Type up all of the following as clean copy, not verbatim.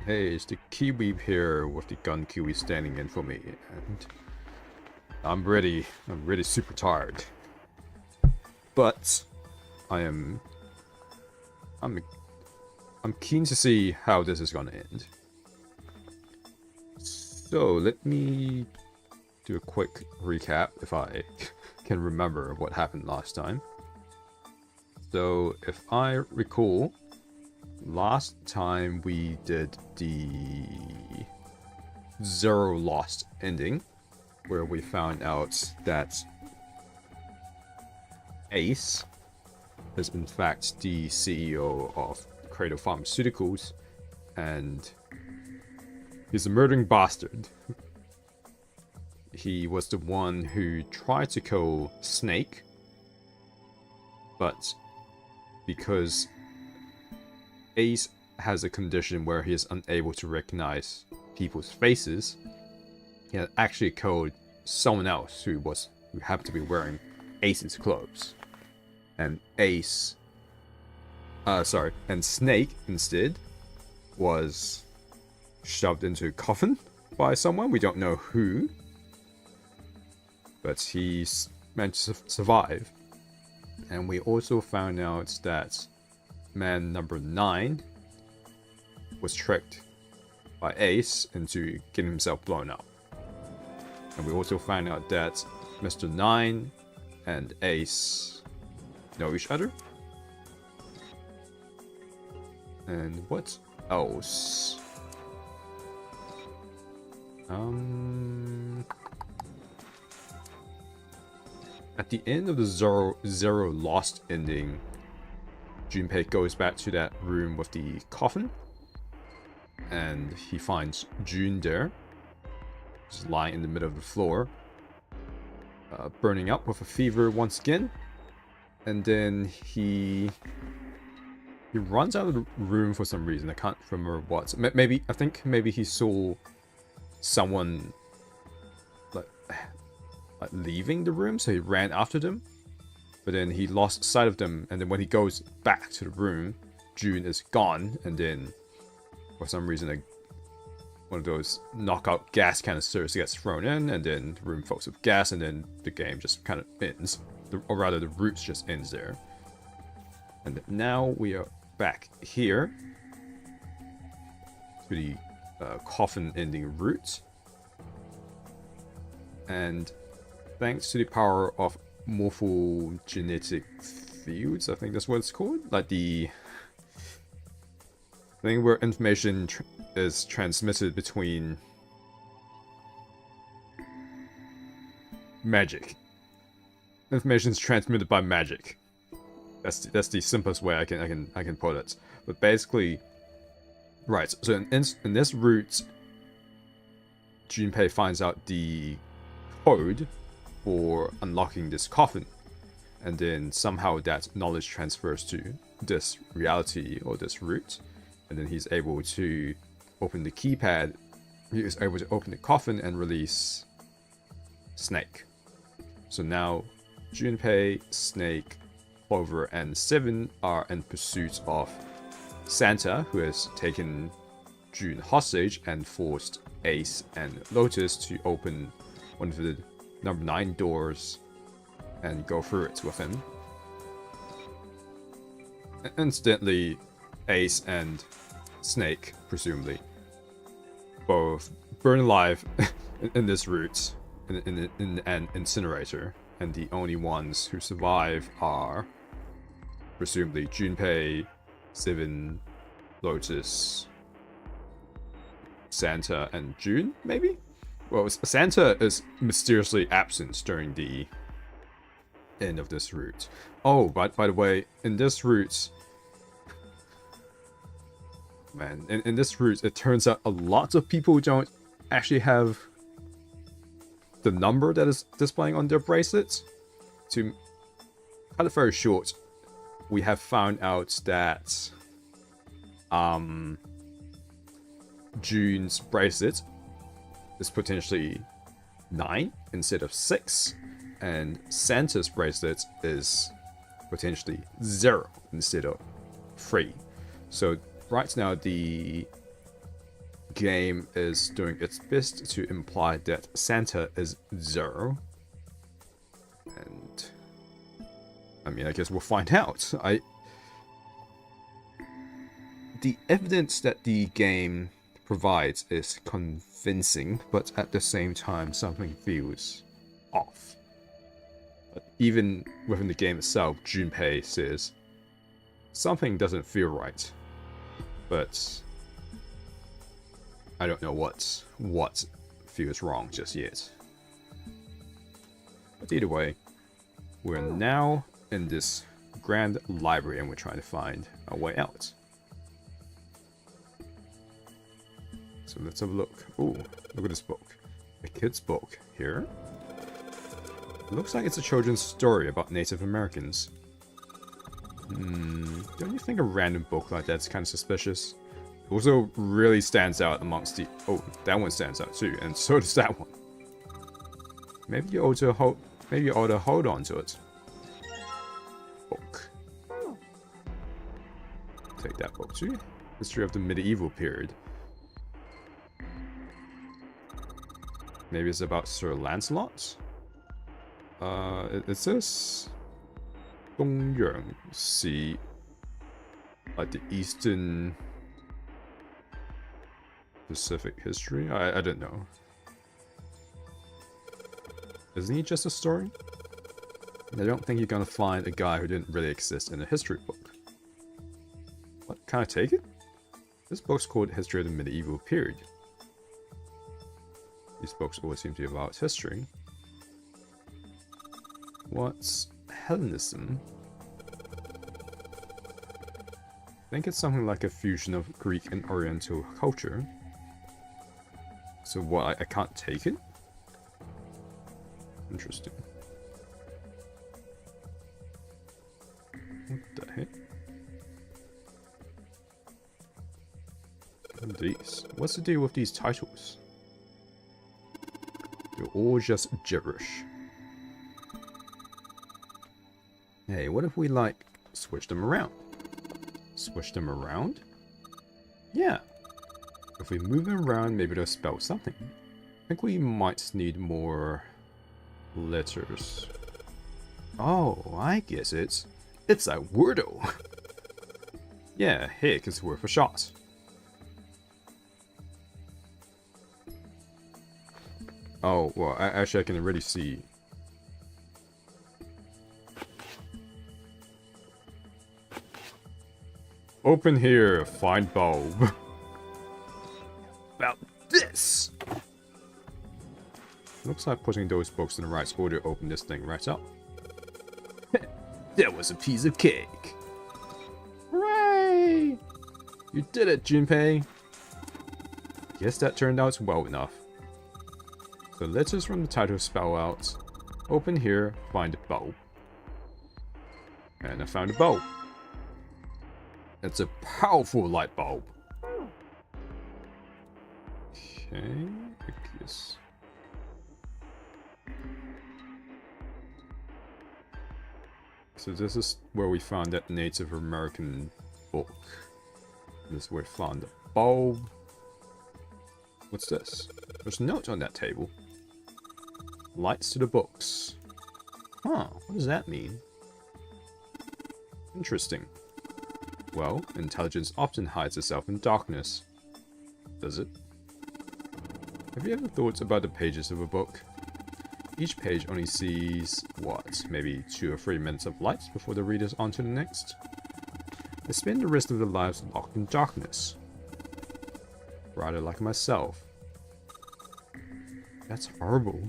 Hey, it's the Kiwi here with the gun Kiwi standing in for me, and I'm ready. I'm really super tired. But I am I'm I'm keen to see how this is gonna end. So let me do a quick recap if I can remember what happened last time. So if I recall, last time we did the Zero Lost ending, where we found out that Ace is in fact the CEO of Cradle Pharmaceuticals, and he's a murdering bastard. He was the one who tried to kill Snake, but because Ace has a condition where he is unable to recognize people's faces, he had actually killed someone else who happened to be wearing Ace's clothes. And Snake instead was shoved into a coffin by someone. We don't know who, but he's managed to survive. And we also found out that man number 9 was tricked by Ace into getting himself blown up. And we also found out that Mr. 9 and Ace know each other. And what else? At the end of the Zero Lost ending, Junpei goes back to that room with the coffin, and he finds June there, just lying in the middle of the floor, burning up with a fever once again. And then he runs out of the room for some reason. I can't remember what. I think maybe he saw someone like leaving the room, so he ran after them. But then he lost sight of them, and then when he goes back to the room, June is gone, and then for some reason one of those knockout gas canisters gets thrown in, and then the room fills with gas, and then the game just kind of ends. Or rather, the route just ends there. And now we are back here to the coffin ending route. And thanks to the power of morphogenetic fields, I think that's what it's called. Like the thing where information is transmitted between magic. Information is transmitted by magic. That's the simplest way I can put it. But basically, right. So in this route, Junpei finds out the code for unlocking this coffin, and then somehow that knowledge transfers to this reality or this route, and then he's able to open the keypad. He is able to open the coffin and release Snake. So now Junpei, Snake, Clover, and Seven are in pursuit of Santa, who has taken June hostage and forced Ace and Lotus to open one of the number 9 doors and go through it with him. Incidentally, Ace and Snake, presumably, both burn alive in this route in an incinerator. And the only ones who survive are presumably Junpei, Seven, Lotus, Santa, and June, maybe? Well, Santa is mysteriously absent during the end of this route. Oh, but by the way, in this route, man, in this route, it turns out a lot of people don't actually have the number that is displaying on their bracelets. To cut it very short, we have found out that June's bracelet is potentially 9 instead of 6, and Santa's bracelet is potentially 0 instead of 3. So right now the game is doing its best to imply that Santa is Zero. And I mean, I guess we'll find out. The evidence that the game provides is convincing, but at the same time, something feels off. But even within the game itself, Junpei says something doesn't feel right. But I don't know what feels wrong just yet. But either way, we're now in this grand library and we're trying to find a way out. So let's have a look. Ooh, look at this book. A kid's book here. It looks like it's a children's story about Native Americans. Don't you think a random book like that's kind of suspicious? It also really stands out amongst the... Oh, that one stands out too, and so does that one. Maybe you ought to hold on to it. Book. Take that book too. History of the medieval period. Maybe it's about Sir Lancelot? It says... Dongyang like the Eastern Pacific history? I don't know. Isn't he just a story? I don't think you're gonna find a guy who didn't really exist in a history book. What? Can I take it? This book's called History of the Medieval Period. These books always seem to be about history. What's Hellenism? I think it's something like a fusion of Greek and Oriental culture. So what, I can't take it? Interesting. What the heck? And these. What's the deal with these titles? They're all just gibberish. Hey, what if we, like, switch them around? Switch them around? Yeah. If we move them around, maybe they'll spell something. I think we might need more letters. Oh, I guess it's a Wordle. Yeah, heck, it's worth a shot. Oh, well, actually I can already see. Open here, find bulb. About this! Looks like putting those books in the right order opened this thing right up. That was a piece of cake. Hooray! You did it, Junpei. Guess that turned out well enough. The letters from the title spell out, open here, find a bulb. And I found a bulb. It's a powerful light bulb. Okay, I guess. So this is where we found that Native American book. This is where we found the bulb. What's this? There's a note on that table. Lights to the books. Huh, what does that mean? Interesting. Well, intelligence often hides itself in darkness. Does it? Have you ever thought about the pages of a book? Each page only sees, what, maybe 2 or 3 minutes of light before the reader's on to the next? They spend the rest of their lives locked in darkness. Rather like myself. That's horrible.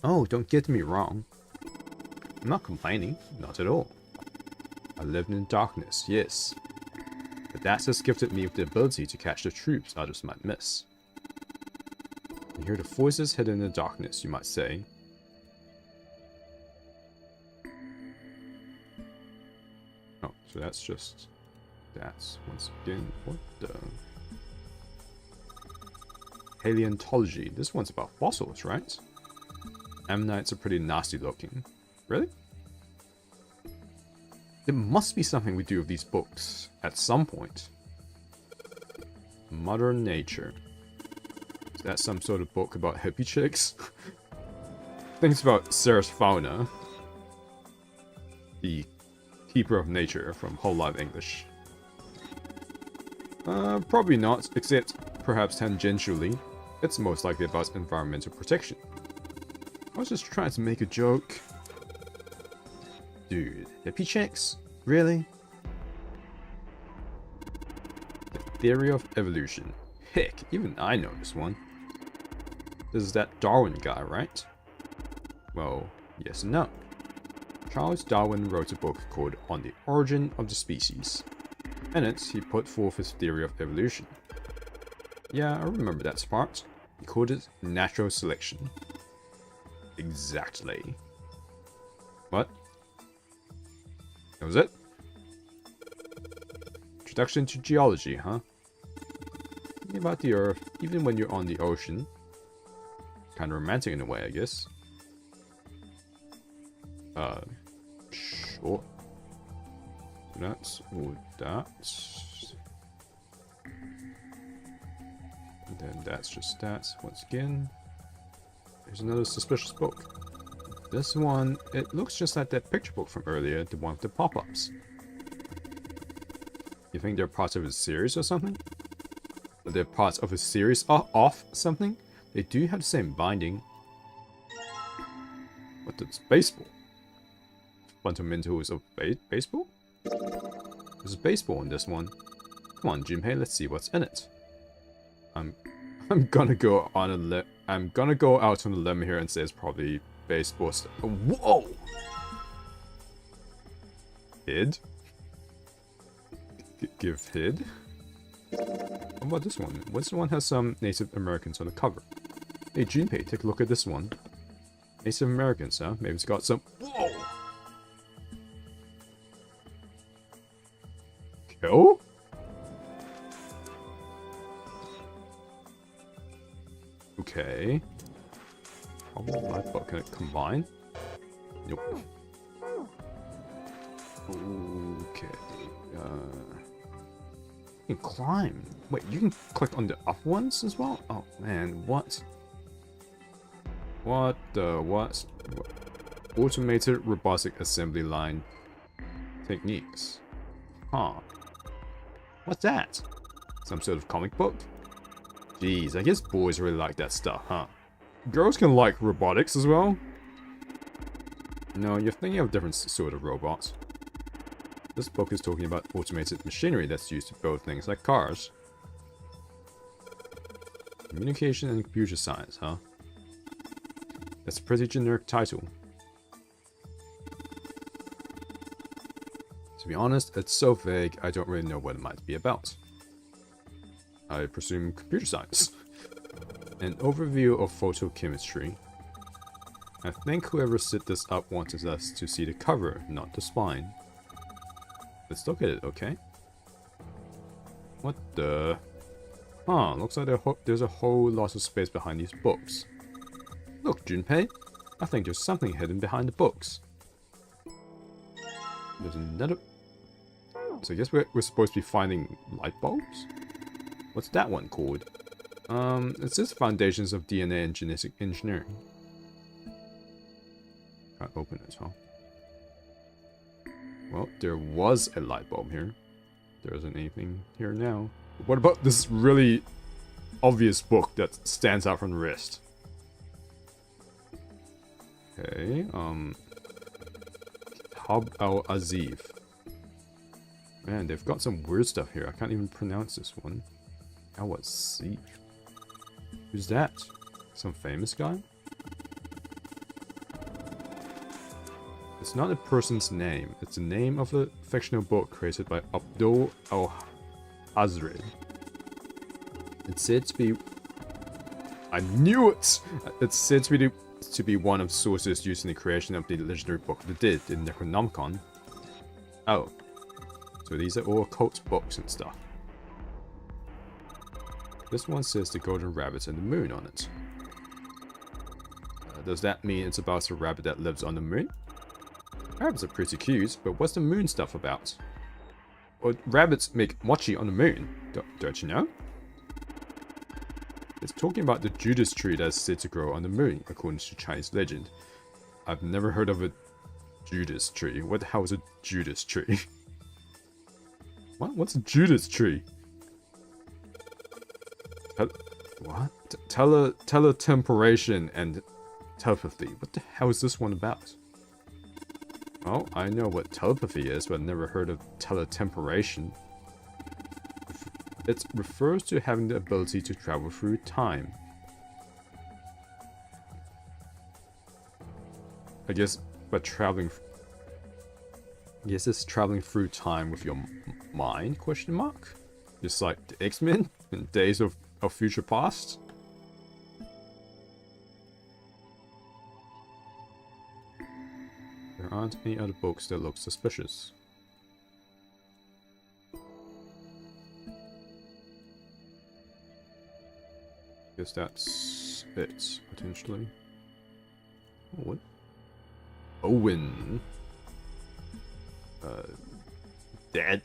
Oh, don't get me wrong. I'm not complaining, not at all. I lived in darkness, yes. But that has gifted me with the ability to catch the troops others might miss. You hear the voices hidden in the darkness, you might say. Oh, so that's once again, what the... Paleontology. This one's about fossils, right? Ammonites are pretty nasty looking. Really? There must be something we do with these books at some point. Mother Nature. Is that some sort of book about hippie chicks? Things about Sarah's Fauna, the keeper of nature from Whole Life English. Probably not, except perhaps tangentially. It's most likely about environmental protection. I was just trying to make a joke. Dude, hippie chicks? Really? The theory of evolution. Heck, even I know this one. This is that Darwin guy, right? Well, yes and no. Charles Darwin wrote a book called On the Origin of the Species. In it, he put forth his theory of evolution. Yeah, I remember that part. He called it natural selection. Exactly. What? That was it? Introduction to geology, huh? Thinking about the Earth, even when you're on the ocean. Kind of romantic in a way, I guess. Sure. That's all that. And then that's just that. Once again, there's another suspicious book. This one, it looks just like that picture book from earlier, the one with the pop-ups. You think they're parts of a series or something? Or they're parts of a series of something? They do have the same binding. What does baseball? Fundamentals of baseball? There's a baseball in this one. Come on, Junpei, let's see what's in it. I'm gonna go on a I'm gonna go out on a limb here and say it's probably baseball stuff. Whoa! Hid? Give hid? What about this one? This one has some Native Americans on the cover. Hey Junpei, take a look at this one. Native Americans, huh? Maybe it's got some... Whoa! Kill? Okay. Can it combine? Nope. Okay. You can climb. Wait, you can click on the up ones as well? Oh man, what? What the what? Automated robotic assembly line techniques. Huh. What's that? Some sort of comic book? Jeez, I guess boys really like that stuff, huh? Girls can like robotics as well. No, you're thinking of a different sort of robots. This book is talking about automated machinery that's used to build things like cars. Communication and computer science, huh? That's a pretty generic title. To be honest, it's so vague, I don't really know what it might be about. I presume computer science. An overview of photochemistry. I think whoever set this up wanted us to see the cover, not the spine. Let's look at it, okay? What the... Huh, looks like there's a whole lot of space behind these books. Look, Junpei, I think there's something hidden behind the books. There's another... So I guess we're supposed to be finding light bulbs? What's that one called? It says Foundations of DNA and Genetic Engineering. Can't open it, huh? Well, there was a light bulb here. There isn't anything here now. What about this really obvious book that stands out from the rest? Okay, Hab al-Aziv. Man, they've got some weird stuff here. I can't even pronounce this one. Al-Aziv. Who's that? Some famous guy? It's not a person's name. It's the name of a fictional book created by Abdul al-Hazred. It's said to be... I knew it! It's said to be one of the sources used in the creation of the legendary Book of the Dead in Necronomicon. Oh. So these are all occult books and stuff. This one says the golden rabbit and the moon on it. Does that mean it's about a rabbit that lives on the moon? Rabbits are pretty cute, but what's the moon stuff about? Well, rabbits make mochi on the moon, don't you know? It's talking about the Judas tree that's said to grow on the moon, according to Chinese legend. I've never heard of a Judas tree. What the hell is a Judas tree? What? What's a Judas tree? What? Teletemporation and telepathy. What the hell is this one about? Well, I know what telepathy is, but I've never heard of teletemporation. It refers to having the ability to travel through time. I guess, but traveling... I guess it's traveling through time with your mind, question mark? Just like the X-Men in Days of Future Past? There aren't any other books that look suspicious. Guess that's it, potentially. Oh, what? Owen. Dead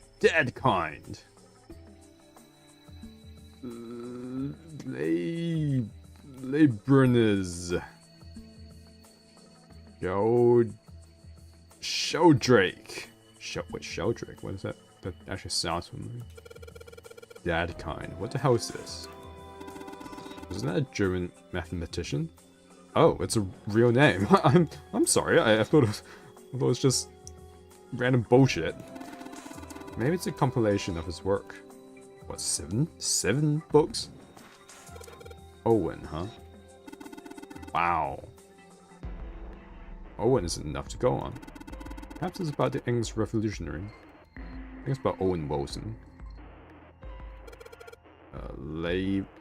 kind. Labruners. Sheldrake. Wait, Sheldrake? What is that? That actually sounds familiar. Dad kind. What the hell is this? Isn't that a German mathematician? Oh, it's a real name. I'm sorry. I thought it was just random bullshit. Maybe it's a compilation of his work. What, 7? 7 books? Owen, huh? Wow. Owen isn't enough to go on. Perhaps it's about the English Revolutionary. I think it's about Owen Wilson.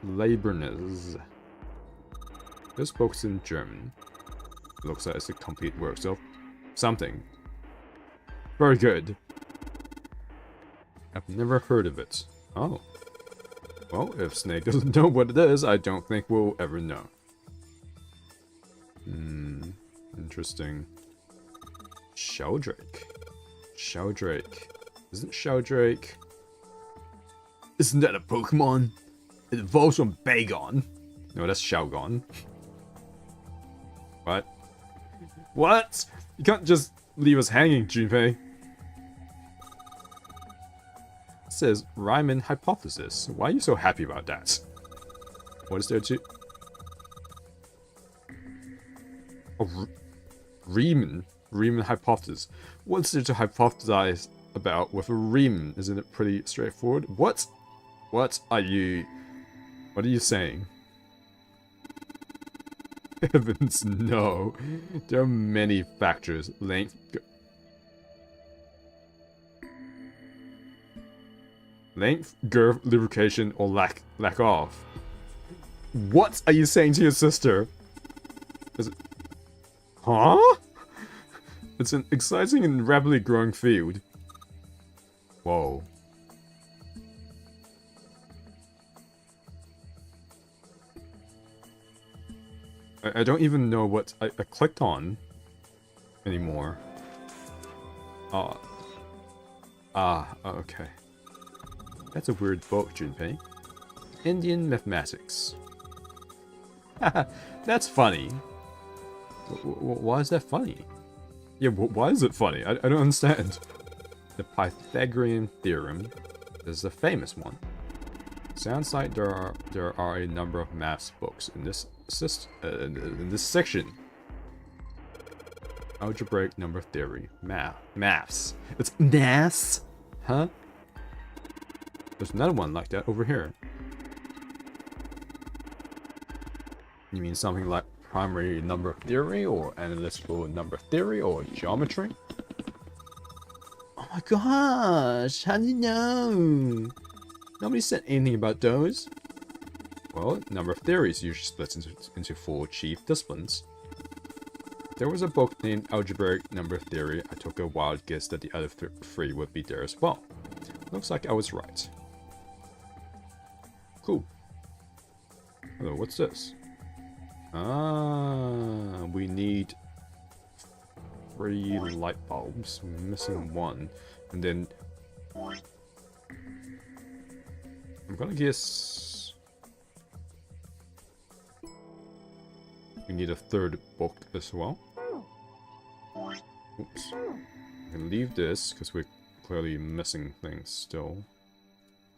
Labruners. This book's in German. Looks like it's a complete work of something. Very good. I've never heard of it. Oh. Well, if Snake doesn't know what it is, I don't think we'll ever know. Interesting. Sheldrake. Sheldrake. Isn't Sheldrake... Isn't that a Pokemon? It evolves from Bagon. No, that's Shelgon. What? What? You can't just leave us hanging, Junpei. It says Riemann hypothesis. Why are you so happy about that? What is there to... Oh, Riemann hypothesis. What's there to hypothesize about with a Riemann? Isn't it pretty straightforward? What? What are you saying? Heavens, no. There are many factors. Length, girth, lubrication, or lack of. What are you saying to your sister? Is it... Huh? It's an exciting and rapidly growing field. Whoa. I don't even know what I clicked on anymore. Okay. That's a weird book, Junpei. Indian mathematics. That's funny. Why is that funny? Yeah, why is it funny? I don't understand. The Pythagorean theorem is the famous one. Sounds like there are a number of maths books in this section. Algebraic number theory. Maths. It's maths? Huh? There's another one like that over here. You mean something like primary number theory, or analytical number theory, or geometry? Oh my gosh, how do you know? Nobody said anything about those. Well, number theories usually splits into 4 chief disciplines. There was a book named Algebraic Number Theory. I took a wild guess that the other 3 would be there as well. Looks like I was right. Cool. Hello, what's this? Ah, we need 3 light bulbs. We're missing 1. And then... I'm gonna guess... need a third book as well. Oops. I can leave this because we're clearly missing things still.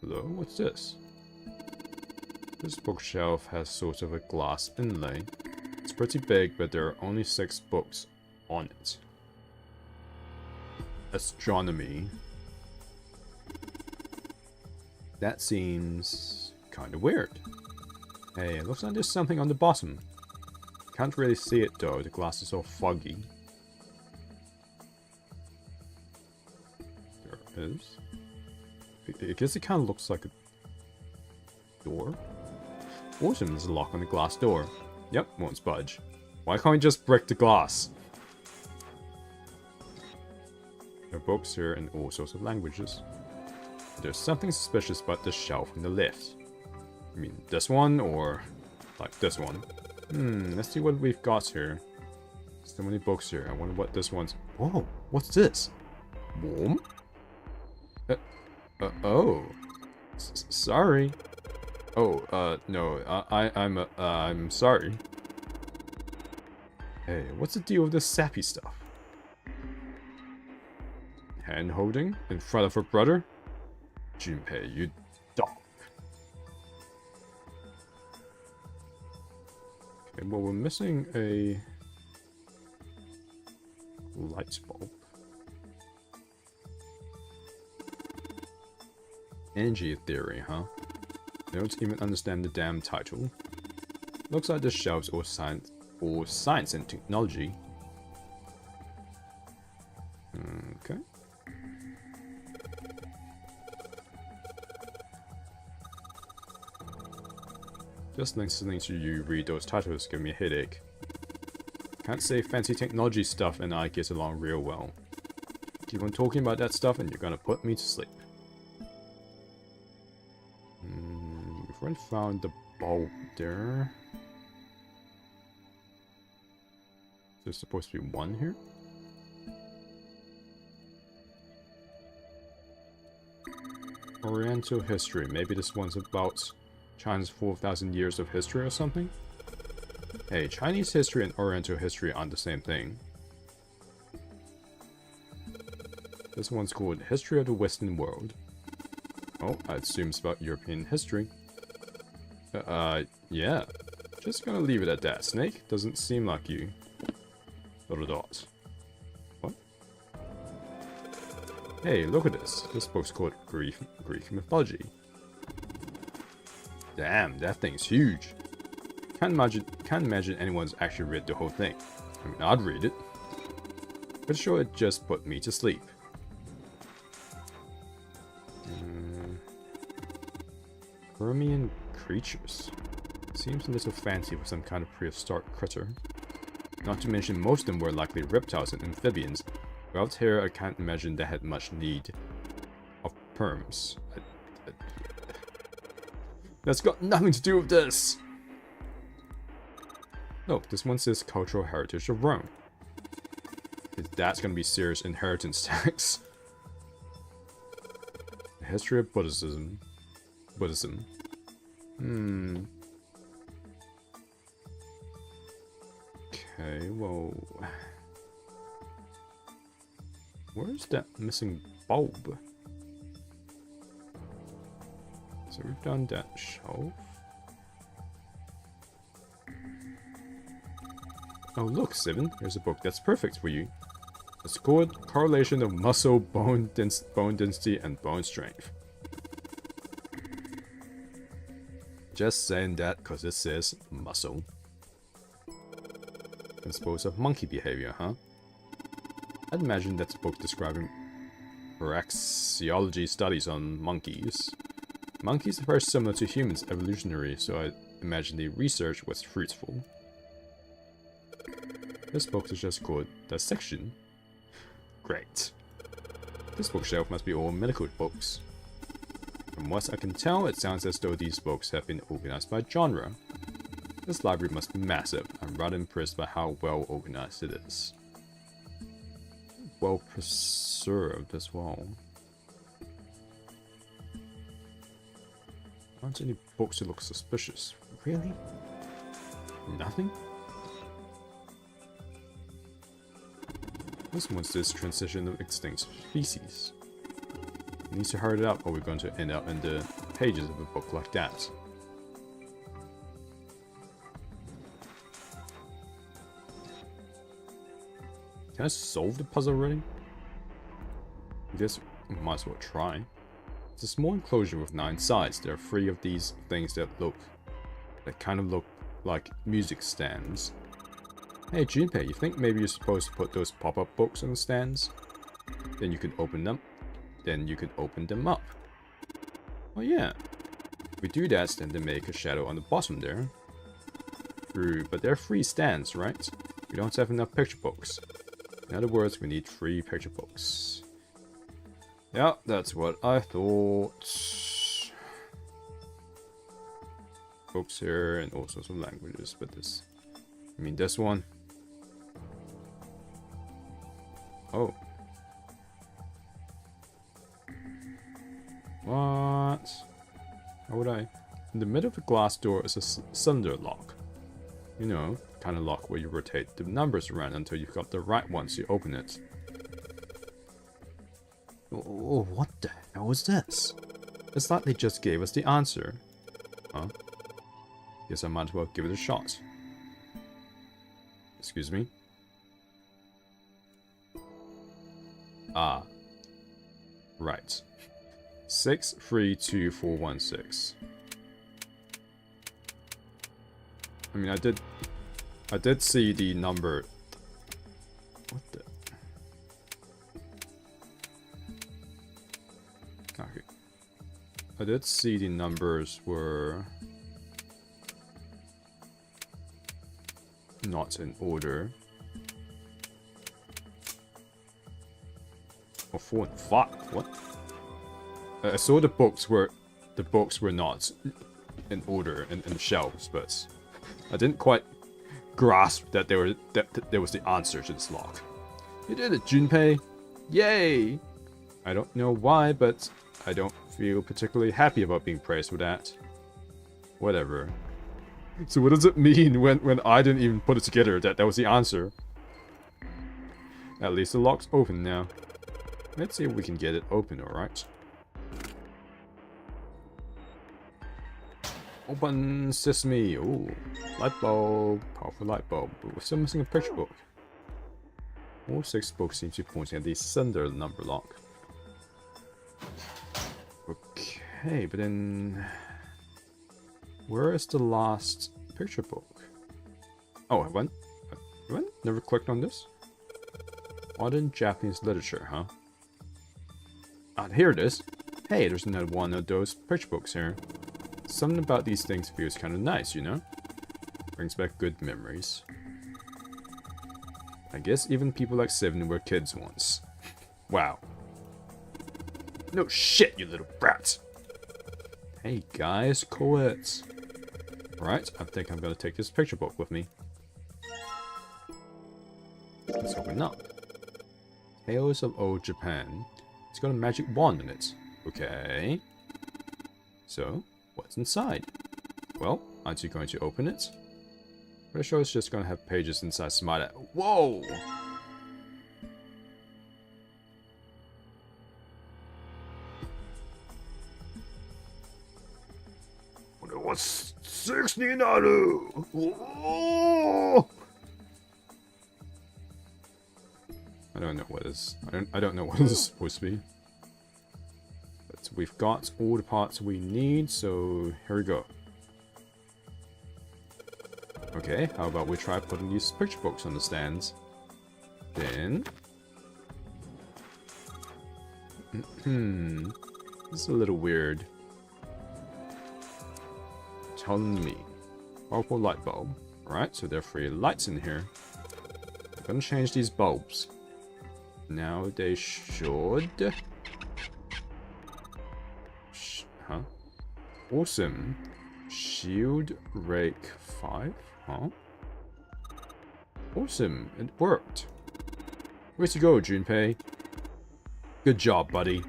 Hello, what's this? This bookshelf has sort of a glass inlay. It's pretty big, but there are only 6 books on it. Astronomy. That seems kind of weird. Hey, it looks like there's something on the bottom. Can't really see it though, the glass is all foggy. There it is. I guess it kind of looks like a door. Awesome, there's a lock on the glass door. Yep, won't budge. Why can't we just break the glass? There are books here in all sorts of languages. There's something suspicious about this shelf on the left. I mean, this one, or like this one. Let's see what we've got here. So many books here. I wonder what this one's... Whoa, what's this? Warm? Oh. Sorry. Oh, no, I'm sorry. Hey, what's the deal with this sappy stuff? Hand holding in front of her brother? Junpei, you dog. Okay, well, we're missing a light bulb. Energy theory, huh? I don't even understand the damn title. Looks like this shelves all science and technology. Okay. Just listening to you read those titles give me a headache. Can't say fancy technology stuff and I get along real well. Keep on talking about that stuff and you're gonna put me to sleep. We've already found the bulb there. There's supposed to be one here? Oriental history. Maybe this one's about China's 4,000 years of history or something? Hey, Chinese history and Oriental history aren't the same thing. This one's called History of the Western World. Oh, I assume it's about European history. Yeah. Just gonna leave it at that. Snake? Doesn't seem like you. Dot. What? Hey, look at this. This book's called Greek mythology. Damn, that thing's huge. Can't imagine anyone's actually read the whole thing. I mean, I'd read it. But sure, it just put me to sleep. Permian creatures. Seems a little fancy for some kind of prehistoric critter. Not to mention most of them were likely reptiles and amphibians. Out here, I can't imagine they had much need of perms. That's got nothing to do with this! No, this one says cultural heritage of Rome. That's gonna be serious inheritance tax. The history of Buddhism. Okay, well... Where's that missing bulb? So we've done that shelf. Oh look, Seven, here's a book that's perfect for you. It's called Correlation of Muscle, Bone Density, and Bone Strength. Just saying that because it says muscle. Principles of monkey behavior, huh? I'd imagine that's a book describing praxeology studies on monkeys. Monkeys are very similar to humans evolutionary, so I imagine the research was fruitful. This book is just called Dissection. Great. This bookshelf must be all medical books. From what I can tell, it sounds as though these books have been organized by genre. This library must be massive. I'm rather impressed by how well organized it is. Well preserved as well. Aren't any books that look suspicious? Really? Nothing? This one's this transition of extinct species. It needs to hurry it up or we're going to end up in the pages of a book like that. Can I solve the puzzle already? I guess we might as well try. It's a small enclosure with 9 sides. There are 3 of these things that kind of look like music stands. Hey Junpei, you think maybe you're supposed to put those pop-up books on the stands? Then you can open them. Then you can open them up. Oh yeah. If we do that, then they make a shadow on the bottom there. But there are 3 stands, right? We don't have enough picture books. In other words, we need 3 picture books. Yeah, that's what I thought. Books here and all sorts of languages, but this... I mean this one. Oh. What? How would I... In the middle of the glass door is a cylinder lock. You know, kind of lock where you rotate the numbers around until you've got the right ones to open it. Oh, what the hell is this? It's like they just gave us the answer. Huh? Guess I might as well give it a shot. Excuse me? Ah. Right. 632416. I mean, I did see the number. What the? Okay. I did see the numbers were not in order. Oh, 4 and 5. What? I saw the books were not in order in the shelves, but I didn't quite grasp that there was the answer to this lock. You did it, Junpei! Yay! I don't know why, but I don't feel particularly happy about being praised for that. Whatever. So what does it mean when I didn't even put it together that was the answer? At least the lock's open now. Let's see if we can get it open, alright? Open sesame. Ooh. Light bulb. Powerful light bulb. But we're still missing a picture book. All 6 books seem to be pointing at the cylinder number lock. Okay, but then... Where is the last picture book? Oh, I went? Never clicked on this? Modern Japanese literature, huh? Ah, here it is. Hey, there's another one of those picture books here. Something about these things feels kind of nice, you know? Brings back good memories. I guess even people like Seven were kids once. Wow. No shit, you little brat! Hey guys, quit. Right, I think I'm gonna take this picture book with me. Let's open up. Tales of Old Japan. It's got a magic wand in it. Okay. So, what's inside? Well, aren't you going to open it? Pretty sure it's just gonna have pages inside smiley. Whoa! What's 60 naru? Oh! I don't know what this. I don't know what this is supposed to be. But we've got all the parts we need, so here we go. Okay, how about we try putting these picture books on the stands? Then... This is a little weird. Telling me. Powerful light bulb. Alright, so there are 3 lights in here. I'm gonna change these bulbs. Now they should... Huh? Awesome. Shield rake 5? Huh? Awesome, it worked. Way to go, Junpei. Good job, buddy.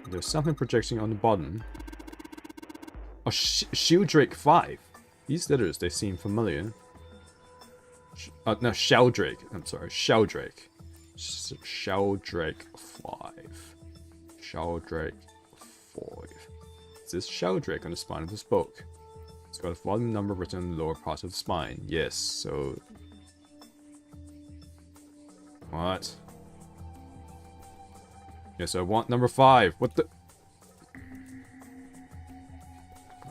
There's something projecting on the bottom. Oh, Shield Drake 5. These letters, they seem familiar. No, Sheldrake. I'm sorry, Sheldrake. Sheldrake 5. Sheldrake 5. Is this Sheldrake on the spine of this book? It's got a volume number written on the lower part of the spine. Yes, so... What? Yes, I want number 5. What the...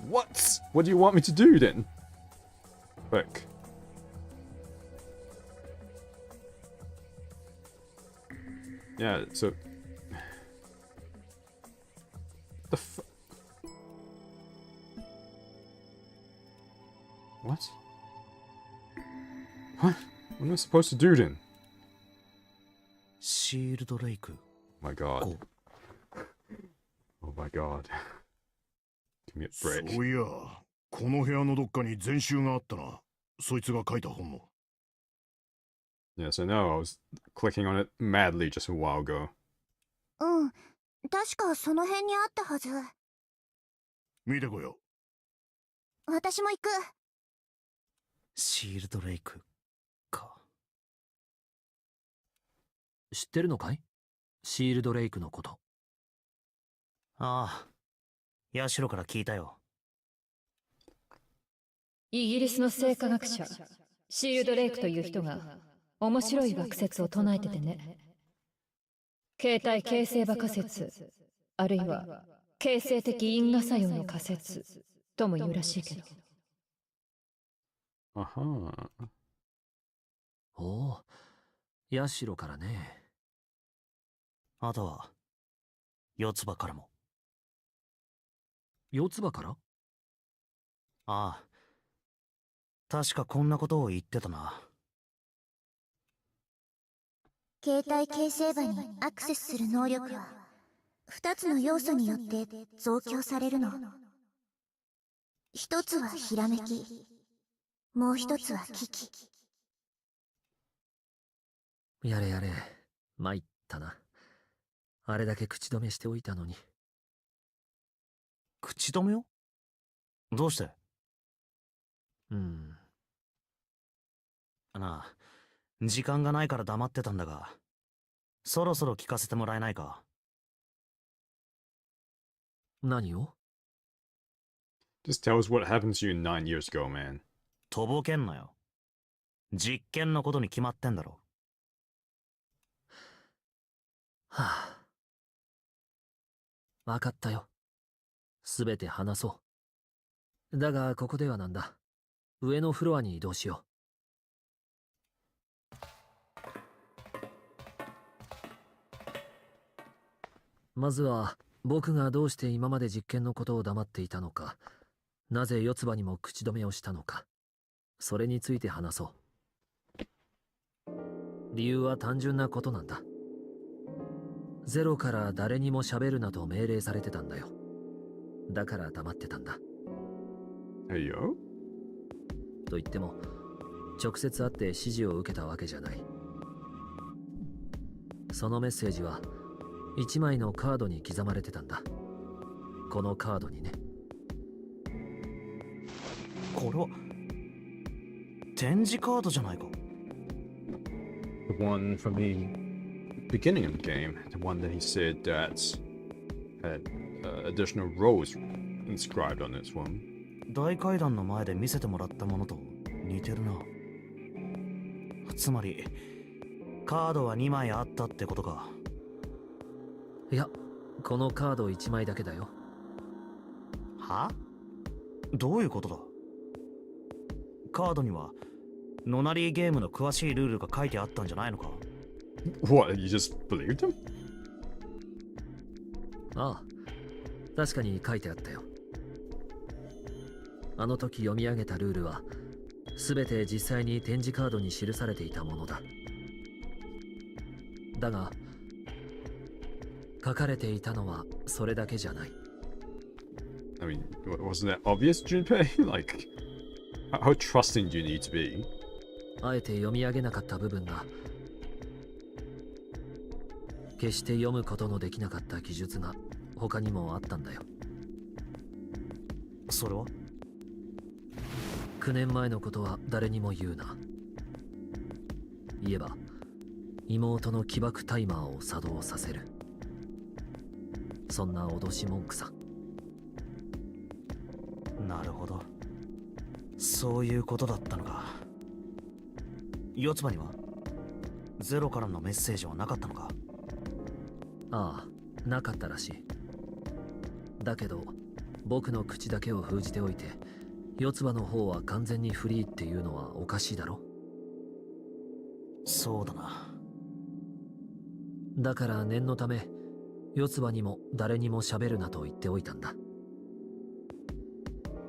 What? What do you want me to do then? Quick. Yeah, so... The f... What? What? What am I supposed to do then? Shield Lake. My god. Oh my god. Give me a break. そういや、この部屋のどっかに全集があったな。そいつが書いた本の。Yes, I know. I was clicking on it madly just a while ago. うん、確かその辺にあったはず。見てこよ。私も行く。シールドレイクか。知ってるのかい？シールドレイクのこと。ああ、ヤシロから聞いたよ。イギリスの生化学者シールドレイクという人が面白い学説を唱えててね。形態形成場仮説、あるいは形成的因果作用の仮説とも言うらしいけど。あは。おお、ヤシロからね。あとは四つ葉からも。四つ葉から？ああ、確かこんなことを言ってたな。形態形成場にアクセスする能力は2つの要素によって増強されるの。一つはひらめき、もう一つは危機。やれやれ、参ったな。あれだけ口止めしておいたのに。口止めを？どうして？なあ、時間がないから黙ってたんだが、そろそろ聞かせてもらえないか？何を？ Just tell us what happened to you 9 years ago, man. とぼけんなよ。実験のことに決まってんだろ。はあ。わかったよ。すべて話そう。だが、ここではなんだ。上のフロアに移動しよう。まずは、僕がどうして今まで実験のことを黙っていたのか、なぜ四つ葉にも口止めをしたのか、それについて話そう。理由は単純なことなんだ。ゼロから誰にも喋るなと命令されてたんだよ。だから黙ってたんだ。Hey yo? と言っても、直接会って指示を受けたわけじゃない。そのメッセージは、1枚のカードに刻まれてたんだ。このカードにね。これは、展示カードじゃないか。The one from the beginning of the game. The one that he said that had additional rows inscribed on this one. 大階段の前で見せてもらったものと似てるな。つまりカードは2枚あったってことか。いや、このカード1枚だけだよ。は？どういうことだ？カードにはノナリーゲームの詳しいルールが書いてあったんじゃないのか？ What? You just believed him? ああ、確かに書いてあったよ。あの時読み上げたルールは全て実際に展示カードに記されていたものだ。だが書かれていたのはそれだけじゃない。I mean, wasn't that obvious, Junpei? Like, how trusting do you need to be? あえて読み上げなかった部分が、決して読むことのできなかった記述が他にもあったんだよ。それは9年前のことは誰にも言うな。言えば妹の起爆タイマーを作動させる。そんな脅し文句さ。なるほど、そういうことだったのか。四つ葉にはゼロからのメッセージはなかったのか。ああ、なかったらしい。だけど僕の口だけを封じておいて四つ葉の方は完全にフリーっていうのはおかしいだろ。そうだな。だから念のため四つ葉にも誰にも喋るなと言っておいたんだ。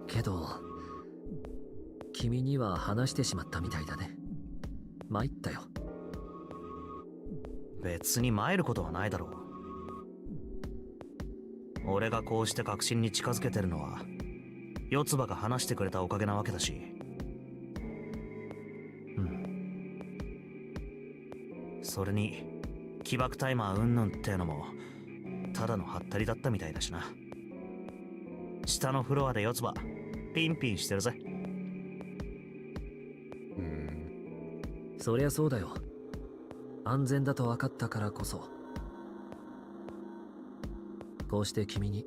けど君には話してしまったみたいだね。参ったよ。別に参ることはないだろう。俺がこうして確信に近づけてるのは四つ葉が話してくれたおかげなわけだし。うん。それに起爆タイマーうんぬんってのもただのハッタリだったみたいだしな。下のフロアで四つ葉ピンピンしてるぜ。そりゃそうだよ。安全だと分かったからこそ。こうして君に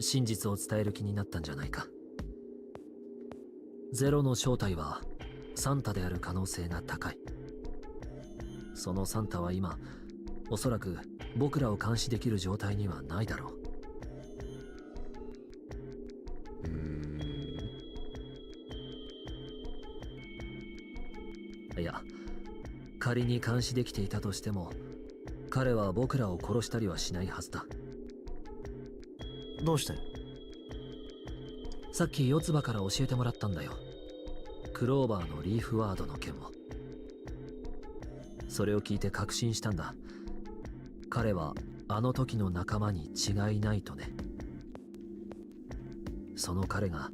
真実を伝える気になったんじゃないか。ゼロの正体はサンタである可能性が高い。そのサンタは今おそらく僕らを監視できる状態にはないだろう。いや、仮に監視できていたとしても彼は僕らを殺したりはしないはずだ。どうして？さっき四つ葉から教えてもらったんだよ。クローバーのリーフワードの件を。それを聞いて確信したんだ。彼はあの時の仲間に違いないとね。その彼が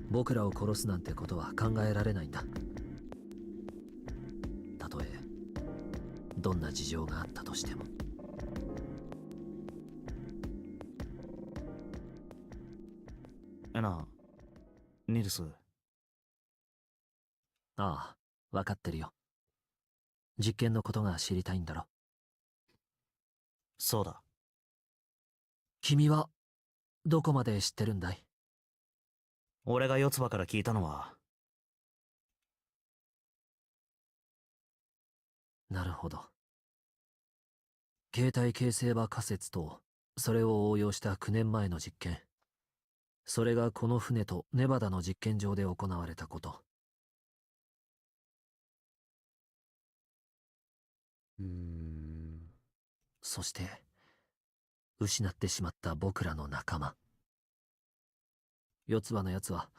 僕らを殺すなんてことは考えられないんだ。たとえどんな事情があったとしても。なあ、ニルス。ああ、分かってるよ。実験のことが知りたいんだろ。そうだ。君はどこまで知ってるんだい？俺が四つ葉から聞いたのは。なるほど。携帯形成場仮説とそれを応用した9年前の実験。それがこの船とネバダの実験場で行われたこと。そして失ってしまった僕らの仲間。四つ葉のやつは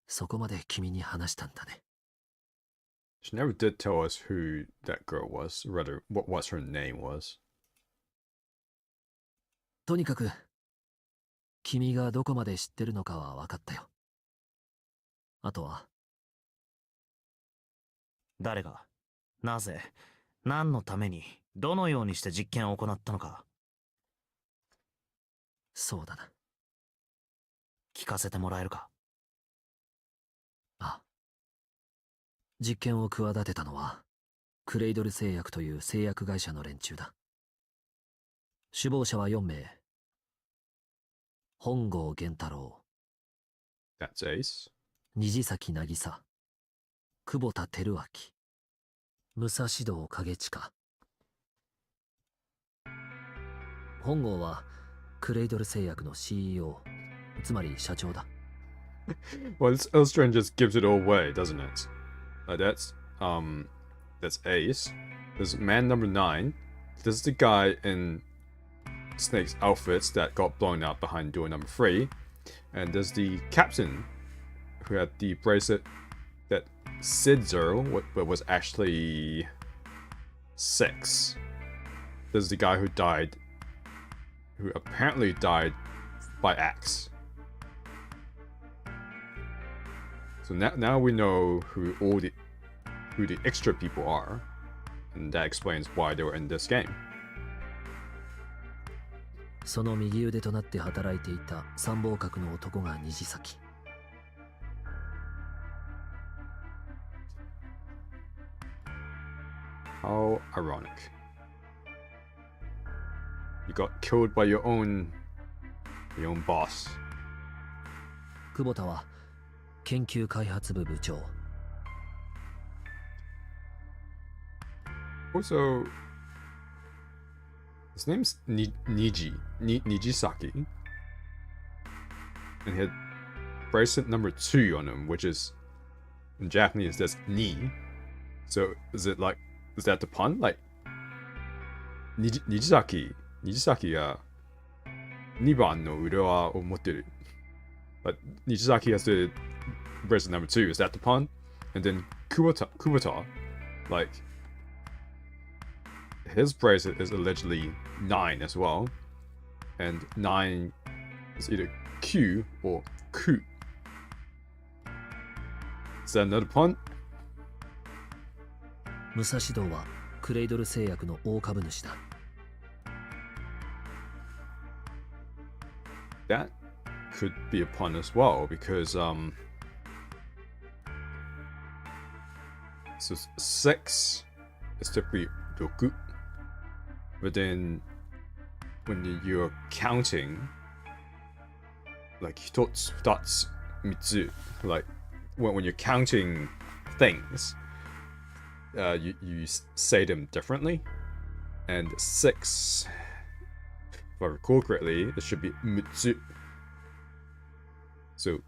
そこまで君に話したんだね。She never did tell us who that girl was, rather, what her name was. とにかく君がどこまで知ってるのかは分かったよ。あとは誰が、なぜ、何のために、どのようにして実験を行ったのか。そうだな。聞かせてもらえるか。ああ。実験を企てたのはクレイドル製薬という製薬会社の連中だ。首謀者は4名。本郷源太郎、 That's Ace. 虹崎渚、久保田照明、武蔵堂景親。本郷はクレイドル製薬の CEO、 つまり社長だ。Well, this illustrator just gives it all away, doesn't it? That's Ace. There's man number 9. This is the guy in Snake's outfits that got blown out behind door number 3. And there's the captain who had the bracelet that said 0, but was actually 6. There's the guy who apparently died by axe. So now we know who the extra people are, and that explains why they were in this game. その右腕となって働いていた参謀閣の男が虹崎。How ironic. You got killed by your own boss. 久保田は研究開発部部長。 Also, his name's Nijisaki. And he had bracelet number 2 on him, which is, in Japanese, that's ni. So, is that the pun? Like, Nijisaki が2番の腕輪を持ってる。But Nijisaki has the bracelet number 2. Is that the pun? And then Kubota, like, his bracelet is allegedly 9 as well. And 9 is either Q or Ku. Is that another pun? 武蔵堂はクレイドル製薬の大株主だ。 That could be a pun as well, because so 6 is typically 6, but then when you're counting, like 1つ2つ3つ, like when you're counting things, you say them differently, and 6, if I recall correctly, it should be mutsu. So,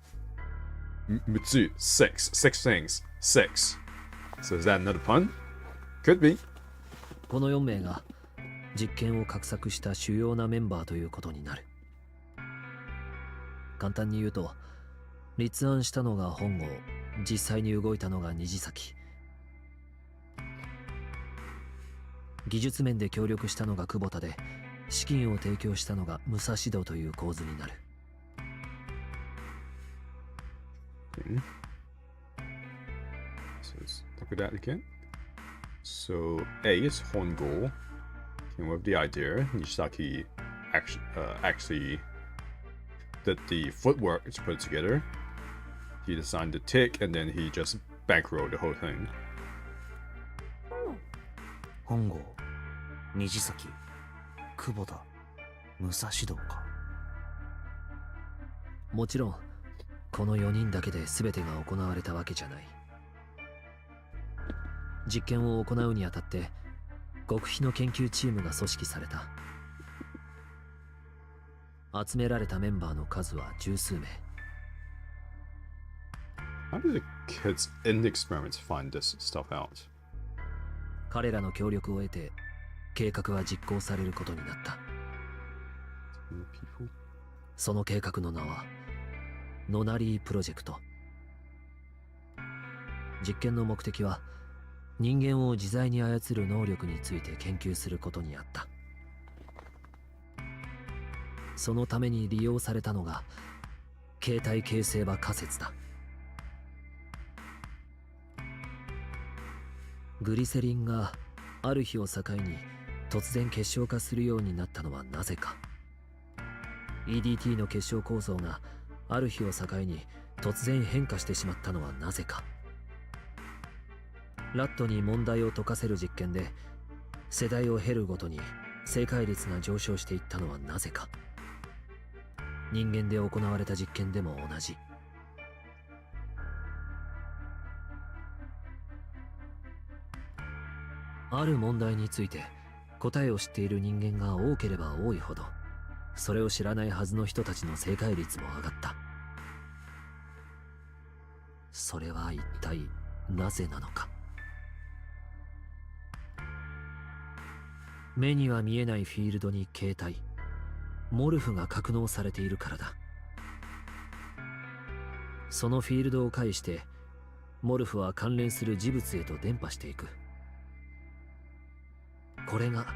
mutsu, 6 things, 6. So is that another pun? Could be. この4名が実験を画策した主要なメンバーということになる。簡単に言うと、立案したのが本郷、実際に動いたのが虹崎。技術面で協力したのが久保田で、資金を提供したのが武蔵堂という構図になる。So let's look at that again. So A is Hongo, came up with the idea. Nishitaki actually did the footwork to put it together. He designed the tick, and then he just bankrolled the whole thing. 本郷、虹崎、久保田、武蔵堂か。もちろんこの4人だけで全てが行われたわけじゃない。実験を行うにあたって極秘の研究チームが組織された。集められたメンバーの数は十数名。How did the kids in the experiments find this stuff out? 彼らの協力を得て計画は実行されることになった。その計画の名はノナリープロジェクト。実験の目的は人間を自在に操る能力について研究することにあった。そのために利用されたのが携帯形成場仮説だ。グリセリンがある日を境に突然結晶化するようになったのはなぜか。 EDT の結晶構造がある日を境に突然変化してしまったのはなぜか。ラットに問題を解かせる実験で世代を経るごとに正解率が上昇していったのはなぜか。人間で行われた実験でも同じ。ある問題について答えを知っている人間が多ければ多いほど、それを知らないはずの人たちの正解率も上がった。それは一体なぜなのか。目には見えないフィールドに形態、モルフが格納されているからだ。そのフィールドを介してモルフは関連する事物へと伝播していく。これが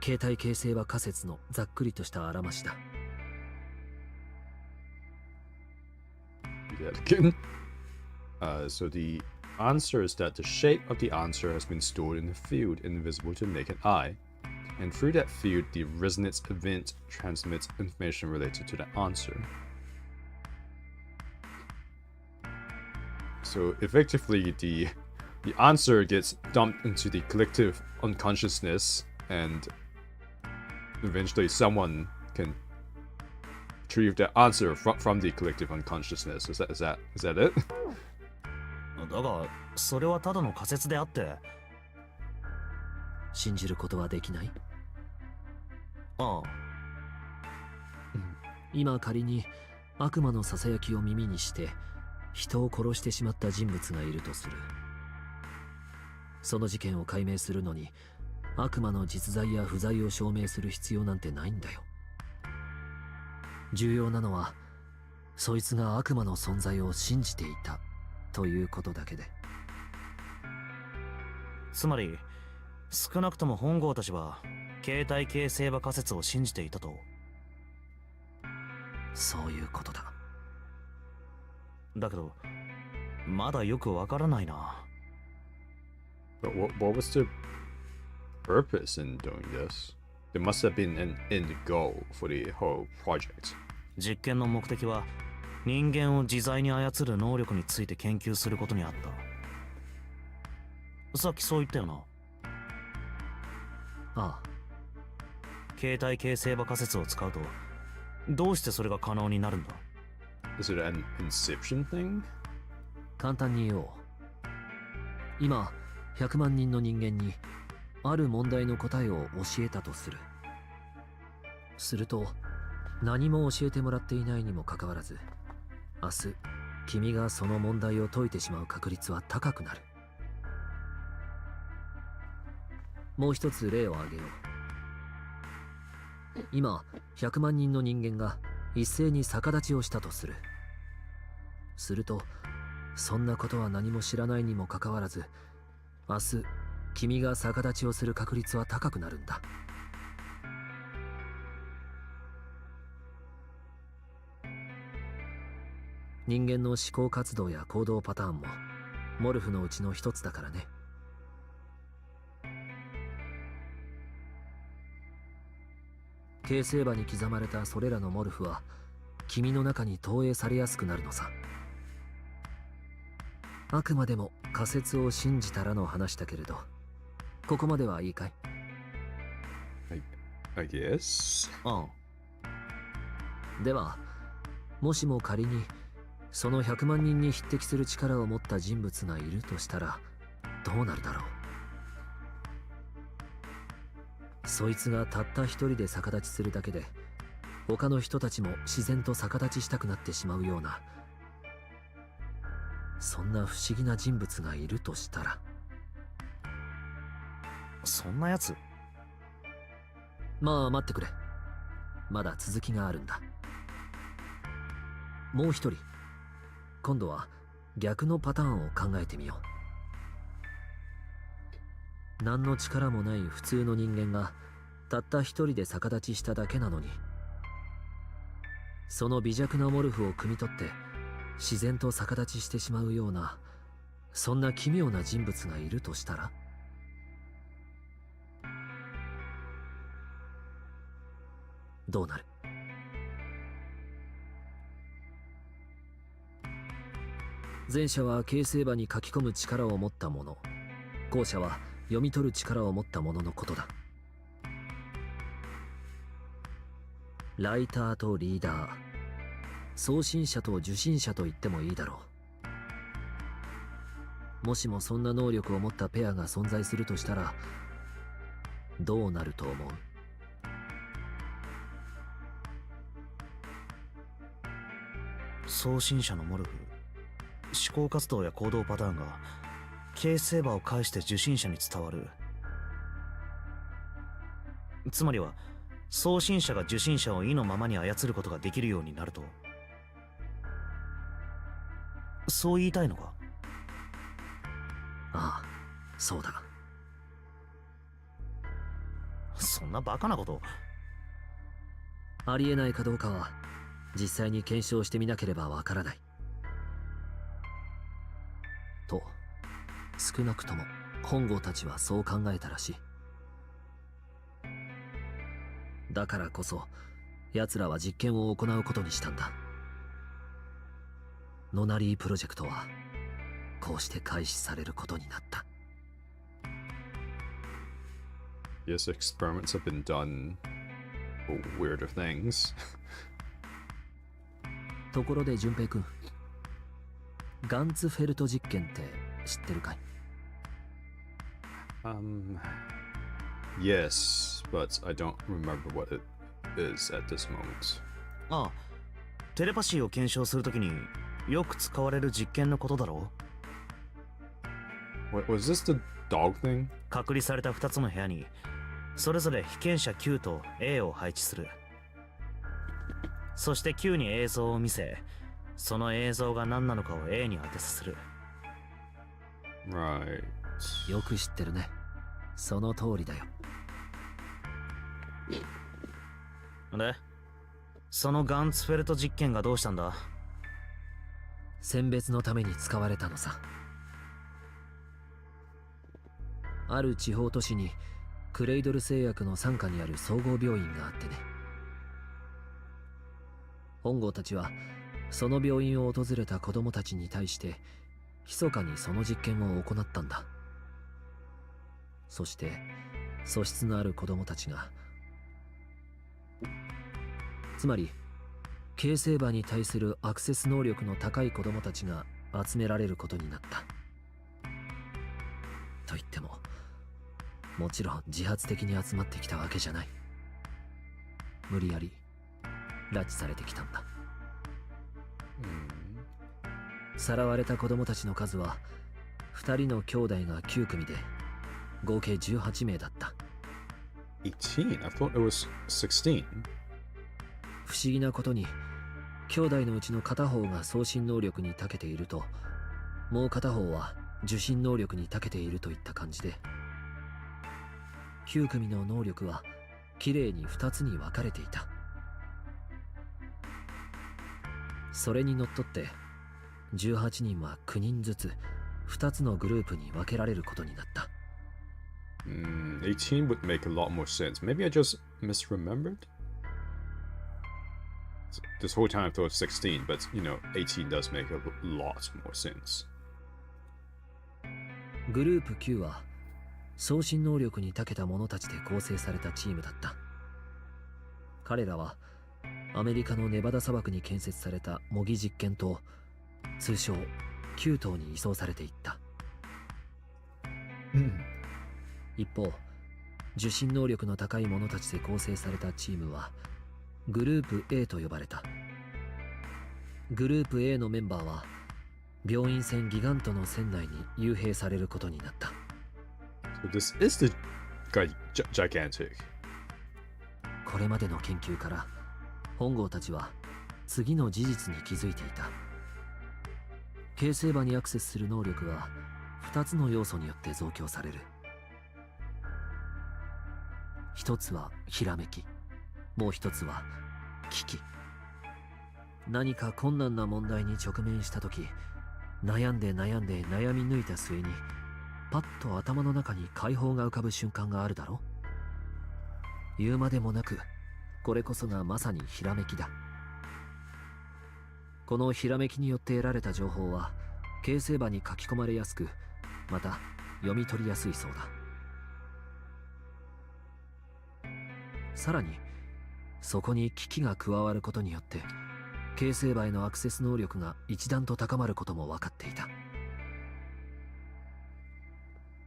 形態形成場仮説のざっくりとしたあらましだ。Yet again. So the answer is that the shape of the answer has been stored in a field invisible to the naked eye, and through that field the resonance event transmits information related to the answer. So effectively the answer gets dumped into the collective unconsciousness, and eventually someone can retrieve the answer from the collective unconsciousness. Is that it? だがそれはただの仮説であって。信じることはできない？ああ。今仮に悪魔のささやきを耳にして人を殺してしまった人物がいるとする。その事件を解明するのに悪魔の実在や不在を証明する必要なんてないんだよ。重要なのはそいつが悪魔の存在を信じていたということだけで。つまり少なくとも本郷たちは携帯形成場仮説を信じていたと。そういうことだ。だけどまだよくわからないな。But what was the purpose in doing this? There must have been an end goal for the whole project. 実験の目的は人間を自在に操る能力について研究することにあった。さっきそう言ったよな。ああ。携帯形成場仮説を使うとどうしてそれが可能になるんだ？ Is it an inception thing? 簡単に言おう。今100万人の人間にある問題の答えを教えたとする。すると何も教えてもらっていないにもかかわらず、明日君がその問題を解いてしまう確率は高くなる。もう一つ例を挙げよう。今100万人の人間が一斉に逆立ちをしたとする。するとそんなことは何も知らないにもかかわらず、明日君が逆立ちをする確率は高くなるんだ。人間の思考活動や行動パターンもモルフのうちの一つだからね。形成場に刻まれたそれらのモルフは君の中に投影されやすくなるのさ。あくまでも仮説を信じたらの話だけれど、ここまではいいかい？ I guess. ああ。ではもしも仮にその100万人に匹敵する力を持った人物がいるとしたらどうなるだろう。そいつがたった一人で逆立ちするだけで他の人たちも自然と逆立ちしたくなってしまうような、そんな不思議な人物がいるとしたら。そんなやつ？まあ待ってくれ、まだ続きがあるんだ。もう一人、今度は逆のパターンを考えてみよう。何の力もない普通の人間がたった一人で逆立ちしただけなのに、その微弱なモルフを汲み取って自然と逆立ちしてしまうような、そんな奇妙な人物がいるとしたら。どうなる？前者は形成場に書き込む力を持ったもの、後者は読み取る力を持ったもののことだ。ライターとリーダー、送信者と受信者と言ってもいいだろう。もしもそんな能力を持ったペアが存在するとしたらどうなると思う？送信者のモルフ、思考活動や行動パターンが形成場を介して受信者に伝わる。つまりは送信者が受信者を意のままに操ることができるようになると、そう言いたいのか？ああ、そうだ。そんなバカなこと。ありえないかどうかは実際に検証してみなければわからない。と、少なくとも本郷たちはそう考えたらしい。だからこそ奴らは実験を行うことにしたんだ。ノナリープロジェクトはこうして開始されることになった。Yes, experiments have been done weirder things. ところで淳平君、ガンツフェルト実験って知ってるかい？ Yes, but I don't remember what it is at this moment. ああ、テレパシーを検証するときによく使われる実験のことだろう。 Was this the dog thing? 隔離された2つの部屋にそれぞれ被験者 Q と A を配置する。そして Q に映像を見せ、その映像が何なのかを A に当てさせる。 Right. よく知ってるね。その通りだよ。で、そのガンツフェルト実験がどうしたんだ？選別のために使われたのさ。ある地方都市にクレイドル製薬の傘下にある総合病院があってね。本郷たちはその病院を訪れた子供たちに対して密かにその実験を行ったんだ。そして素質のある子供たちが、つまり形成場に対するアクセス能力の高い子供たちが集められることになった。と言ってももちろん自発的に集まってきたわけじゃない。無理やり拉致されてきたんだ。さらわれた子供たちの数は2人の兄弟が9組で合計18名だった。18? I thought it was 16. 不思議なことに兄弟のうちの片方が送信能力に長けていると、もう片方は受信能力に長けているといった感じで、9組の能力はきれいに2つに分かれていた。それにのっとって18人は9人ずつ2つのグループに分けられることになった。18 would make a lot more sense. Maybe I just misremembered? This whole time I thought it was 16, but, 18 does make a lot more sense. グループ9は送信能力に長けた者たちで構成されたチームだった。彼らはアメリカのネバダ砂漠に建設された模擬実験棟、通称9棟に移送されていった。一方、受信能力の高い者たちで構成されたチームはグループ A と呼ばれた。グループ A のメンバーは病院船ギガントの船内に幽閉されることになった。So this is the gigantic. これまでの研究から本郷たちは次の事実に気づいていた。形成場にアクセスする能力は2つの要素によって増強される。一つはひらめき、もう一つは危機。何か困難な問題に直面したとき、悩んで悩み抜いた末にパッと頭の中に解放が浮かぶ瞬間があるだろう。言うまでもなくこれこそがまさにひらめきだ。このひらめきによって得られた情報は形成場に書き込まれやすく、また読み取りやすいそうだ。さらにそこに危機が加わることによって形成場へのアクセス能力が一段と高まることも分かっていた。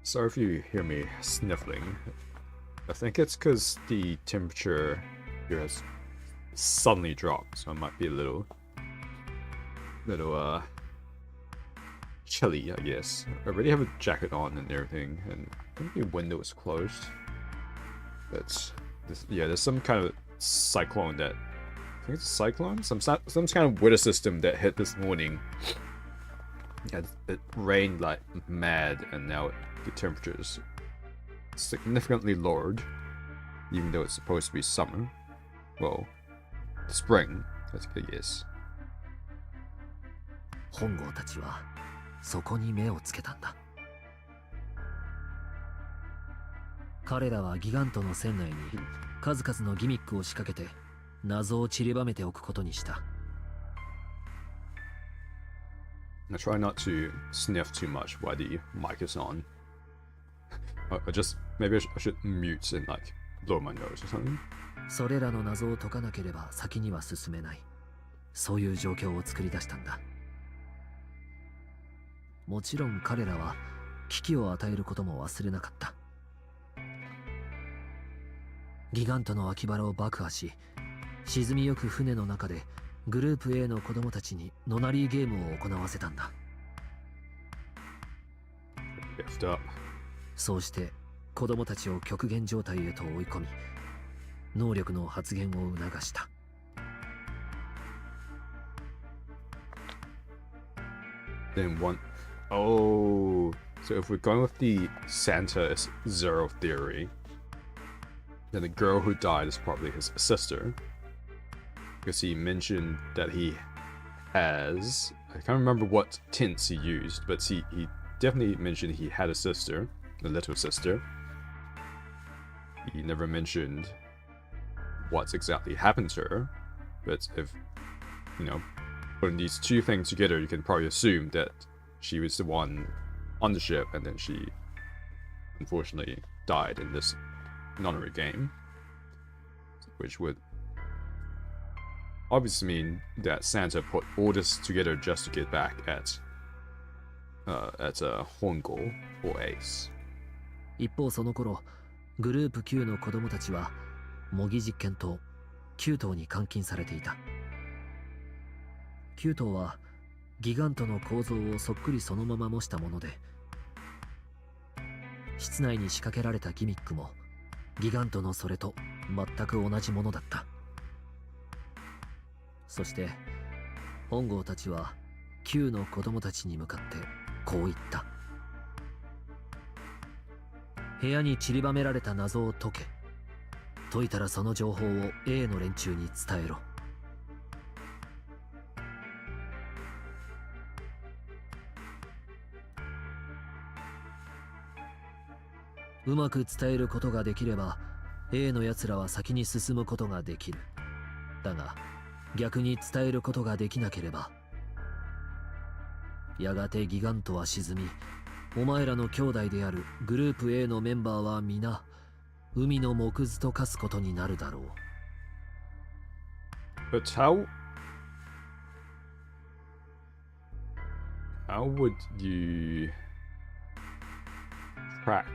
Sorry if you hear me sniffling. I think it's because the temperature here has suddenly dropped, so I might be a little chilly, I guess. I already have a jacket on and everything, and I think the window is closed. But there's some kind of cyclone that, I think it's a cyclone, some kind of weather system that hit this morning. It rained like mad, and now the temperature is significantly lowered, even though it's supposed to be summer. Well, spring, I guess. 本郷たちはそこに目をつけたんだ。彼らはギガントの船内に数々のギミックを仕掛けて謎を散りばめておくことにした。I try not to sniff too much while the mic is on. Maybe I should mute and blow my nose or something. それらの謎を解かなければ先には進めない。そういう状況を作り出したんだ。もちろん彼らは危機を与えることも忘れなかった。ギガントの脇腹を爆破し、沈みゆく船の中でグループ A の子供たちにノナリーゲームを行わせたんだ。そうして子供たちを極限状態へと追い込み、能力の発現を促した。Then one... Oh... So if we're going with the Santa is zero theory, then the girl who died is probably his sister. Because he mentioned that he has... I can't remember what tints he used, but he definitely mentioned he had a sister, a little sister. He never mentioned what's exactly happened to her, but if, you know, putting these two things together, you can probably assume that she was the one on the ship and then she unfortunately died in this Nonary game, which would obviously mean that Santa put all this together just to get back at Hongo or Ace. 一方その頃、グループ Q の子供たちは模擬実験棟9棟に監禁されていた。9棟はギガントの構造をそっくりそのまま模したもので、室内に仕掛けられたギミックもギガントのそれと全く同じものだった。そして本郷たちは Q の子供たちに向かってこう言った。部屋に散りばめられた謎を解け。解いたらその情報を A の連中に伝えろ。うまく伝えることができれば A の奴らは先に進むことができる。だが逆に伝えることができなければ、やがてギガントは沈み、お前らの兄弟であるグループ A のメンバーは皆海の藻図と化すことになるだろう。But how would you track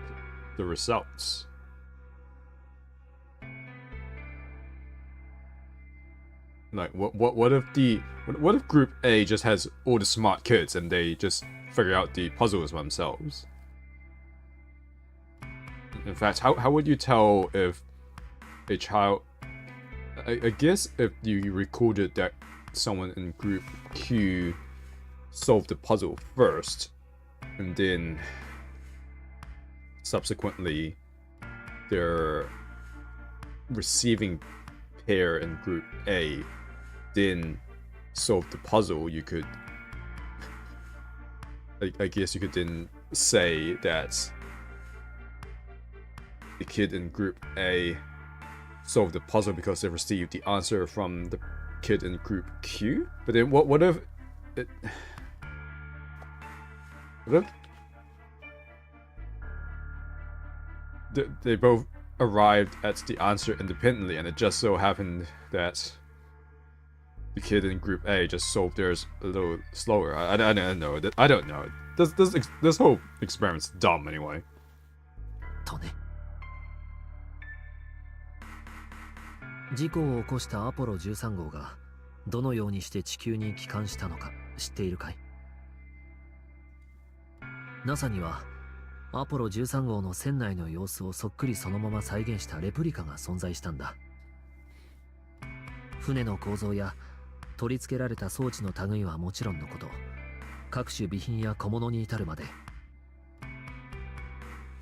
the results? Like what if Group A just has all the smart kids and they just figure out the puzzles themselves? In fact, how would you tell if a child... I guess if you recorded that someone in Group Q solved the puzzle first, and then subsequently their receiving pair in Group A then solved the puzzle, you could... I guess you could then say that the kid in Group A solved the puzzle because they received the answer from the kid in Group Q? But then what if... What if they both arrived at the answer independently and it just so happened that the kid in Group A just solved theirs a little slower? I don't know. I don't know. This whole experiment's dumb anyway. とね。事故を起こしたアポロ13号がどのようにして地球に帰還したのか知っているかい？ NASA にはアポロ13号の船内の様子をそっくりそのまま再現したレプリカが存在したんだ。船の構造や取り付けられた装置の類はもちろんのこと、各種備品や小物に至るまで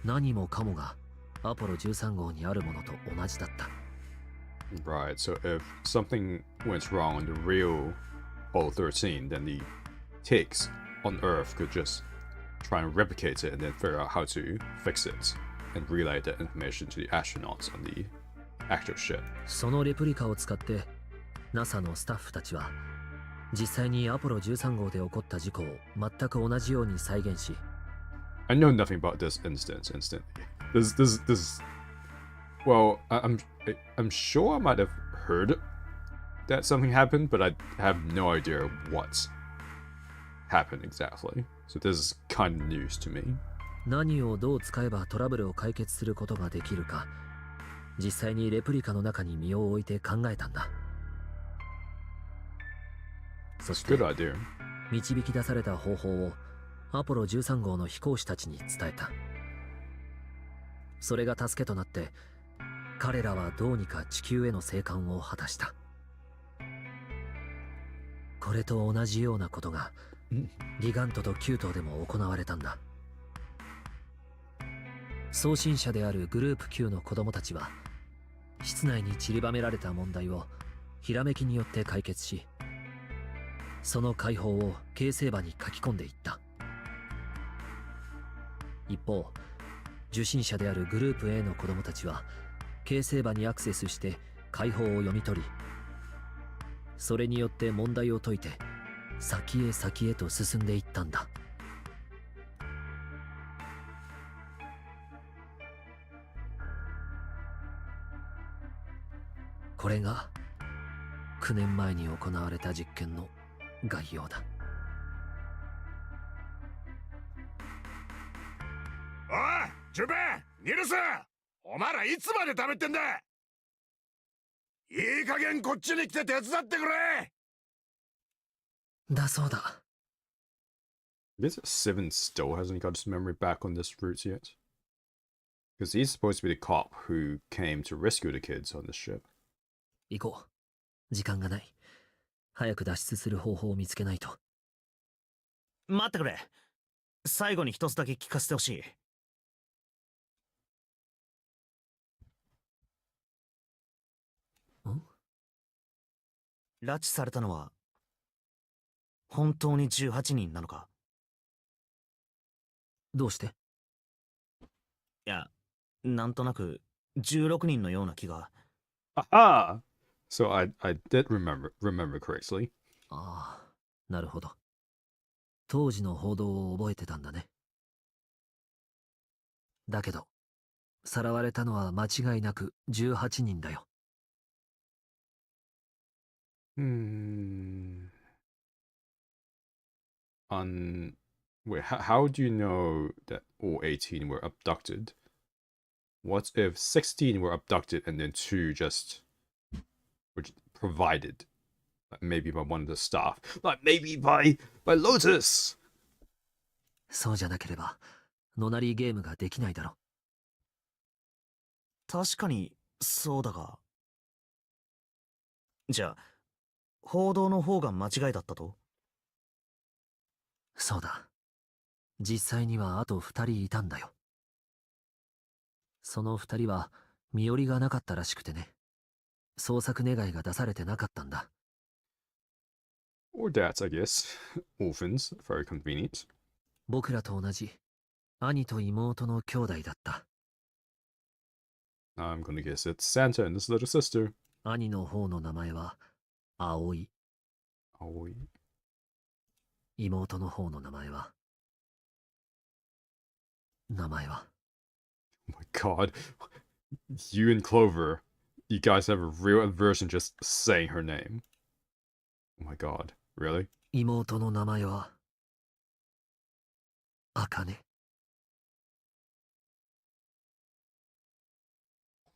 何もかもがアポロ13号にあるものと同じだった。 Right, so if something went wrong on the real Apollo 13, then the takes on Earth could just try and replicate it and then figure out how to fix it and relay that information to the astronauts on the actual ship. そのレプリカを使って NASA のスタッフたちは実際にアポロ13号で起こった事故を全く同じように再現し、 I know nothing about this instance instantly. This Well, I'm sure I might have heard that something happened, but I have no idea what happened exactly. So this is kind of news to me. 何をどう使えばトラブルを解決することができるか、実際にレプリカの中に身を置いて考えたんだ。そして Good idea. 導き出された方法をアポロ13号の飛行士たちに伝えた。それが助けとなって彼らはどうにか地球への生還を果たした。これと同じようなことがギガントとキュートでも行われたんだ。送信者であるグループ Q の子供たちは室内に散りばめられた問題をひらめきによって解決し、その解放を形成場に書き込んでいった。一方、受信者であるグループ A の子供たちは形成場にアクセスして解放を読み取り、それによって問題を解いて先へ先へと進んでいったんだ。これが9年前に行われた実験の概要だ。おい、ジュンペイ、ニルス、お前らいつまで食べてんだ。いい加減こっちに来て手伝ってくれ。だそうだ。I guess Seven still hasn't got his memory back on this route yet. Because he's supposed to be the cop who came to rescue the kids on the ship. 行こう。時間がない。早く脱出する方法を見つけないと。待ってくれ。最後に一つだけ聞かせてほしい。拉致されたのは本当に18人なのか。どうして？いや、なんとなく16人のような気が。Aha! So I did remember correctly. ああ、なるほど。当時の報道を覚えてたんだね。だけど、さらわれたのは間違いなく18人だよ。Hmm. Wait, how do you know that all 18 were abducted? What if 16 were abducted and then 2 just were provided? Like maybe by one of the staff. Like maybe by Lotus! そうじゃなければ、ノナリーゲームができないだろ。確かにそうだが。じゃあ報道の方が間違いだったと？そうだ。実際にはあと2人いたんだよ。その2人は身寄りがなかったらしくてね。捜索願いが出されてなかったんだ。Or dads, I guess. Orphans, very convenient. 僕らと同じ兄と妹の兄弟だった。I'm gonna guess it's Santa and his little sister. 兄の方の名前は葵。Aoi. 妹の方の名前は Oh my god. You and Clover, you guys have a real aversion just saying her name. Oh my god. Really? 妹の名前は茜。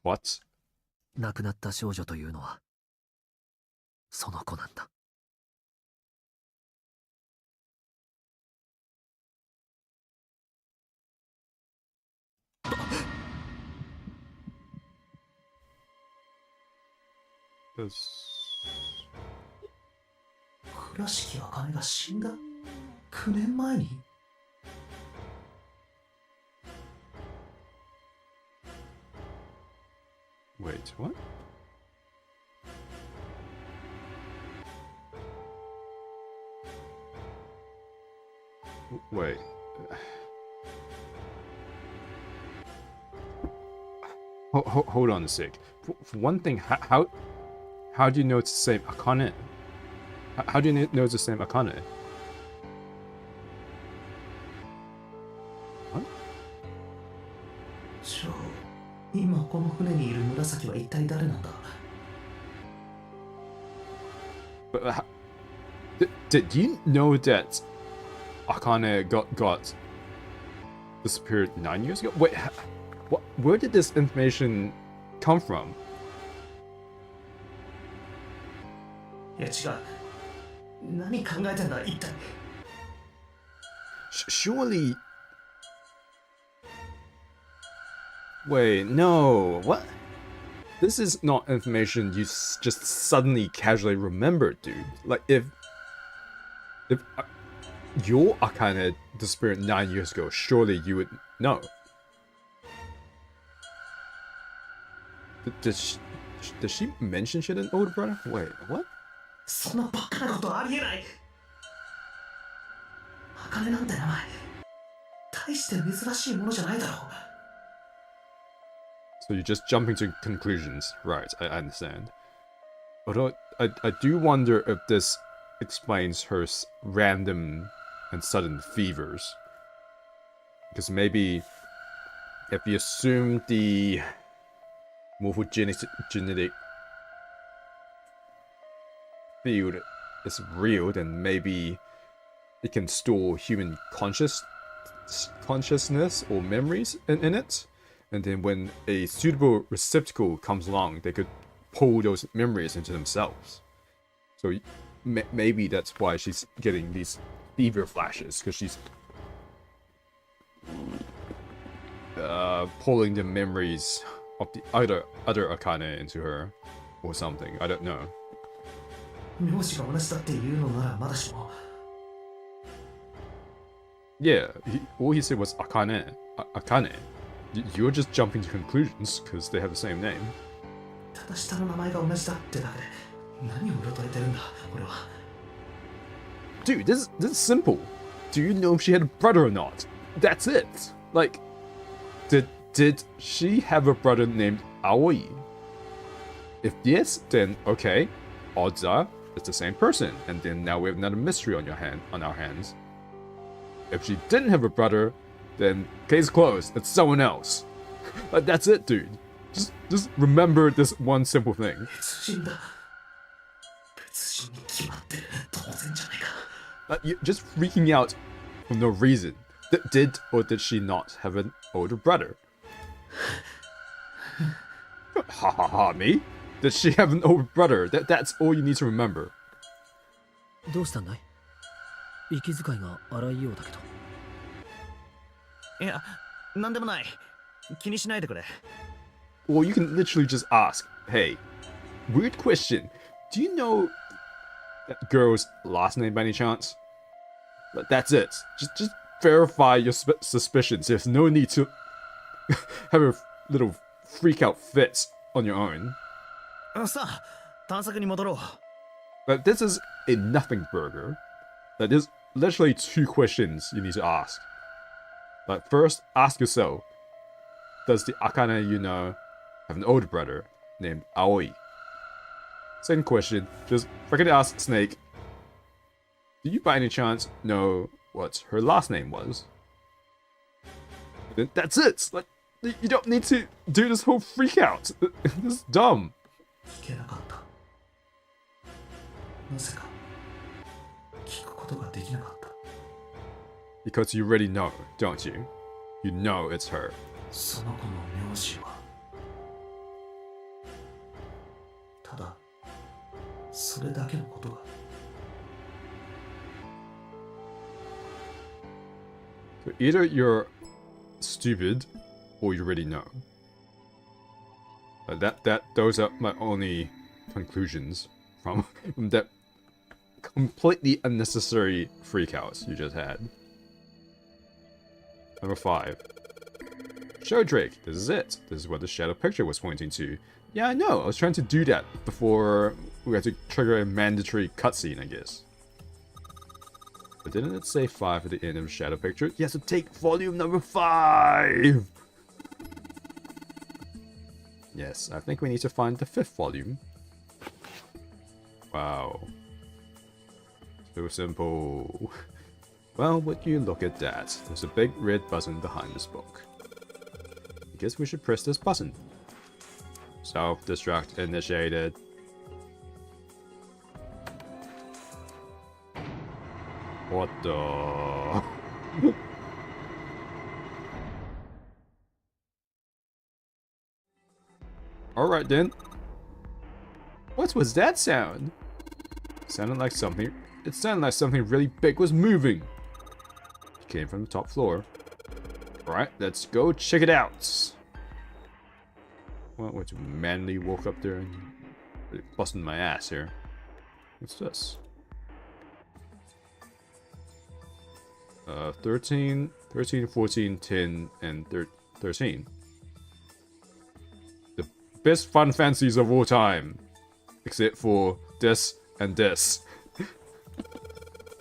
What? 亡くなった少女というのはその子なんだ。倉敷茜が死んだ9年前に。Wait, what? Wait. Hold on a sec. For one thing, how do you know it's the same Akane? How do you know it's the same Akane? What? じゃあ今この船にいる紫は一体誰なんだ？ But did you know that Akane got disappeared 9 years ago? Wait, what? Where did this information come from? いや違う。何考えてんだ一体。Surely. Wait, no. What? This is not information you just suddenly casually remembered, dude. Like if your Akane disappeared 9 years ago, surely you would know. Does she mention she had an older brother? Wait, what? そんなバカなことありえない。茜なんて名前、大して珍しいものじゃないだろう。 So you're just jumping to conclusions. Right, I understand. Although I do wonder if this explains her random and sudden fevers. Because maybe if you assume the morphogenetic field is real, then maybe it can store human consciousness or memories in it. And then when a suitable receptacle comes along, they could pull those memories into themselves. So maybe that's why she's getting these fever flashes, because she's pulling the memories of the other Akane into her, or something. I don't know. 名字が同じだって言うのならまだしも。 Yeah, all he said was Akane. Akane. You're just jumping to conclusions because they have the same name. ただ下の名前が同じだってだけで何をうろたえてるんだ俺は。 Dude, this is simple. Do you know if she had a brother or not? That's it. Like, did she have a brother named Aoi? If yes, then okay. Odds are it's the same person, and then now we have another mystery on our hands. If she didn't have a brother, then case closed. It's someone else. Like that's it, dude. Just remember this one simple thing. 別人だ。別人に決まってる。当然じゃないか。 Like, you're just freaking out for no reason. Did or did she not have an older brother? Ha ha ha, me? Did she have an older brother? That's all you need to remember. どうしたんだい？息遣いが荒いようだけど。いや、なんでもない。気にしないでくれ。 Or you can literally just ask, hey, weird question. Do you know that girl's last name by any chance? But that's it. Just verify your suspicions. There's no need to have a little freak out fits on your own. さあ、探索に戻ろう。 But this is a nothing burger. Like, there's literally two questions you need to ask. Like, first, ask yourself, does the Akane you know have an older brother named Aoi? Second question, just freaking ask Snake, do you by any chance know what her last name was? Then that's it! Like, you don't need to do this whole freak out. This is dumb. 聞けなかった。なぜか聞くことができなかった。 Because you already know, don't you? You know it's her. その子の名字はただそれだけのことが。 So either you're stupid or you already know. Those are my only conclusions from that completely unnecessary freakouts you just had. Number 5. Show Drake. This is it. This is what the shadow picture was pointing to. Yeah, I know. I was trying to do that before we had to trigger a mandatory cutscene, I guess. But didn't it say 5 at the end of the shadow picture? Yes, so take volume number 5! Yes, I think we need to find the 5th volume. Wow. So simple. Well, would you look at that? There's a big red button behind this book. I guess we should press this button. Self-destruct initiated. What the... Alright then. What was that sound? It sounded like something really big was moving. It came from the top floor. Alright, let's go check it out. Well, what's manly walk up there and really busting my ass here. What's this? 13, 14, 10, and 13. The best fun fancies of all time. Except for this and this.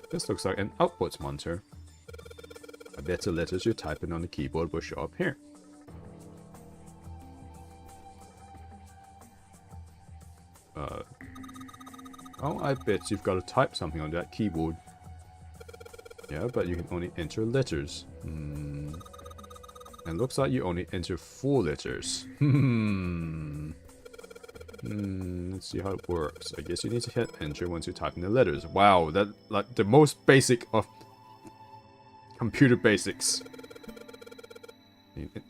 This looks like an outputs monitor. I bet the letters you're typing on the keyboard will show up here. Oh, I bet you've got to type something on that keyboard. Yeah, but you can only enter letters. And looks like you only enter 4 letters. Let's see how it works. I guess you need to hit enter once you type in the letters. Wow, that like the most basic of computer basics.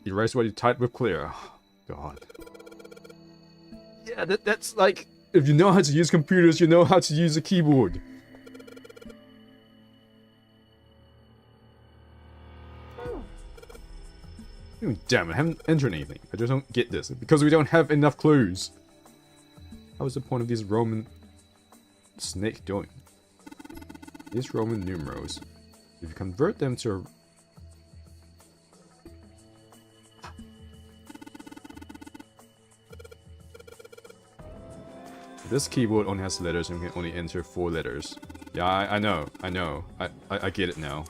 Erase what you type with clear. Oh, God. Yeah, that's like, if you know how to use computers, you know how to use a keyboard. Damn it, I haven't entered anything. I just don't get this. Because we don't have enough clues. What was the point of these Roman snake doing? These Roman numerals. If you convert them to... This keyboard only has letters and we can only enter 4 letters. Yeah, I know. I get it now.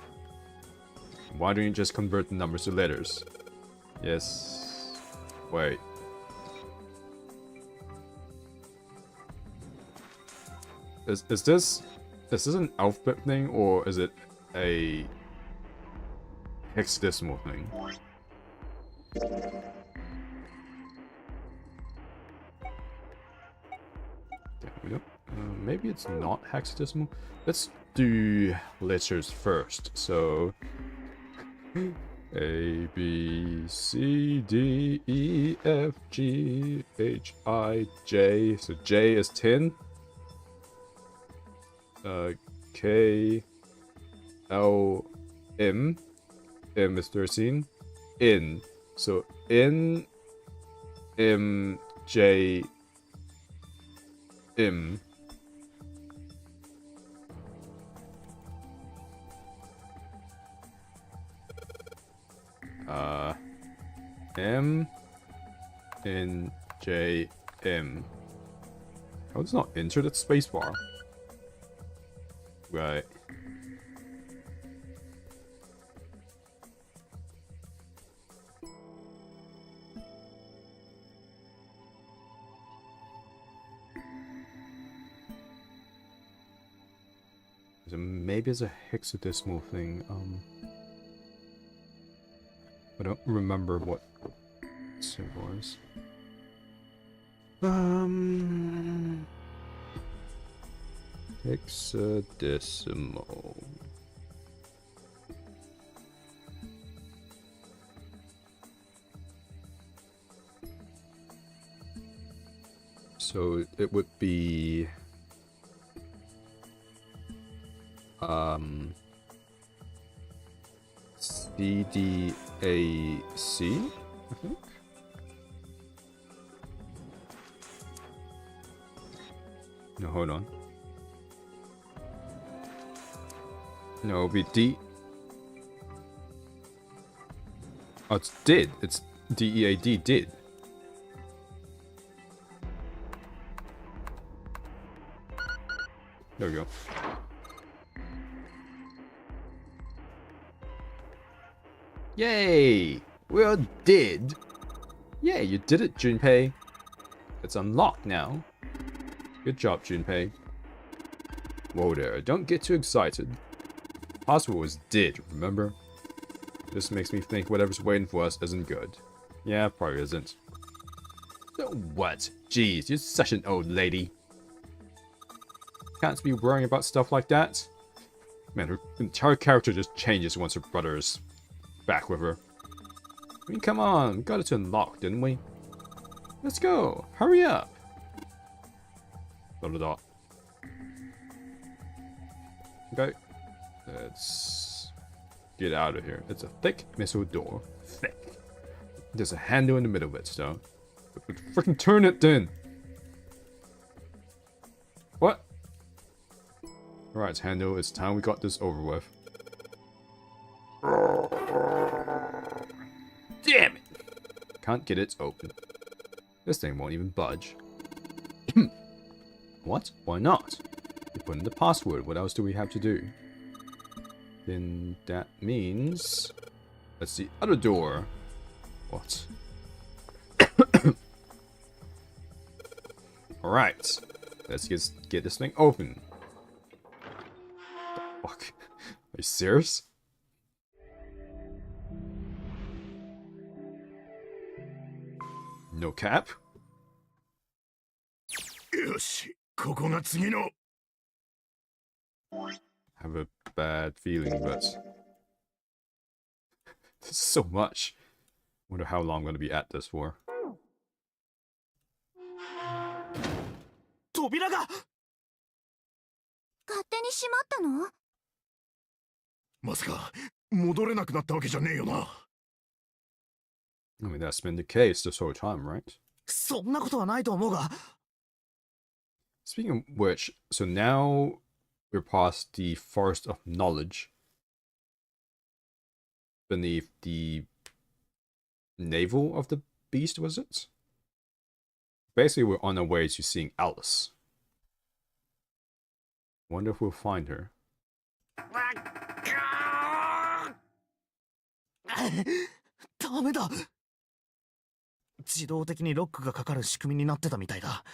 Why don't you just convert the numbers to letters? Yes. Wait. Is this an alphabet thing or is it a hexadecimal thing? Damn, we don't. Maybe it's not hexadecimal. Let's do letters first. So A, B, C, D, E, F, G, H, I, J. So J is 10. K, L, M. M is 13. N. So N, M, J, M. M, N, J, M. Oh, it's not enter, that's spacebar. Right. So maybe it's a hexadecimal thing. I don't remember what it was. Hexadecimal. So it would be CDAC, I think. No, hold on. No, it'll be D. Oh, it's did. It's D-E-A-D, did. There we go. Yay! We all did. Yeah, you did it, Junpei. It's unlocked now. Good job, Junpei. Whoa there, don't get too excited. Password was did, remember? This makes me think whatever's waiting for us isn't good. Yeah, probably isn't. What? Jeez, you're such an old lady. Can't be worrying about stuff like that. Man, her entire character just changes once her brother is back with her. I mean, come on, we got it to unlock, didn't we? Let's go, hurry up. Dot dot dot. Okay, let's get out of here. It's a thick missile door. Thick. There's a handle in the middle of it, so freaking turn it then. What? Alright, handle. It's time we got this over with. Damn it! Can't get it open. This thing won't even budge. What? Why not? You put in the password. What else do we have to do? Then that means... That's the other door. What? Alright. Let's get this thing open. The fuck? Are you serious? No cap? よし、ここが次の。 Have a bad feeling, but there's so much. Wonder how long I'm gonna be at this for. 扉が。勝手に閉まったの？まさか戻れなくなったわけじゃねえよな。I mean, that's been the case this whole time, right? そんなことはないと思うが。 Speaking of which, so now we're past the forest of knowledge beneath the navel of the beast, was it? Basically, we're on our way to seeing Alice. Wonder if we'll find her. ダメだ。自動的にロックがかかる仕組みになってたみたいだ。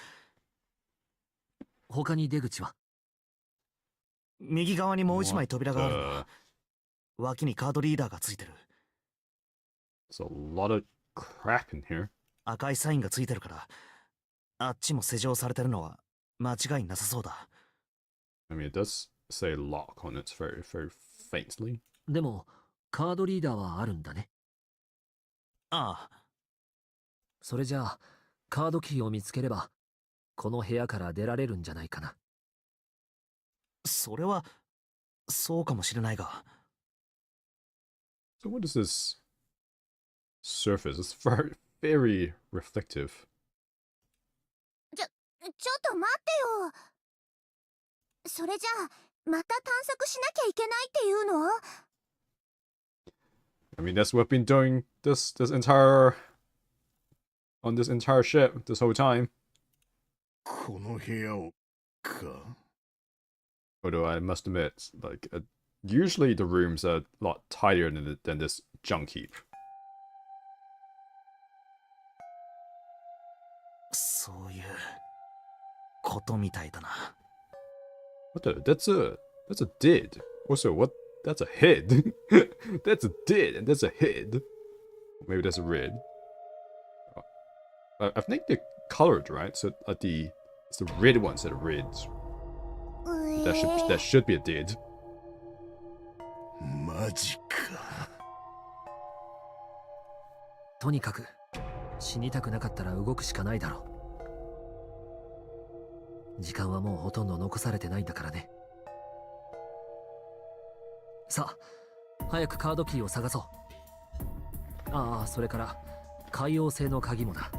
他に出口は？右側にもう一枚扉があるが、脇にカードリーダーがついてる。There's a lot of crap in here. 赤いサインがついてるから、あっちも施錠されてるのは間違いなさそうだ。I mean, it does say lock on it very, very faintly. でもカードリーダーはあるんだね。ああ。それじゃあカードキーを見つければこの部屋から出られるんじゃないかな。それはそうかもしれないが。So what is this surface? It's very, very reflective. ちょっと待ってよ。それじゃあまた探索しなきゃいけないっていうの？ I mean, that's what we've been doing this entire ship this whole time. この部屋をか。 Although I must admit, like, usually the rooms are a lot tidier than this junk heap. そういうことみたいだな。What the? That's a did. Also, what? That's a head. That's a did, and that's a head. Maybe that's a red. I think they're colored, right? So it's the red ones that are reds. That should be a did. マジか。とにかく死にたくなかったら動くしかないだろう。時間はもうほとんど残されてないんだからね。さあ早くカードキーを探そう。ああ、それから海洋製の鍵もな。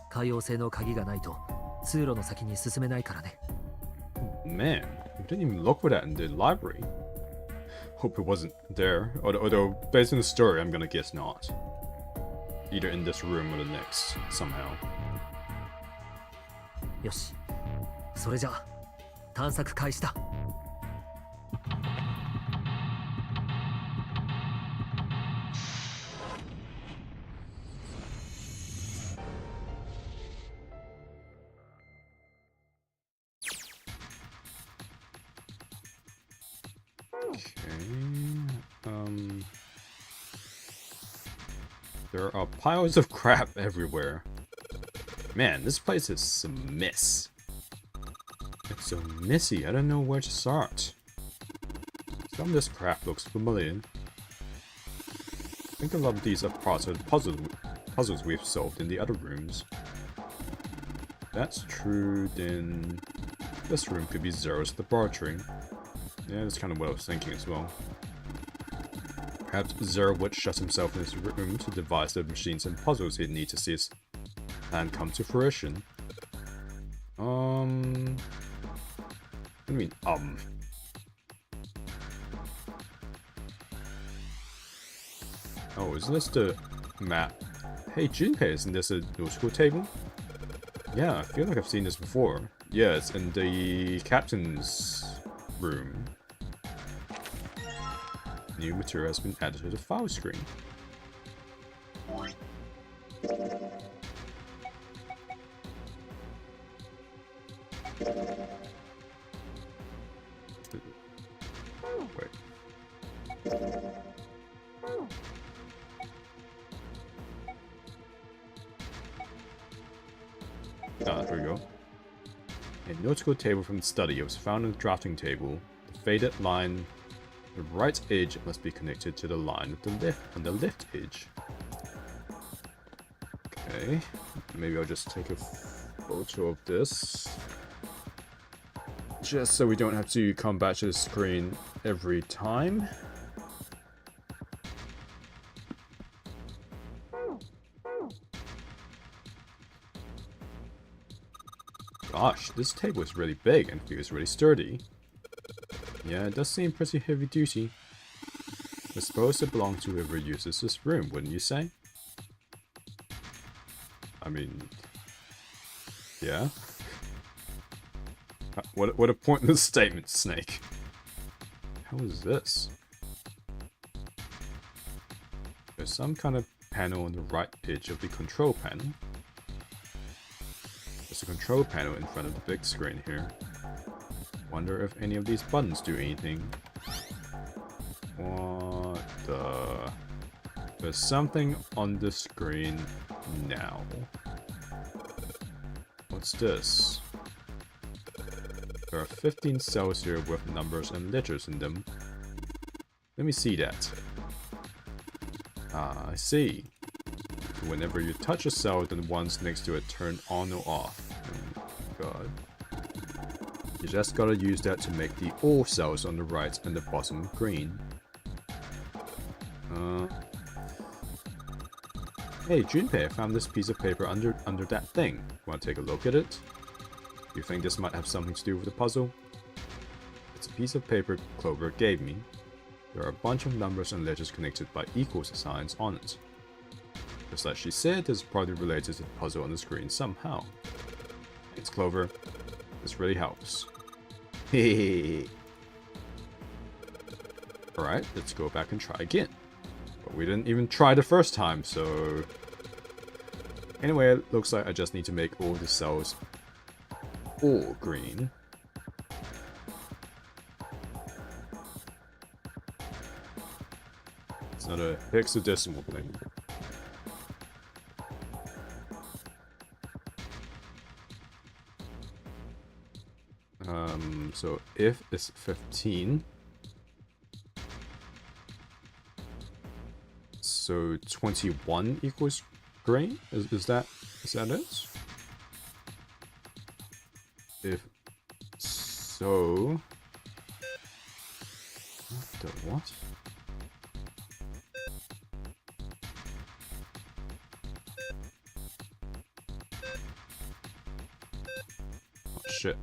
海洋製の鍵がないと通路の先に進めないからね。Man, we didn't even look for that in the library. Hope it wasn't there. Although, based on the story, I'm gonna guess not. Either in this room or the next, somehow. よし、それじゃあ探索開始だ。There are piles of crap everywhere. Man, this place is a mess. It's so messy, I don't know where to start. Some of this crap looks familiar. I think a lot of these are parts of the puzzles we've solved in the other rooms. If that's true, then this room could be Zero's laboratory. Yeah, that's kind of what I was thinking as well. Perhaps Zero would shut himself in his room to devise the machines and puzzles he'd need to see his plan come to fruition. What do you mean, Oh, is this the map? Hey, Junpei, isn't this a nautical table? Yeah, I feel like I've seen this before. Yeah, it's in the captain's room. New material has been added to the file screen. Wait. Here we go. A nautical table from the study. It was found in the drafting table. The faded line, the right edge must be connected to the line of the left on the left edge. Okay, maybe I'll just take a photo of this. Just so we don't have to come back to the screen every time. Gosh, this table is really big and feels really sturdy. Yeah, it does seem pretty heavy duty. I suppose it belongs to whoever uses this room, wouldn't you say? I mean... yeah? What a pointless statement, Snake. How is this? There's some kind of panel on the right edge of the control panel. There's a control panel in front of the big screen here. Wonder if any of these buttons do anything. What the... There's something on the screen now. What's this? There are 15 cells here with numbers and letters in them. Let me see that. Ah, I see. Whenever you touch a cell, then ones next to it turn on or off. Oh my god. You just gotta use that to make the all cells on the right and the bottom green. Hey, Junpei, I found this piece of paper under that thing. Wanna take a look at it? You think this might have something to do with the puzzle? It's a piece of paper Clover gave me. There are a bunch of numbers and letters connected by equals signs on it. Just like she said, this is probably related to the puzzle on the screen somehow. Thanks, Clover. This really helps. Hehehe. Alright, let's go back and try again. But we didn't even try the first time, so... Anyway, it looks like I just need to make all the cells all green. It's not a hexadecimal thing. So if is 15. So 21 equals green? Is that it? If so... The what? Oh shit.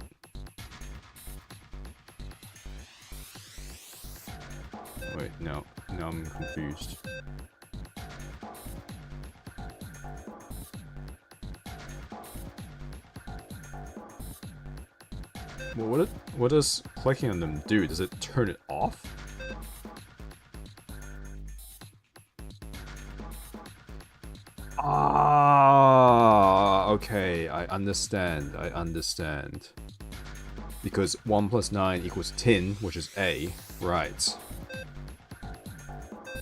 Wait, no. Now I'm confused. Well, what does clicking on them do? Does it turn it off? Ah, okay, I understand. Because 1 plus 9 equals 10, which is A, right.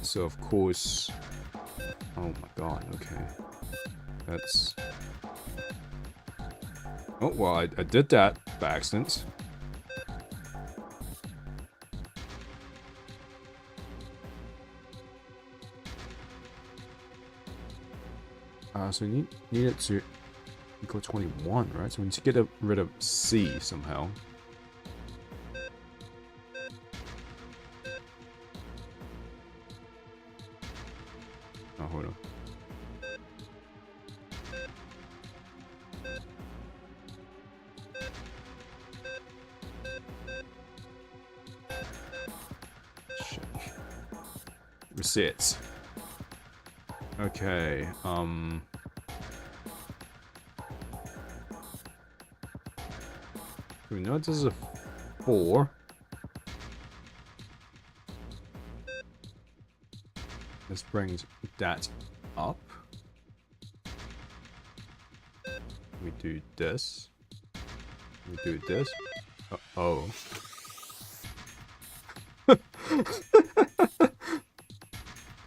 So of course... Oh my god, okay. That's... Oh, well, I did that by accident. So we need it to equal 21, right? So we need to get rid of C somehow. Oh, hold on. Shit. Receipts. Okay, we know this is a 4. This brings that up. We do this. We do this. Oh.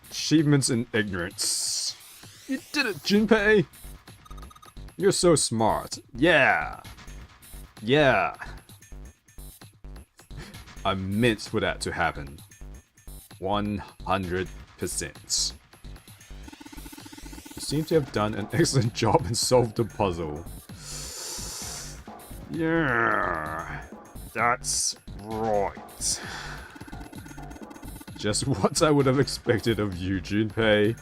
Achievements in ignorance. You did it, Junpei! You're so smart. Yeah! Yeah! I meant for that to happen. 100%. You seem to have done an excellent job and solved the puzzle. Yeah, that's right. Just what I would have expected of you, Junpei.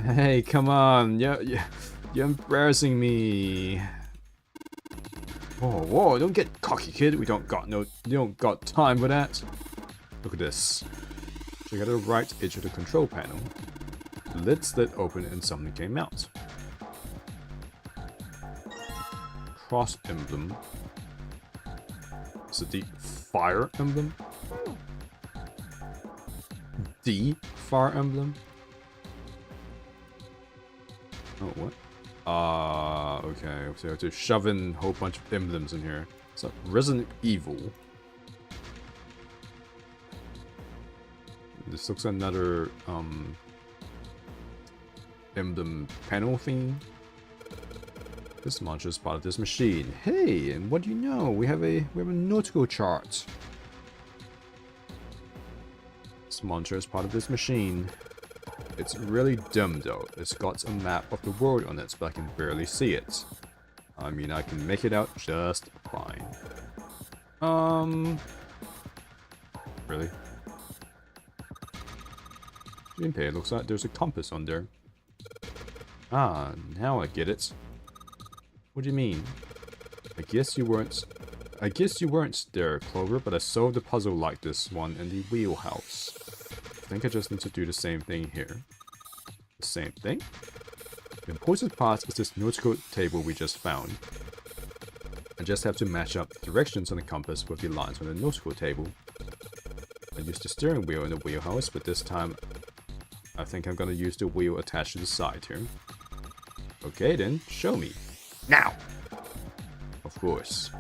Hey, come on. You're embarrassing me. Whoa, don't get cocky, kid. You don't got time for that. Look at this. Check out the right edge of the control panel. The lid slid open and something came out. Cross emblem. Is it the fire emblem? The fire emblem? Oh, what? Okay. So I have to shove in a whole bunch of emblems in here. So, Resident Evil. This looks like another, emblem panel theme. This launcher is part of this machine. Hey, and what do you know? We have a nautical chart. This launcher is part of this machine. It's really dumb though. It's got a map of the world on it, but I can barely see it. I mean, I can make it out just fine. Really? Junpei, looks like there's a compass on there. Ah, now I get it. What do you mean? I guess you weren't there, Clover, but I solved a puzzle like this one in the wheelhouse. I think I just need to do the same thing here. The same thing? The important part is this nautical table we just found. I just have to match up the directions on the compass with the lines on the nautical table. I used the steering wheel in the wheelhouse, but this time I think I'm gonna use the wheel attached to the side here. Okay then, show me. Now! Of course.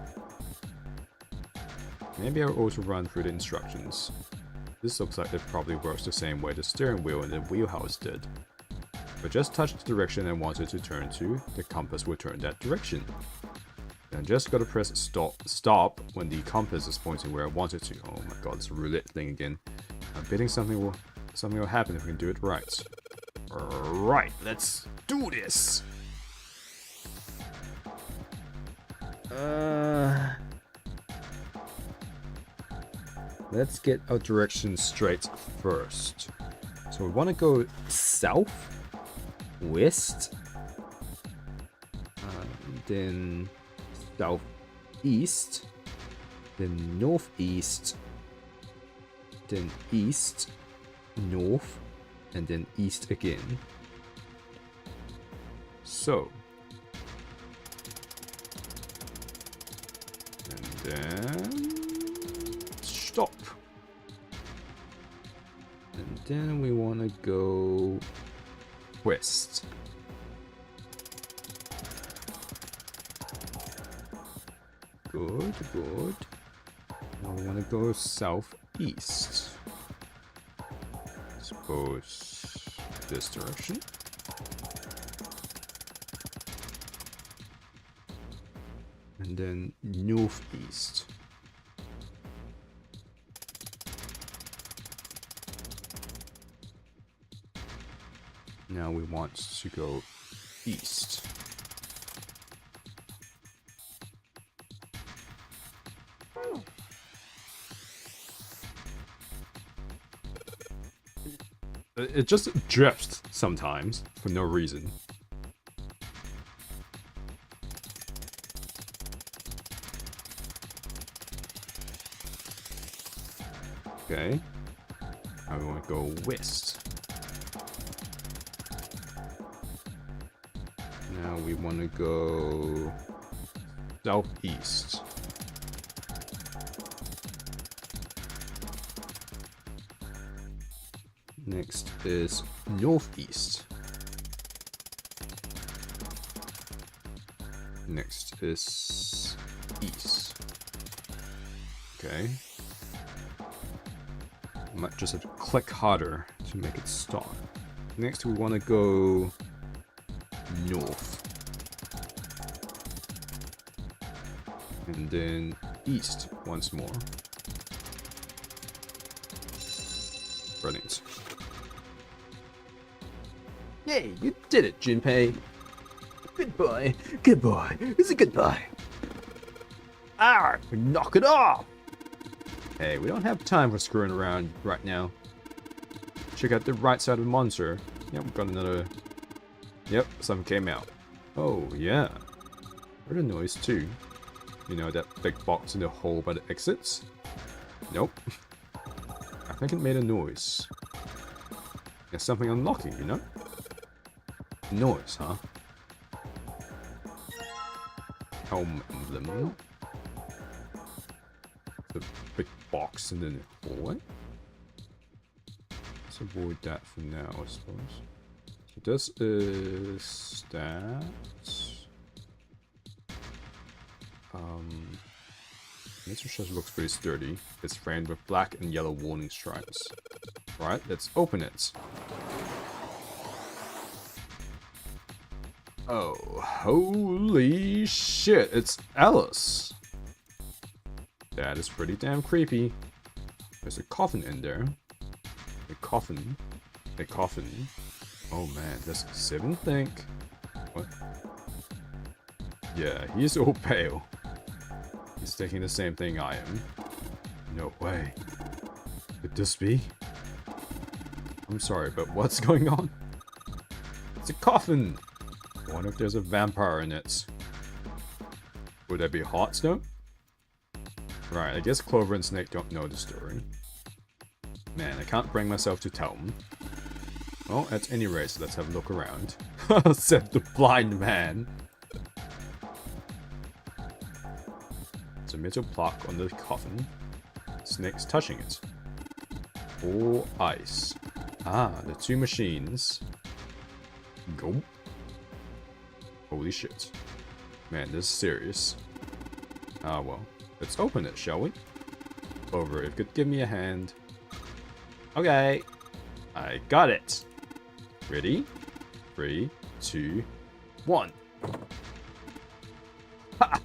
Maybe I'll also run through the instructions. This looks like it probably works the same way the steering wheel in the wheelhouse did. If I just touch the direction I want it to turn to, the compass will turn that direction. Then I just gotta press stop when the compass is pointing where I want it to. Oh my god, it's a roulette thing again. I'm betting something will happen if we can do it right. Alright, let's do this! Let's get our direction straight first. So we want to go south, west, then southeast, then northeast, then east, north, and then east again. So. Then stop. And then we want to go west. Good, good. Now we want to go southeast. Suppose this direction. And then northeast. Now we want to go east. It just drifts sometimes for no reason. Okay. Now we want to go west. Now we want to go southeast. Next is northeast. Next is east. Okay. I might just have to click harder to make it stop. Next we want to go north. And then east once more. Brilliant. Yay, you did it, Junpei. Good boy. Good boy. It's a good boy. Ah, knock it off. Hey, we don't have time for screwing around right now. Check out the right side of the monster. Yep, we got another... Yep, something came out. Oh, yeah. Heard a noise too. You know, that big box in the hole by the exits? Nope. I think it made a noise. There's something unlocking, you know? Noise, huh? Helm emblem. The big box in the hallway. Let's avoid that for now, I suppose. So this is that. This just looks pretty sturdy. It's framed with black and yellow warning stripes. Right, let's open it. Oh, holy shit, it's Alice. That is pretty damn creepy. There's a coffin in there. A coffin. A coffin. Oh man, does Seven think? What? Yeah, he's all pale. He's thinking the same thing I am. No way. Could this be? I'm sorry, but what's going on? It's a coffin! I wonder if there's a vampire in it. Would that be hot though? Right, I guess Clover and Snake don't know the story. Man, I can't bring myself to tell them. Well, at any rate, let's have a look around. Said the blind man. It's a metal plaque on the coffin. Snake's touching it. All ice. Ah, the two machines. Go. Holy shit. Man, this is serious. Ah, well. Let's open it, shall we? Over, if you could give me a hand. Okay. I got it. Ready? 3, 2, 1. Ha!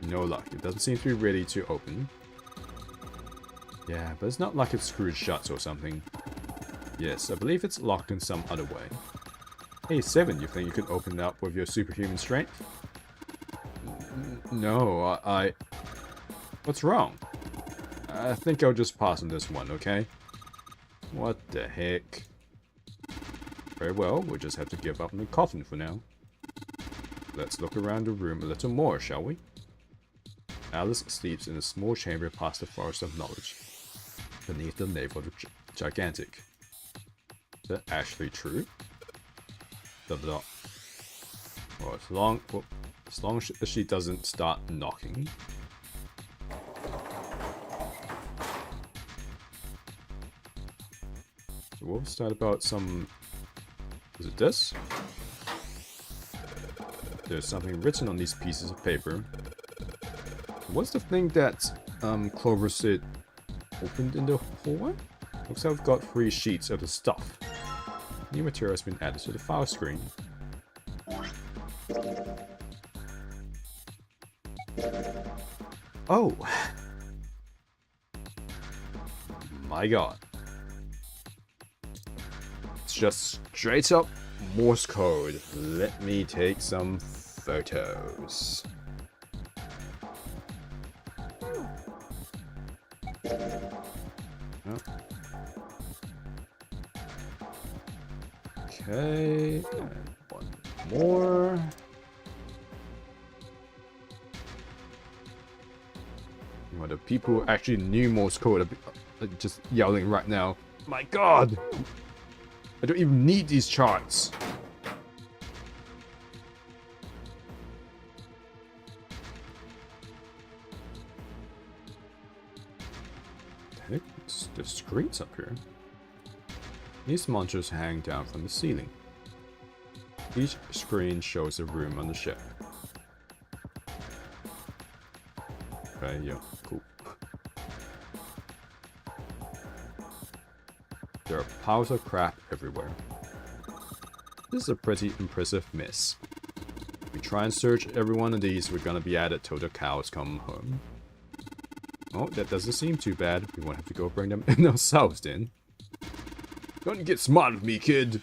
No luck. It doesn't seem to be ready to open. Yeah, but it's not like it's screwed shut or something. Yes, I believe it's locked in some other way. Hey, Seven, you think you could open it up with your superhuman strength? No, I... What's wrong? I think I'll just pass on this one, okay? What the heck? Very well, we'll just have to give up on the coffin for now. Let's look around the room a little more, shall we? Alice sleeps in a small chamber past the forest of knowledge, beneath the navel of the gigantic. Is that actually true? Well, as long as she doesn't start knocking. So what was that about some... Is it this? There's something written on these pieces of paper. What's the thing that Clover said opened in the hallway? Looks like I've got 3 sheets of the stuff. New material has been added to the file screen. Oh! My god. It's just straight up Morse code. Let me take some photos. Oh. Okay, and one more. Well, the people who actually knew Morse code are just yelling right now. My god! I don't even need these charts. Heck, the screens up here. These monitors hang down from the ceiling. Each screen shows a room on the ship. Okay, yeah, cool. There are piles of crap everywhere. This is a pretty impressive mess. If we try and search every one of these, we're gonna be at it till the cows come home. Oh, that doesn't seem too bad. We won't have to go bring them in ourselves then. Don't get smart with me, kid!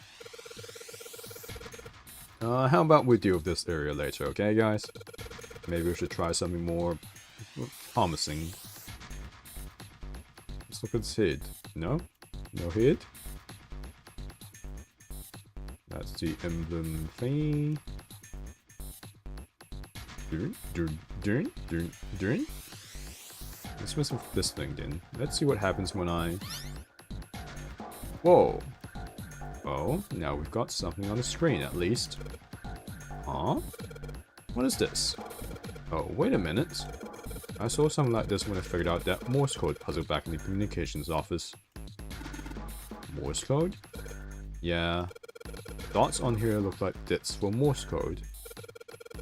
How about we deal with this area later, okay guys? Maybe we should try something more promising. Let's look at his head. No? No head? That's the emblem thingy. Dun. Let's mess with this thing then. Let's see what happens when I... Whoa! Oh, now we've got something on the screen at least. Huh? What is this? Oh, wait a minute. I saw something like this when I figured out that Morse code puzzle back in the communications office. Morse code? Yeah. Dots on here look like bits for Morse code.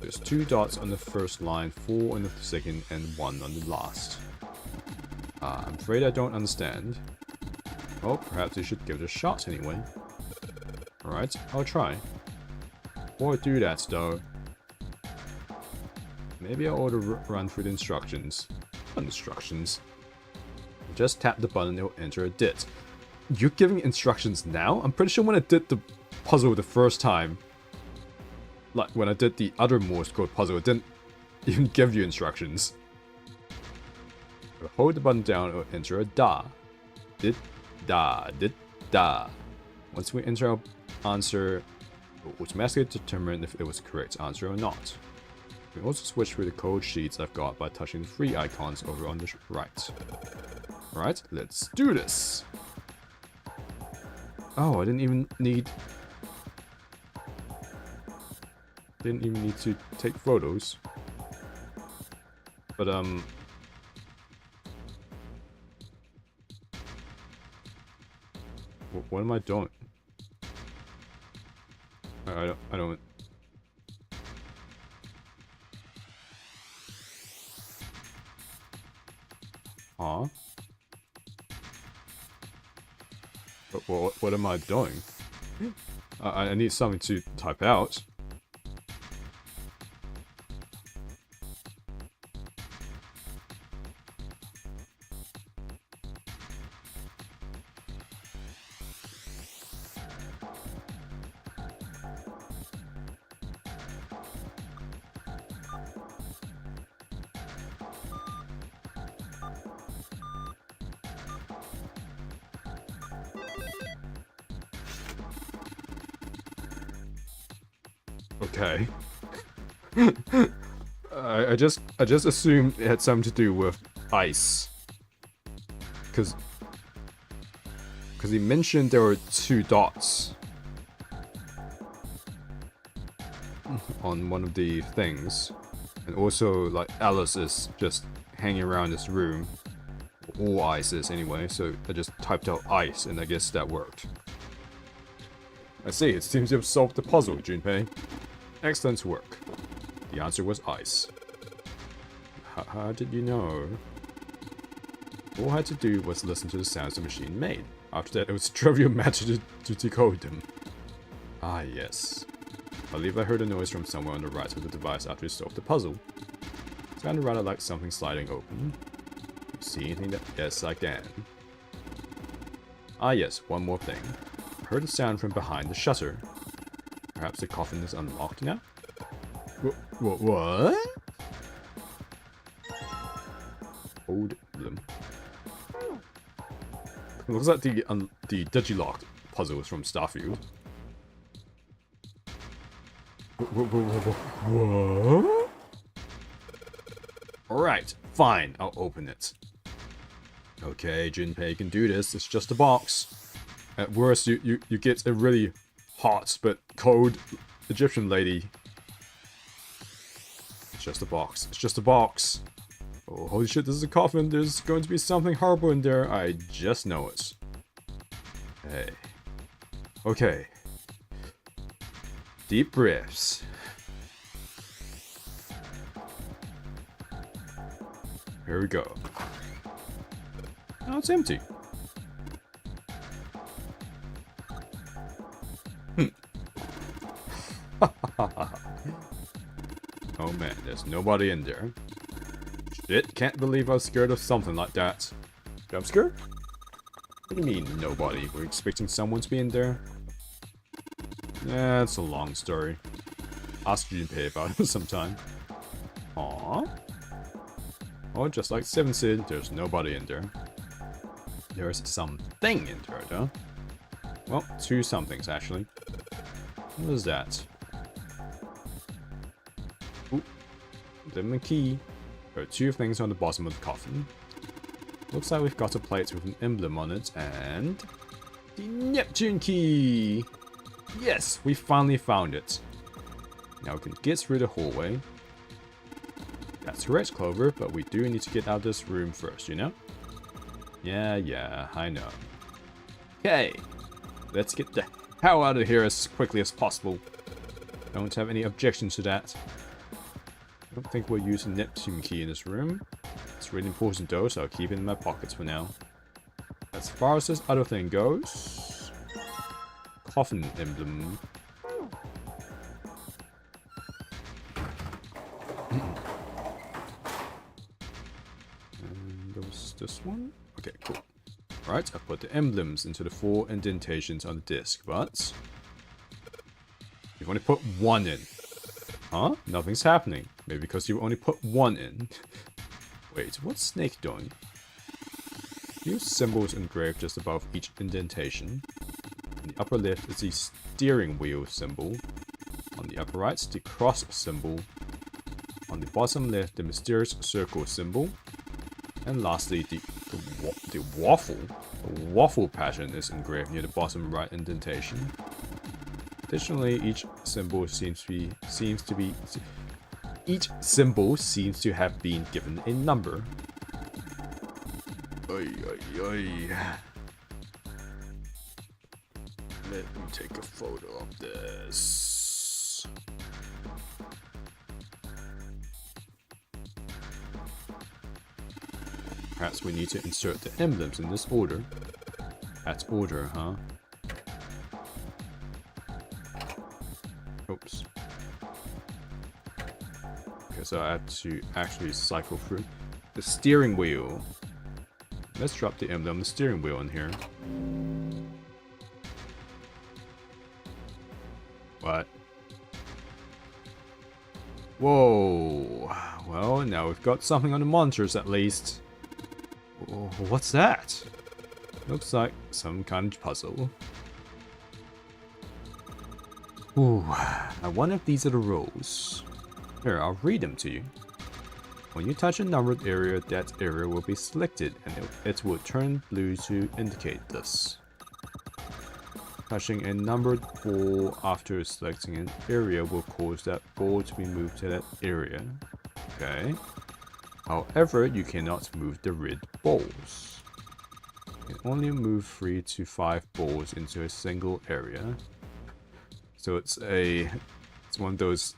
There's 2 dots on the first line, 4 on the second, and 1 on the last. I'm afraid I don't understand. Oh, perhaps I should give it a shot anyway. Alright, I'll try. Before I do that though, maybe I ought to run through the instructions. Instructions. Just tap the button, it'll enter a dit. You're giving instructions now? I'm pretty sure when I did the puzzle the first time, like when I did the other Morse code puzzle, it didn't even give you instructions. Hold the button down, it'll enter a da. Dit, da, dit, da. Once we enter our answer, it will automatically determine if it was the correct answer or not. We can also switch through the code sheets I've got by touching the 3 icons over on the right. Alright, let's do this! Oh, I didn't even need to take photos. But what am I doing? I don't. Huh? But what am I doing? I need something to type out. Okay. I just assumed it had something to do with ice. Cause he mentioned there were 2 dots on one of the things. And also like Alice is just hanging around this room. All ice is anyway, so I just typed out ice and I guess that worked. I see, it seems you have solved the puzzle, Junpei. Excellent work. The answer was ice. How did you know? All I had to do was listen to the sounds the machine made. After that, it was trivial matter to decode them. Ah, yes. I believe I heard a noise from somewhere on the right of the device after you solved the puzzle. Sounded rather like something sliding open. See anything that... Yes, I can. Ah yes, one more thing. I heard a sound from behind the shutter. Perhaps the coffin is unlocked now? What? Old emblem. Looks like the Digilock puzzles from Starfield. What? Alright, fine, I'll open it. Okay, Junpei can do this, it's just a box. At worst, you get a really hot but cold Egyptian lady. It's just a box, it's just a box. Oh, holy shit, this is a coffin, there's going to be something horrible in there, I just know it. Hey. Okay. Deep breaths. Here we go. Oh, it's empty. Oh man, there's nobody in there. Shit, can't believe I was scared of something like that. Jump scare? What do you mean, nobody? We're expecting someone to be in there? Yeah, it's a long story. Ask Junpei about it sometime. Aww. Oh, just like Seven said, there's nobody in there. There's something in there, though. Well, two somethings, actually. What is that? Ooh. Lemon key. There are two things on the bottom of the coffin. Looks like we've got a plate with an emblem on it, and... the Neptune key! Yes, we finally found it. Now we can get through the hallway. That's correct, Clover, but we do need to get out of this room first, you know? Yeah, I know. Okay, let's get the hell out of here as quickly as possible. Don't have any objections to that. I don't think we'll use a Neptune key in this room. It's really important though, so I'll keep it in my pockets for now. As far as this other thing goes... coffin emblem. And there was this one? Okay, cool. Alright, I put the emblems into the 4 indentations on the disc, but... you've only put 1 in. Huh? Nothing's happening. Maybe because you only put 1 in. Wait, what's Snake doing? Few symbols engraved just above each indentation. On the upper left is the steering wheel symbol. On the upper right, the cross symbol. On the bottom left, the mysterious circle symbol. And lastly, the waffle. The waffle pattern is engraved near the bottom right indentation. Additionally, each symbol seems to have been given a number. Let me take a photo of this. Perhaps we need to insert the emblems in this order. That's order, huh? Oops. Okay, so I have to actually cycle through the steering wheel. Let's drop the emblem, the steering wheel in here. What? Whoa. Well, now we've got something on the monitors at least. Oh, what's that? Looks like some kind of puzzle. Ooh, I wonder if these are the rules. Here, I'll read them to you. When you touch a numbered area, that area will be selected, and it will turn blue to indicate this. Touching a numbered ball after selecting an area will cause that ball to be moved to that area. Okay. However, you cannot move the red balls. You can only move 3 to 5 balls into a single area. So it's one of those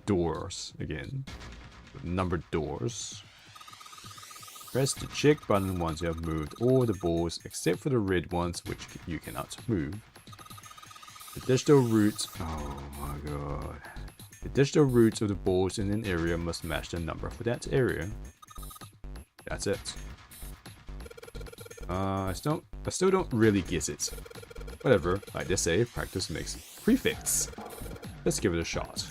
doors again. Numbered doors. Press the check button once you have moved all the balls except for the red ones which you cannot move. The digital route. Oh my god. The digital roots of the balls in an area must match the number for that area. That's it. I still don't really get it. Whatever, like they say, practice makes perfect. Let's give it a shot.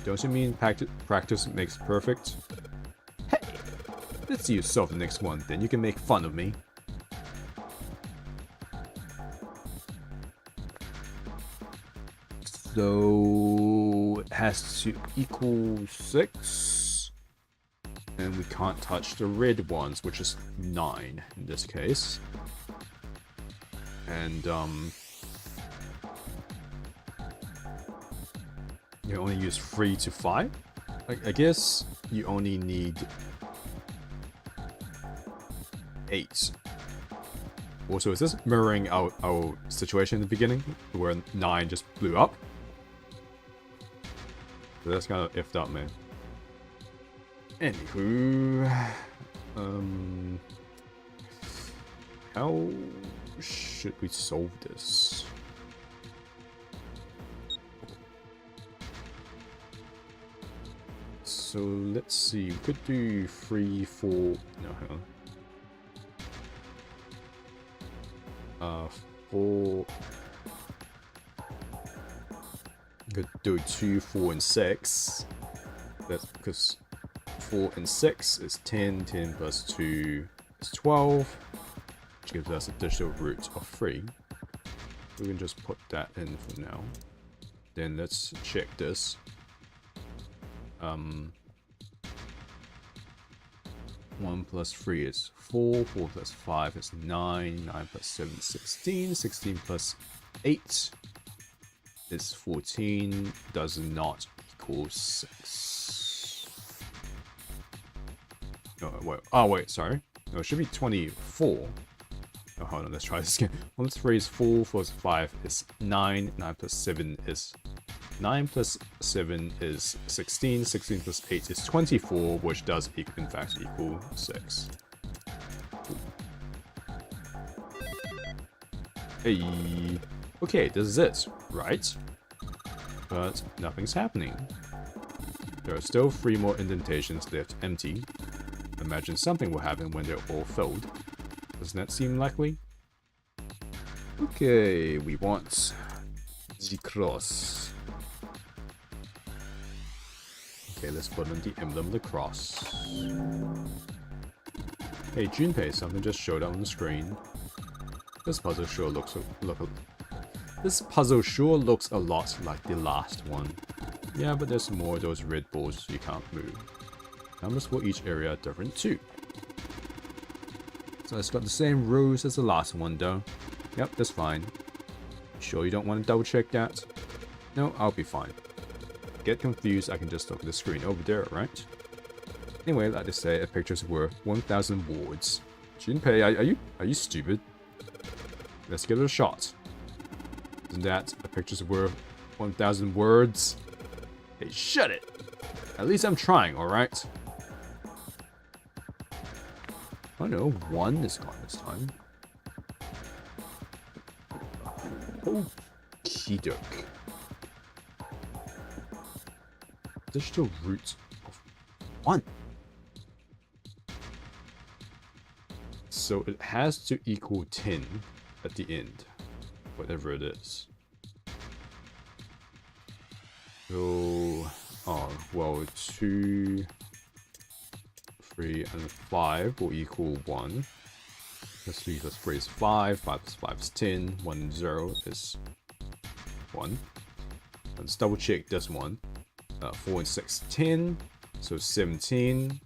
Don't you mean practice makes perfect? Hey! Let's see you solve the next one, then you can make fun of me. So it has to equal 6. And we can't touch the red ones, which is 9 in this case. And you only use 3 to 5. I guess you only need 8. Also, is this mirroring our situation in the beginning, where 9 just blew up? So that's kind of iffed up, man. Anywho, how should we solve this? So let's see, we could do 3, 4, no, hang on. 4. Could do 2, 4, and 6. That's because 4 and 6 is 10. 10 plus 2 is 12, which gives us a digital root of 3. We can just put that in for now. Then let's check this. 1 plus 3 is 4. 4 plus 5 is 9. 9 plus 7 is 16. 16 plus 8 is 14. Does not equal 6. No, wait. Oh, wait, sorry. No, it should be 24. Oh, hold on, let's try this again. 1 plus 3 is 4. 4 plus 5 is 9. 9 plus 7 is 9 plus 7 is 16. 16 plus 8 is 24, which does in fact equal 6. Hey. Okay, this is it, right? But nothing's happening. There are still 3 more indentations left empty. Imagine something will happen when they're all filled. Doesn't that seem likely? Okay, we want the cross. Okay, let's put on the emblem of the cross. Hey Junpei, something just showed up on the screen. This puzzle sure looks a lot like the last one. Yeah, but there's more of those red balls you can't move. Numbers for each area are different too. So it's got the same rules as the last one though. Yep, that's fine. Sure you don't want to double check that? No, I'll be fine. Get confused, I can just look at the screen over there, right? Anyway, like I say, a picture's worth 1,000 words. Junpei, are you stupid? Let's give it a shot. Isn't that a picture's worth 1,000 words? Hey, shut it! At least I'm trying, alright? Oh no, 1 is gone this time. Okie doke. Digital root of 1. So it has to equal 10 at the end, whatever it is. So, oh, well, 2, 3, and 5 will equal 1. Plus 3 plus 3 is 5, 5 plus 5 is 10, 1 and 0 is 1. Let's double check this one. 4 and 6, 10, so 17.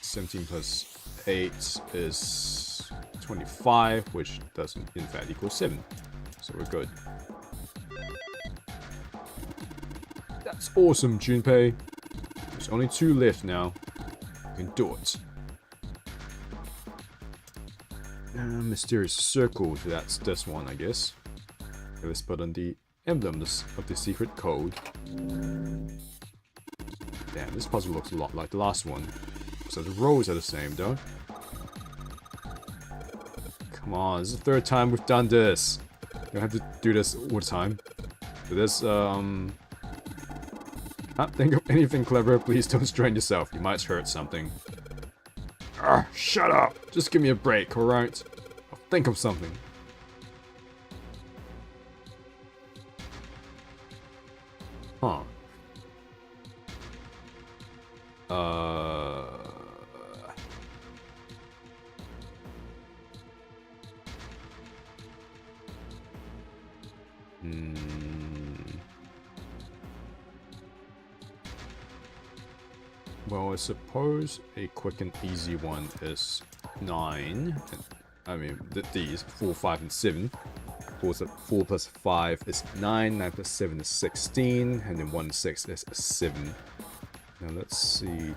17 plus 8 is 25, which doesn't in fact equal 7. So we're good. That's awesome, Junpei. There's only 2 left now. You can do it. Mysterious circle, so that's this one, I guess. Okay, let's put on the emblem of the secret code. Damn, this puzzle looks a lot like the last one. So the rows are the same, though. Come on, this is the 3rd time we've done this. gonna have to do this all the time. For this, can't think of anything clever. Please don't strain yourself. You might hurt something. Shut up! Just give me a break, alright? I'll think of something. Huh. Well, I suppose a quick and easy one is 9. I mean, these 4, 5, and 7. 4 plus 5 is 9. 9 plus 7 is 16. And then 1, 6 is 7. Now let's see.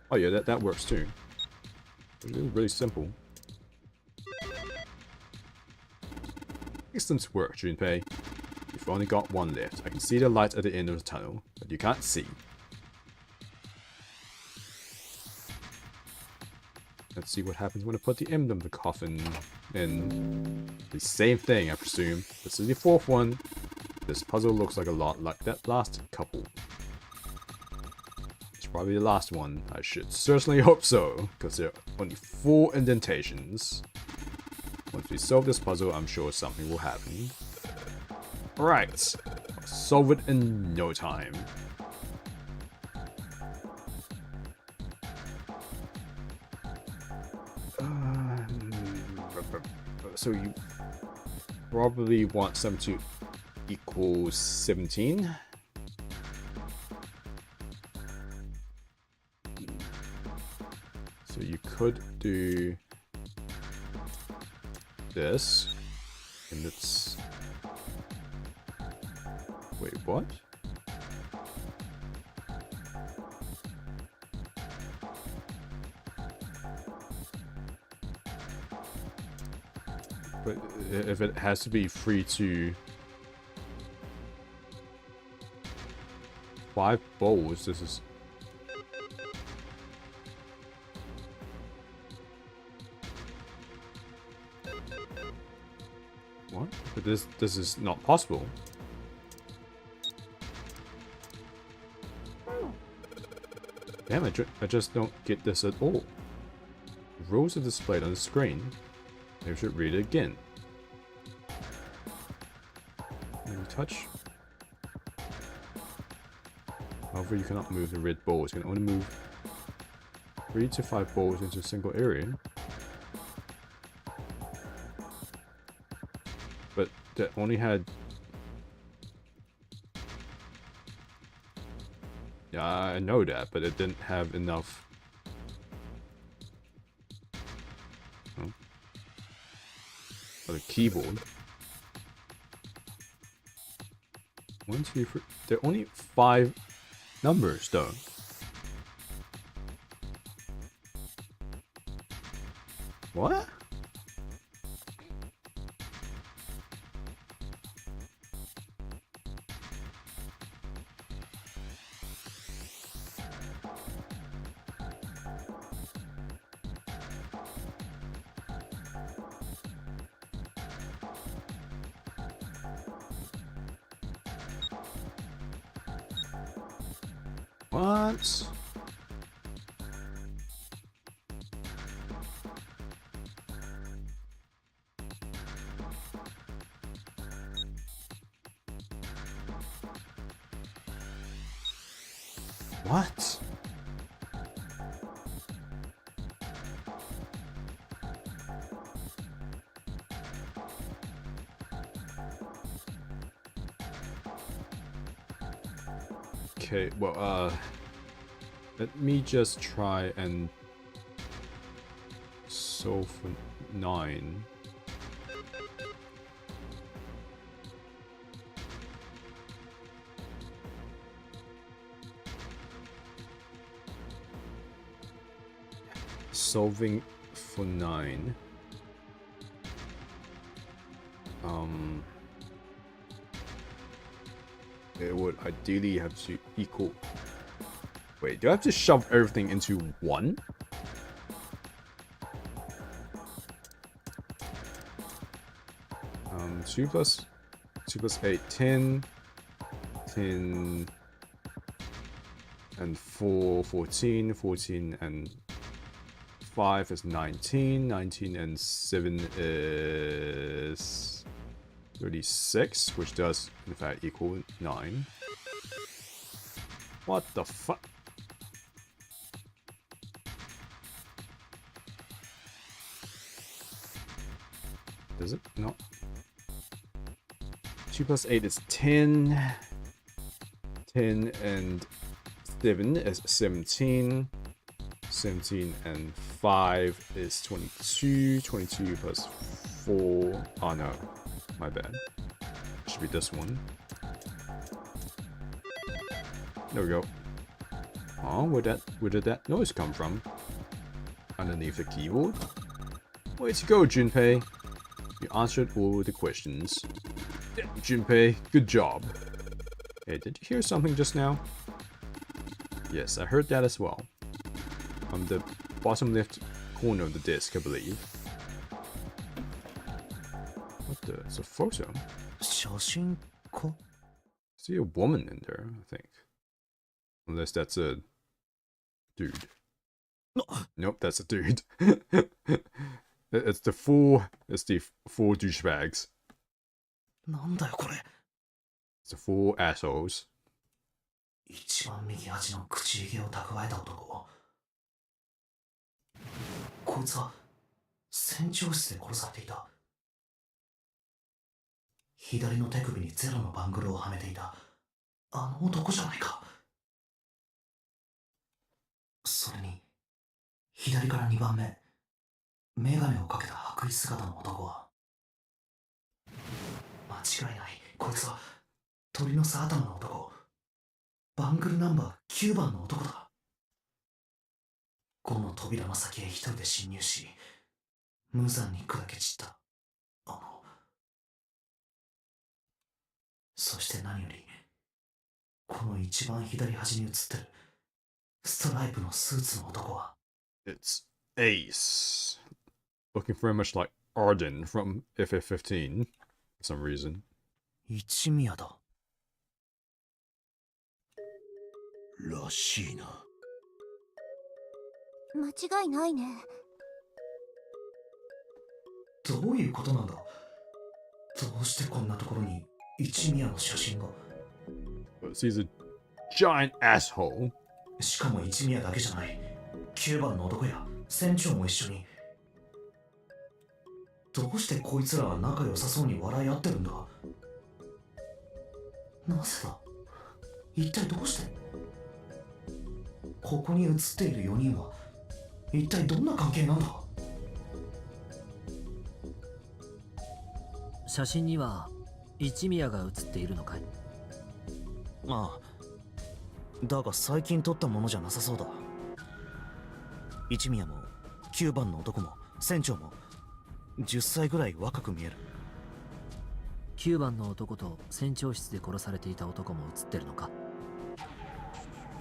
Oh yeah, that works too. It's really simple. Excellent work, Junpei. You've only got one left. I can see the light at the end of the tunnel, but you can't see. Let's see what happens when I put the emblem of the coffin in. The same thing, I presume. This is the 4th one. This puzzle looks like a lot like that last couple. It's probably the last one. I should certainly hope so, because there are only 4 indentations. Once we solve this puzzle, I'm sure something will happen. Alright. I'll solve it in no time. So you probably want some to equal 17. So you could do this, and it's... Wait, what? But if it has to be 3 to 5 bowls, this is... What? But this is not possible. Damn, I just don't get this at all. The rules are displayed on the screen. Maybe I should read it again. When you touch... However, you cannot move the red balls. You can only move 3 to 5 balls into a single area. But that only had... Yeah, I know that, but it didn't have enough... Oh. The keyboard. 1, 2, 3. There are only 5 numbers, though. What? What? What? Okay, well, let me just try and solve for 9. Solving for 9. It would ideally have to equal... Wait, do I have to shove everything into 1? 2 plus 8, 10. 10 and 4, 14. 14 and 5 is 19. 19 and 7 is 36, which does in fact equal 9. What the fuck? Does it? No. 2 plus 8 is 10. 10 and 7 is 17. 17 and 5 is 22. 22 plus 4. Oh no. My bad. Should be this one. There we go. Oh, where did that noise come from? Underneath the keyboard? Way to go, Junpei. You answered all the questions. Damn, Junpei, good job. Hey, did you hear something just now? Yes, I heard that as well. From the bottom left corner of the disc, I believe. What the? It's a photo. 写真か See a woman in there, I think. Unless that's a dude. Nope, that's a dude. It's the four douchebags. なんだよこれ It's the 4 assholes. 一番右端の口ひげを蓄えた男こいつは船長室で殺されていた左の手首にゼロのバングルをはめていたあの男じゃないかそれに左から2番目メガネをかけた白衣姿の男は間違いないこいつは鳥の巣頭の男バングルナンバー9番の男だ5の扉の先へ一人で侵入し無残に砕け散ったそして何よりこの一番左端に映ってるストライプのスーツの男は It's Ace. Looking very much like Arden from FF15 for some reason. 一宮だらしいな。間違いないね。どういうことなんだどうしてこんなところに一宮の写真が He's a giant asshole. しかも一宮だけじゃない9番の男や船長も一緒にどうしてこいつらは仲良さそうに笑い合ってるんだなぜだ一体どうしてここに写っている4人は一体どんな関係なんだ写真には一宮が写っているのかいああだが最近撮ったものじゃなさそうだ一宮も9番の男も船長も10歳ぐらい若く見える9番の男と船長室で殺されていた男も写ってるのか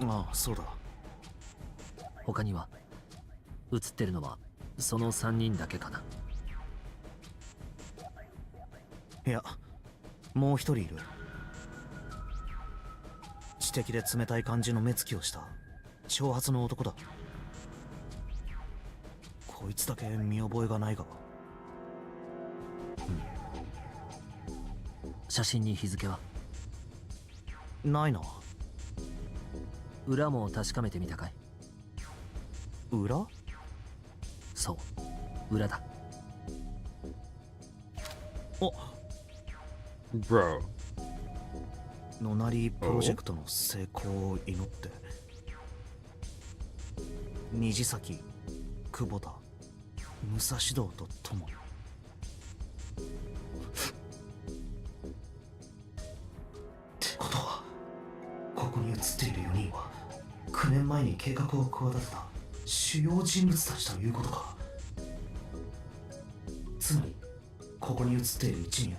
ああそうだ他には写ってるのはその3人だけかないやもう一人いる知的で冷たい感じの目つきをした長髪の男だこいつだけ見覚えがないが写真に日付はないな裏も確かめてみたかい裏そう裏だお Bro. ノナリープロジェクトの成功を祈って虹崎久保田武蔵道とともにってことはここに写っている4人は9年前に計画を企てた主要人物たちということかつまりここに写っている一宮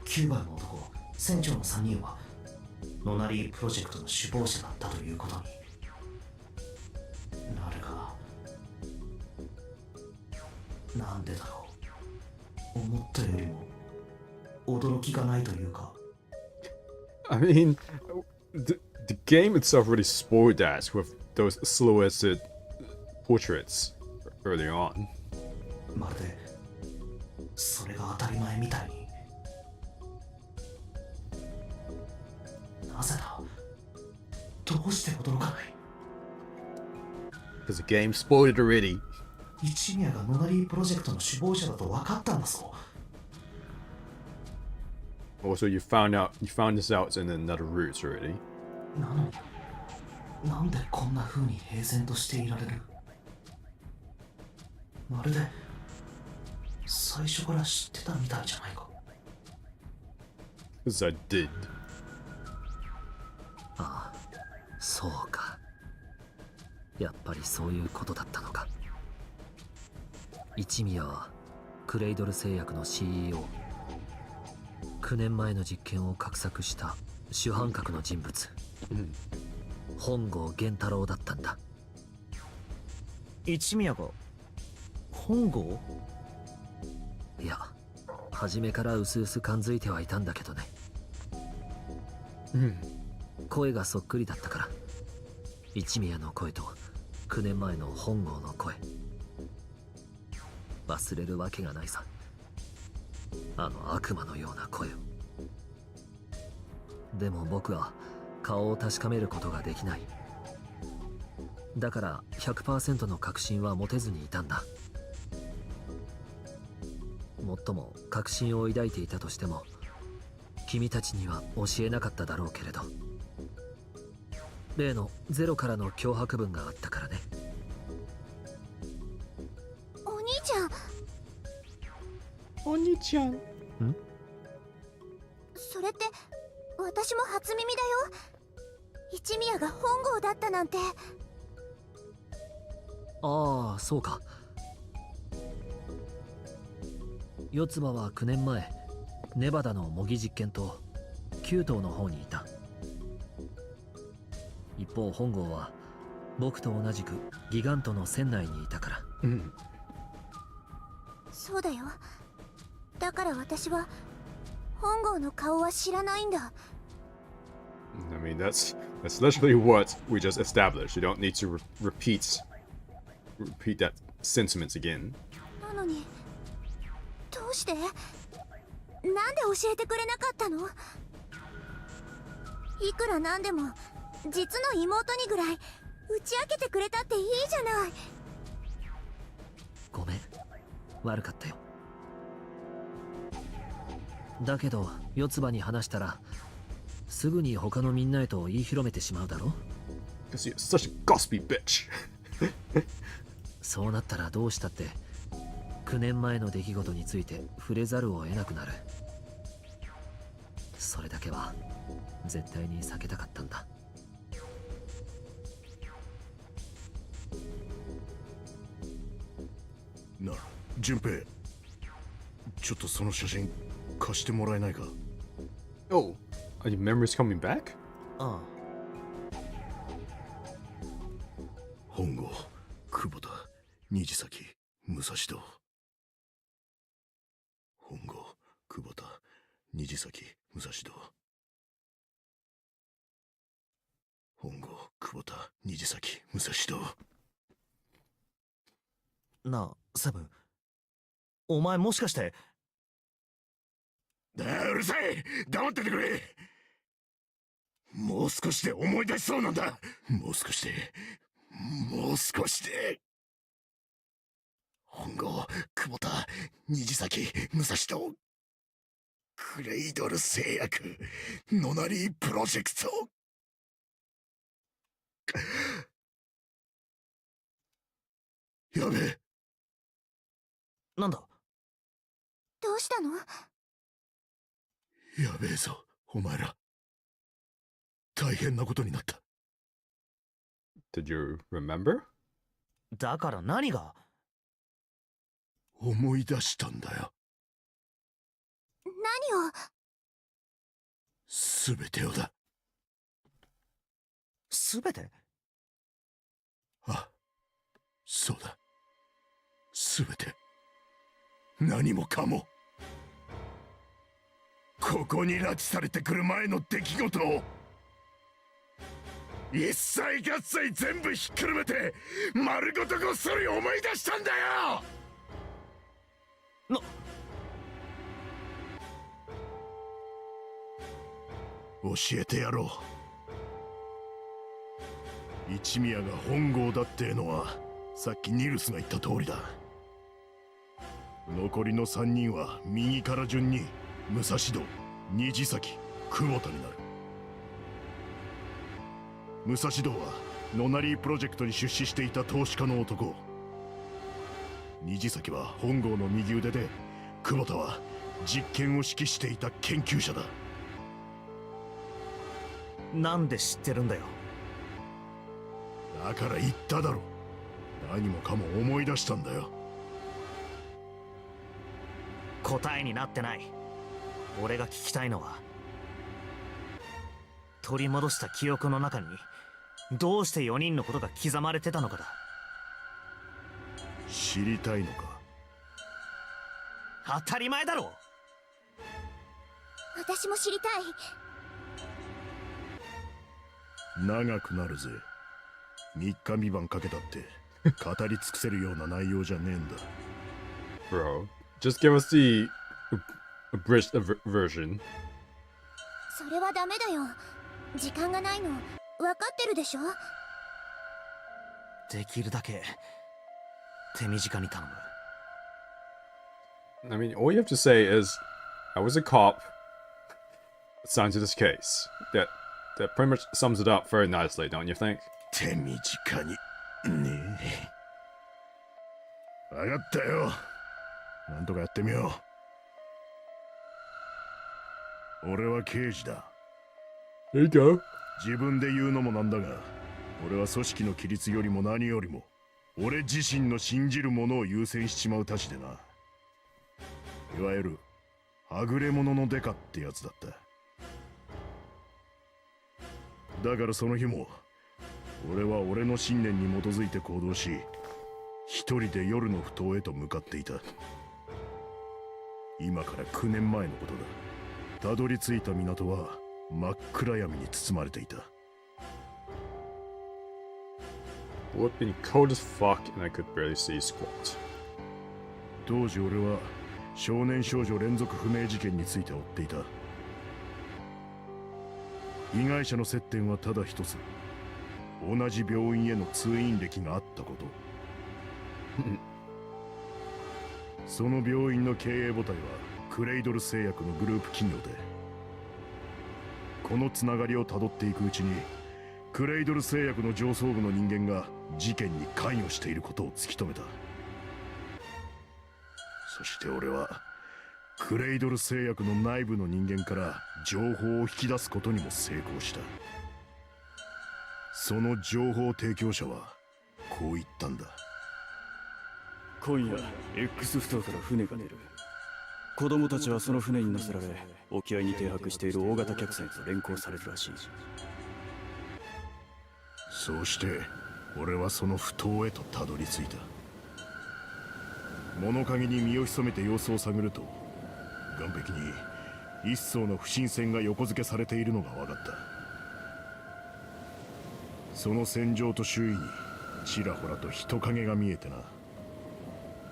9番の男船長の3人はノナリープロジェクトの首謀者だったということになるがなんでだろう思ったよりも驚きがないというか。 I mean, the game itself really spoiled that with those silhouetted portraits early on. まるでそれが当たり前みたいに。なぜだ、どうして驚かない。 Because the game spoiled it already. 一宮がノナリープロジェクトの首謀者だと分かったんだぞ。 Also, you found this out in another route already. なのになんでこんな風に平然としていられる。まるで最初から知ってたみたいじゃないか。 Because I did. ああ、そうか。やっぱりそういうことだったのか。一宮はクレイドル製薬の CEO。9年前の実験を画策した主犯格の人物、本郷源太郎だったんだ。一宮が本郷？いや、初めからうすうす感づいてはいたんだけどね。声がそっくりだったから、一宮の声と9年前の本郷の声、忘れるわけがないさ。あの悪魔のような声を。でも僕は顔を確かめることができない。だから 100% の確信は持てずにいたんだ。もっとも確信を抱いていたとしても君たちには教えなかっただろうけれど、例のゼロからの脅迫文があったからね。お兄ちゃん。お兄ちゃん。それって私も初耳だよ。一宮が本郷だったなんて。ああ、そうか。四つ葉は9年前ネバダの模擬実験と9頭の方にいた。一方本郷は僕と同じくギガントの船内にいたから。そうだよ。だから私は本郷の顔は知らないんだ。 I mean, that's literally what we just established. You don't need to repeat that sentiment again. なのにどうして？なんで教えてくれなかったの？いくらなんでも実の妹にぐらい打ち明けてくれたっていいじゃない。ごめん、悪かったよ。だけど四つ葉に話したらすぐに他のみんなへと言い広めてしまうだろ。 Because you're such a gossipy bitch. そうなったらどうしたって9年前の出来事について触れざるを得なくなる。それだけは絶対に避けたかったんだ。なあ、順平、ちょっとその写真貸してもらえないか。 Oh, are your memories coming back? ああ、本郷、久保田、虹崎、武蔵堂。本郷、久保田、虹崎、武蔵堂。本郷、久保田、虹崎、武蔵堂。なあセブン、お前もしかして。うるさい、黙っててくれ。もう少しで思い出しそうなんだ。もう少しで。本郷、久保田、虹崎、武蔵堂。クレイドル製薬、ノナリープロジェクト。やべえ。なんだ？どうしたの？やべえぞ、お前ら。大変なことになった。Did you remember? だから何が？思い出したんだよ。何を？すべてをだ。すべて？あ、そうだ。すべて。何もかも。ここに拉致されてくる前の出来事を一切合切全部ひっくるめて丸ごとこっそり思い出したんだよ。教えてやろう。一宮が本郷だってのはさっきニルスが言った通りだ。残りの3人は右から順に武蔵堂、虹崎、久保田になる。武蔵堂はノナリープロジェクトに出資していた投資家の男。虹崎は本郷の右腕で、久保田は実験を指揮していた研究者だ。なんで知ってるんだよ。だから言っただろ。何もかも思い出したんだよ。答えになってない。俺が聞きたいのは、取り戻した記憶の中にどうして4人のことが刻まれてたのかだ。知りたいのか。当たり前だろ。私も知りたい。長くなるぜ。3日3晩かけたって語り尽くせるような内容じゃねえんだ。Bro, just give us the abridged version. それはダメだよ。時間がないの分かってるでしょ。できるだけ手短に頼む。 I mean, all you have to say is, I was a cop assigned to this case. That pretty much sums it up very nicely, don't you think? 手短にねえ。分かったよ。なんとかやってみよう。俺は刑事だ。There you go. 自分で言うのもなんだが、俺は組織の規律よりも何よりも俺自身の信じるものを優先しちまうたちでな。いわゆるはぐれ者のデカってやつだった。だからその日も俺は俺の信念に基づいて行動し、一人で夜の埠頭へと向かっていた。今から9年前のことだ。たどり着いた港は真っ暗闇に包まれていた。It would been cold as fuck and I could barely see squat. 当時俺は少年少女連続不明事件について追っていた。被害者の接点はただ一つ。同じ病院への通院歴があったこと。その病院の経営母体はクレイドル製薬のグループ企業で、このつながりをたどっていくうちにクレイドル製薬の上層部の人間が事件に関与していることを突き止めた。そして俺はクレイドル製薬の内部の人間から情報を引き出すことにも成功した。その情報提供者はこう言ったんだ。今夜 X 埠頭から船が出る。子供たちはその船に乗せられ、沖合に停泊している大型客船と連行されるらしい。そうして俺はその埠頭へとたどり着いた。物陰に身を潜めて様子を探ると、岸壁に一艘の不審船が横付けされているのが分かった。その船上と周囲にちらほらと人影が見えてな。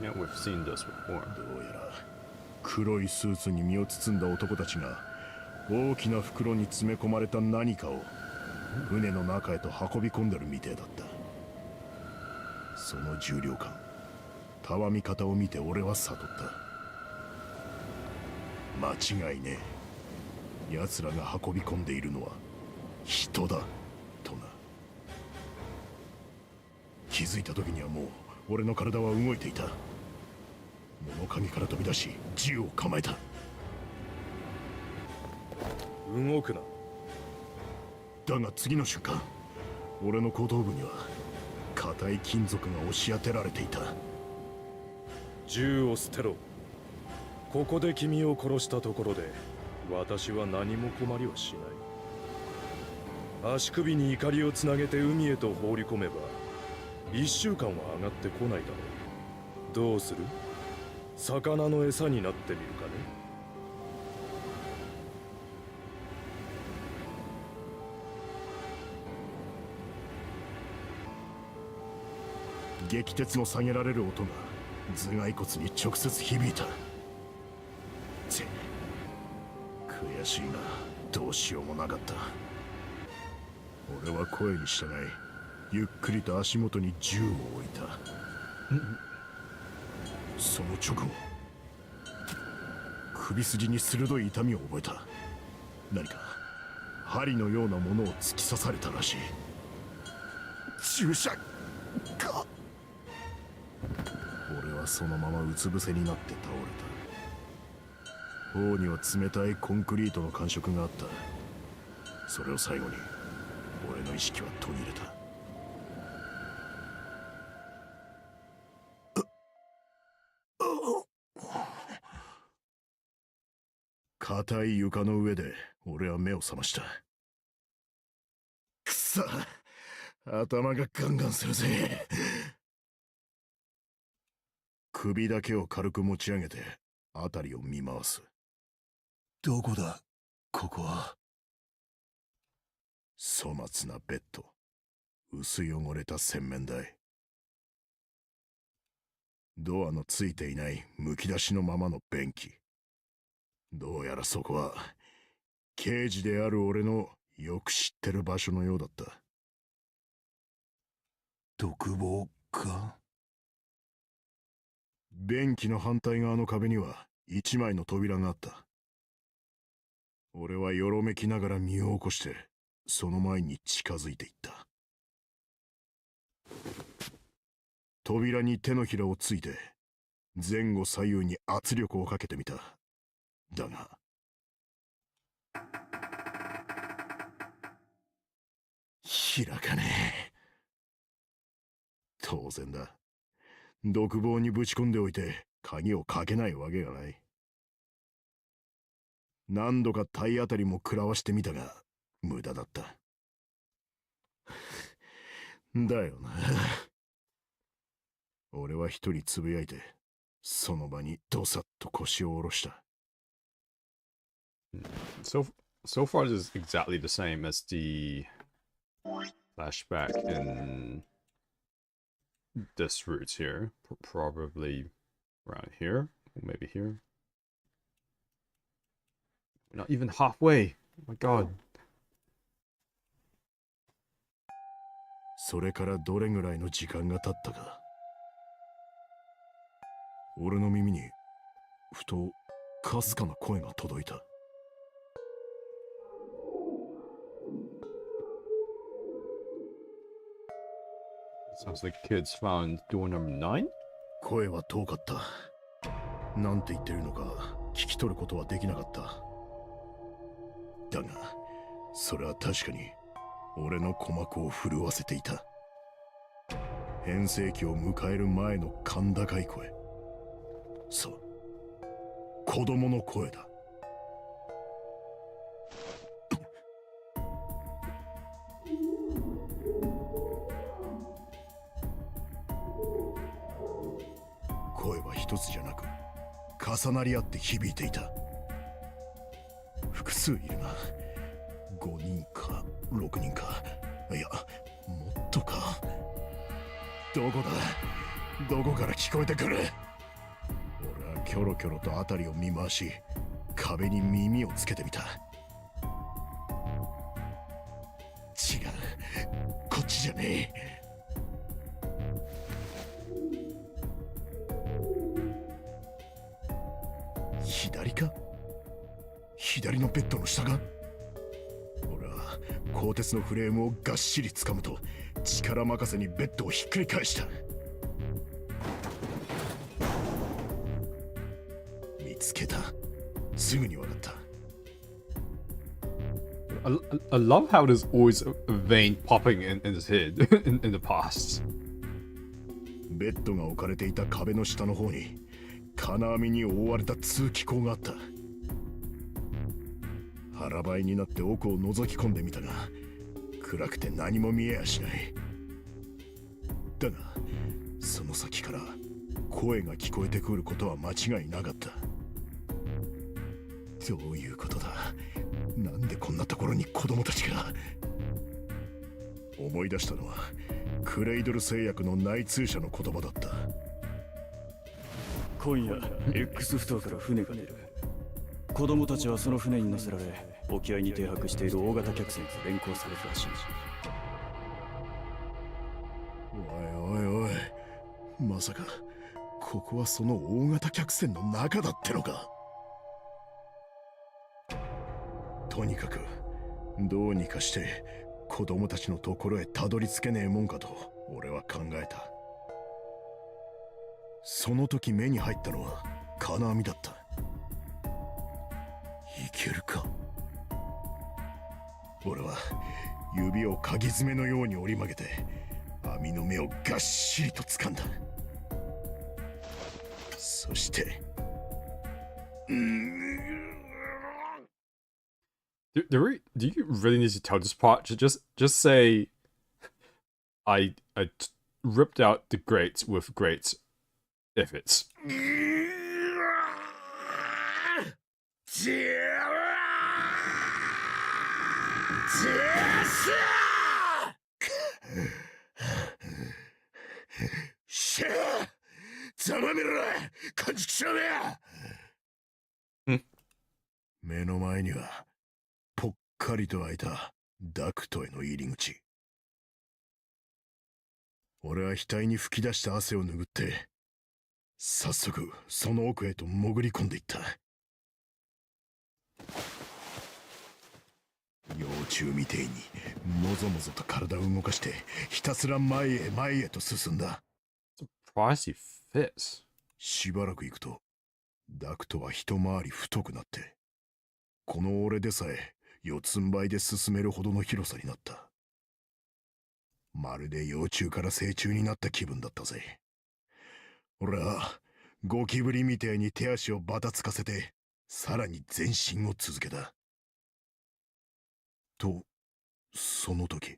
Yeah, we've seen this before. どうやら黒いスーツに身を包んだ男たちが大きな袋に詰め込まれた何かを船の中へと運び込んでるみてえだった。その重量感、たわみ方を見て俺は悟った。間違いねえ。奴らが運び込んでいるのは人だとな。気づいた時にはもう俺の体は動いていた。物陰から飛び出し銃を構えた。動くな。だが次の瞬間、俺の後頭部には硬い金属が押し当てられていた。銃を捨てろ。ここで君を殺したところで私は何も困りはしない。足首に怒りをつなげて海へと放り込めば1週間は上がってこないだろう。どうする？魚の餌になってみるかね。撃鉄の下げられる音が頭蓋骨に直接響いた。悔しいがどうしようもなかった。俺は声に従いゆっくりと足元に銃を置いた。その直後、首筋に鋭い痛みを覚えた。何か針のようなものを突き刺されたらしい。注射か。俺はそのままうつ伏せになって倒れた。頬には冷たいコンクリートの感触があった。それを最後に俺の意識は途切れた。硬い床の上で俺は目を覚ました。くそ、頭がガンガンするぜ。首だけを軽く持ち上げて辺りを見回す。どこだここは。粗末なベッド、薄汚れた洗面台、ドアのついていないむき出しのままの便器。どうやらそこは刑事である俺のよく知ってる場所のようだった。独房か。便器の反対側の壁には一枚の扉があった。俺はよろめきながら身を起こしてその前に近づいていった。扉に手のひらをついて前後左右に圧力をかけてみた。だが開かねえ。当然だ。独房にぶち込んでおいて鍵をかけないわけがない。何度か体当たりも食らわしてみたが無駄だった。だよな。俺は一人つぶやいてその場にどさっと腰を下ろした。So far, this is exactly the same as the flashback in this route here. Probably around here, or maybe here. We're not even halfway. Oh my god. それからどれぐらいの時間が経ったか。俺の耳にふとかすかな声が届いた。Sounds like kids found door number 9? 声は遠かった。なんて言ってるのか聞き取ることはできなかった。だがそれは確かに俺の鼓膜を震わせていた。変声期を迎える前の甲高い声。そう、子供の声だ。声は一つじゃなく重なり合って響いていた。複数いるな。5人か6人か、いやもっとか。どこだ、どこから聞こえてくる。俺はキョロキョロと辺りを見回し壁に耳をつけてみた。違う、こっちじゃねえ。左か？左のベッドの下か？俺は鋼鉄のフレームをがっしり掴むと力任せにベッドをひっくり返した。見つけた。すぐに分かった。I love how there's always a vein popping in his head in the past. ベッドが置かれていた壁の下の方に金網に覆われた通気口があった。腹ばいになって奥を覗き込んでみたが暗くて何も見えやしない。だがその先から声が聞こえてくることは間違いなかった。どういうことだ。なんでこんなところに子供たちが。思い出したのはクレイドル製薬の内通者の言葉だった。今夜 X 埠頭から船が出る。子供たちはその船に乗せられ沖合に停泊している大型客船と連行されるらしい。おいおいおい、まさかここはその大型客船の中だってのか。とにかくどうにかして子供たちのところへたどり着けねえもんかと俺は考えた。その時目に入ったのは金網だった。いけるか。俺は指を鍵爪のように折り曲げて網の目をがっしりと掴んだ。そしてDo you really need to tell this part? Just say, I ripped out the grates with great efforts. Hmm. 目の前にはぽっかりと開いたダクトへの入り口。俺は額に吹き出した汗を拭って早速その奥へと潜り込んでいった。幼虫みてえにもぞもぞと体を動かしてひたすら前へ前へと進んだ。 Surprised he fits. しばらく行くとダクトは一回り太くなってこの俺でさえ四つん這いで進めるほどの広さになった。まるで幼虫から成虫になった気分だったぜ。俺はゴキブリみてえに手足をバタつかせてさらに前進を続けた。とその時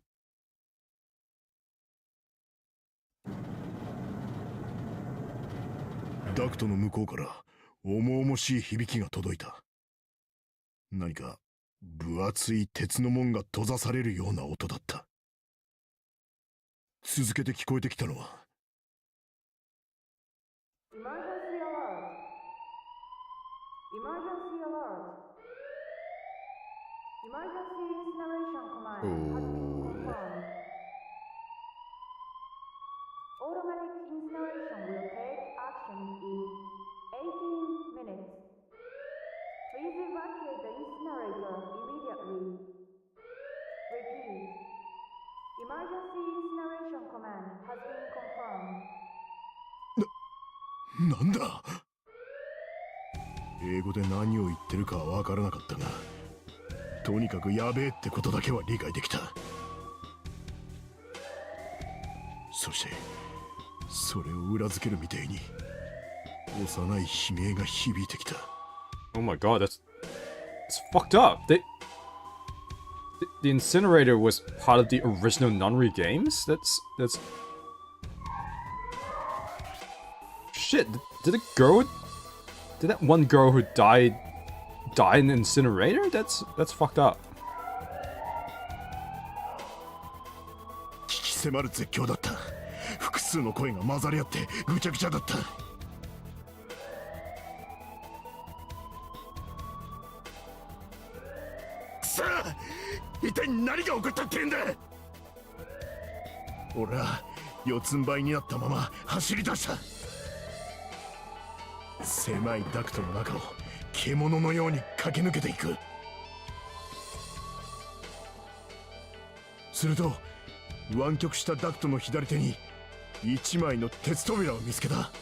ダクトの向こうから重々しい響きが届いた。何か分厚い鉄の門が閉ざされるような音だった。続けて聞こえてきたのはなんだ。英語で何を言ってるかは分からなかったが、とにかくやべえってことだけは理解できた。そしてそれを裏付けるみてえに幼い悲鳴が響いてきた。 Oh my god, that's fucked up. The incinerator was part of the original Nonary games? That's shit. Did that one girl who died die in an incinerator? That's fucked up. 聞き迫る絶叫だった。複数の声が混ざり合ってぐちゃぐちゃだった。さあ、一体何が起こったって言うんだ。俺は四つん這いになったまま走り出した。狭いダクトの中を獣のように駆け抜けていく。すると湾曲したダクトの左手に一枚の鉄扉を見つけた。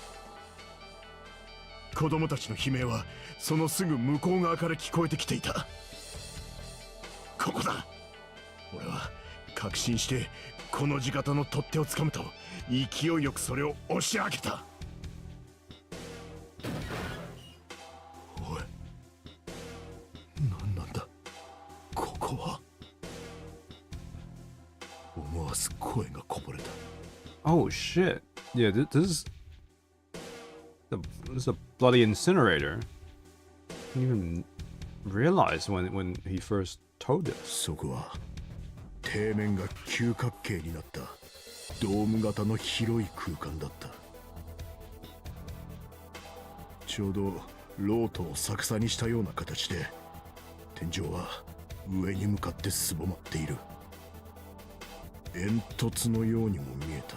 子供たちの悲鳴はそのすぐ向こう側から聞こえてきていた。ここだ。俺は確信してこの地形の取っ手をつかむと勢いよくそれを押し上げた。おい、何なんだここは。思わず声がこぼれた。 Oh shit. Yeah, this is a bloody incinerator. I didn't even realize when he first told us. そこは底面が九角形になったドーム型の広い空間だった。ちょうどロートを逆さにしたような形で、天井は上に向かってすぼまっている。煙突のようにも見えた。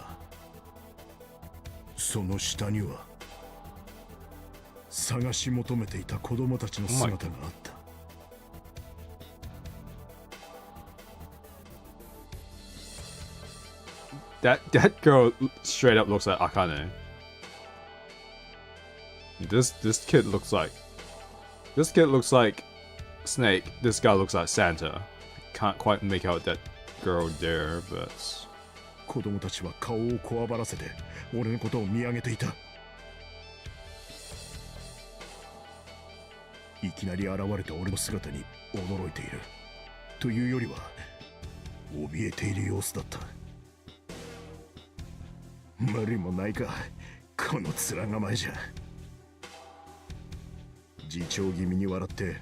その下には探し求めていた子供たちの姿があった。That girl straight up looks like Akane. This kid looks like Snake. This guy looks like Santa. Can't quite make out that girl there, but 子供たちは顔をこわばらせて俺のことを見上げていた。いきなり現れた俺の姿に驚いているというよりは怯えている様子だった。無理もないか、この面構えじゃ。自重気味に笑って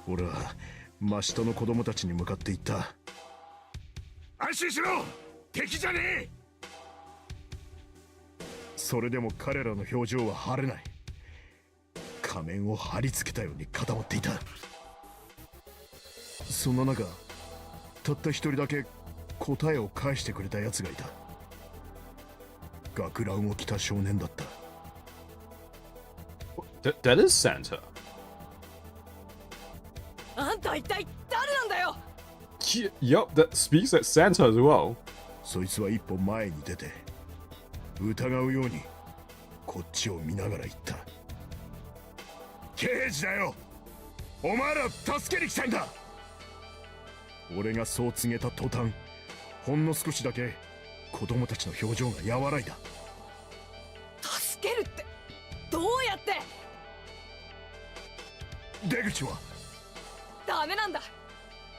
俺は真下の子供たちに向かって言った。安心しろ、敵じゃねえ。それでも彼らの表情は晴れない。仮面を貼り付けたように固まっていた。そんな中、たった一人だけ答えを返してくれたやつがいた。学ランを着た少年だった。that is Santa. あんた一体誰なんだよ。Yup, that speaks like Santa as well. そいつは一歩前に出て疑うようにこっちを見ながら言った。刑事だよ、お前ら助けに来たんだ。俺がそう告げた途端、ほんの少しだけ子供たちの表情が和らいだ。助けるってどうやって。出口はダメなんだ。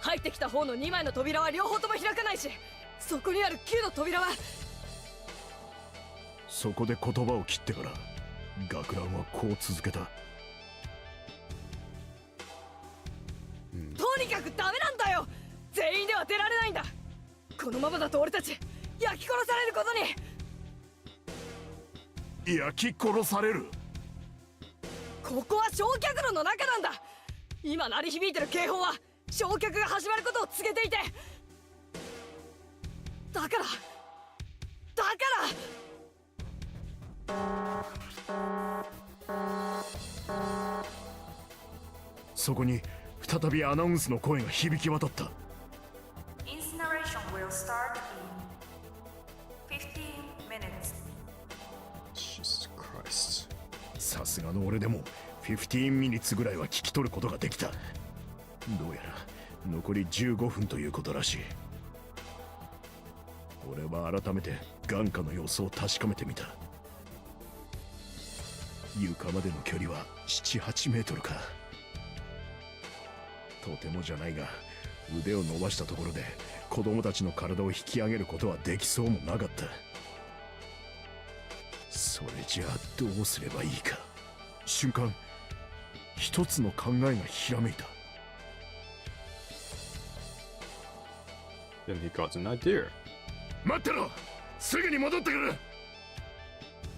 入ってきた方の2枚の扉は両方とも開かないし、そこにある9の扉は。そこで言葉を切ってから学ランはこう続けた。とにかくダメなんだよ。全員では出られないんだ。このままだと俺たち焼き殺されることに。焼き殺される。ここは焼却炉の中なんだ。今鳴り響いてる警報は焼却が始まることを告げていて、だからそこに再びアナウンスの声が響き渡った。Incineration will start in 15 minutes. Jesus Christ. さすがの俺でも15ミニッツぐらいは聞き取ることができた。どうやら残り15分ということらしい。俺は改めて眼下の様子を確かめてみた。床までの距離は7、8メートルか。とてもじゃないが、腕を伸ばしたところで子供たちの体を引き上げることはできそうもなかった。それじゃあどうすればいいか。瞬間、一つの考えがひらめいた。Then he got an idea. 待ってろ、すぐに戻ってくる。ど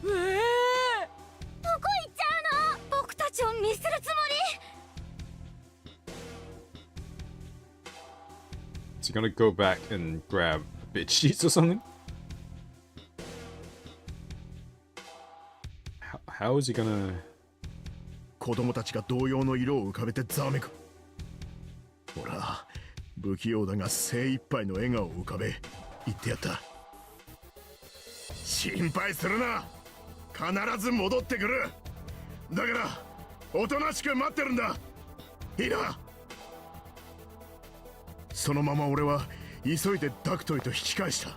こ行っちゃうの。僕たちを見捨てるつもり。 Is he gonna go back and grab bed sheets or something? How is he gonna? 子供たちが動揺の色を浮かべてざわめく。ほら、不器用だが精一杯の笑顔を浮かべ言ってやった。心配するな、必ず戻ってくる。だからおとなしく待ってるんだ。いいな。そのまま俺は急いでダクトへと引き返した。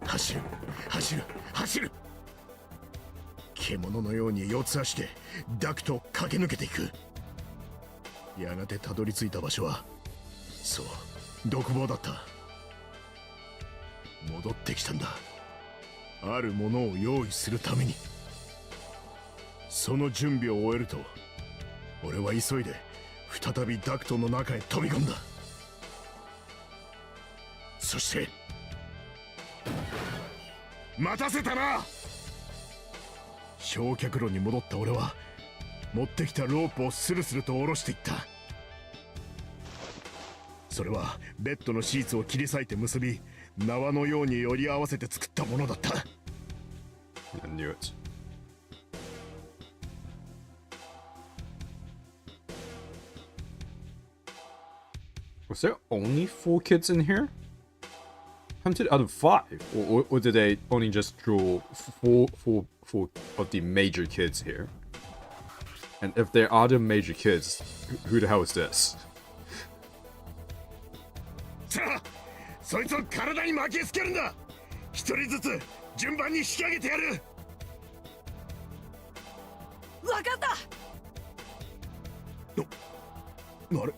走る走る走る。獣のように四つ足でダクトを駆け抜けていく。やがてたどり着いた場所は、そう、独房だった。戻ってきたんだ、あるものを用意するために。その準備を終えると、俺は急いで再びダクトの中へ飛び込んだ。そして待たせたな。焼却炉に戻った俺は持ってきたロープをスルスルと下ろしていった。それはベッドのシーツを切り裂いて結び、縄のようにより合わせて作ったものだった。I knew it. Was there only 4 kids in here? How many out of 5? Or did they only just draw four of the major kids here? And if there are the major kids, who the hell is this? さあ、そいつを体に巻きつけるんだ。一人ずつ順番に引き上げてやる。わかった。あれ、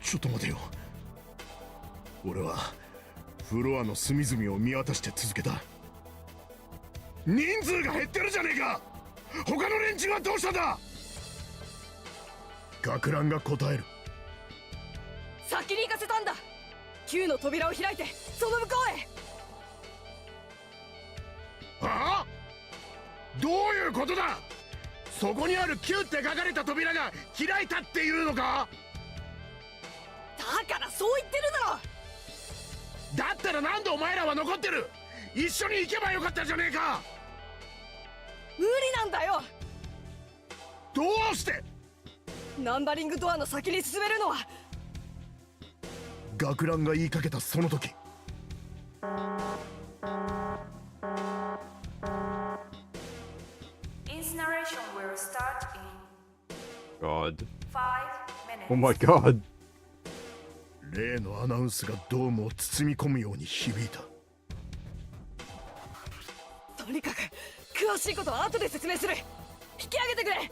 ちょっと待てよ。俺はフロアの隅々を見渡して続けた。人数が減ってるじゃねえか。他の連中はどうしたんだ。学ランが答える。先に行かせたんだ。Q の扉を開いてその向こうへ。ああ、どういうことだ。そこにある Q って書かれた扉が開いたっていうのか。だからそう言ってるだろ。だったらなんでお前らは残ってる。一緒に行けばよかったじゃねえか。無理なんだよ。どうして。ナンバリングドアの先に進めるのは。学ランが言いかけたその時、Incineration will start in God. 5 minutes. Oh my god. 例のアナウンスがドームを包み込むように響いた。とにかく詳しいことは後で説明する。引き上げてくれ。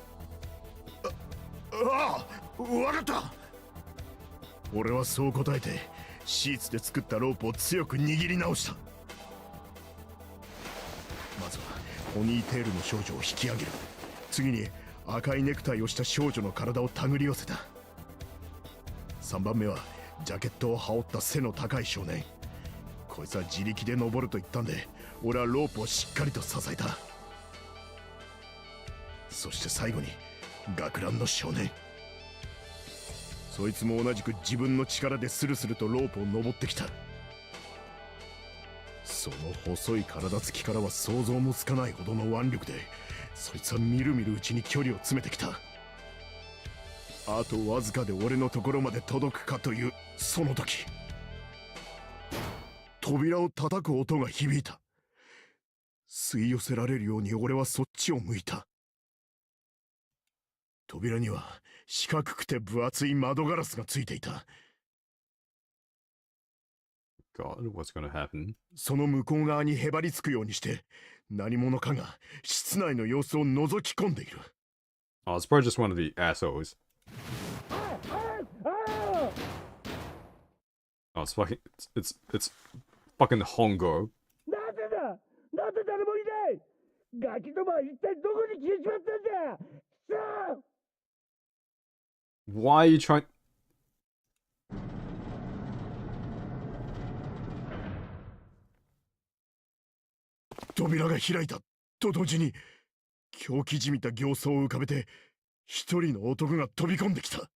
ああ、わかった。俺はそう答えてシーツで作ったロープを強く握り直した。まずはポニーテールの少女を引き上げる。次に赤いネクタイをした少女の体を手繰り寄せた。3番目はジャケットを羽織った背の高い少年。こいつは自力で登ると言ったんで、俺はロープをしっかりと支えた。そして最後に学ランの少年。そいつも同じく自分の力でスルスルとロープを登ってきた。その細い体つきからは想像もつかないほどの腕力で、そいつはみるみるうちに距離を詰めてきた。あとわずかで俺のところまで届くかというその時、扉を叩く音が響いた。吸い寄せられるように俺はそっちを向いた。扉には四角くて分厚い窓ガラスがついていた。God, what's gonna happen? その向こう側にへばりつくようにして何者かが室内の様子を覗き込んでいる。Oh, it's probably just one of the assholes. Oh, it's fucking, it's fucking Hongo. なんでだ。なんで誰もいない。ガキどもは一体どこに消えちまったんだ。さあ。Why are you trying? 扉が開いたと同時に狂気じみた形相を浮かべて一人の男が飛び込んできた。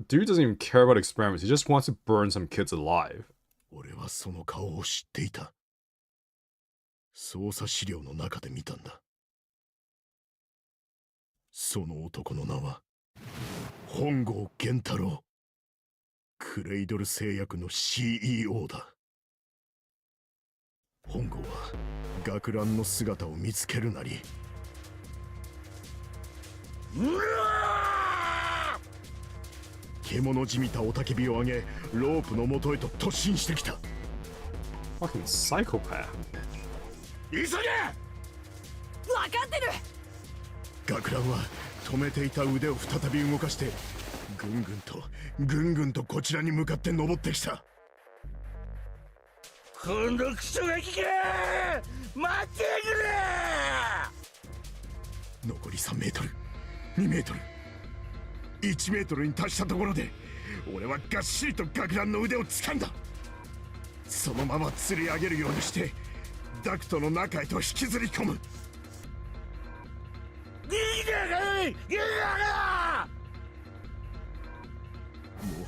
Dude doesn't even care about experiments. He just wants to burn some kids alive. 俺はその顔を知っていた。捜査資料の中で見たんだ。その男の名は本郷源太郎。クレイドル製薬の CEO だ。本郷は学ランの姿を見つけるなり、獣じみた雄たけびを上げロープの元へと突進してきた。 Fucking psychopath. 急げ。分かってる。学ランは止めていた腕を再び動かしてぐんぐんとこちらに向かって登ってきた。今度クソガキか。待ってくれ。残り3メートル、2メートル。1メートルに達したところで俺はがっしりと学ランの腕を掴んだ。そのまま吊り上げるようにしてダクトの中へと引きずり込む。も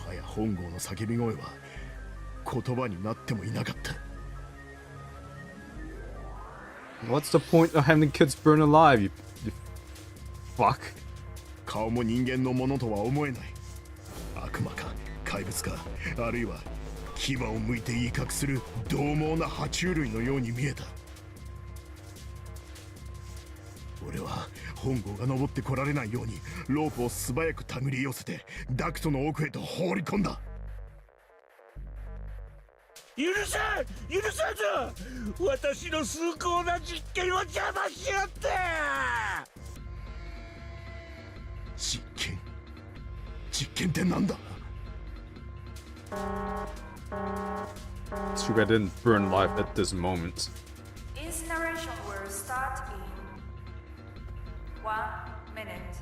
はや本郷の叫び声は言葉になってもいなかった。 What's the point of having kids burn alive, you fuck? 顔も人間のものとは思えない。悪魔か怪物か、あるいは牙を向いて威嚇する獰猛な爬虫類のように見えた。俺は本郷が登ってこられないようにロープを素早く手繰り寄せてダクトの奥へと放り込んだ。許さず私の崇高な実験を邪魔しやって。実験ってなんだ。 Too bad I didn't burn alive at this moment. Incineration will start in 1 minute.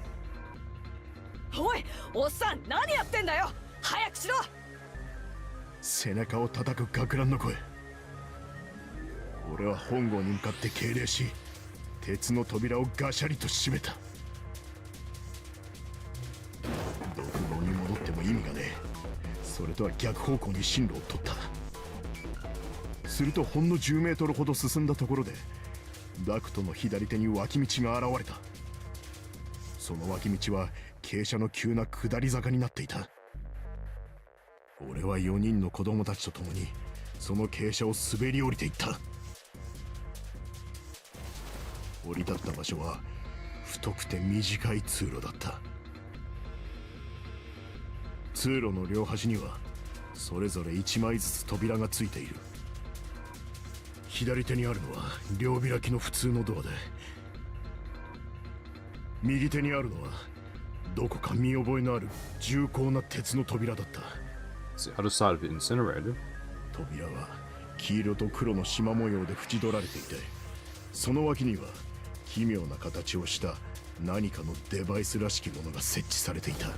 おい、おっさん何やってんだよ。早くしろ。背中を叩く学ランの声。俺は本郷に向かって敬礼し鉄の扉をガシャリと閉めた。独房に戻っても意味がねえ。それとは逆方向に進路を取った。するとほんの10メートルほど進んだところでダクトの左手に脇道が現れた。その脇道は傾斜の急な下り坂になっていた。俺は4人の子供たちと共にその傾斜を滑り降りていった。降り立った場所は太くて短い通路だった。通路の両端にはそれぞれ1枚ずつ扉がついている。左手にあるのは両開きの普通のドアで、右手にあるのはどこか見覚えのある重厚な鉄の扉だった。 It's the other side of the incinerator. 扉は黄色と黒の縞模様で縁取られていて、その脇には奇妙な形をした何かのデバイスらしきものが設置されていた。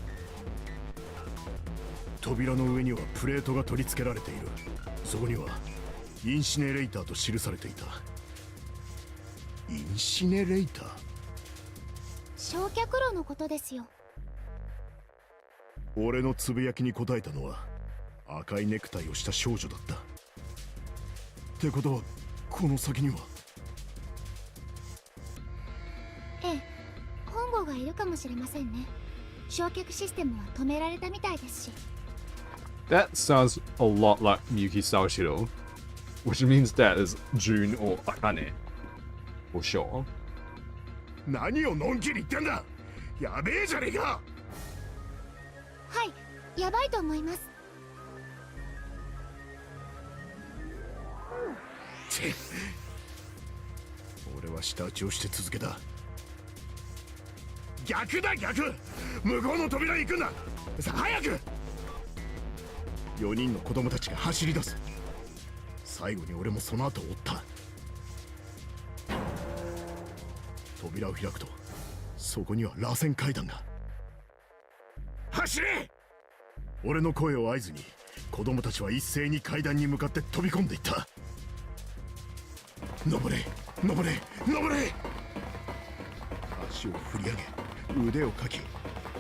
扉の上にはプレートが取り付けられている。そこにはインシネレーターと記されていた。インシネレーター？焼却炉のことですよ。俺のつぶやきに答えたのは赤いネクタイをした少女だった。ってことはこの先には。ええ、本郷がいるかもしれませんね。焼却システムは止められたみたいですし。 That sounds a lot like Miyuki Sawashiro, which means that is June or Akane, for sure. 何をのんきり言ってんだ。やべえじゃねえか。はい、やばいと思います。俺は舌打ちをして続けた。逆だ逆、向こうの扉に行くんだ。さあ早く。4人の子供たちが走り出す。最後に俺もその後を追った。扉を開くとそこには螺旋階段が。走れ！俺の声を合図に子供たちは一斉に階段に向かって飛び込んでいった。登れ登れ登れ。足を振り上げ腕をかき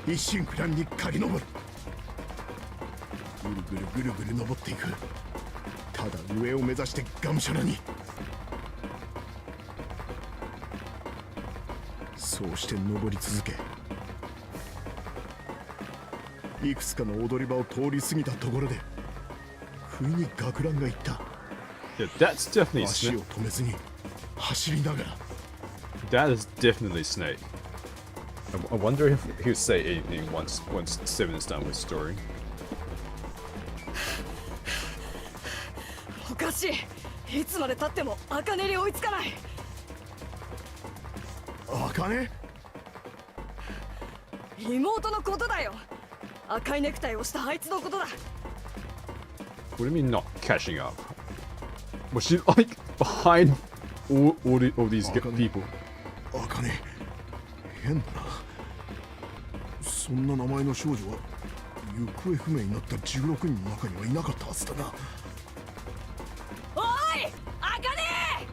一心不乱に駆け上る。ぐるぐるぐるぐる登っていく。ただ上を目指してがむしゃらに。そうして登り続け、いくつかの踊り場を通り過ぎたところで不意に学ランが言った。 Yeah, that's definitely 足を Snake. 止めずに走りながら。 That is definitely Snake. I wonder if he'll say anything once Seven is done with the story. おかしい。いつまで経っても茜に追いつかない。茜？妹のことだよ。赤いネクタイをしたあいつのことだ。 What do you mean not catching up? Was she like behind all these people? 茜、変だな。そんな名前の少女は行方不明になった16人の中にはいなかったはずだな。おいあかね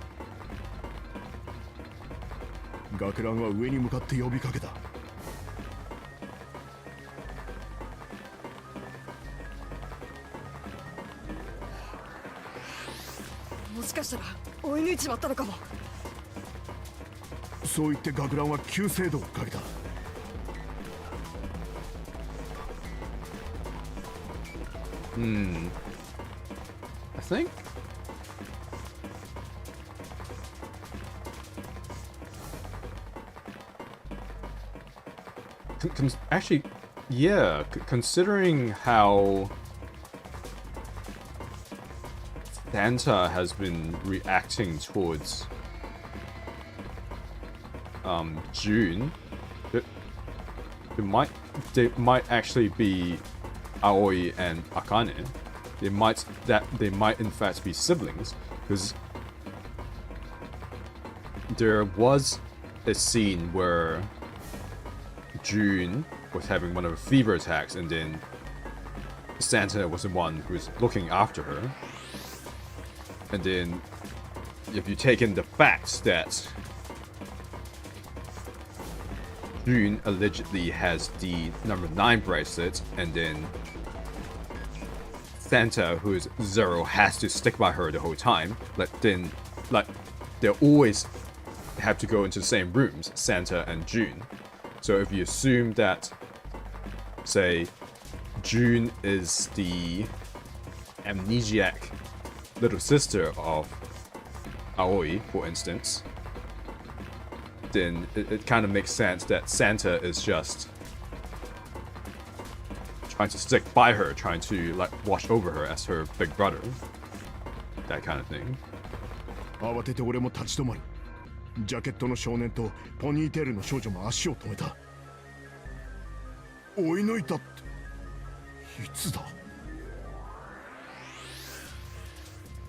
学ランは上に向かって呼びかけた。もしかしたら追い抜いちまったのかも。そう言って学ランは救世道をかけた。I think actually, yeah, considering how Santa has been reacting towards June, they might actually be Aoi and Akane. They might in fact be siblings, because there was a scene where June was having one of her fever attacks, and then Santa was the one who was looking after her. And then, if you take in the fact that June allegedly has the number 9 bracelet, and then Santa, who is Zero, has to stick by her the whole time, then they always have to go into the same rooms, Santa and June. So if you assume that, say, June is the amnesiac little sister of Aoi, for instance, then it kind of makes sense that Santa is just trying to stick by her, trying to watch over her as her big brother. That kind of thing. 慌てて俺も立ち止まる。ジャケットの少年とポニーテールの少女も足を止めた。追い抜いたっていつだ？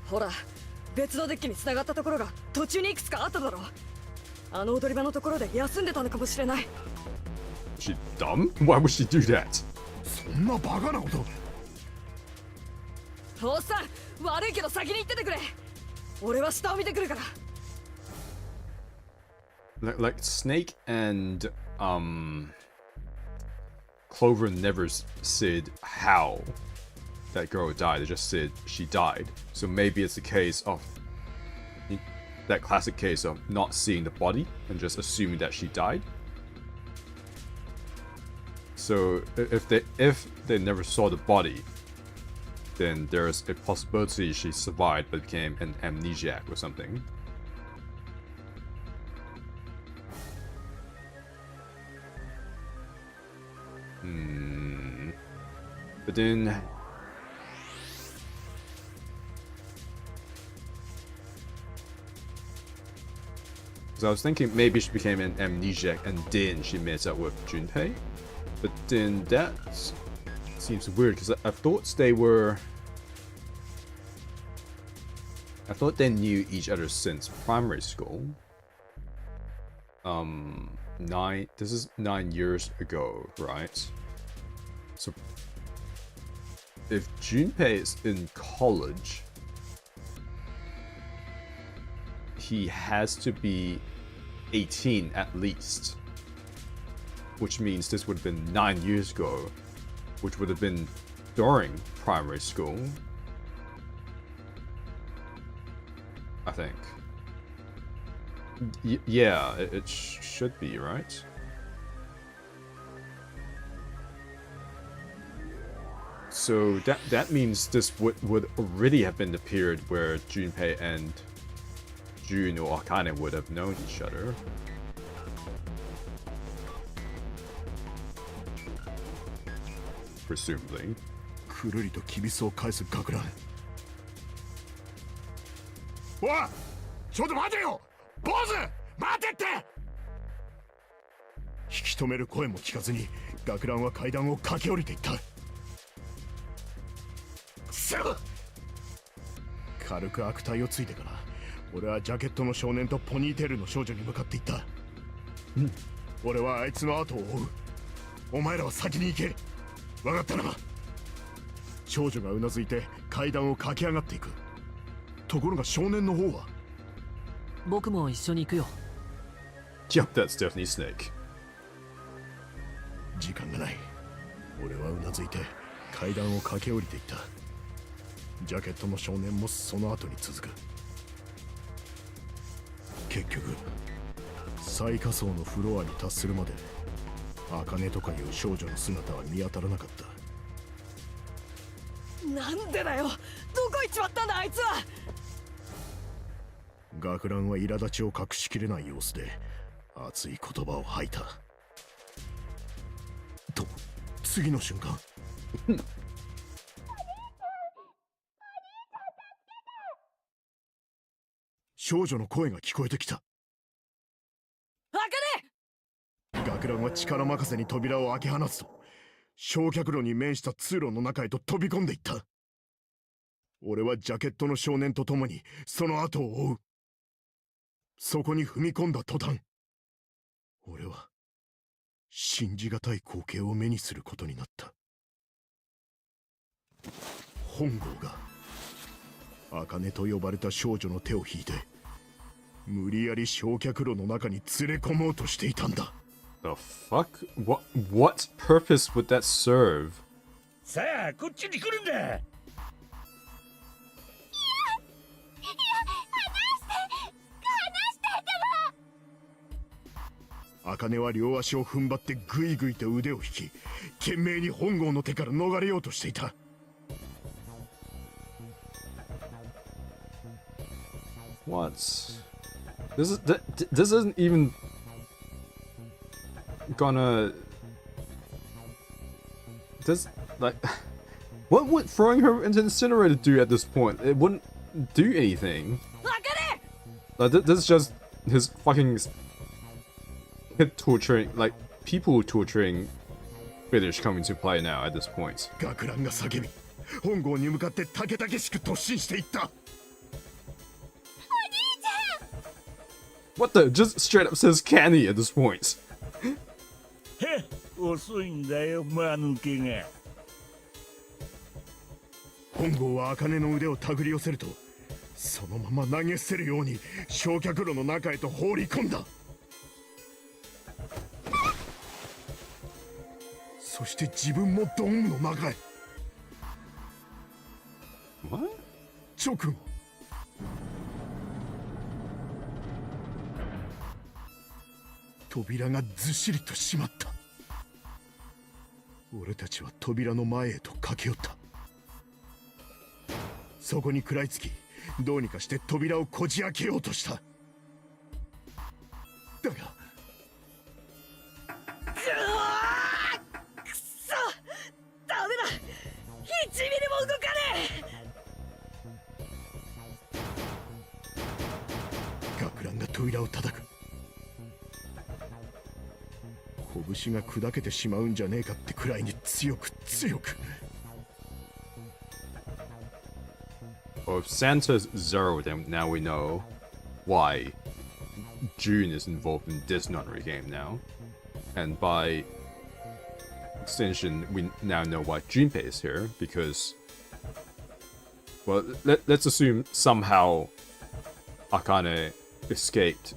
ほら別のデッキに繋がったところが途中にいくつかあっただろう。あの踊り場のところで休んでたのかもしれない。 She dumb? Why would she do that? そんなバカなこと。おっさん悪いけど先に行っててくれ。俺は下を見てくるから。Like Snake and Clover never said how that girl died. They just said she died. So maybe it's a case of that classic case of not seeing the body and just assuming that she died. So if they never saw the body, then there's a possibility she survived but became an amnesiac or something. But then so I was thinking maybe she became an amnesiac and then she met up with Junpei. But then that seems weird because I thought they knew each other since primary school. This is 9 years ago, right? So if Junpei is in college, he has to be 18 at least, which means this would have been 9 years ago, which would have been during primary school, I think. Yeah, it should be, right? So that means this would already have been the period where Junpei and June or Akane would have known each other. Presumably. くるりとキビスを返す学ラン。おい、ちょっと待てよ、坊主、待てって。引き止める声も聞かずに学ランは階段を駆け下りていった。軽く悪態をついてから俺はジャケットの少年とポニーテールの少女に向かっていった。俺はあいつの後を追う。お前らは先に行け。分かったな。少女がうなずいて階段を駆け上がっていく。ところが少年の方は。僕も一緒に行くよ。Yup, that's definitely Snake. 時間がない。俺はうなずいて階段を駆け下りていった。ジャケットの少年もその後に続く。結局最下層のフロアに達するまで茜とかいう少女の姿は見当たらなかった。なんでだよ、どこ行っちまったんだあいつは。学ランは苛立ちを隠しきれない様子で熱い言葉を吐いた。と次の瞬間少女の声が聞こえてきた。学ランは力任せに扉を開け放つと焼却炉に面した通路の中へと飛び込んでいった。俺はジャケットの少年と共にその後を追う。そこに踏み込んだ途端、俺は信じがたい光景を目にすることになった。本郷が茜と呼ばれた少女の手を引いて無理やり焼却炉の中に連れ込もうとしていたんだ。The fuck? What purpose would that serve? さあこっちに来るんだ。茜は両足を踏ん張ってグイグイと腕を引き、懸命に本郷の手から逃れようとしていた。What? This isn't even gonna. This like, what would throwing her into the incinerator do at this point? It wouldn't do anything. Like this is just his fucking kid torturing, like people torturing fetish coming to play now at this point. 学ランが叫び、本郷に向かってたけたけしく突進していった。What the? Just straight up says canny at this point. へっ、遅いんだよ、間抜けが。本郷は茜の腕を手繰り寄せると、そのまま投げ捨てるように焼却炉の中へと放り込んだ。そして自分もドーンの中へ。What? 直後、扉がずしりと閉まった。俺たちは扉の前へと駆け寄った。そこに食らいつき、どうにかして扉をこじ開けようとした。だがくそ、ダメだ、1ミリも動かねえ。学ランが扉を叩く。拳が砕けてしまうんじゃねえかってくらいに強く強く。Well, if Santa's zero, then now we know why June is involved in this Nonary game now. And by extension, we now know why Junpei is here, because... Well, let's assume somehow Akane escaped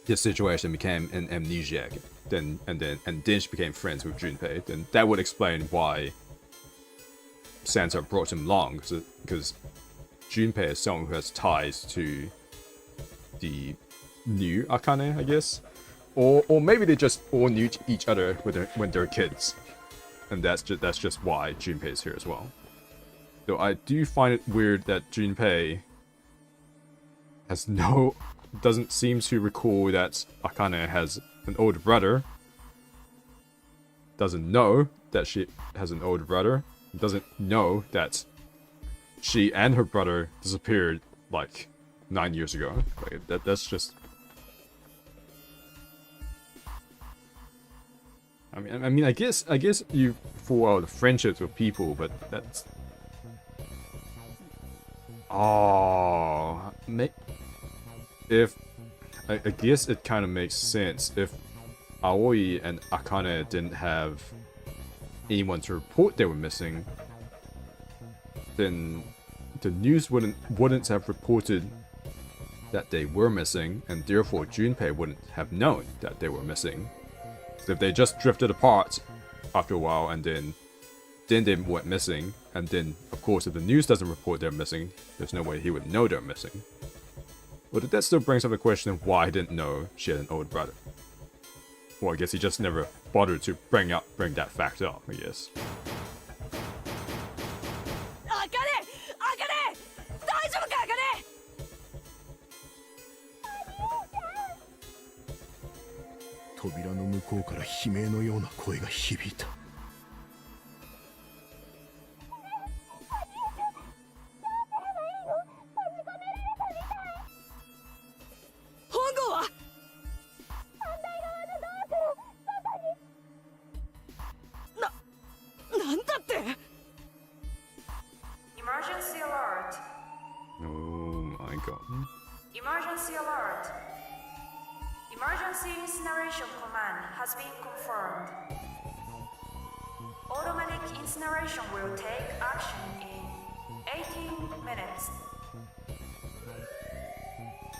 this situation, became an amnesiac, and then she became friends with Junpei. Then that would explain why Santa brought him along, because Junpei is someone who has ties to the new Akane, I guess, or maybe they just all knew each other when they're kids, and that's just why Junpei is here as well. Though I do find it weird that Junpei doesn't seem to recall that Akane has an older brother, doesn't know that she has an older brother, doesn't know that she and her brother disappeared like 9 years ago. Like that's just. I mean, I guess you fall out of friendships with people, but that's. Oh, if I guess it kind of makes sense if Aoi and Akane didn't have anyone to report they were missing, then the news wouldn't have reported that they were missing, and therefore Junpei wouldn't have known that they were missing. So if they just drifted apart after a while and then they went missing, and then of course if the news doesn't report they're missing, there's no way he would know they're missing. But that still brings up the question of why he didn't know she had an older brother. Well, I guess he just never bothered to bring that fact up, I guess. あかねあかね大丈夫かあかね扉の向こうから悲鳴のような声が響いた。本郷はなんだって Emergency alert. Oh my god. Emergency alert. Emergency incineration command has been confirmed. Automatic incineration will take action in 18 minutes.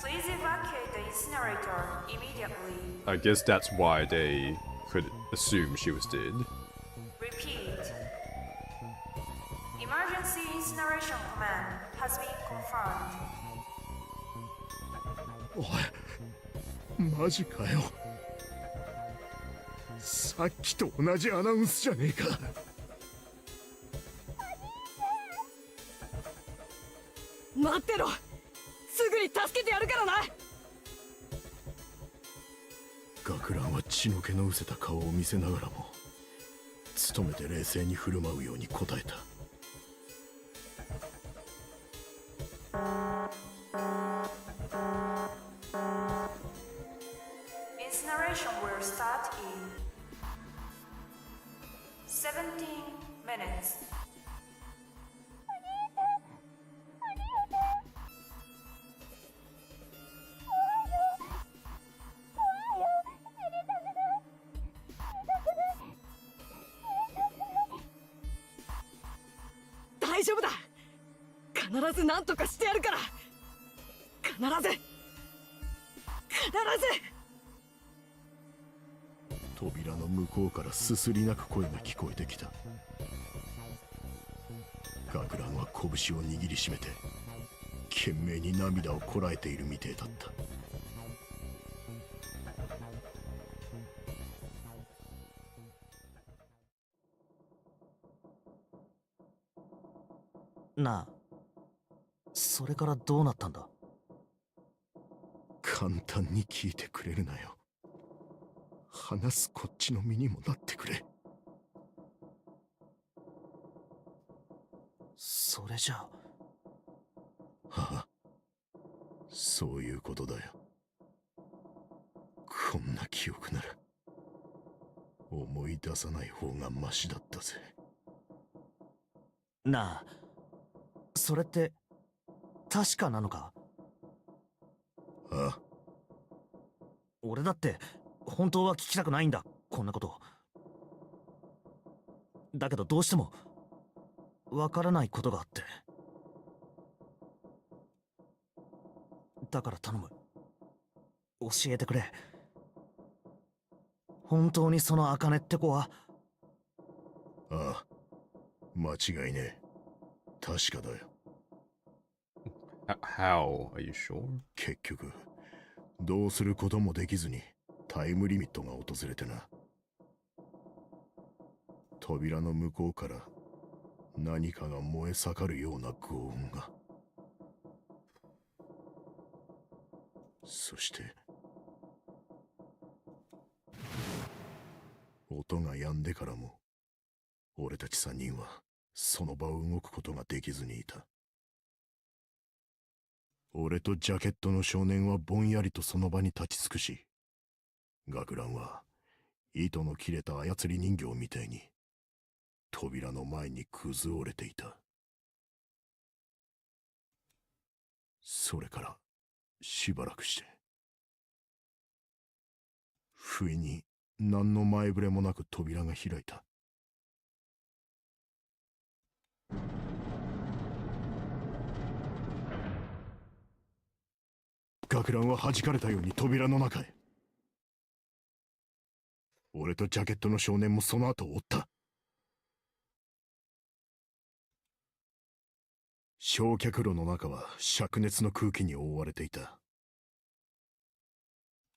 Please evacuate the incinerator immediately. I guess that's why they could assume she was dead. Repeat. Emergency incineration command has been confirmed. おい、マジかよ。さっきと同じアナウンスじゃねえか。待ってろすぐに助けてやるからな学ランは血の気の失せた顔を見せながらも努めて冷静に振る舞うように答えた。Incineration will start in 17 minutes. Daijoubu da. 必ず何とかしてやるから必ず扉の向こうからすすり泣く声が聞こえてきた。学ランは拳を握りしめて懸命に涙をこらえているみてえだった。なあ、それからどうなったんだ？簡単に聞いてくれるなよ。話すこっちの身にもなってくれ。それじゃあ。はあ、そういうことだよ。こんな記憶なら思い出さない方がマシだったぜ。なあ、それって確かなのか？ああ、俺だって本当は聞きたくないんだ、こんなこと。だけどどうしてもわからないことがあって。だから頼む。教えてくれ。本当にその茜って子は？ああ、間違いねえ。確かだよ。How are you sure? 結局どうすることもできずにタイムリミットが訪れてな。扉の向こうから何かが燃え盛るような轟音が。そして音が止んでからも俺たち3人はその場を動くことができずにいた。俺とジャケットの少年はぼんやりとその場に立ち尽くし、学ランは糸の切れた操り人形みたいに扉の前に崩折れていた。それからしばらくして不意に何の前触れもなく扉が開いた。学ランは弾かれたように扉の中へ。俺とジャケットの少年もその後を追った。焼却炉の中は灼熱の空気に覆われていた。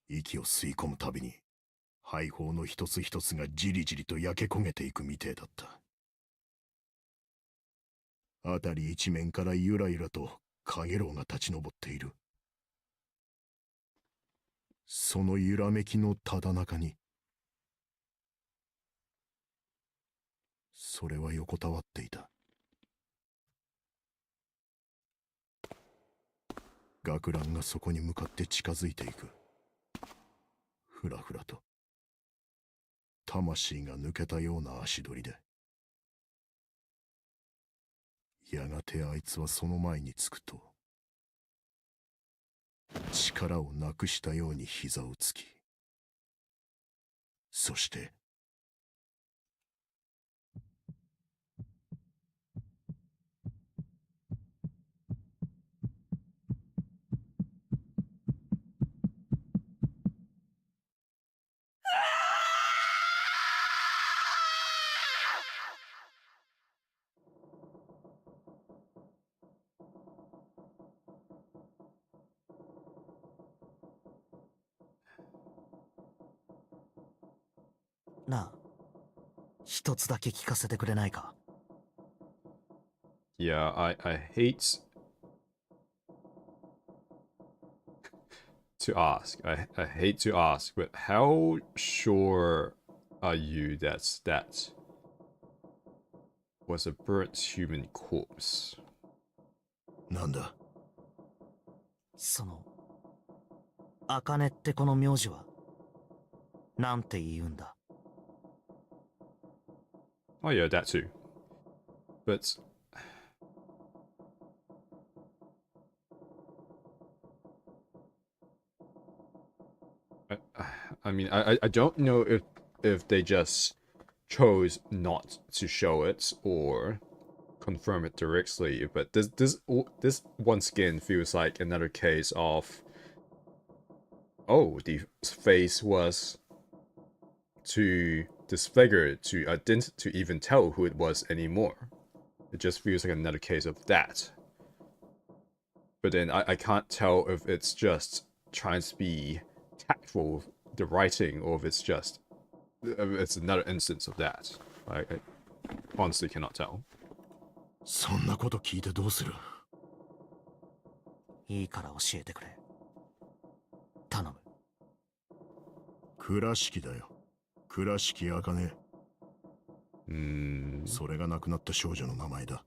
息を吸い込むたびに肺胞の一つ一つがじりじりと焼け焦げていくみてえだった。辺り一面からゆらゆらと陽炎が立ち上っている。その揺らめきのただ中に、それは横たわっていた。学ランがそこに向かって近づいていく。ふらふらと魂が抜けたような足取りで、やがてあいつはその前につくと、力をなくしたように膝をつき、そしてなあ、一つだけ聞かせてくれないか。Yeah, I hate to ask. I hate to ask, but how sure are you that that was a burnt human corpse? なんだ。その、茜ってこの名字は、なんて言うんだ。Oh yeah, that too. But I mean, I don't know if they just chose not to show it or confirm it directly, but this once again feels like another case of, oh, the face was too disfigured to even tell who it was anymore. It just feels like another case of that. But then I can't tell if it's just trying to be tactful, the writing, or if it's just it's another instance of that. I honestly cannot tell. そんなこと聞いてどうする。いいから教えてくれ。頼む。倉敷だよ。倉敷茜。それが亡くなった少女の名前だ。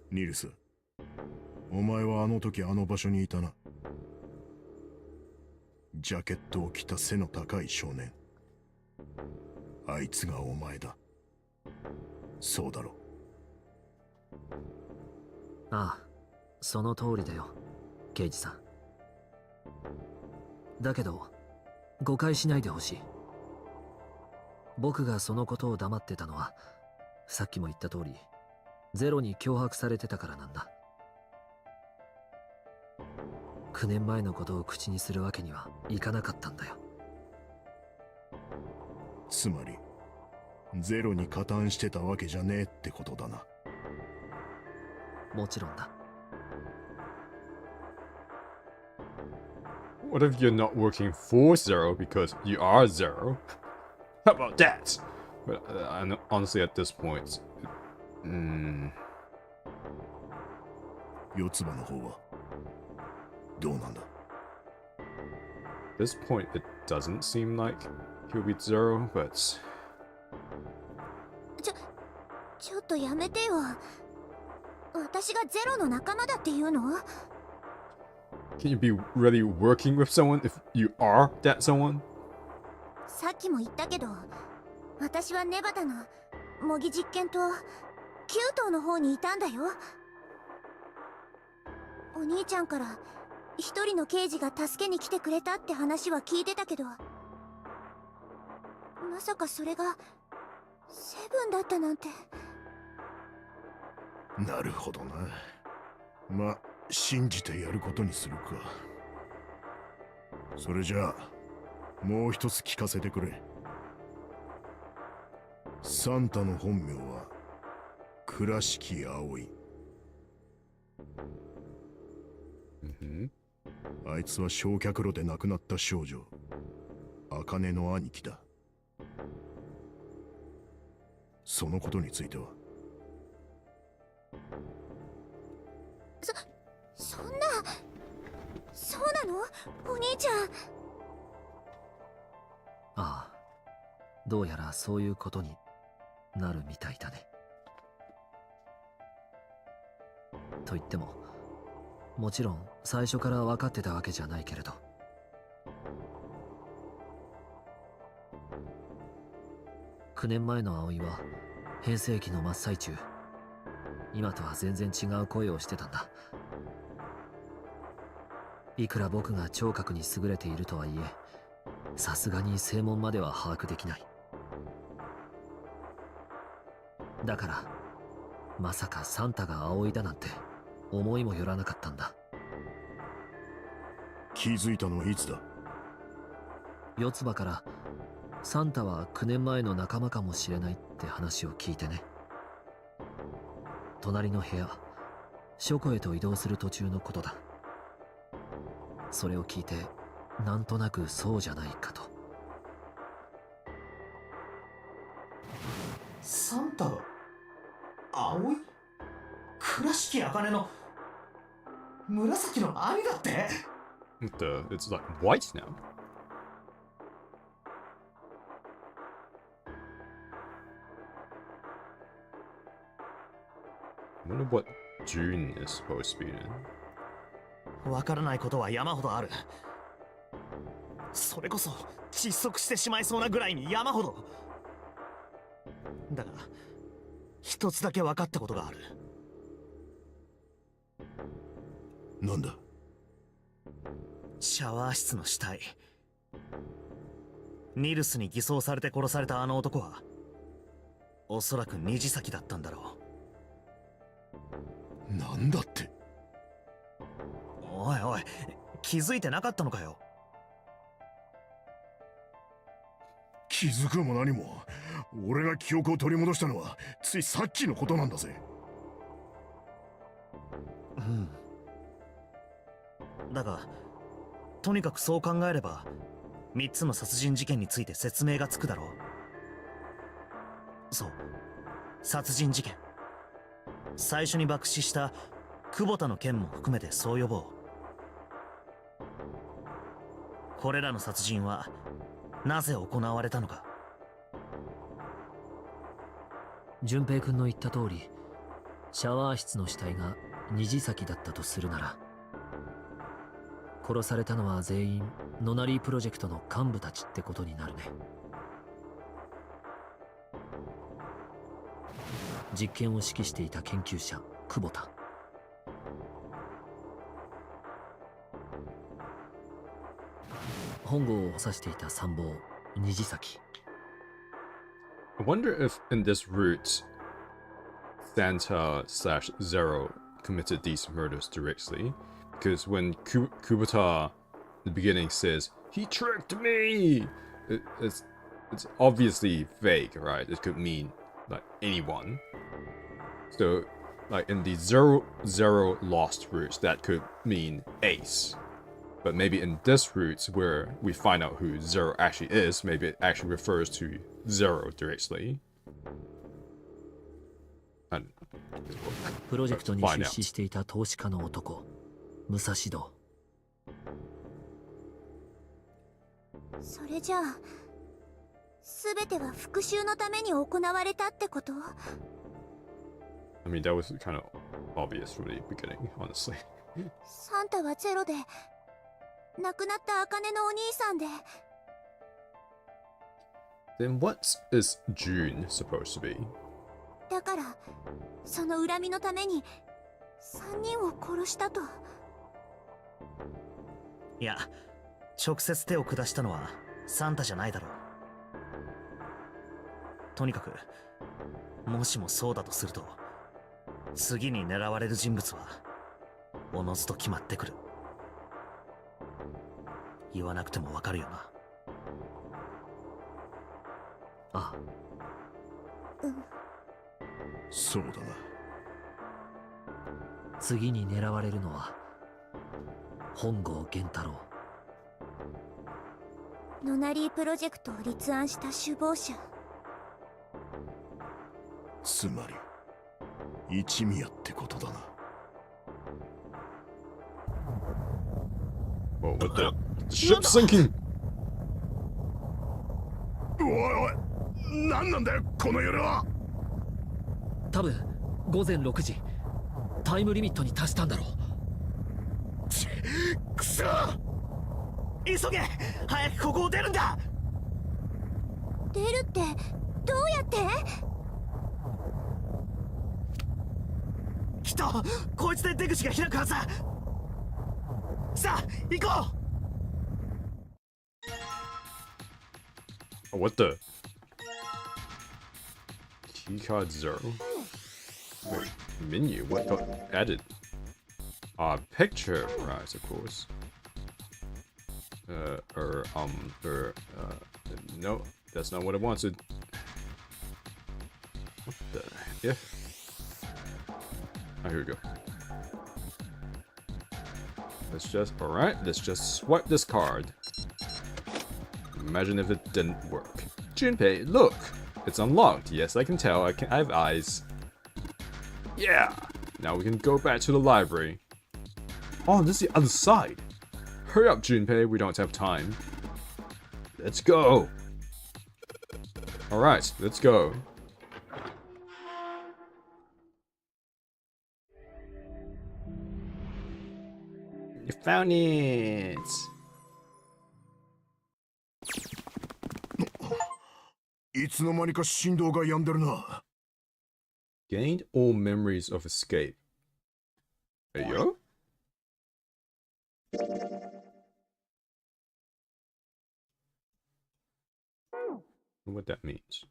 ニルス、お前はあの時あの場所にいたな。ジャケットを着た背の高い少年。あいつがお前だ。そうだろ。ああ、その通りだよ、刑事さん。だけど、誤解しないでほしい。僕がそのことを黙ってたのは、さっきも言った通り、ゼロに脅迫されてたからなんだ。9年前のことを口にするわけにはいかなかったんだよ。つまり、ゼロに加担してたわけじゃねえってことだな。もちろんだ。What if you're not working for Zero because you are Zero? How about that? But honestly, at this point, 四つ葉の方はどうなんだ。 at this point, it doesn't seem like he'll be Zero, but ちょっとやめてよ。私がゼロの仲間だっていうの？ Can you be really working with someone if you are that someone? さっきも言ったけど、私はネバダの模擬実験とキュートの方にいたんだよ。お兄ちゃんから一人の刑事が助けに来てくれたって話は聞いてたけど、まさかそれがセブンだったなんて。なるほどな。まあ信じてやることにするか。それじゃあもう一つ聞かせてくれ。サンタの本名は倉敷葵。あいつは焼却炉で亡くなった少女茜の兄貴だ。そのことについては？そんな、そうなの？お兄ちゃん。ああ、どうやらそういうことになるみたいだね。と言っても、もちろん最初から分かってたわけじゃないけれど。9年前の葵は変声期の真っ最中。今とは全然違う声をしてたんだ。いくら僕が聴覚に優れているとはいえ、さすがに声紋までは把握できない。だからまさかサンタが葵だなんて思いもよらなかったんだ。気づいたのはいつだ？四つ葉からサンタは9年前の仲間かもしれないって話を聞いてね。隣の部屋書庫へと移動する途中のことだ。それを聞いてなんとなくそうじゃないかと。サンタが葵？倉敷茜の紫の兄だって？ It's like white now. I wonder what June is supposed to be in. わからないことは山ほどある。それこそ窒息してしまいそうなぐらいに山ほど。だが一つだけ分かったことがある。なんだ？シャワー室の死体。ニルスに偽装されて殺されたあの男はおそらく虹崎だったんだろう。なんだって？おいおい、気づいてなかったのかよ。気づくも何も、俺が記憶を取り戻したのはついさっきのことなんだぜ。うん。だがとにかくそう考えれば3つの殺人事件について説明がつくだろう。そう、殺人事件。最初に爆死した久保田の件も含めてそう呼ぼう。これらの殺人はなぜ行われたのか。純平君の言った通り、シャワー室の死体が虹崎だったとするなら、殺されたのは全員ノナリープロジェクトの幹部たちってことになるね。実験を指揮していた研究者久保田、本郷を指していた参謀虹崎。 I wonder if in this route Santa/Zero committed these murders directly, because when Kubota in the beginning says he tricked me, it's obviously vague, right? It could mean like anyone. So like in the 0-0 lost routes, that could mean Ace. But maybe in this route where we find out who Zero actually is, maybe it actually refers to Zero directly. プロジェクトに出資していた投資家の男、武蔵堂。それじゃあ全ては復讐のために行われたってこと？ I mean, that was kind of obvious from the beginning, honestly. サンタはゼロで、亡くなった茜のお兄さんで。Then what is June supposed to be? だから、その恨みのために3人を殺したと。いや、直接手を下したのはサンタじゃないだろう。とにかく、もしもそうだとすると、次に狙われる人物はおのずと決まってくる。言わなくてもわかるよな。ああ、そうだな。次に狙われるのは本郷源太郎。ノナリープロジェクトを立案した首謀者。つまり一味ってことだな。Whoa, what the ship's sinking! おいおい、何なんだよこの夜は。多分午前6時タイムリミットに達したんだろう。くそ！急げ！早くここを出るんだ！出るってどうやって？きっとこいつで出口が開くはずだ。さあ行こう。Oh, what the? Keycard 0. Wait, menu? What got added? Picture, right, of course. No, that's not what I wanted. What the F? Oh, here we go. Alright, let's just swipe this card. Imagine if it didn't work. Junpei, look! It's unlocked. Yes, I can tell. I have eyes. Yeah! Now we can go back to the library. Oh, this is the other side. Hurry up, Junpei. We don't have time. Let's go. Alright, let's go. You found it!「いつの間にか振動が止んでるな。 Gained all memories of escape. Hey, yo? What that means.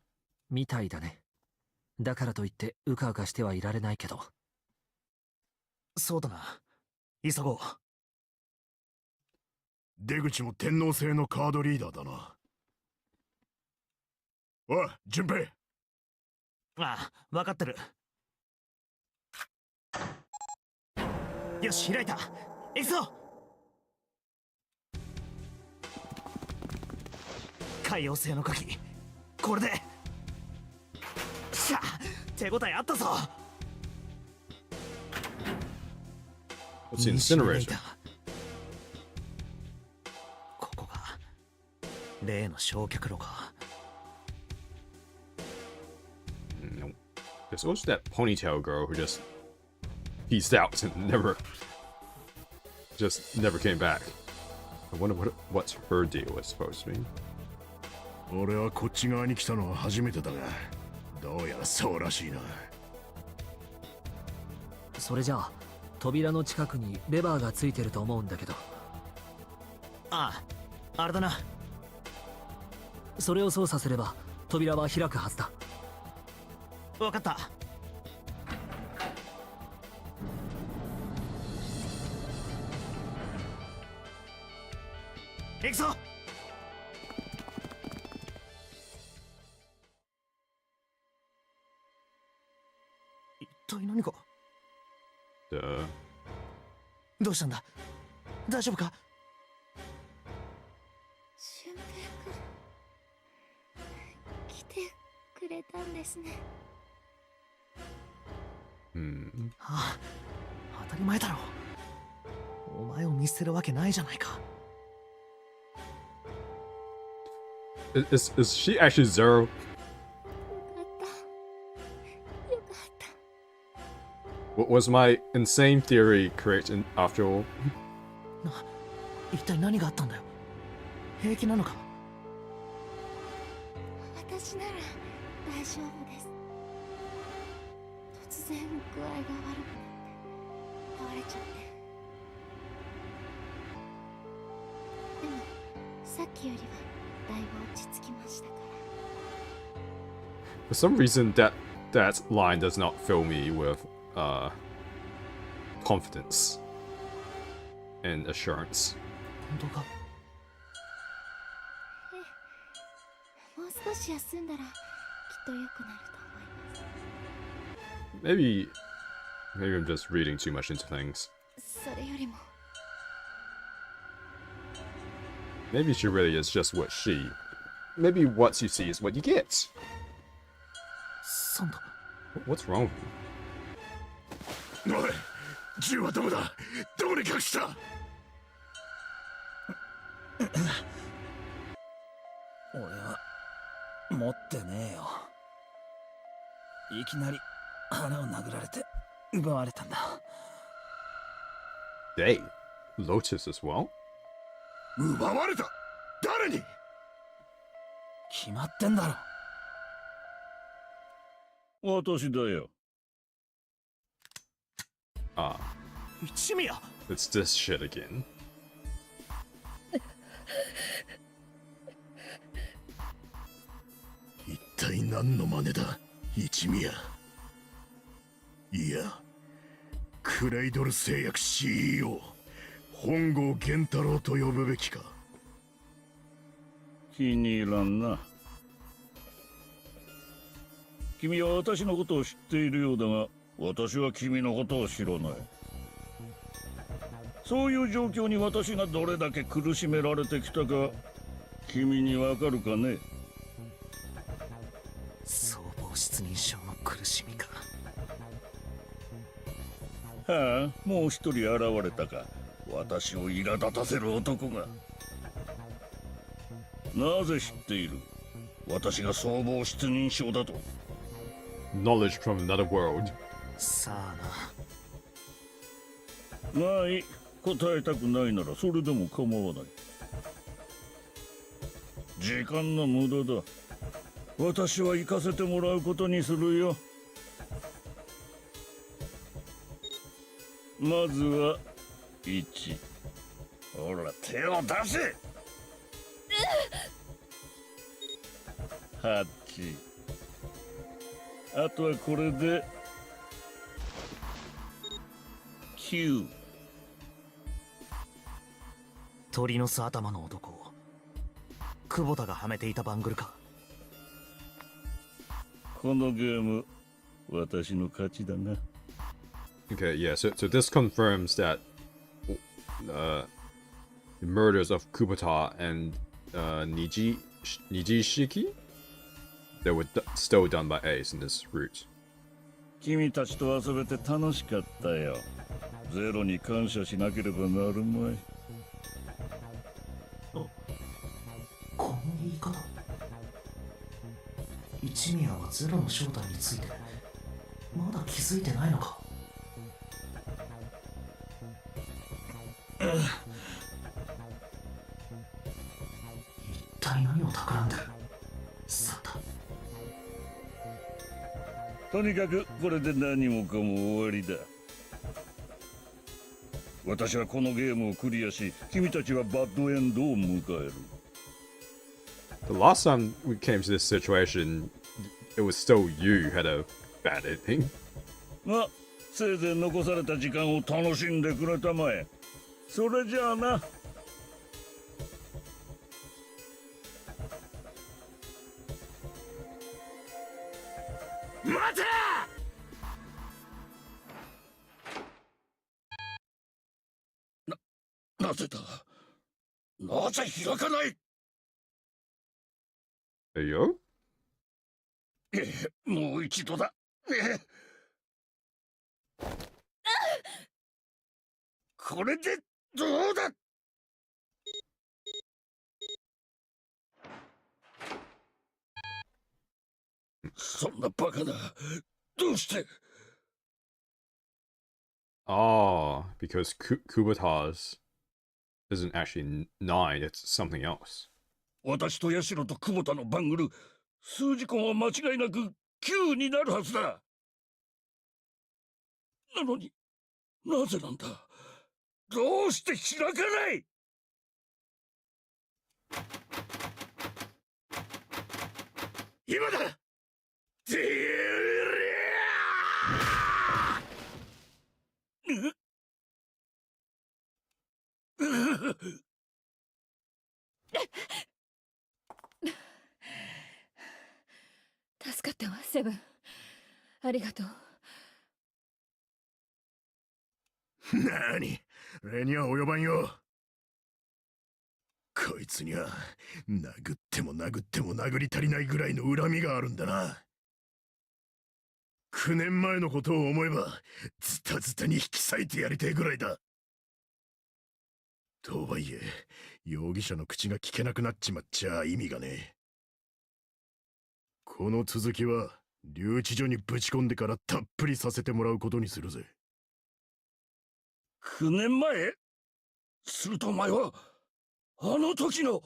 みたいだね。だからといってうかうかしてはいられないけど。そうだな。急ごう。出口も天皇制のカードリーダーだな。おい、順平。ああ、分かってる。よし、開いた。行くぞ。海洋星の鍵、これで。しゃ、手応えあったぞ。What's the incinerator? ここが例の焼却炉か。No. There's also that ponytail girl who just peaced out and never came back. I wonder what her deal was supposed to be. 俺はこっち側に来たのは初めてだが、どうやらそうらしいな。それじゃあ扉の近くにレバーがついてると思うんだけど。ああ、あれだな。それを操作すれば扉は開くはずだ。分かった。行くぞ。一体何か。どうしたんだ。大丈夫か。俊平君来てくれたんですね。ああ、当たり前だろ。お前を見捨てるわけないじゃないか。Is she actually Zero? よかった。よかった。Was my insane theory correct after all? 一体何があったんだよ。平気なのか。私なら大丈夫です。突然具合が悪くなって倒れちゃって。でもさっきよりはだいぶ落ち着きましたから。For some reason, that line does not fill me with confidence and assurance. 本当か。もう少し休んだらきっと良くなると思います。Maybe I'm just reading too much into things. それよりも Maybe she really is just what she. Maybe what you see is what you get. サンタ。 What's wrong with you? おい、銃はどこだ？どこに隠した？俺は持ってねえよ。いきなり腹を殴られて奪われたんだ。They? Lotus as well? 奪われた？誰に？決まってんだろ。私だよ。Ah, 一味や。 it's this shit again. 一体何の真似だ、一味や。いや、クレイドル製薬 CEO 本郷源太郎と呼ぶべきか。気に入らんな。君は私のことを知っているようだが、私は君のことを知らない。そういう状況に私がどれだけ苦しめられてきたか、君にわかるかね。総合失認症の苦しみか。はあ、もう一人現れたか。私を苛立たせる男が。なぜ知っている？私が総合失認症だと。Knowledge from another world. さあまあいい。答えたくないならそれでも構わない。時間の無駄だ。私は行かせてもらうことにするよ。まずは1。ほら手を出せ。8。あとはこれで9。鳥の巣頭の男を久保田がはめていたバングルか。このゲーム私の勝ちだな。 Okay, yeah, so this confirms that the murders of Kubota and Nijishiki, they were still done by Ace in this route. 君たちと遊べて楽しかったよ。ゼロに感謝しなければなるまい。この言い方。一宮はゼロの正体についてまだ気づいてないのか。一体何を企んでるサンタ。とにかくこれで何もかも終わりだ。私はこのゲームをクリアし、君たちはバッドエンドを迎える。The last time we came to this situation, it was still you who had a bad ending. が、せいぜい残された時間を楽しんでくれたまえ。それじゃあな。待て！なぜだ？なぜ開かない？ Hey, yo? もう一度だ。これでどうだ？そんなバカな。どうして？ Oh, because Kubota's isn't actually 9, it's something else. 私とヤシロと久保田のバングル、数字根は間違いなく9になるはずだ。なのになぜなんだ。どうして開かない。今だ。助かったわ、セブン。ありがとう。なに、礼には及ばんよ。こいつには殴っても殴っても殴り足りないぐらいの恨みがあるんだな。9年前のことを思えばズタズタに引き裂いてやりてえぐらいだ。とはいえ容疑者の口が聞けなくなっちまっちゃ意味がねえ。この続きは留置所にぶち込んでからたっぷりさせてもらうことにするぜ。9年前。するとお前はあの時の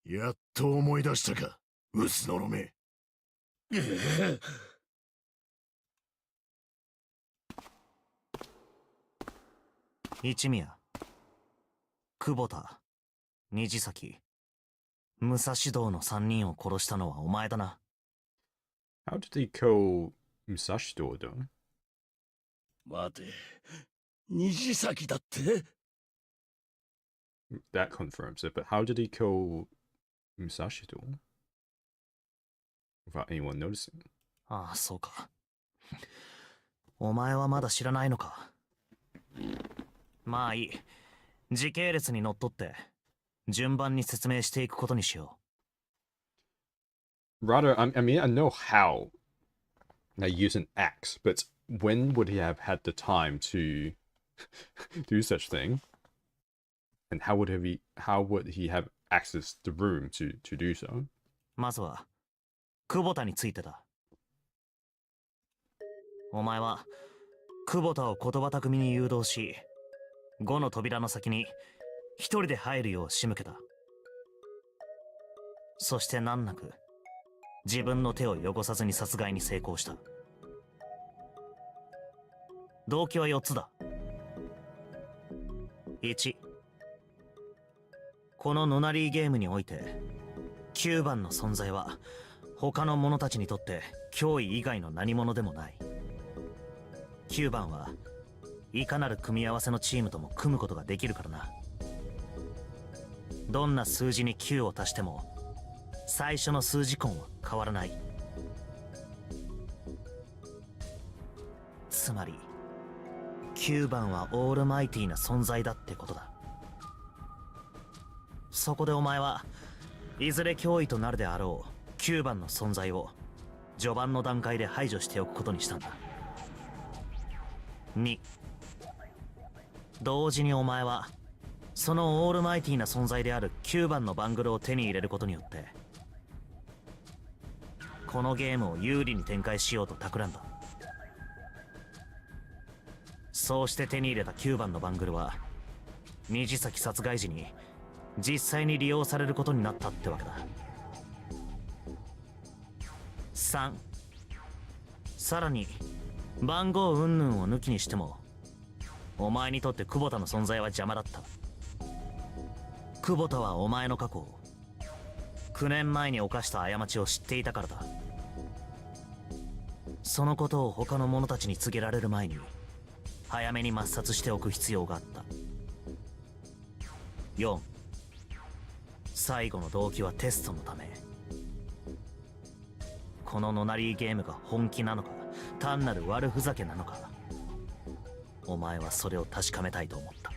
やっと思い出したか、ウスのろめ。一宮、久保田、虹崎、武蔵堂の3人を殺したのはお前だな。How did he kill Musashido though? 待て、虹崎だって。 That confirms it, but how did he kill Musashido? Without anyone noticing. ああ、そうか。お前はまだ知らないのか。まあいい。時系列にのっとって順番に説明していくことにしよう。Rather, I mean, I know how they use an axe, but when would he have had the time to do such thing? And how would he have access the room to do so? まずは久保田についてだ。お前は久保田を言葉巧みに誘導し、5の扉の先に一人で入るよう仕向けた。そして難なく自分の手を汚さずに殺害に成功した。動機は4つだ。1、このノナリーゲームにおいて9番の存在は他の者たちにとって脅威以外の何者でもない。9番はいかなる組み合わせのチームとも組むことができるからな。どんな数字に9を足しても最初の数字根は変わらない。つまり9番はオールマイティーな存在だってことだ。そこでお前はいずれ脅威となるであろう9番の存在を序盤の段階で排除しておくことにしたんだ。2、同時にお前はそのオールマイティーな存在である9番のバングルを手に入れることによってこのゲームを有利に展開しようと企んだ。そうして手に入れた9番のバングルは虹崎殺害時に実際に利用されることになったってわけだ。3、さらに番号云々を抜きにしてもお前にとって久保田の存在は邪魔だった。久保田はお前の過去を9年前に犯した過ちを知っていたからだ。そのことを他の者たちに告げられる前に早めに抹殺しておく必要があった。4、最後の動機はテストのため。このノナリーゲームが本気なのか単なる悪ふざけなのか、お前はそれを確かめたいと思った。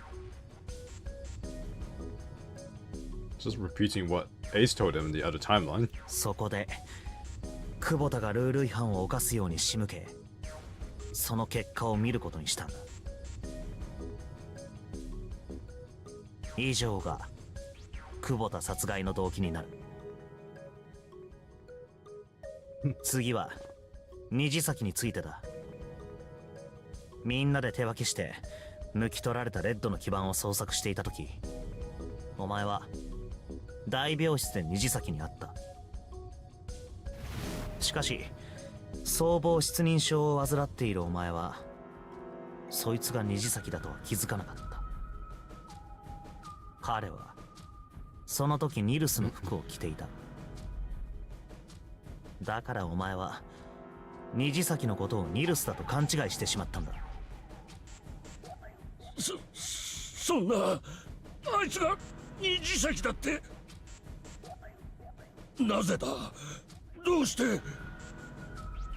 Just repeating what Ace told him in the other timeline. そこで久保田がルール違反を犯すように仕向け、その結果を見ることにしたんだ。以上が久保田殺害の動機になる。次は虹崎についてだ。みんなで手分けして抜き取られたレッドの基盤を捜索していた時、お前は大病室で虹崎に会った。しかし僧帽失認症を患っているお前はそいつが虹崎だとは気づかなかった。彼はその時ニルスの服を着ていた。だからお前は虹崎のことをニルスだと勘違いしてしまったんだ。そんな、あいつが虹崎だって。なぜだ、どうして。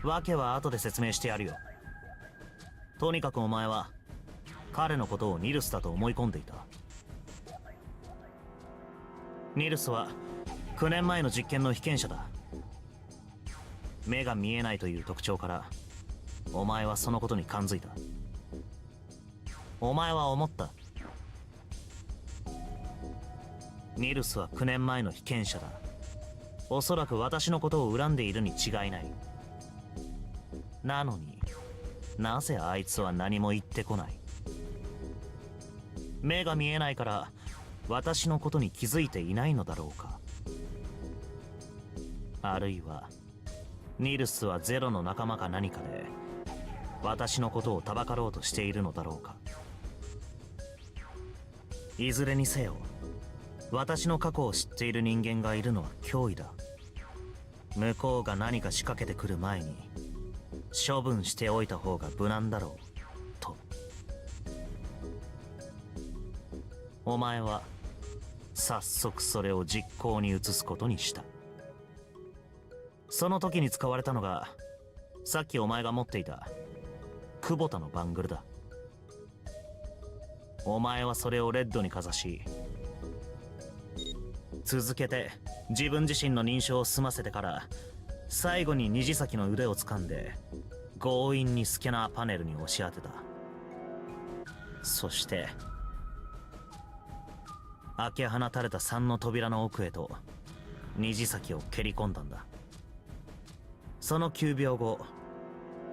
訳は後で説明してやるよ。とにかくお前は彼のことをニルスだと思い込んでいた。ニルスは9年前の実験の被験者だ。目が見えないという特徴からお前はそのことに感づいた。お前は思った。ニルスは9年前の被験者だ。おそらく私のことを恨んでいるに違いない。なのになぜあいつは何も言ってこない。目が見えないから私のことに気づいていないのだろうか。あるいはニルスはゼロの仲間か何かで私のことをたばかろうとしているのだろうか。いずれにせよ私の過去を知っている人間がいるのは脅威だ。向こうが何か仕掛けてくる前に処分しておいた方が無難だろうと。お前は早速それを実行に移すことにした。その時に使われたのがさっきお前が持っていた久保田のバングルだ。お前はそれをレッドにかざし、続けて自分自身の認証を済ませてから最後に虹崎の腕を掴んで強引にスキャナーパネルに押し当てた。そして開け放たれた3の扉の奥へと虹崎を蹴り込んだんだ。その9秒後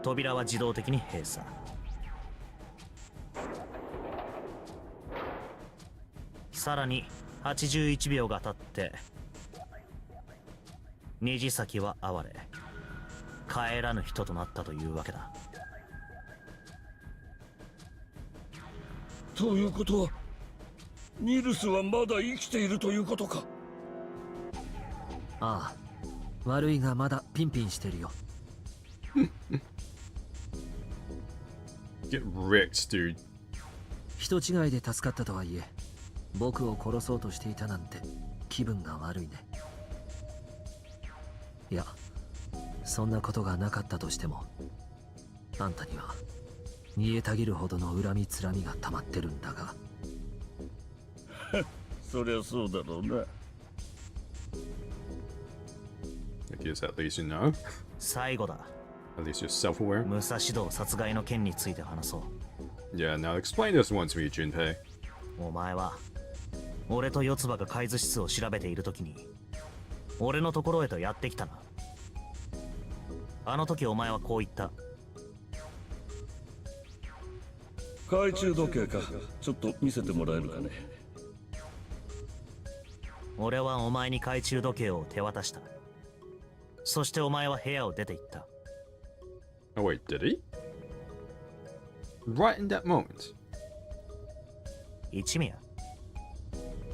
扉は自動的に閉鎖。さらに81秒が経って虹崎は哀れ帰らぬ人となったというわけだ。ということはニルスはまだ生きているということか。ああ、悪いがまだピンピンしてるよ。Get wrecked, dude. 人違いで助かったとはいえ僕を殺そうとしていたなんて気分が悪いね。いや、そんなことがなかったとしてもあんたには煮えたぎるほどの恨みつらみが溜まってるんだが。そりゃそうだろうな。I guess at least you know. 最後だ。 At least you're self-aware. 武蔵道殺害の件について話そう。Yeah, now explain this one to me, Junpei. お前は俺と四つ葉が海図室を調べている時に俺のところへとやってきたな。あの時お前はこう言った。懐中時計か、ちょっと見せてもらえるかね。俺はお前に懐中時計を手渡した。そしてお前は部屋を出て行った。Oh wait, did he? Right in that moment. 一宮、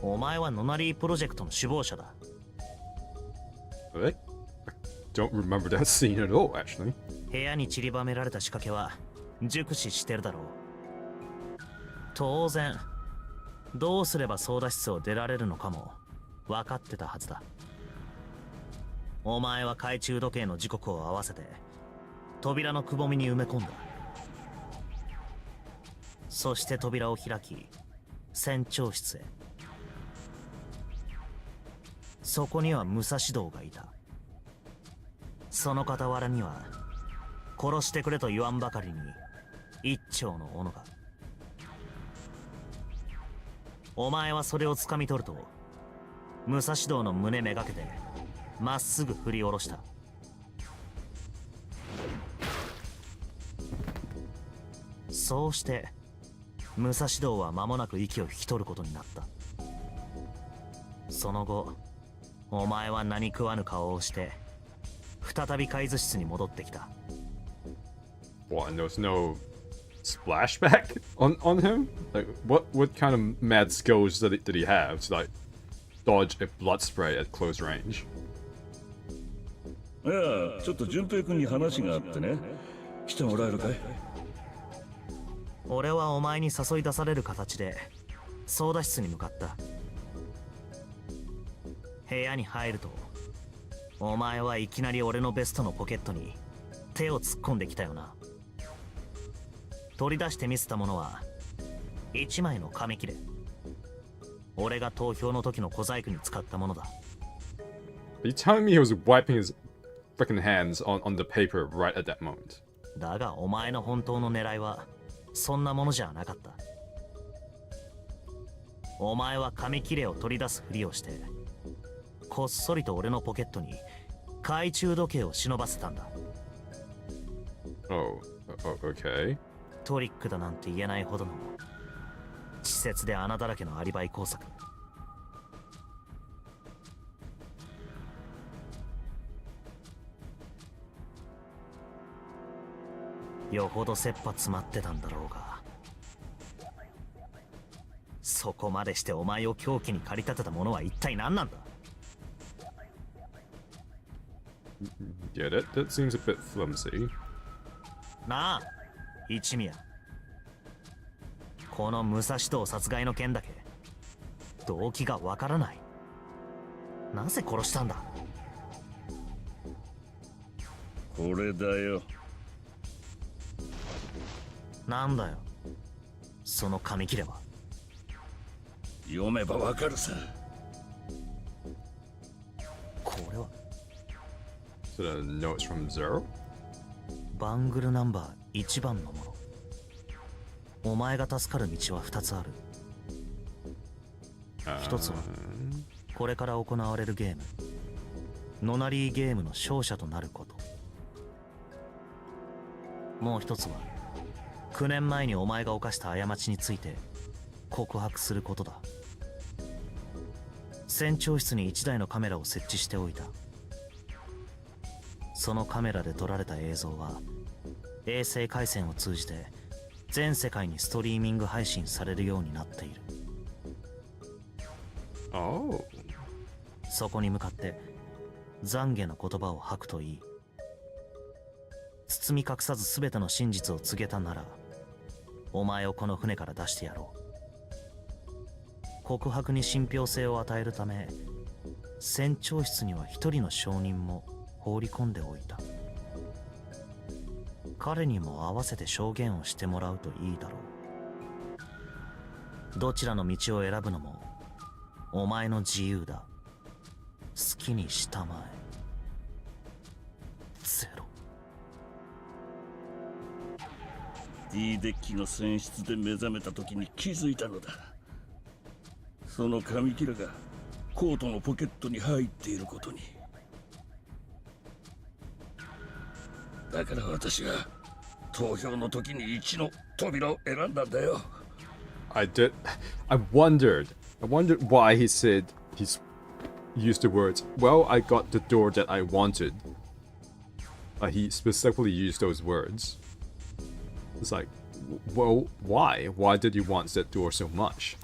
お前はノナリープロジェクトの首謀者だ。Really? I don't remember that scene at all, actually. 部屋に散りばめられた仕掛けは熟知してるだろう。当然どうすれば操舵室を出られるのかも分かってたはずだ。お前は懐中時計の時刻を合わせて扉のくぼみに埋め込んだ。そして扉を開き船長室へ。そこには武蔵道がいた。その傍らには殺してくれと言わんばかりに一丁の斧が。お前はそれを掴み取ると武蔵道の胸めがけてまっすぐ振り下ろした。そうして武蔵道は間もなく息を引き取ることになった。その後お前は何食わぬ顔をして再び海図室に戻ってきた。 What, and there's no splashback on him? Like, what kind of mad skills did he have to, like, dodge a blood spray at close range? いや、ちょっと純平君に話があってね。来てもらえるかい？俺はお前に誘い出される形で操舵室に向かった。部屋に入るとお前はいきなり俺のベストのポケットに手を突っ込んできたよな。取り出して見せたものは一枚の紙切れ。俺が投票の時の小細工に使ったものだ。 Are you telling me he was wiping his freaking hands on the paper right at that moment? だがお前の本当の狙いはそんなものじゃなかった。お前は紙切れを取り出すふりをしてこっそりと俺のポケットに懐中時計を忍ばせたんだ。 Oh, okay. トリックだなんて言えないほどの稚拙で穴だらけのアリバイ工作。よほど切羽詰まってたんだろうが、そこまでしてお前を凶器に駆り立てたものは一体何なんだ。 Yeah, that seems a bit flimsy. なあ一宮、この武蔵道殺害の件だけ動機がわからない。なぜ殺したんだ。これだよ。なんだよその紙切れは。読めばわかるさ。これは Is it a note from Zero? バングルナンバー1番のもの。お前が助かる道は2つある。一つはこれから行われるゲームノナリーゲームの勝者となること。もう一つは9年前にお前が犯した過ちについて告白することだ。船長室に1台のカメラを設置しておいた。そのカメラで撮られた映像は衛星回線を通じて全世界にストリーミング配信されるようになっている。 Oh. そこに向かって懺悔の言葉を吐くといい。包み隠さず全ての真実を告げたならお前をこの船から出してやろう。告白に信憑性を与えるため船長室には一人の証人も放り込んでおいた。彼にも合わせて証言をしてもらうといいだろう。どちらの道を選ぶのもお前の自由だ。好きにしたまえ。ゼロ。 D デッキの船室で目覚めた時に気づいたのだ。その紙切れがコートのポケットに入っていることに。だから私が投票の時に1の扉を選んだんだよ。I wondered why he said he's used the words, well, I got the door that I wanted. He specifically used those words. It's like, well, why? Why did you want that door so much?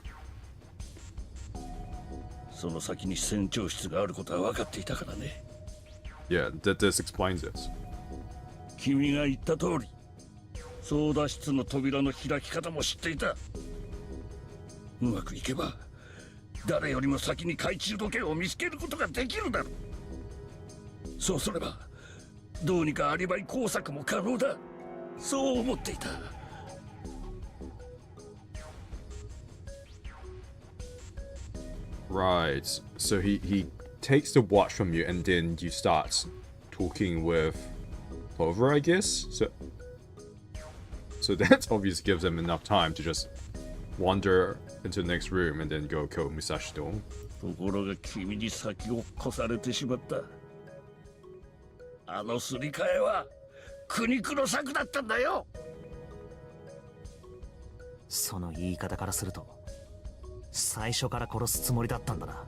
その先に船長室があることは分かっていたからね。Yeah, this explains it. 君が言った通り、操舵室の扉の開き方も知っていた。うまくいけば、誰よりも先に懐中時計を見つけることができるだろう。そうすれば、どうにかアリバイ工作も可能だ。そう思っていた。Right. So he takes the watch from you, and then you start talking with Clover, I guess. So that obviously gives him enough time to just wander into the next room and then go kill Musashito. ところが君に先を越されてしまった。あのすり替えは苦肉の策だったんだよ。その言い方からすると最初から殺すつもりだったんだな、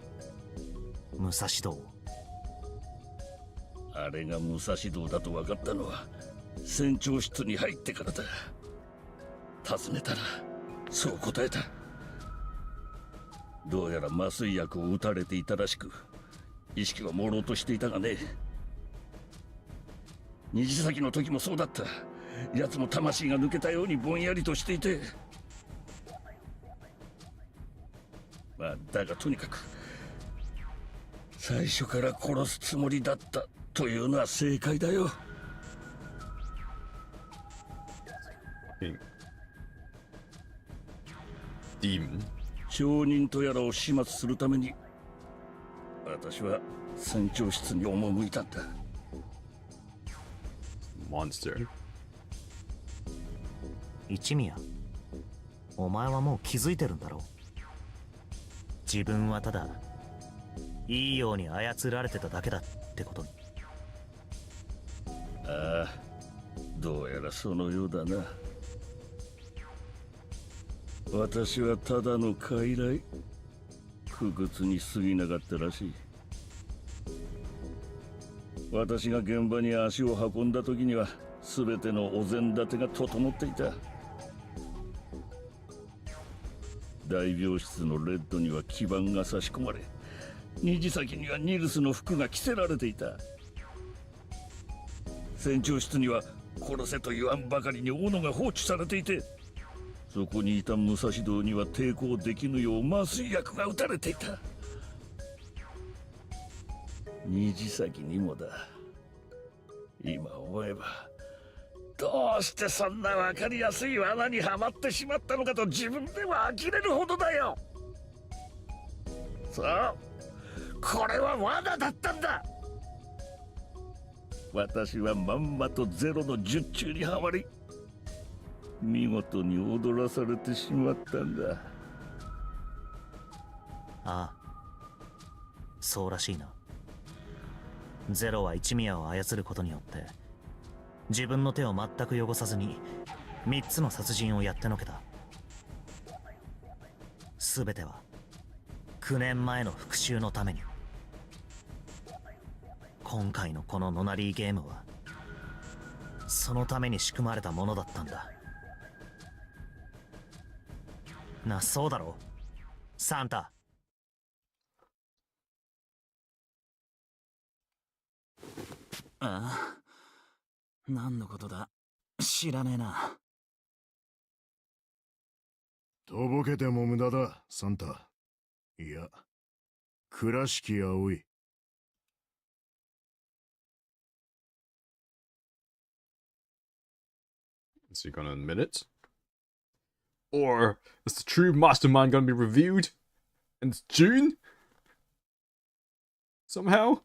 武蔵道。あれが武蔵道だと分かったのは船長室に入ってからだ。尋ねたらそう答えた。どうやら麻酔薬を打たれていたらしく、意識は朦朧としていたがね。虹崎の時もそうだった。奴も魂が抜けたようにぼんやりとしていて。まあだがとにかく最初から殺すつもりだったというのは正解だよ。Demon. 証人とやらを始末するために私は船長室に赴いたんだ。Monster. 一宮、お前はもう気づいてるんだろう。自分はただいいように操られてただけだってことに。ああ、どうやらそのようだな。私はただの傀儡、不屈に過ぎなかったらしい。私が現場に足を運んだ時には全てのお膳立てが整っていた。大病室のレッドには基板が差し込まれ、虹先にはニルスの服が着せられていた。船長室には殺せと言わんばかりに斧が放置されていて、そこにいた武蔵道には抵抗できぬよう麻酔薬が打たれていた。虹先にもだ。今思えばどうしてそんな分かりやすい罠にはまってしまったのかと自分では呆れるほどだよ。そう、これは罠だったんだ。私はまんまとゼロの術中にはまり、見事に踊らされてしまったんだ。ああ、そうらしいな。ゼロは一宮を操ることによって自分の手を全く汚さずに3つの殺人をやってのけた。全ては9年前の復讐のために。今回のこのノナリーゲームはそのために仕組まれたものだったんだな。そうだろサンタ。ああ、何のことだ、知らねえな。とぼけても無駄だ、サンタ。いや、倉敷葵。Is he gonna admit it? Or is the true mastermind gonna be revealed in June? Somehow?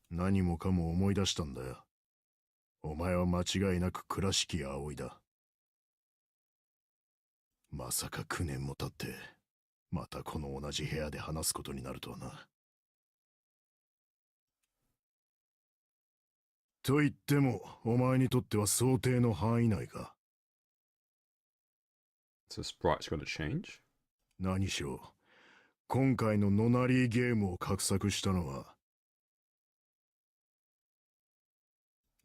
何もかも思い出したんだよ。お前は間違いなく倉敷葵だ。まさか9年も経ってまたこの同じ部屋で話すことになるとはな。と言ってもお前にとっては想定の範囲内か。So Sprite's gonna change? 何しろ今回のノナリーゲームを画策したのは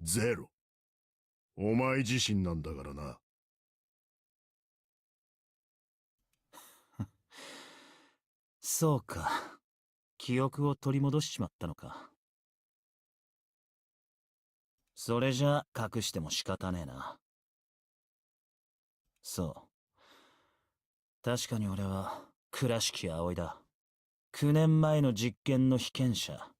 ゼロ、お前自身なんだからな。そうか、記憶を取り戻しちまったのか。それじゃ隠しても仕方ねえな。そう、確かに俺は倉敷葵だ。9年前の実験の被験者。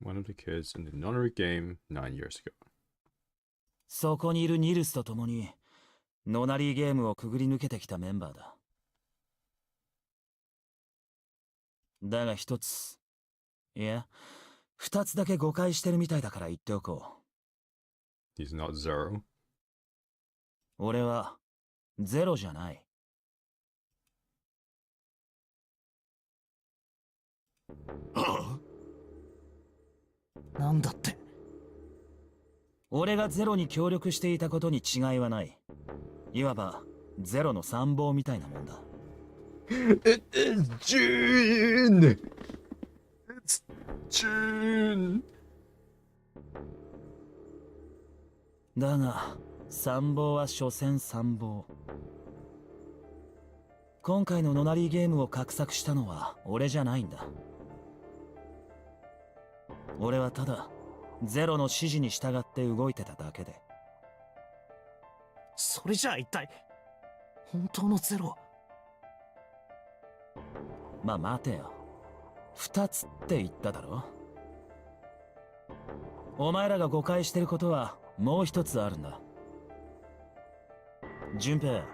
One of the kids in the Nonary Game 9 years ago. そこにいるニルスと共にノナリーゲームをくぐり抜けてきたメンバーだ。だが一つ、いや二つだけ誤解してるみたいだから言っておこう。He's not Zero. 俺はゼロじゃない。なんだって。俺がゼロに協力していたことに違いはない。いわばゼロの参謀みたいなもんだ。June! It's June! だが参謀は所詮参謀。今回のノナリーゲームを画策したのは俺じゃないんだ。俺はただゼロの指示に従って動いてただけで。それじゃあ一体本当のゼロ。まあ待てよ。二つって言っただろ。お前らが誤解してることはもう一つあるんだ。順平、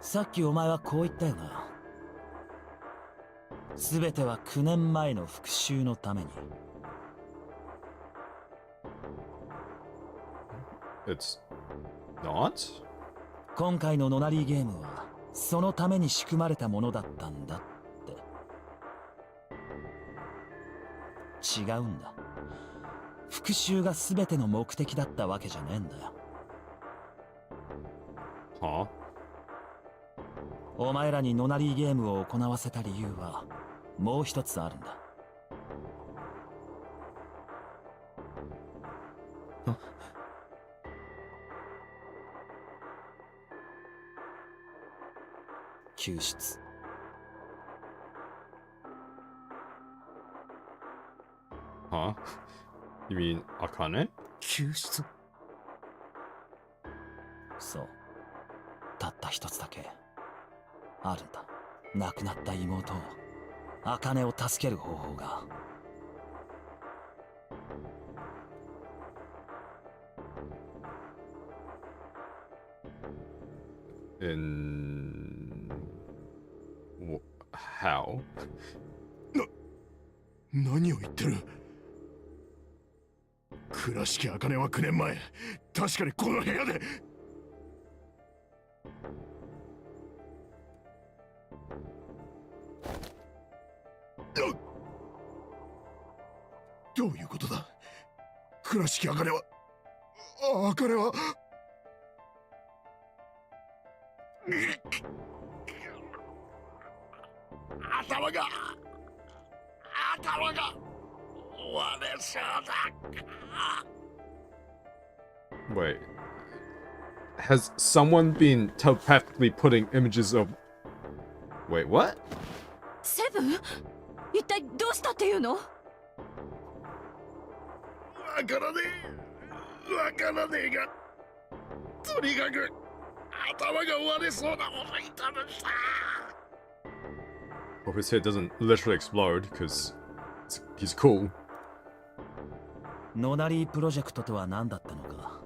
さっきお前はこう言ったよな。全ては9年前の復讐のために。It's not? 今回のノナリーゲームはそのために仕組まれたものだったんだって。違うんだ。復讐が全ての目的だったわけじゃねえんだよ。はあ？お前らにノナリーゲームを行わせた理由はもう一つあるんだ。救出。Huh? You mean Akane? 救出？そう。たった一つだけあるんだ。亡くなった妹を、茜を助ける方法が。How? 何を言ってる。倉敷茜は9年前、確かにこの部屋で。どういうことだ。倉敷茜は、茜は。頭が割れそうだ。Wait. Has someone been telepathically putting images of... Wait, what? セブン？一体どうしたっていうの？わからねえが、とにかく頭が割れそうなほど痛むさ。Hope his head doesn't literally explode, because he's cool. ノナリープロジェクトとは何だったのか。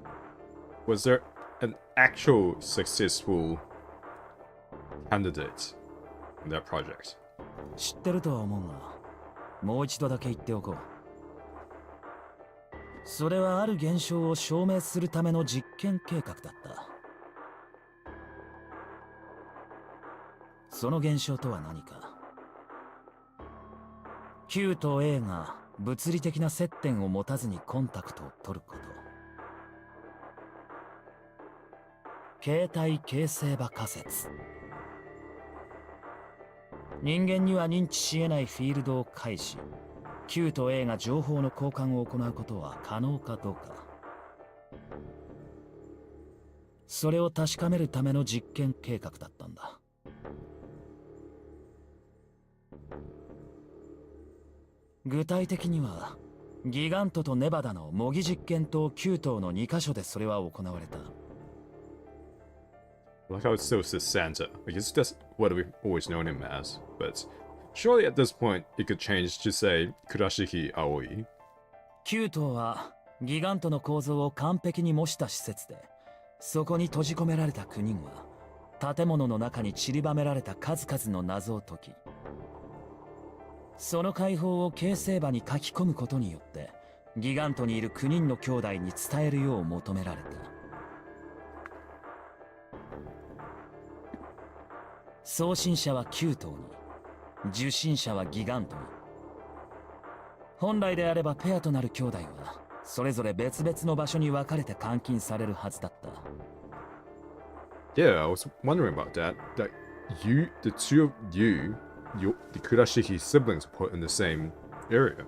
Was there an actual successful candidate in that project? 知ってるとは思うが、もう一度だけ言っておこう。それはある現象を証明するための実験計画だった。その現象とは何か。Q と A が物理的な接点を持たずにコンタクトを取ること。携帯形成場仮説。人間には認知し得ないフィールドを介し、Q と A が情報の交換を行うことは可能かどうか。それを確かめるための実験計画だったんだ。具体的には、ギガントとネバダの模擬実験棟9棟の2カ所でそれは行われた。Like how it still says Santa, because that's what we've always known him as. But surely at this point it could change to say Kurashiki Aoi. 9棟はギガントの構造を完璧に模した施設で、そこに閉じ込められた9人は建物の中に散りばめられた数々の謎を解き、その解放を形成場に書き込むことによってギガントにいる9人の兄弟に伝えるよう求められた。送信者は9頭に、受信者はギガントに。本来であればペアとなる兄弟はそれぞれ別々の場所に分かれて監禁されるはずだった。Yeah, I was wondering about that. That the two of the Kurashiki siblings were put in the same area.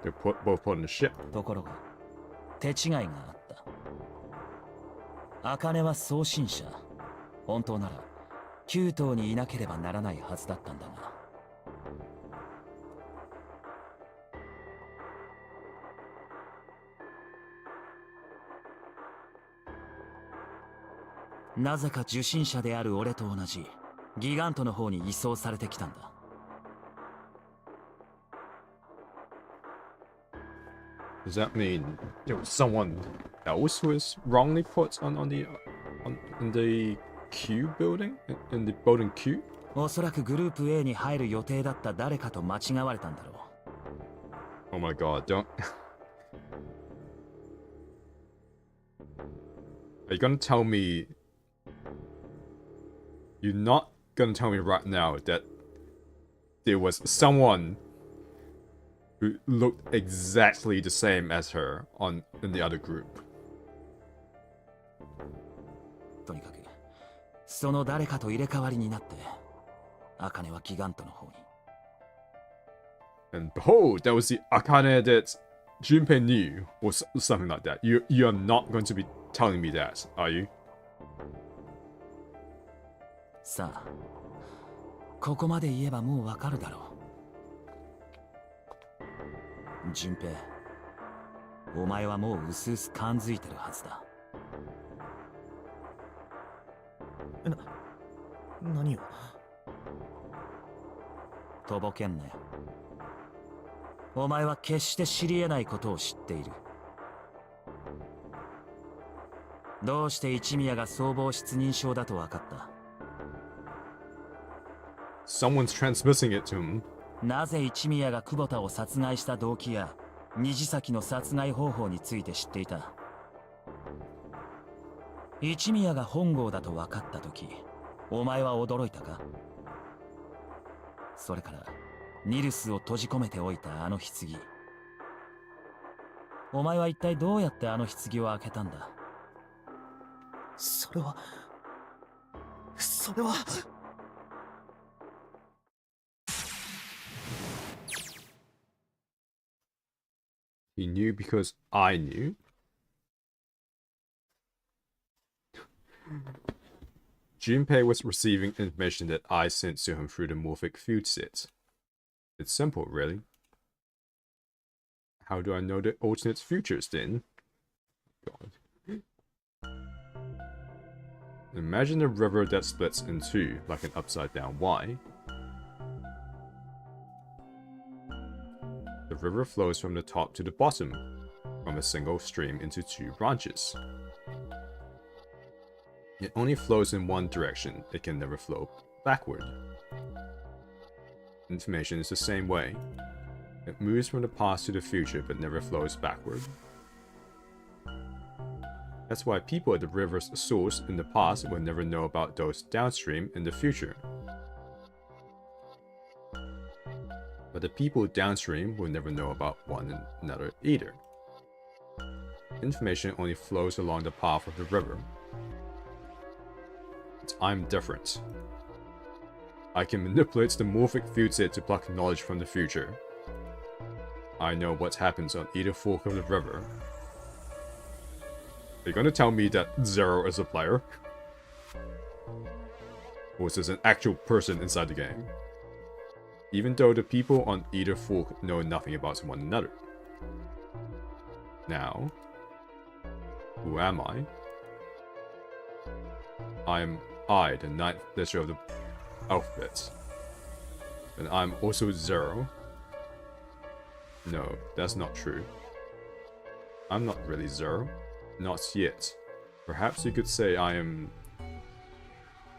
They're both put on the ship. ところが手違いがあった。茜は送信者。本当なら9頭にいなければならないはずだったんだが。なぜか受信者である俺と同じギガントの方に移送されてきたんだ。Does that mean someone else was wrongly put in the Q building? In the building Q? おそらくグループ A に入る予定だった誰かと間違われたんだろう。Oh my god, don't... Are you gonna tell me... You're not gonna tell me right now that there was someone who looked exactly the same as her in the other group? とにかくその誰かと入れ替わりになって茜はギガントの方に。And behold, that was the Akane that Junpei knew, or something like that. You are not going to be telling me that, are you? さあ、ここまで言えばもうわかるだろう。純平、お前はもううすうす感づいてるはずだ。何を？とぼけんなよ。お前は決して知り得ないことを知っている。どうして一宮が総合失認症だと分かった？ Someone's transmitting it to him. なぜ一宮が久保田を殺害した動機や虹崎の殺害方法について知っていた？一宮が本郷だと分かった時、お前は驚いたか？それからニルスを閉じ込めておいたあの棺、お前は一体どうやってあの棺を開けたんだ？それは。He knew because I knew. Junpei was receiving information that I sent to him through the morphic food set. It's simple, really. How do I know the alternate futures then? God. Imagine a river that splits in two, like an upside down Y. The river flows from the top to the bottom, from a single stream into two branches. It only flows in one direction, it can never flow backward. Information is the same way. It moves from the past to the future but never flows backward. That's why people at the river's source in the past will never know about those downstream in the future. But the people downstream will never know about one another either. Information only flows along the path of the river. But I'm different. I can manipulate the morphic food set to pluck knowledge from the future. I know what happens on either fork of the river. Are you gonna tell me that Zero is a player? Or is this an actual person inside the game? Even though the people on either fork know nothing about one another. Now, who am I? I'm I, the ninth letter of the alphabet. And I'm also Zero. No, that's not true. I'm not really Zero. Not yet. Perhaps you could say I am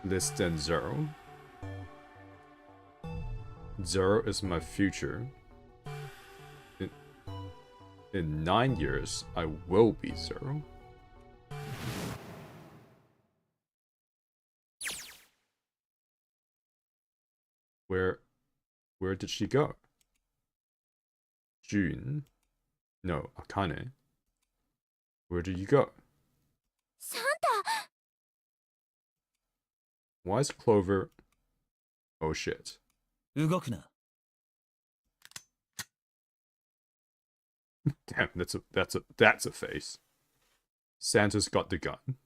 less than Zero. Zero is my future. In 9 years, I will be Zero. Where did she go? June? No, Akane. Where did you go? サンタ Why is Clover... Oh shit. 動くな。 Damn, that's a face. Santa's got the gun.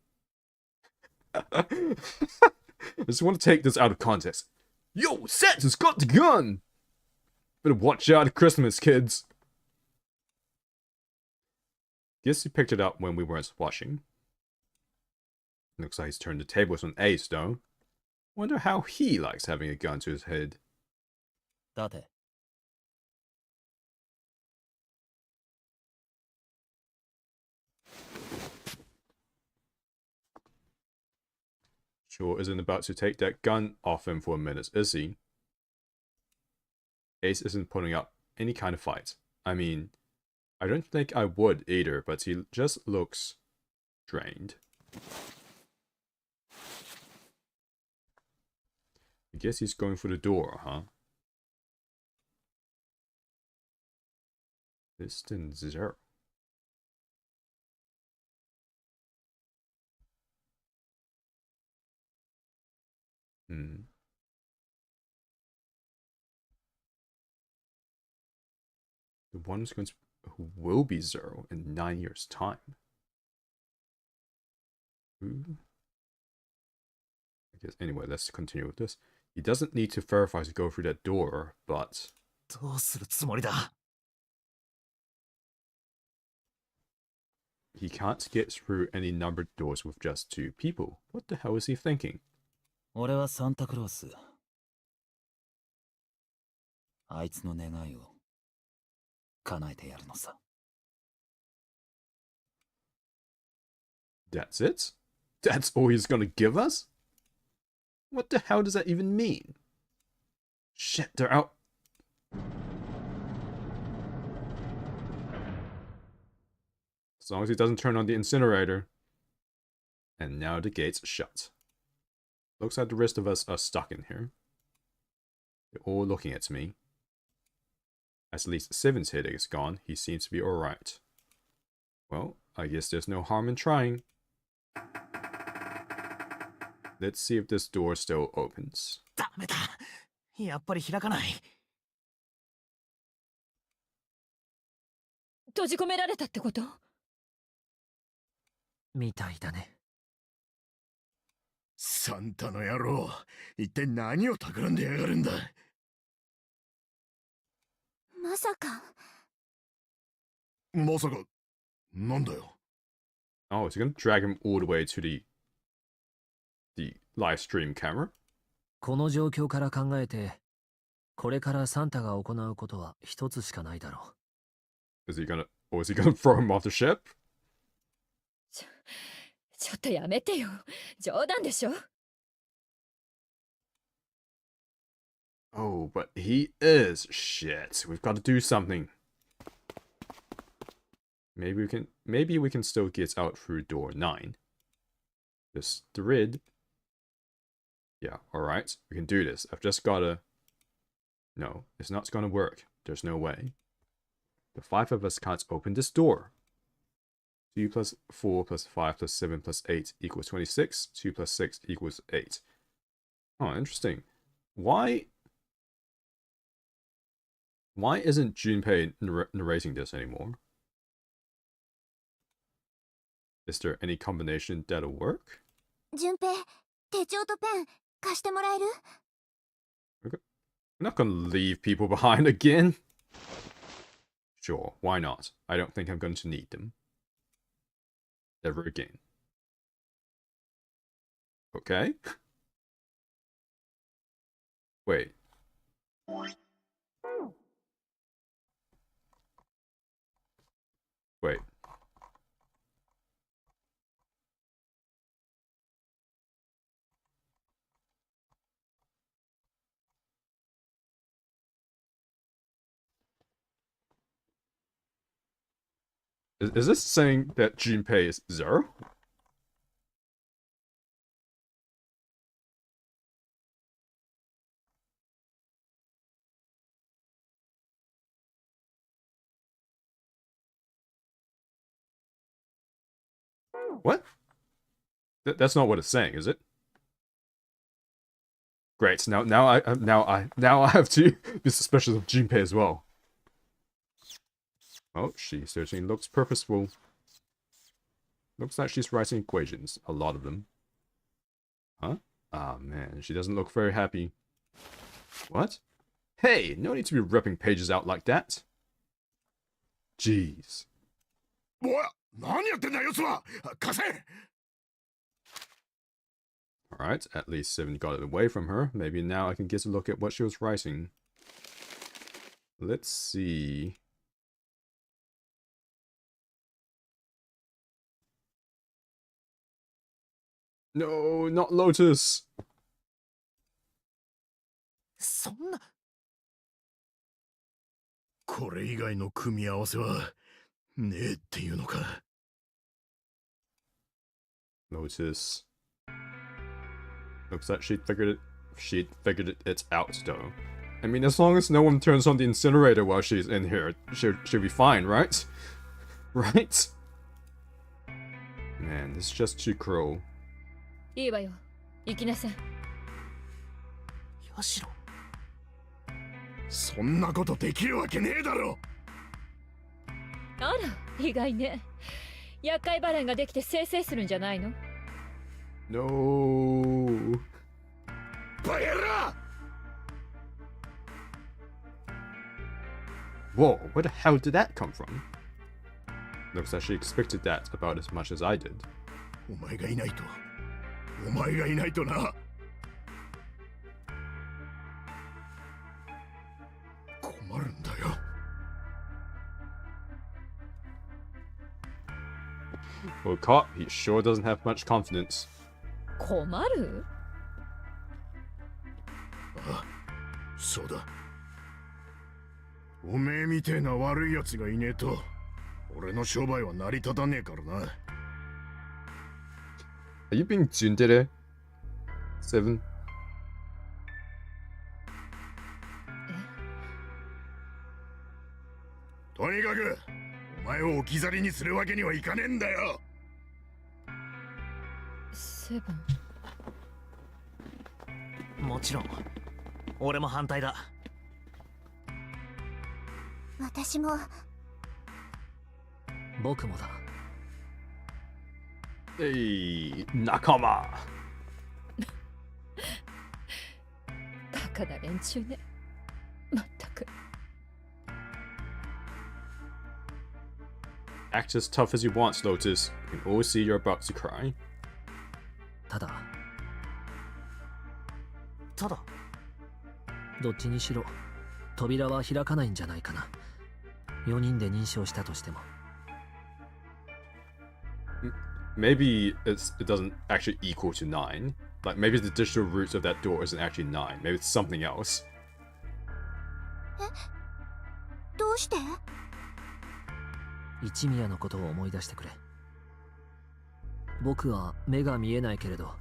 I just want to take this out of context. Yo, Santa's got the gun! Better watch out at Christmas, kids. Guess he picked it up when we weren't watching. Looks like he's turned the tables on Ace, though. Wonder how he likes having a gun to his head. 立て。 Sure isn't about to take that gun off him for a minute, is he? Ace isn't putting up any kind of fight. I mean, I don't think I would either, but he just looks drained. I guess he's going for the door, huh? Distance 0. The one who will be 0 in 9 years' time. Ooh. I guess anyway, let's continue with this. He doesn't need to verify to go through that door, but どうするつもりだ he can't get through any numbered doors with just 2 people. What the hell is he thinking? 俺はサンタクロース。あいつの願いを叶えてやるのさ。 That's it? That's all he's gonna give us? What the hell does that even mean? Shit, they're out. As long as he doesn't turn on the incinerator. And now the gate's shut. Looks like the rest of us are stuck in here. They're all looking at me. At least Seven's headache is gone. He seems to be alright. Well, I guess there's no harm in trying. Let's see if this door still opens. ダメだやっぱり開かない 閉じ込められたってこと？みたいだね。サンタの野郎、一体何を企んでやがるんだ。まさかまさか、なんだよ。Oh, is he gonna drag him all the way to the live stream camera? この状況から考えて、これからサンタが行うことは一つしかないだろう。Is he gonna throw him off the ship? ちょっとやめてよ。冗談でしょ？ Oh, but he is. Shit, we've got to do something. Maybe we can still get out through door 9. This thread. Yeah, alright. We can do this. I've just gotta... No, it's not gonna work. There's no way. The 5 of us can't open this door. 2 plus 4 plus 5 plus 7 plus 8 equals 26. 2 plus 6 equals 8. Oh, interesting. Why isn't Junpei narrating this anymore? Is there any combination that'll work? 順平、手帳とペン貸してもらえる？ Okay. I'm not gonna leave people behind again. Sure, why not? I don't think I'm going to need them. Ever again. Okay. Wait. Wait. Is this saying that Junpei is 0? What? That's not what it's saying, is it? Great. Now I have to be suspicious of Junpei as well. Oh, she certainly looks purposeful. Looks like she's writing equations. A lot of them. Huh? Ah, man. She doesn't look very happy. What? Hey, no need to be ripping pages out like that. Jeez. Alright, at least Seven got it away from her. Maybe now I can get a look at what she was writing. Let's see. No, not Lotus. そんな。これ以外の組み合わせはねえっていうのか。Lotus. Looks like she figured it out though. I mean, as long as no one turns on the incinerator while she's in here, she'll be fine, right? Right? Man, this is just too cruel. いいわよ。行きなさい。ヤシロ。そんなことできるわけねえだろ。あら、意外ね。厄介払いができてせいせいするんじゃないの？ No. バカ野郎！ Whoa, where the hell did that come from? Looks like she expected that about as much as I did. お前がいないと。お前がいないとな。困るんだよ。Well, Cop, he sure doesn't have much confidence. 困る？あ、そうだ。おめえみてえな悪いやつがいねえと、俺の商売は成り立たねえからな。Are you being tsundere? 7? とにかく、お前を置き去りにするわけにはいかねえんだよ。セブン。もちろん。俺も反対だ。私も。僕もだ。Hey, nakama! バカな連中ね。まったく。Act as tough as you want, Lotus. We can all see you're about to cry. ただどっちにしろ扉は開かないんじゃないかな。4人で認証したとしても。Maybe it doesn't actually equal to 9. Like, maybe the digital root of that door isn't actually 9. Maybe it's something else. どうして？一宮のことを思い出してくれ。僕は目が見えないけれど、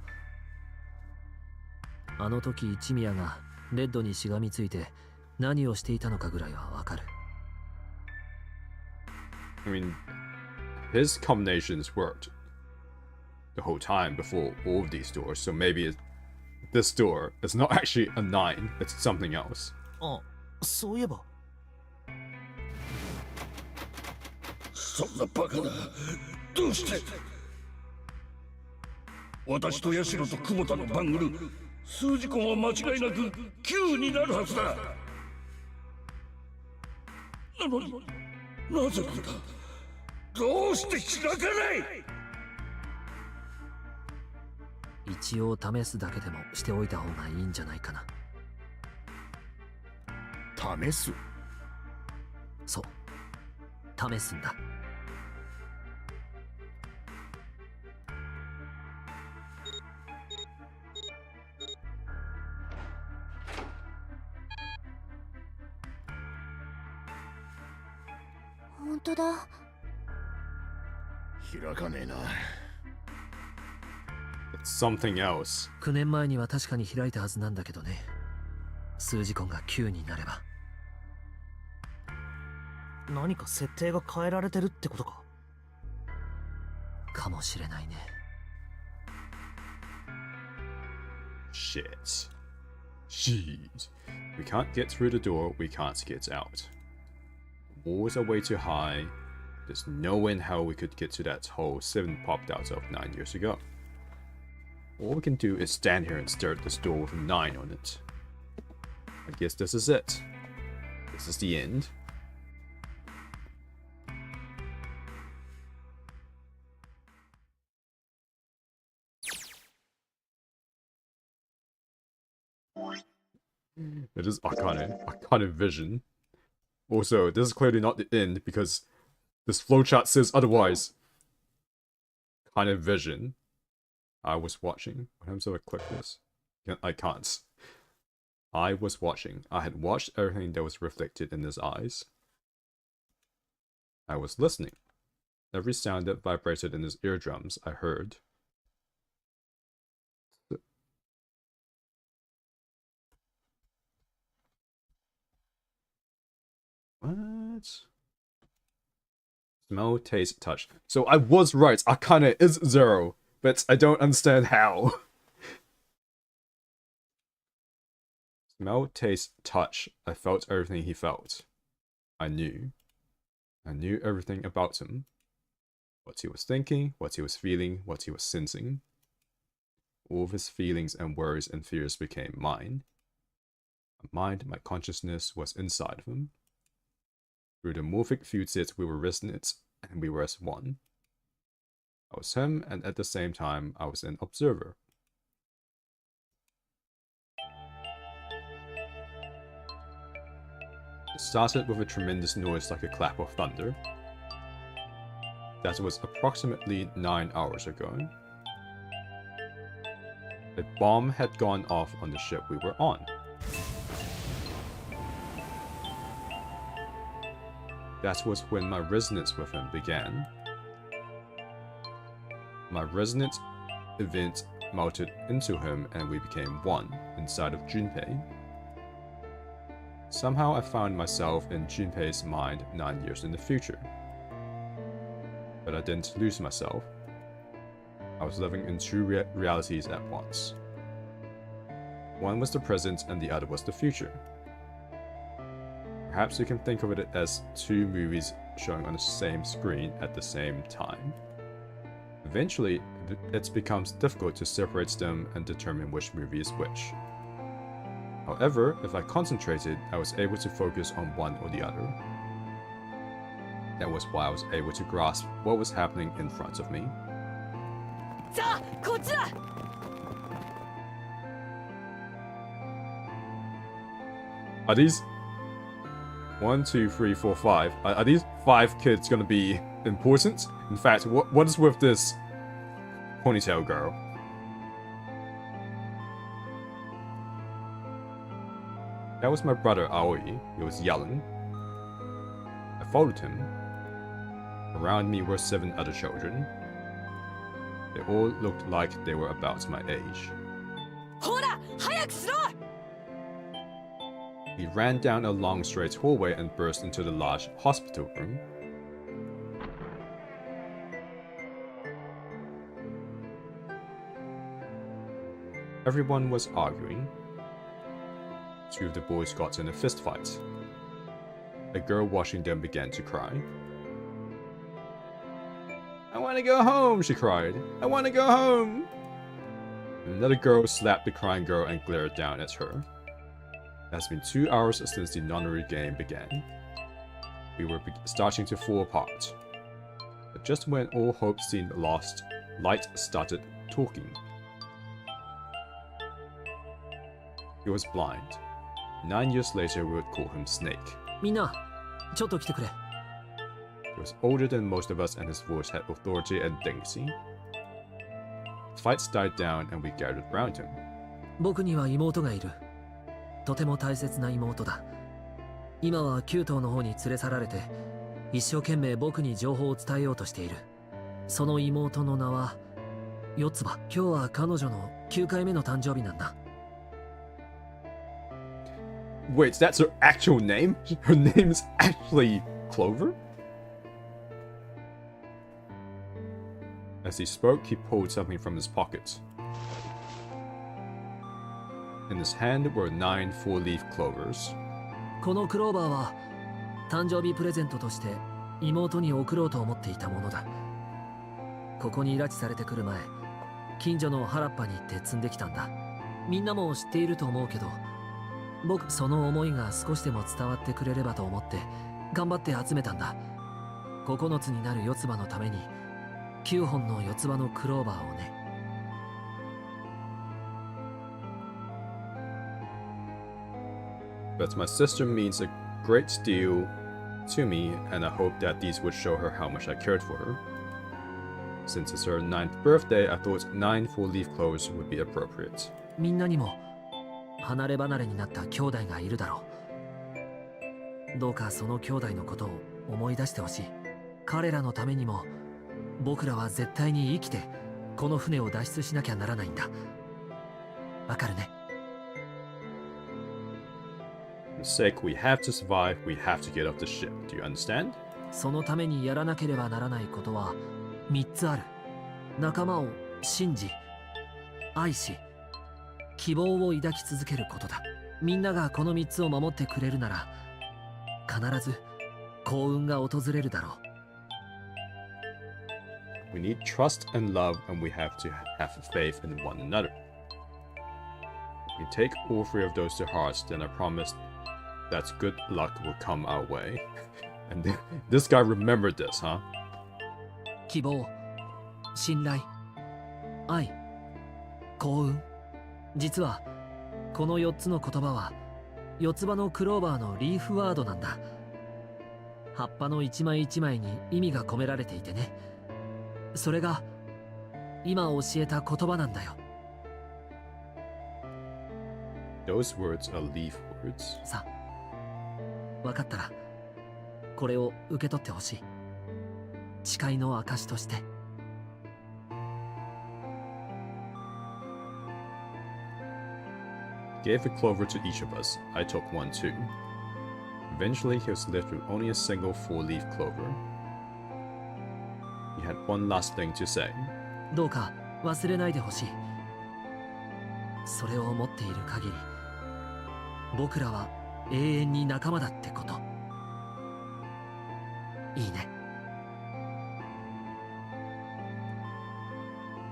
あの時一宮がレッドにしがみついて何をしていたのかぐらいはわかる。I mean, his combinations worked the whole time before all of these doors, so maybe this door is not actually a 9, it's something else. あ、そういえば。そんなバカな。どうして？私とヤシロと久保田のバングル、数字痕は間違いなく9になるはずだ。なのに、なぜなんだ？どうして開かない？一応試すだけでもしておいた方がいいんじゃないかな。試す？そう、試すんだ。本当だ。開かねえな。It's something else. 9年前には確かに開いたはずなんだけどね。数字痕が9になれば。何か設定が変えられてるってことか。かもしれないね。Shit. Jeez. We can't get through the door, we can't get out. The walls are way too high. There's no way in hell we could get to that hole 7 popped out of 9 years ago. All we can do is stand here and stare at this door with a 9 on it. I guess this is it. This is the end. It is Arcane Vision. Also, this is clearly not the end because this flowchart says otherwise. Arcane Vision. I was watching. What happens if I click this? I can't. I was watching. I had watched everything that was reflected in his eyes. I was listening. Every sound that vibrated in his eardrums, I heard. What? Smell, taste, touch. So I was right. Arcana is 0, but I don't understand how. Smell, taste, touch. I felt everything he felt. I knew. I knew everything about him. What he was thinking, what he was feeling, what he was sensing. All of his feelings and worries and fears became mine. My mind, my consciousness was inside of him. Through the morphic fuses, we were resonant, and we were as one. I was him, and at the same time, I was an observer. It started with a tremendous noise like a clap of thunder. That was approximately 9 hours ago. A bomb had gone off on the ship we were on. That was when my resonance with him began. My resonance event melted into him and we became one inside of Junpei. Somehow I found myself in Junpei's mind 9 years in the future. But I didn't lose myself. I was living in two realities at once. One was the present and the other was the future. Perhaps you can think of it as two movies showing on the same screen at the same time. Eventually, it becomes difficult to separate them and determine which movie is which. However, if I concentrated, I was able to focus on one or the other. That was why I was able to grasp what was happening in front of me. Are these 1, 2, 3, 4, 5? Are these 5 kids gonna be important? In fact, what is with this ponytail girl? That was my brother Aoi. He was yelling. I followed him. Around me were 7 other children. They all looked like they were about my age. We ran down a long straight hallway and burst into the large hospital room. Everyone was arguing. 2 of the boys got in a fist fight. A girl watching them began to cry. "I want to go home," she cried. "I want to go home." Another girl slapped the crying girl and glared down at her. It has been 2 hours since the Nonary Game began. We were starting to fall apart. But just when all hope seemed lost, Light started talking. He was blind. 9 years later, we would call him Snake. みんな、ちょっと来てくれ。 He was older than most of us and his voice had authority and dignity. Fights died down and we gathered around him. 僕には妹がいる。とても大切な妹だ。今は9頭の方に連れ去られて、一生懸命僕に情報を伝えようとしている。その妹の名は、四つ葉。今日は彼女の9回目の誕生日なんだ。Wait, that's her actual name? Her name is actually Clover? As he spoke, he pulled something from his pocket. In his hand were 9 four-leaf clovers. このクローバーは誕生日プレゼントとして妹に贈ろうと思っていたものだ。ここに拉致されてくる前、近所の原っぱに行って積んできたんだ。みんなも知っていると思うけど、僕その思いが少しでも伝わってくれればと思って頑張って集めたんだ。9つになる四つ葉のために9本の四つ葉のクローバーをね。But my sister means a great deal to me, and I hope that these would show her how much I cared for her. Since it's her 9th birthday, I thought 9 four-leaf clovers would be appropriate. みんなにも離れ離れになった兄弟がいるだろう。どうかその兄弟のことを思い出してほしい。彼らのためにも僕らは絶対に生きてこの船を脱出しなきゃならないんだ。わかるね。For the sake we have to survive, we have to get off the ship. Do you understand? そのためにやらなければならないことは3つある。仲間を信じ、愛し、希望を抱き続けることだ。みんながこの3つを守ってくれるなら必ず幸運が訪れるだろう。We need trust and love, and we have to have faith in one another. If we take all 3 of those to heart, then I promise that good luck will come our way. And this guy remembered this, huh? 希望、信頼、愛、幸運。実はこの4つの言葉は四つ葉のクローバーのリーフワードなんだ。葉っぱの一枚一枚に意味が込められていてね。それが今教えた言葉なんだよ。Those words are leaf words. さあ、分かったらこれを受け取ってほしい。誓いの証として。Gave a clover to each of us. I took one too. Eventually, he was left with only a single four-leaf clover. He had one last thing to say. どうか忘れないでほしい。それを持っている限り、僕らは永遠に仲間だってこと。いいね。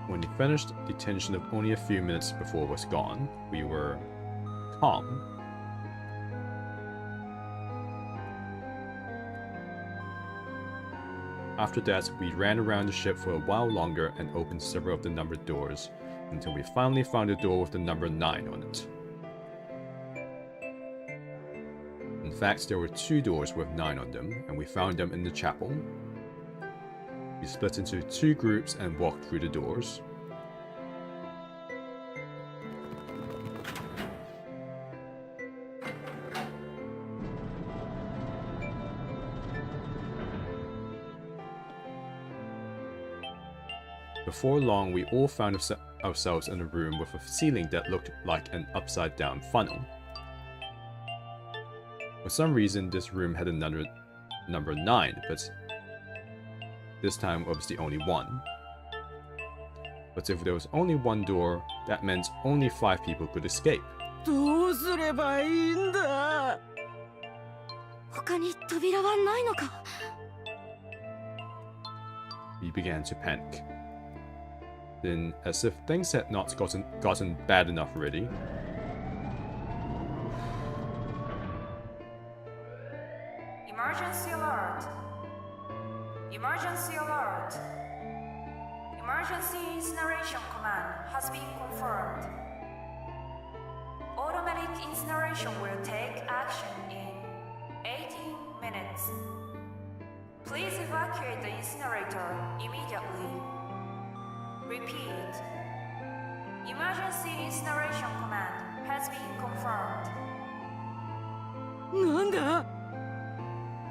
When he finished, the tension of only a few minutes before was gone. We were calm. After that, we ran around the ship for a while longer and opened several of the numbered doors until we finally found a door with the number 9 on it. In fact, there were 2 doors with 9 on them, and we found them in the chapel. We split into 2 groups and walked through the doors. Before long, we all found ourselves in a room with a ceiling that looked like an upside-down funnel. For some reason, this room had another number 9, but this time it was the only one. But if there was only one door, that meant only 5 people could escape. どうすればいいんだ。他に扉はないのか。We began to panic. Then, as if things had not gotten bad enough already, Emergency alert! Emergency alert! Emergency incineration command has been confirmed. Automatic incineration will take action in 18 minutes. Please evacuate the incinerator immediately. Repeat. Emergency incineration command has been confirmed. なんだ。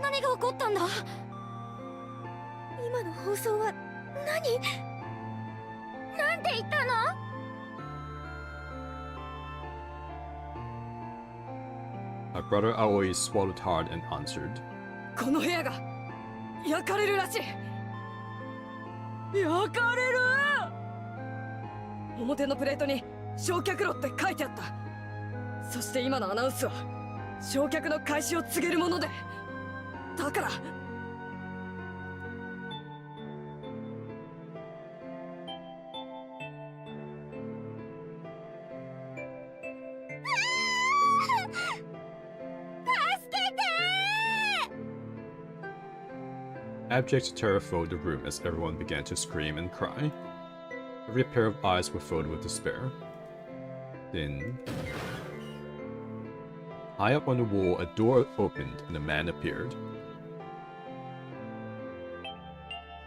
何が起こったんだ。今の放送は何？なんて言ったの？ my brother Aoi swallowed hard and answered. この部屋が焼かれるらしい。焼かれる。表のプレートに焼却炉って書いてあった。そして今のアナウンスは焼却の開始を告げるもので、だからAbject terror filled the room as everyone began to scream and cry. Every pair of eyes were filled with despair. Then, high up on the wall, a door opened and a man appeared.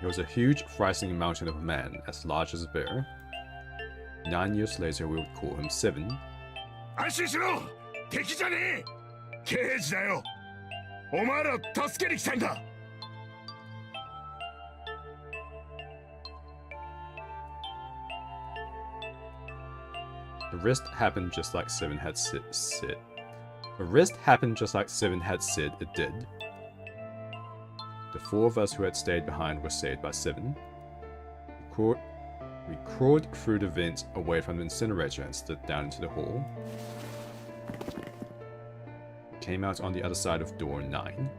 He was a huge, frightening mountain of a man, as large as a bear. 9 years later, we would call him Seven. 安心しろ、敵じゃねえ。刑事だよ。お前らを助けに来たんだ。The rest happened just like Seven had said. The rest happened just like Seven had said it did. The 4 of us who had stayed behind were saved by Seven. We crawled through the vent away from the incinerator and slid down into the hall. Came out on the other side of door 9.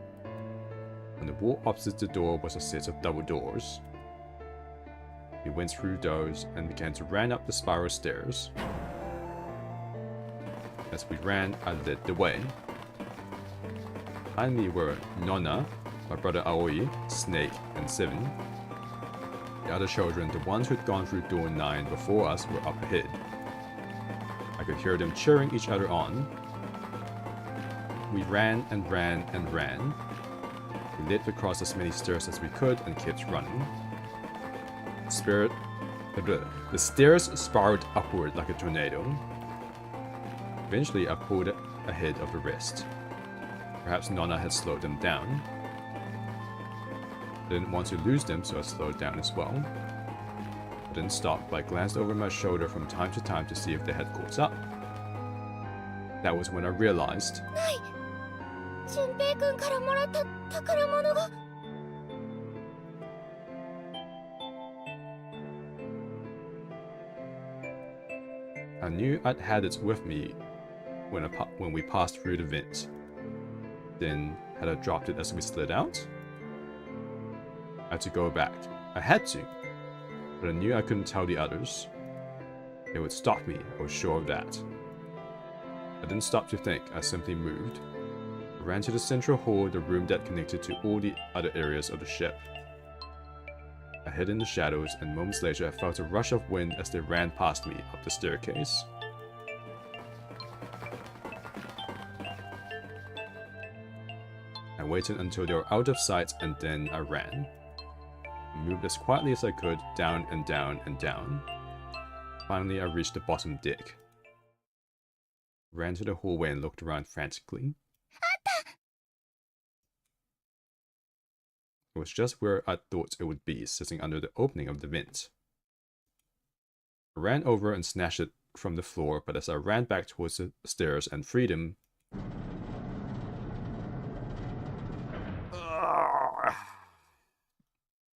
On the wall opposite the door was a set of double doors. We went through those and began to run up the spiral stairs. As we ran, I led the way. Behind me were Nonna, my brother Aoi, Snake, and Seven. The other children, the ones who'd gone through door 9 before us, were up ahead. I could hear them cheering each other on. We ran and ran and ran. We leapt across as many stairs as we could and kept running. The stairs spiraled upward like a tornado. Eventually, I pulled ahead of the rest. Perhaps Nonna had slowed them down. I didn't want to lose them, so I slowed down as well. I didn't stop, but I glanced over my shoulder from time to time to see if they had caught up. That was when I realized. Junpei 君からもらった宝物が。I knew I'd had it with me when we passed through the vent. Then, had I dropped it as we slid out? I had to go back. I had to. But I knew I couldn't tell the others. They would stop me, I was sure of that. I didn't stop to think, I simply moved. I ran to the central hall, the room that connected to all the other areas of the ship. I hid in the shadows, and moments later I felt a rush of wind as they ran past me up the staircase. I waited until they were out of sight, and then I ran. I moved as quietly as I could, down and down and down. Finally, I reached the bottom deck. I ran to the hallway and looked around frantically. It was just where I thought it would be, sitting under the opening of the vent. I ran over and snatched it from the floor, but as I ran back towards the stairs and freed him...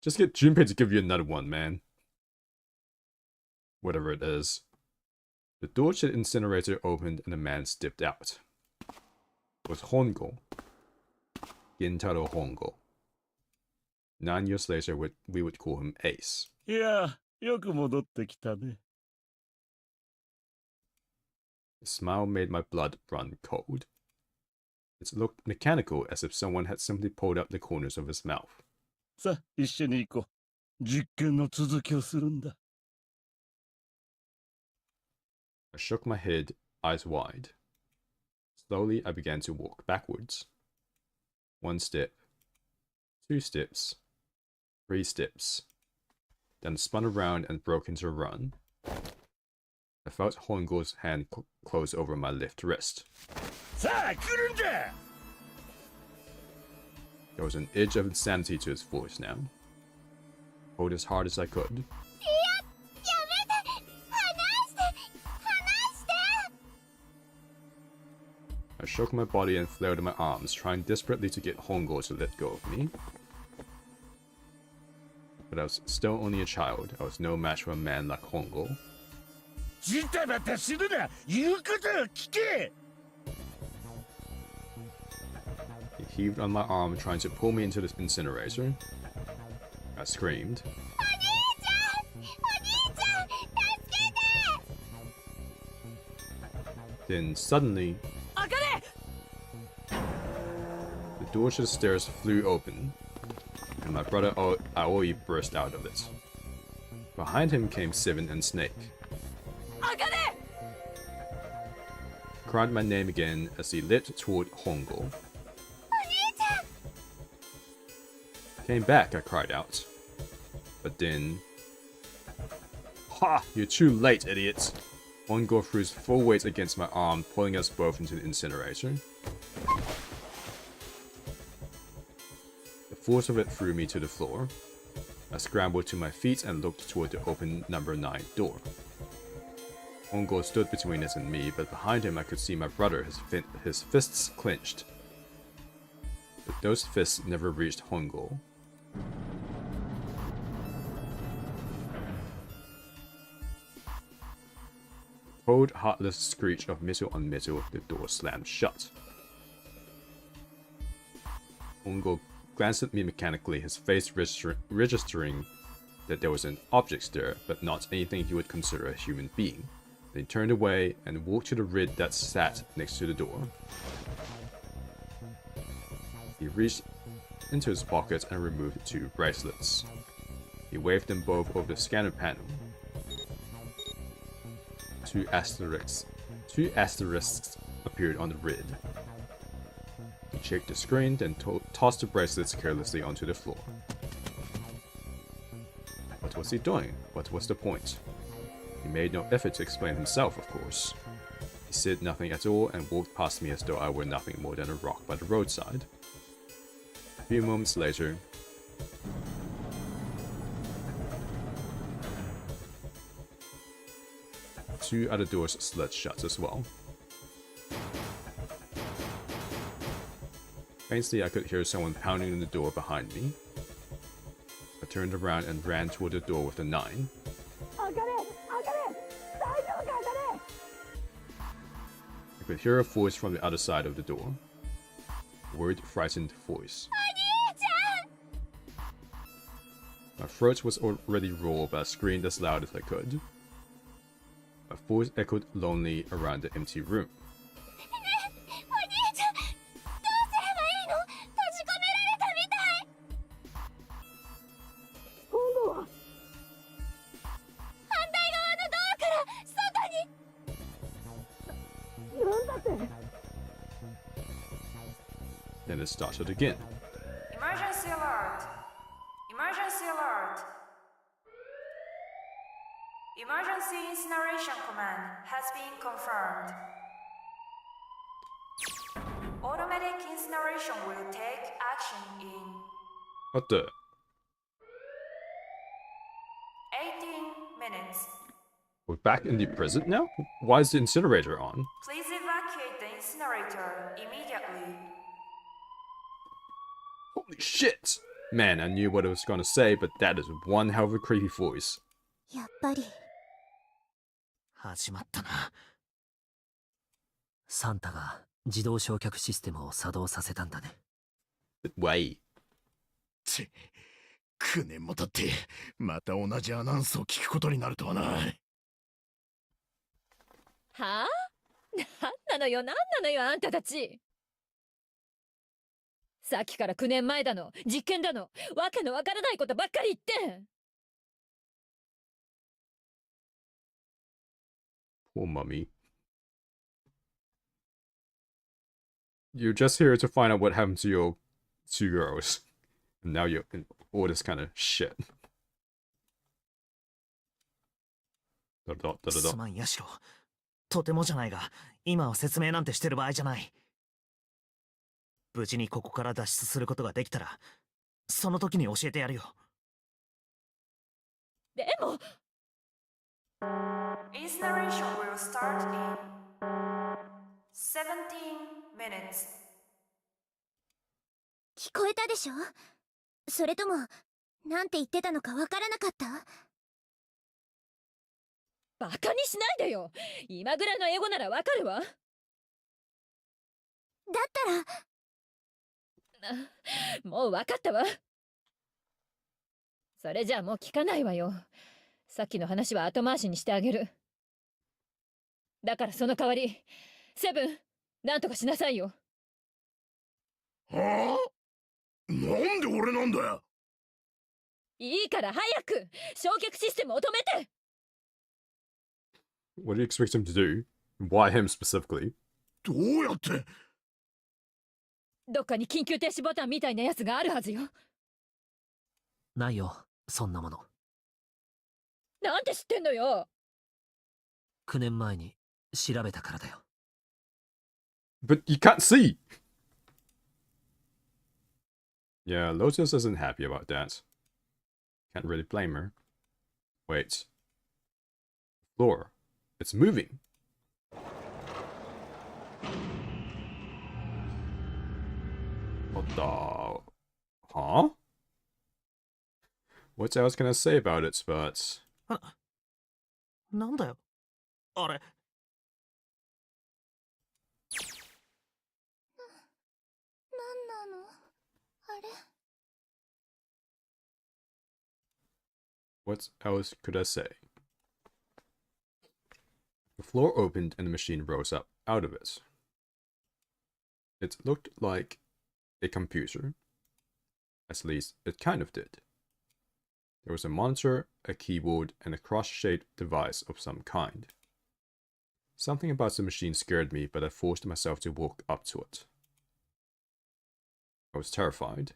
Just get Junpei to give you another one, man. Whatever it is. The door to the incinerator opened and a man stepped out. It was Hongo. Gintaro Hongo. 9 years later, we would call him Ace. いや、よく戻ってきたね。His smile made my blood run cold. It looked mechanical, as if someone had simply pulled up the corners of his mouth. さあ、一緒に行こう。実験の続きをするんだ。I shook my head, eyes wide. Slowly, I began to walk backwards. 1 step, 2 steps, 3 steps, then spun around and broke into a run. I felt Hongo's hand close over my left wrist. さあ、来るんだ! There was an edge of insanity to his voice now. I pulled as hard as I could. I shook my body and flailed my arms, trying desperately to get Hongo to let go of me. But I was still only a child. I was no match for a man like Hongo. ジタバタするな、言うことを聞け。 He heaved on my arm, trying to pull me into the incinerator. I screamed. Then suddenly, the door to the stairs flew open, and my brother Aoi burst out of it. Behind him came Seven and Snake. Cried my name again as he leapt toward Hongo. Came back, I cried out. But then... Ha! You're too late, idiot! Hongo threw his full weight against my arm, pulling us both into the incinerator. The force of it threw me to the floor. I scrambled to my feet and looked toward the open number 9 door. Hongo stood between us and me, but behind him I could see my brother, his fists clenched. But those fists never reached Hongo. Cold, heartless screech of metal on metal, the door slammed shut. Hongo glanced at me mechanically, his face registering that there was an object there, but not anything he would consider a human being. Then he turned away and walked to the rid that sat next to the door. He reached into his pocket and removed 2 bracelets. He waved them both over the scanner panel. 2 asterisks appeared on the rid. He checked the screen, then tossed the bracelets carelessly onto the floor. What was he doing? What was the point? He made no effort to explain himself, of course. He said nothing at all and walked past me as though I were nothing more than a rock by the roadside. A few moments later, two other doors slid shut as well. Faintly, I could hear someone pounding on the door behind me. I turned around and ran toward the door with the 9. I could hear a voice from the other side of the door. A worried, frightened voice. My throat was already raw, but I screamed as loud as I could. My voice echoed lonely around the empty room. Then it started again. Emergency alert! Emergency alert! Emergency incineration command has been confirmed. Automatic incineration will take action in What the? 18 minutes. We're back in the present now? Why is the incinerator on? Please evacuate the incinerator immediately. Holy shit! Man, I knew what I was gonna say, but that is one hell of a creepy voice. やっぱり始まったな。サンタが自動焼却システムを作動させたんだね。But wait. 9年も経ってまた同じアナウンスを聞くことになるとはな。はあ？なんなのよ、なんなのよ、あんたたち。さっきから9年前だの、実験だの、わけのわからないことばっかり言って。Poor mummy. You're just here to find out what happened to your 2 girls. And now you're in all this kind of shit. すまん、ヤシロ。とてもじゃないが、今は説明なんてしてる場合じゃない。無事にここから脱出することができたら、その時に教えてやるよ。でも Incineration will start in 17 minutes. 聞こえたでしょ？それともなんて言ってたのかわからなかった？バカにしないでよ。今ぐらいの英語ならわかるわ。だったらもうわかったわ。それじゃあもう聞かないわよ。さっきの話は後回しにしてあげる。だからその代わり、セブン、なんとかしなさいよ。はあ？なんで俺なんだよ。いいから早く焼却システムを止めて。 What do you expect him to do? Why him specifically? どうやって？どっかに緊急停止ボタンみたいなやつがあるはずよ。ないよ、そんなもの。なんて知ってんのよ。9年前に調べたからだよ。But you can't see! Yeah, Lotus isn't happy about that. Can't really blame her. Wait. Floor. It's moving! What the... Huh? What else can I say about it, but... なんだよあれ。なんなのあれ。What else could I say? The floor opened and the machine rose up out of it. It looked like a computer. At least, it kind of did. There was a monitor, a keyboard, and a cross-shaped device of some kind. Something about the machine scared me, but I forced myself to walk up to it. I was terrified.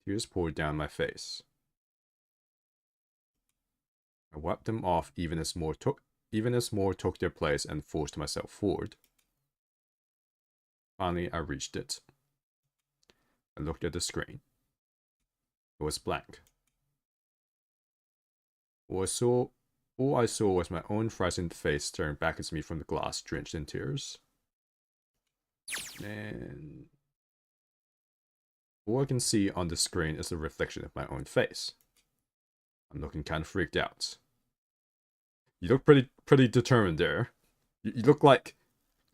Tears poured down my face. I wiped them off even as more took their place and forced myself forward. Finally, I reached it. I looked at the screen. It was blank. All I saw was my own frightened face staring back at me from the glass, drenched in tears. And all I can see on the screen is a reflection of my own face. I'm looking kind of freaked out. You look pretty determined there. You look like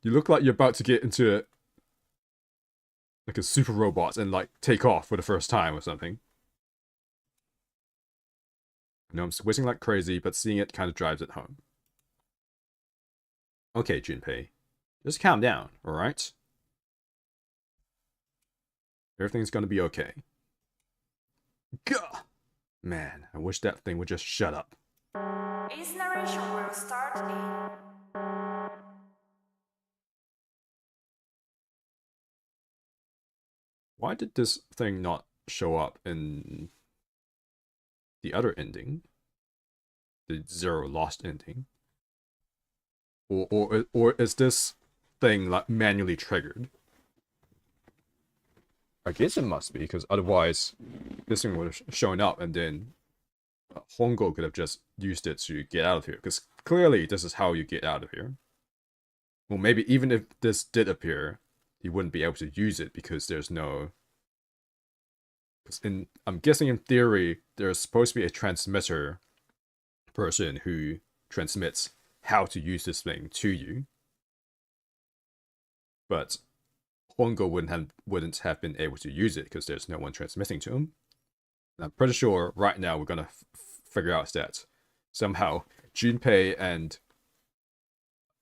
you're about to get into like a super robot and like take off for the first time or something. I know I'm sweating like crazy, but seeing it kind of drives it home. Okay, Junpei. Just calm down, alright? Everything's gonna be okay. Gah! Man, I wish that thing would just shut up. Its narration will start in... Why did this thing not show up in the other ending? The Zero Lost ending? Or is this thing like manually triggered? I guess it must be, because otherwise this thing would have shown up and then Hongo could have just used it to get out of here, because clearly this is how you get out of here. Well, maybe even if this did appear, he wouldn't be able to use it because there's no... I'm guessing in theory, there's supposed to be a transmitter person who transmits how to use this thing to you. But Hongo wouldn't have been able to use it because there's no one transmitting to him. And I'm pretty sure right now we're gonna figure out that somehow Junpei and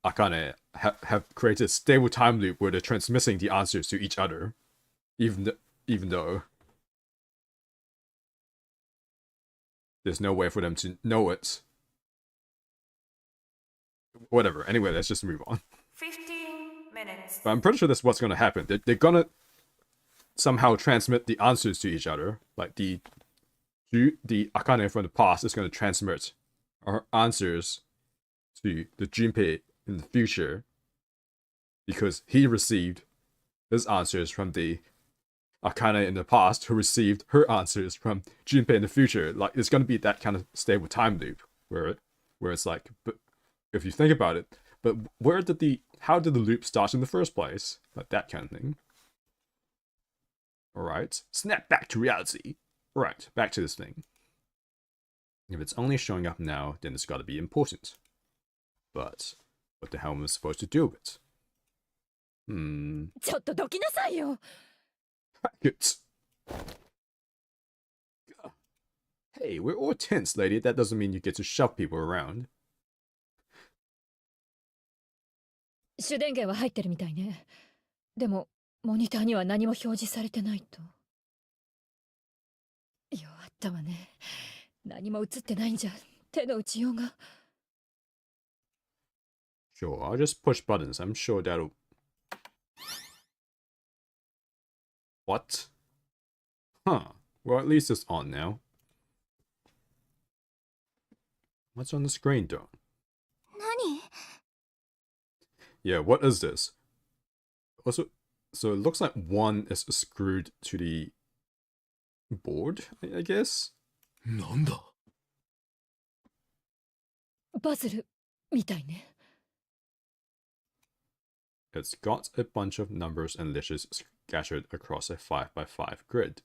Akane have created a stable time loop where they're transmitting the answers to each other, even though there's no way for them to know it. Whatever. Anyway, let's just move on. 15 minutes. But I'm pretty sure that's what's going to happen. They're going to somehow transmit the answers to each other. Like the Akane from the past is going to transmit our answers to the Junpei in the future, because he received his answers from the Akane in the past, who received her answers from Junpei in the future. Like, it's going to be that kind of stable time loop where it's like, but if you think about it, but how did the loop start in the first place? Like that kind of thing. Alright, snap back to reality. Right, back to this thing. If it's only showing up now, then it's gotta be important. But what the hell am I supposed to do with it? ちょっとどきなさいよ。 Packets. Hey, we're all tense, lady. That doesn't mean you get to shove people around. 主電源は入ってるみたいね。でも、モニターには何も表示されてないと。弱ったわね。何も映ってないんじゃ、手の打ちようが。Sure, I'll just push buttons. I'm sure that'll... What? Huh. Well, at least it's on now. What's on the screen, though? 何？ Yeah, what is this? Also, so it looks like one is screwed to the board, I guess? なんだ？パズルみたいね。It's got a bunch of numbers and letters scattered across a 5x5 grid.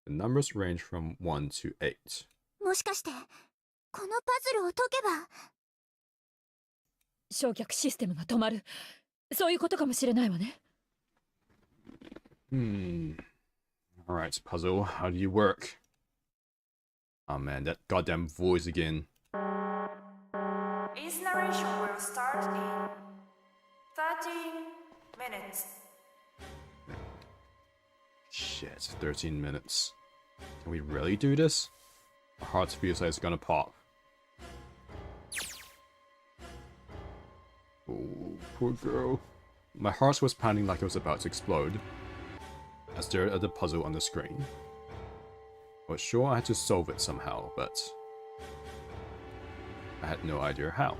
The numbers range from 1 to 8. もしかしてこのパズルを解けば焼却システムが止まる。そういうことかもしれないわね。Alright, puzzle, how do you work? Oh man, that goddamn voice again. Its narration will start in 13 minutes. Shit, 13 minutes. Can we really do this? My heart feels like it's gonna pop. Oh, poor girl. My heart was pounding like it was about to explode. I stared at the puzzle on the screen. I was sure I had to solve it somehow, but I had no idea how.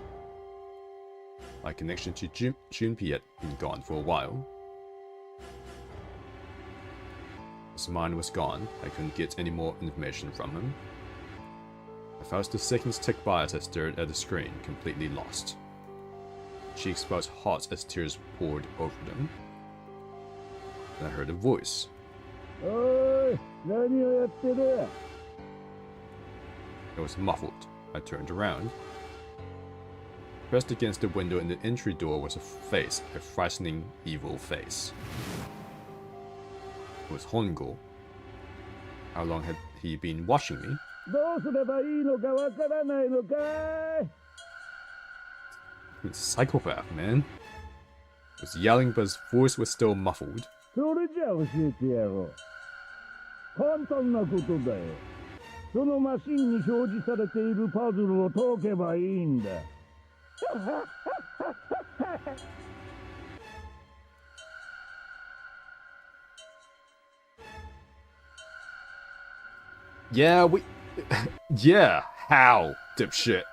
My connection to Junpei had been gone for a while. His mind was gone. I couldn't get any more information from him. I felt the seconds tick by as I stared at the screen, completely lost. Cheeks felt hot as tears poured over them. Then I heard a voice. It was muffled. I turned around. Pressed against the window in the entry door was a face, a frightening, evil face. It was Hongo. How long had he been watching me? He's a psychopath, man. He was yelling, but his voice was still muffled. それじゃあ教えてやろう。簡単なことだよ。そのマシンに表示されているパズルを解けばいいんだ。Yeah, yeah, how, dipshit?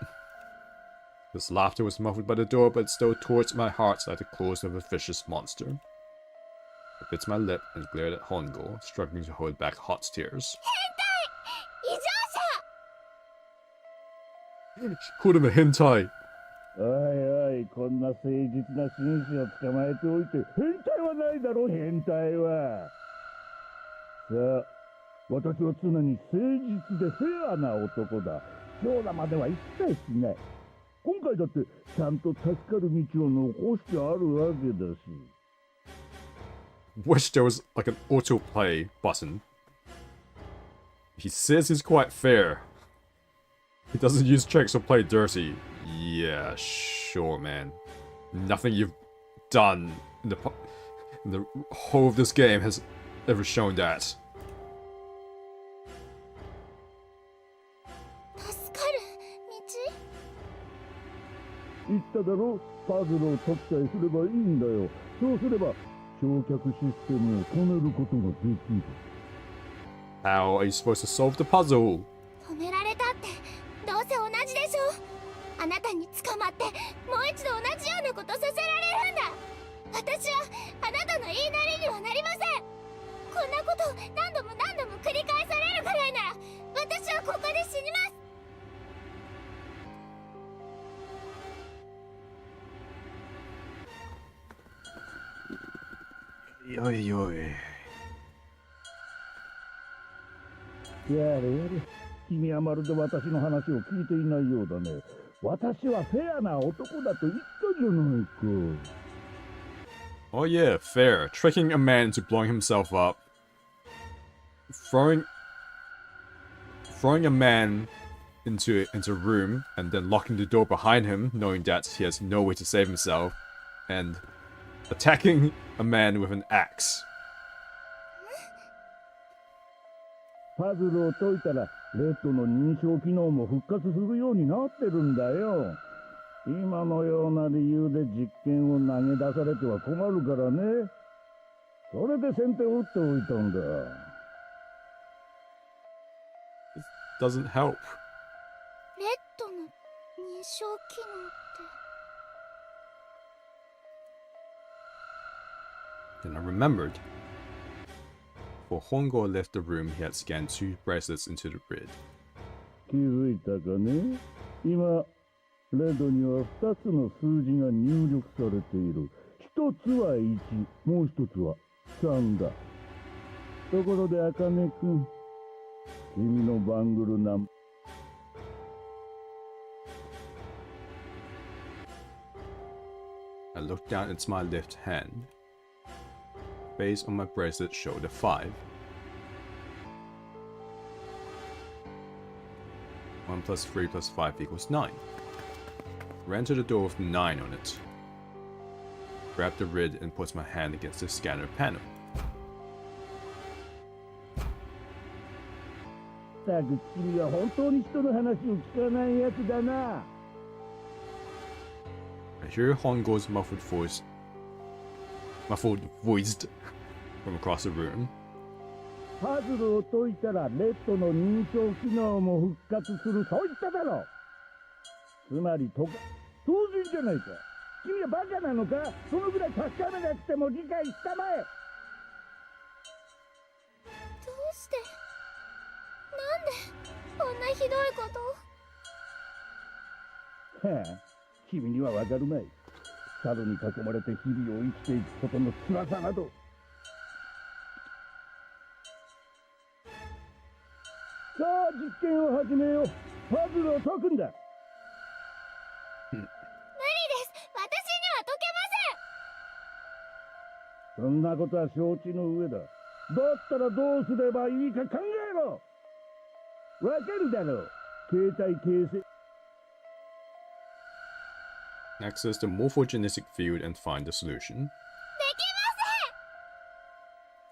His laughter was muffled by the door, but still towards my heart like the claws of a vicious monster. I bit my lip and glared at Hongo, struggling to hold back hot tears. Called him a hentai! おいおい、こんな誠実な紳士を捕まえておいて、変態はないだろ、変態は。さあ、私は常に誠実でフェアな男だ。強打までは一切しない。今回だってちゃんと助かる道を残してあるわけだし。Wish there was like an autoplay button. He says he's quite fair. He doesn't use tricks or play dirty. Yeah, sure, man. Nothing you've done in the whole of this game has ever shown that. 言っただろ、パズルを解きさえすればいいんだよ。そうすれば焼却システムを止めることができる。 How are you supposed to solve the puzzle? 止められたってどうせ同じでしょ。あなたに捕まってもう一度同じようなことさせられるんだ。私はあなたの言いなりにはなりません。こんなこと何度も何度も繰り返されるくらいなら私はここで死にます。 Oi, oi. やれやれ、君はまるで私の話を聞いていないようだね。私はフェアな男だと言ったじゃないか。Oh yeah, fair. Tricking a man into blowing himself up. Throwing a man into a room and then locking the door behind him, knowing that he has no way to save himself, and attacking a man with an axe. パズルを解いたらレッドの認証機能も復活するようになってるんだよ。今のような理由で実験を投げ出されては困るからね。それで先手を打っておいたんだ。This doesn't help. レッドの認証機能って。 Then I remembered. Before Hongo left the room, he had scanned 2 bracelets into the grid. 気づいたかね。今レッドには2つの数字が入力されている。1つは1、もう1つは3だ。ところでアカネ君、君のバングルナン。I looked down into my left hand. Face on my bracelet showed a 5. 1 plus 3 plus 5 equals 9. Ran to the door with 9 on it. Grabbed the grid and put my hand against the scanner panel. たく君は本当に人の話を聞かないやつだな。I hear Hongo's muffled voiced from across the room. パズルを解いたらレッドの認証機能も復活する。そう言っただろ。つまり当然じゃないか。君はバカなのか。そのぐらい確かめなくても理解したまえ。どうしてなんでこんなひどいことを。はあ、君にはわかるまい。猿に囲まれて日々を生きていくことの辛さなど。さあ実験を始めよう。パズルを解くんだ。無理です。私には解けません。そんなことは承知の上だ。だったらどうすればいいか考えろ。わかるだろう。携帯形成。 Access the morphogenetic field and find the solution.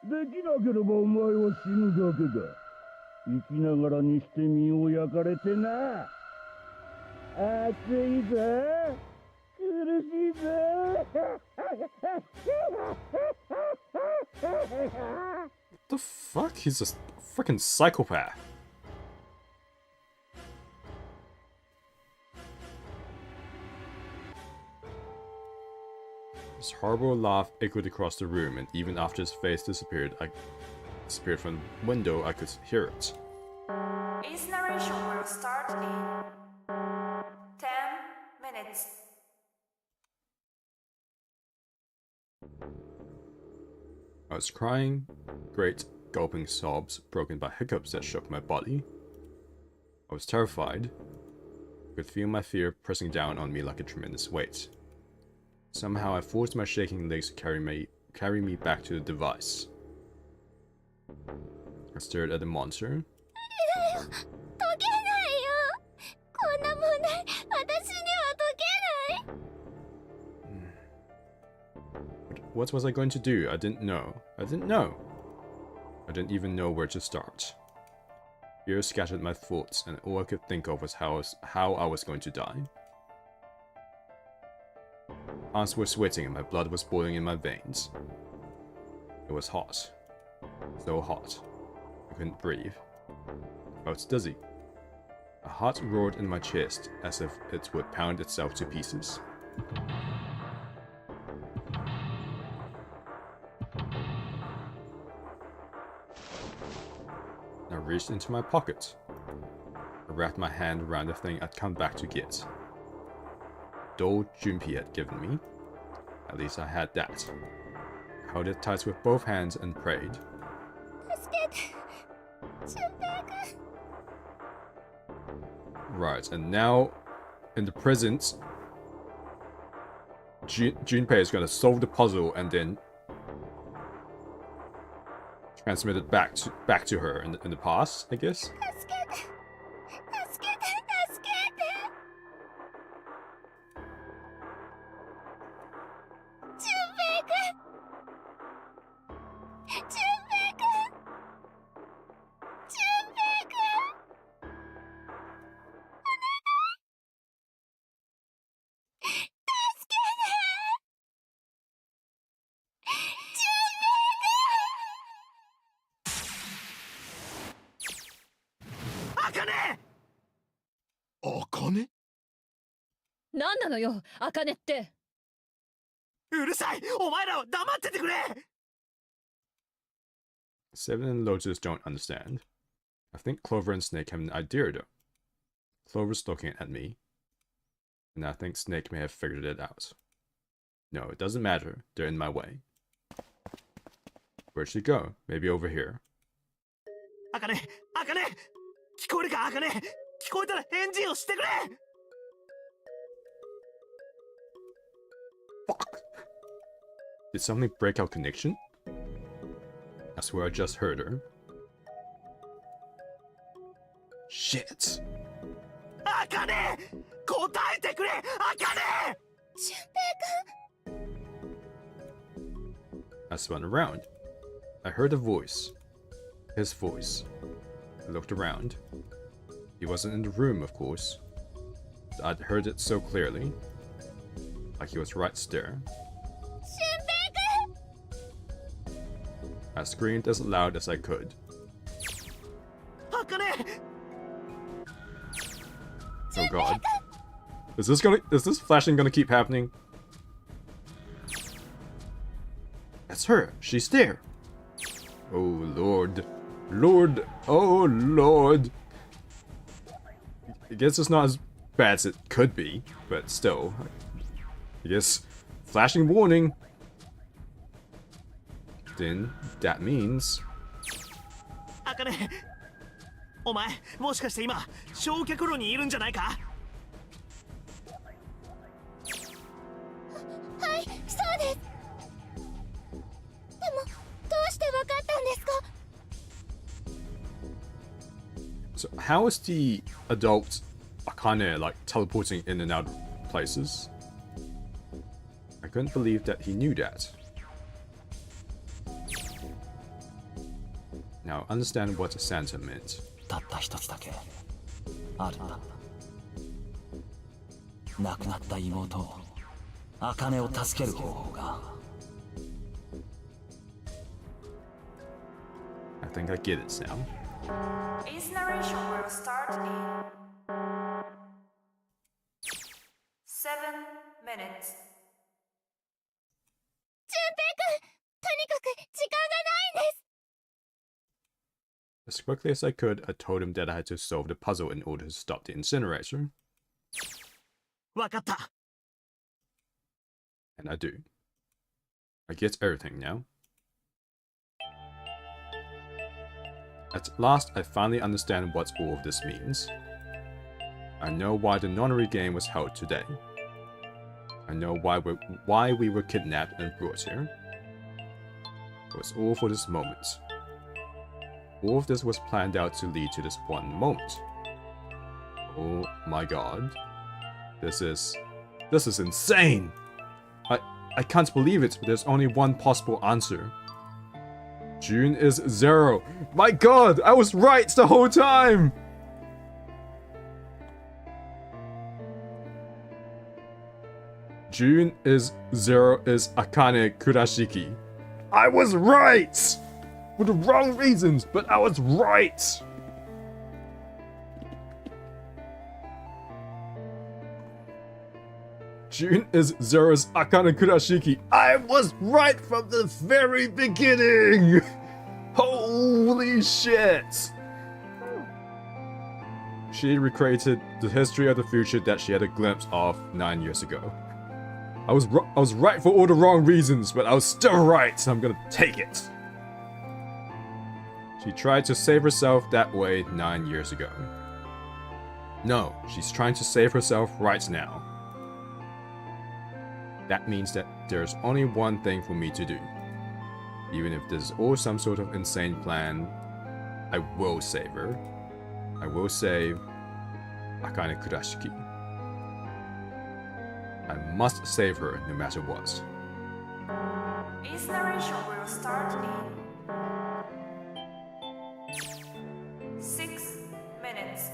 できなければお前は死ぬだけだ。生きながらにして身を焼かれてな。暑いぞ。苦しいぞ。What the fuck? He's a freaking psychopath. His horrible laugh echoed across the room, and even after his face disappeared from the window, I could hear it. Its narration will start in 10 minutes. I was crying, great gulping sobs broken by hiccups that shook my body. I was terrified. I could feel my fear pressing down on me like a tremendous weight. Somehow I forced my shaking legs to carry me back to the device. I stared at the monster. What was I going to do? I didn't know. I didn't even know where to start. Fear scattered my thoughts, and all I could think of was how I was going to die. Hands were sweating and my blood was boiling in my veins. It was hot. So hot. I couldn't breathe. I was dizzy. A heart roared in my chest as if it would pound itself to pieces. I reached into my pocket. I wrapped my hand around the thing I'd come back to get. Doll Junpei had given me. At least I had that. I held it tight with both hands and prayed. Right, and now in the present, Junpei is going to solve the puzzle and then transmit it back to her in the past, I guess. Akane? 何なのよ、茜って。うるさい、お前らは黙っててくれ。 Seven and Lotus don't understand. I think Clover and Snake have an idea though. Clover's looking at me, and I think Snake may have figured it out. No, it doesn't matter. They're in my way. Where'd she go? Maybe over here. 茜、茜、聞こえるか、茜。聞こえたら返事をしてくれ。 Fuck! Did something break our connection? I swear I just heard her. Shit! 茜、答えてくれ、茜。 I spun around. I heard a voice. His voice. I looked around. He wasn't in the room, of course. But I'd heard it so clearly. Like he was right there. I screamed as loud as I could. 茜。 Oh god. Is this flashing gonna keep happening? That's her. She's there. Oh lord. Lord. Oh lord. I guess it's not as bad as it could be, but still. I guess flashing warning. Then that means 茜、お前もしかして今焼却炉にいるんじゃないか。はい、そうです。でも、どうしてわかったんですか？ So how is the adult Akane like teleporting in and out of places? I couldn't believe that he knew that. Now understand what Santa meant. たった一つだけあるんだ。亡くなった妹茜を助ける方法が。 I think I get it now. Its narration will start in 7 minutes. 純平くん、とにかく時間がないんです。 As quickly as I could, I told him that I had to solve the puzzle in order to stop the incinerator. わかった。 And I do. I get everything now. At last, I finally understand what all of this means. I know why the Nonary Game was held today. I know why we were kidnapped and brought here. It was all for this moment. All of this was planned out to lead to this one moment. Oh my god. This is insane! I can't believe it, but there's only one possible answer. June is 0. My god, I was right the whole time! June is 0 is Akane Kurashiki. I was right! For the wrong reasons, but I was right! June is 0's Akane Kurashiki. I was right from the very beginning! Holy shit! She recreated the history of the future that she had a glimpse of 9 years ago. I was right for all the wrong reasons, but I was still right, so I'm gonna take it. She tried to save herself that way 9 years ago. No, she's trying to save herself right now. That means that there's only one thing for me to do. Even if this is all some sort of insane plan, I will save her. I will save Akane Kurashiki. I must save her no matter what. Its narration will start in 6 minutes.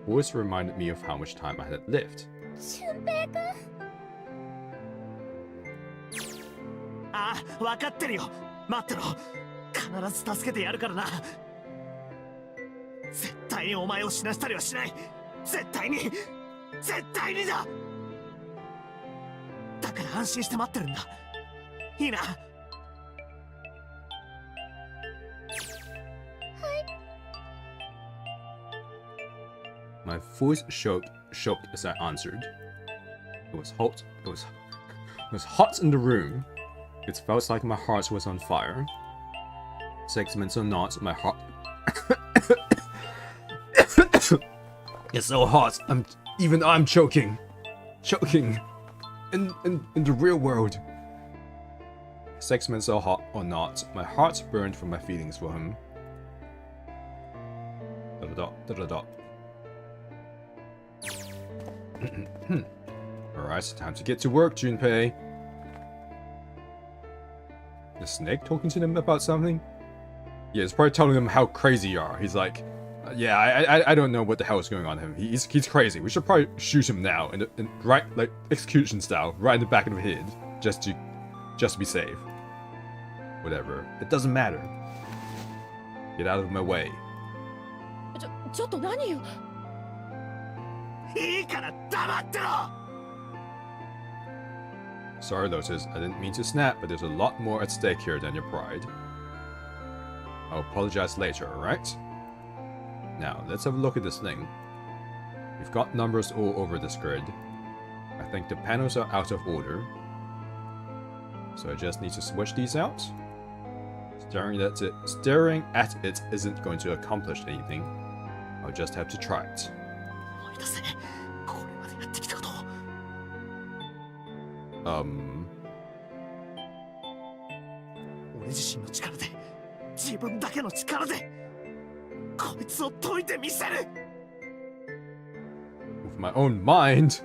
Voice reminded me of how much time I had lived. ああ、分かってるよ。待ってろ。必ず助けてやるからな。絶対にお前を死なせたりはしない。絶対にだ。だから安心して待ってるんだ。いいな。 My voice shook as I answered. It was hot. It was hot in the room. It felt like my heart was on fire. 6 minutes or not, my heart. It's so hot. I'm choking. In the real world. 6 minutes or hot or not, my heart burned from my feelings for him. Alright, time to get to work, Junpei. The snake talking to them about something? Yeah, it's probably telling them how crazy you are. He's like, yeah, I don't know what the hell is going on with him. He's crazy. We should probably shoot him now, and right, like execution style, right in the back of the head, just to be safe. Whatever. It doesn't matter. Get out of my way. ちょっと何よ。いいから黙ってろ。 Sorry, Lotus. I didn't mean to snap, but there's a lot more at stake here than your pride. I'll apologize later, alright? Now, let's have a look at this thing. We've got numbers all over this grid. I think the panels are out of order. So I just need to switch these out. Staring at it isn't going to accomplish anything. I'll just have to try it. 思い出せ。これまでやってきたこと。 俺自身の力で、自分だけの力で、こいつを解いてみせる。 With my own mind.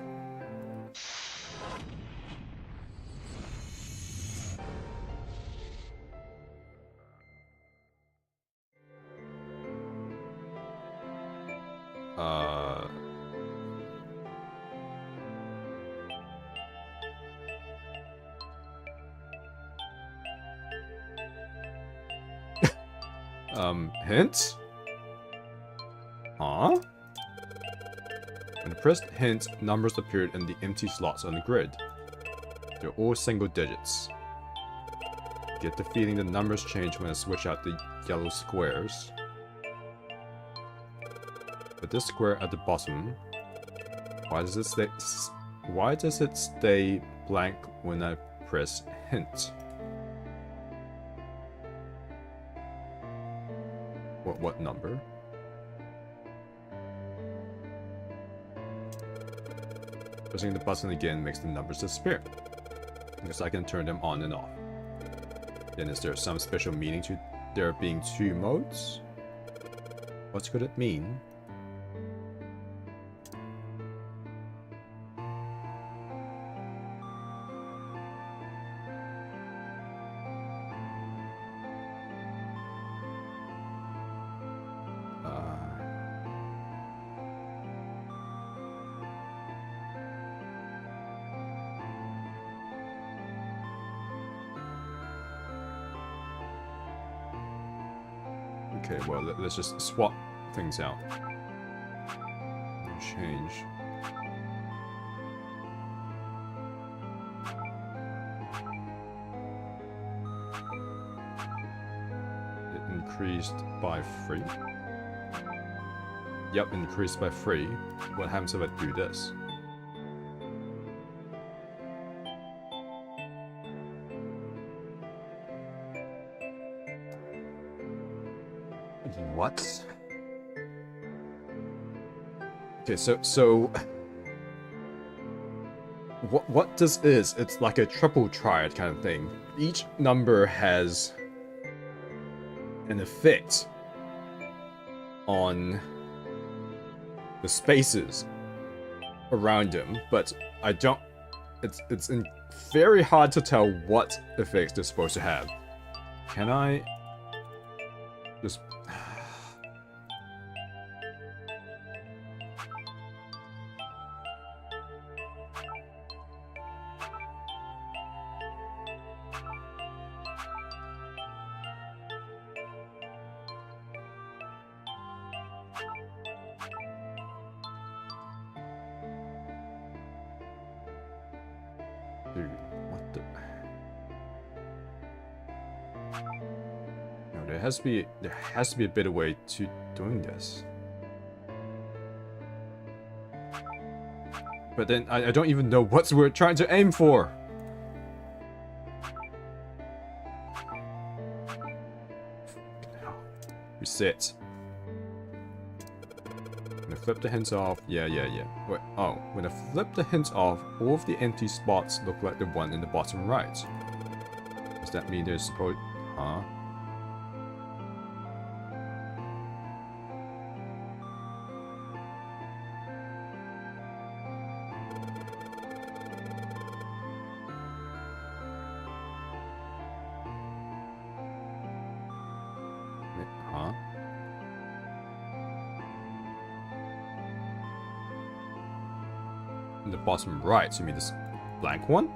Hint? Huh? When I pressed hint, numbers appeared in the empty slots on the grid. They're all single digits. Get the feeling the numbers change when I switch out the yellow squares. But this square at the bottom, why does it stay blank when I press hint? What number? Pressing the button again makes the numbers disappear, because I can turn them on and off. Then is there some special meaning to there being 2 modes? What could it mean? Okay, well, let's just swap things out. Change. It increased by 3. Yep, increased by 3. What happens if I do this? What? Okay, so what this is, it's like a triple triad kind of thing. Each number has an effect on the spaces around them, but I don't. It's very hard to tell what effects they're supposed to have. Can I just? Dude, what the? No, there has to be a better way to doing this. But then I don't even know what we're trying to aim for. Reset. When I flip the hints off, yeah. Wait, oh, when I flip the hints off, all of the empty spots look like the one in the bottom right. Does that mean there's supposed... Huh? Wait, huh? In the bottom right, you mean this blank one?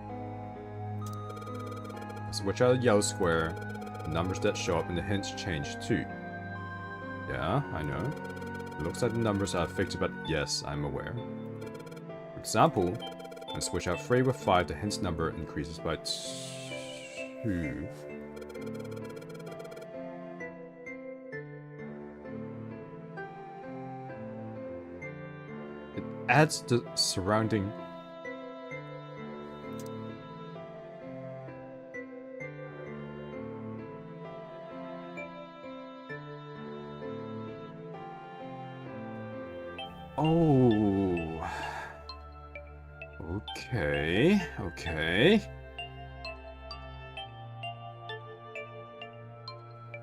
Switch out the yellow square. The numbers that show up in the hints change too. Yeah, I know. It looks like the numbers are affected, but yes, I'm aware. For example, when I switch out 3 with 5, the hints number increases by 2. It adds the surrounding... Oh. Okay.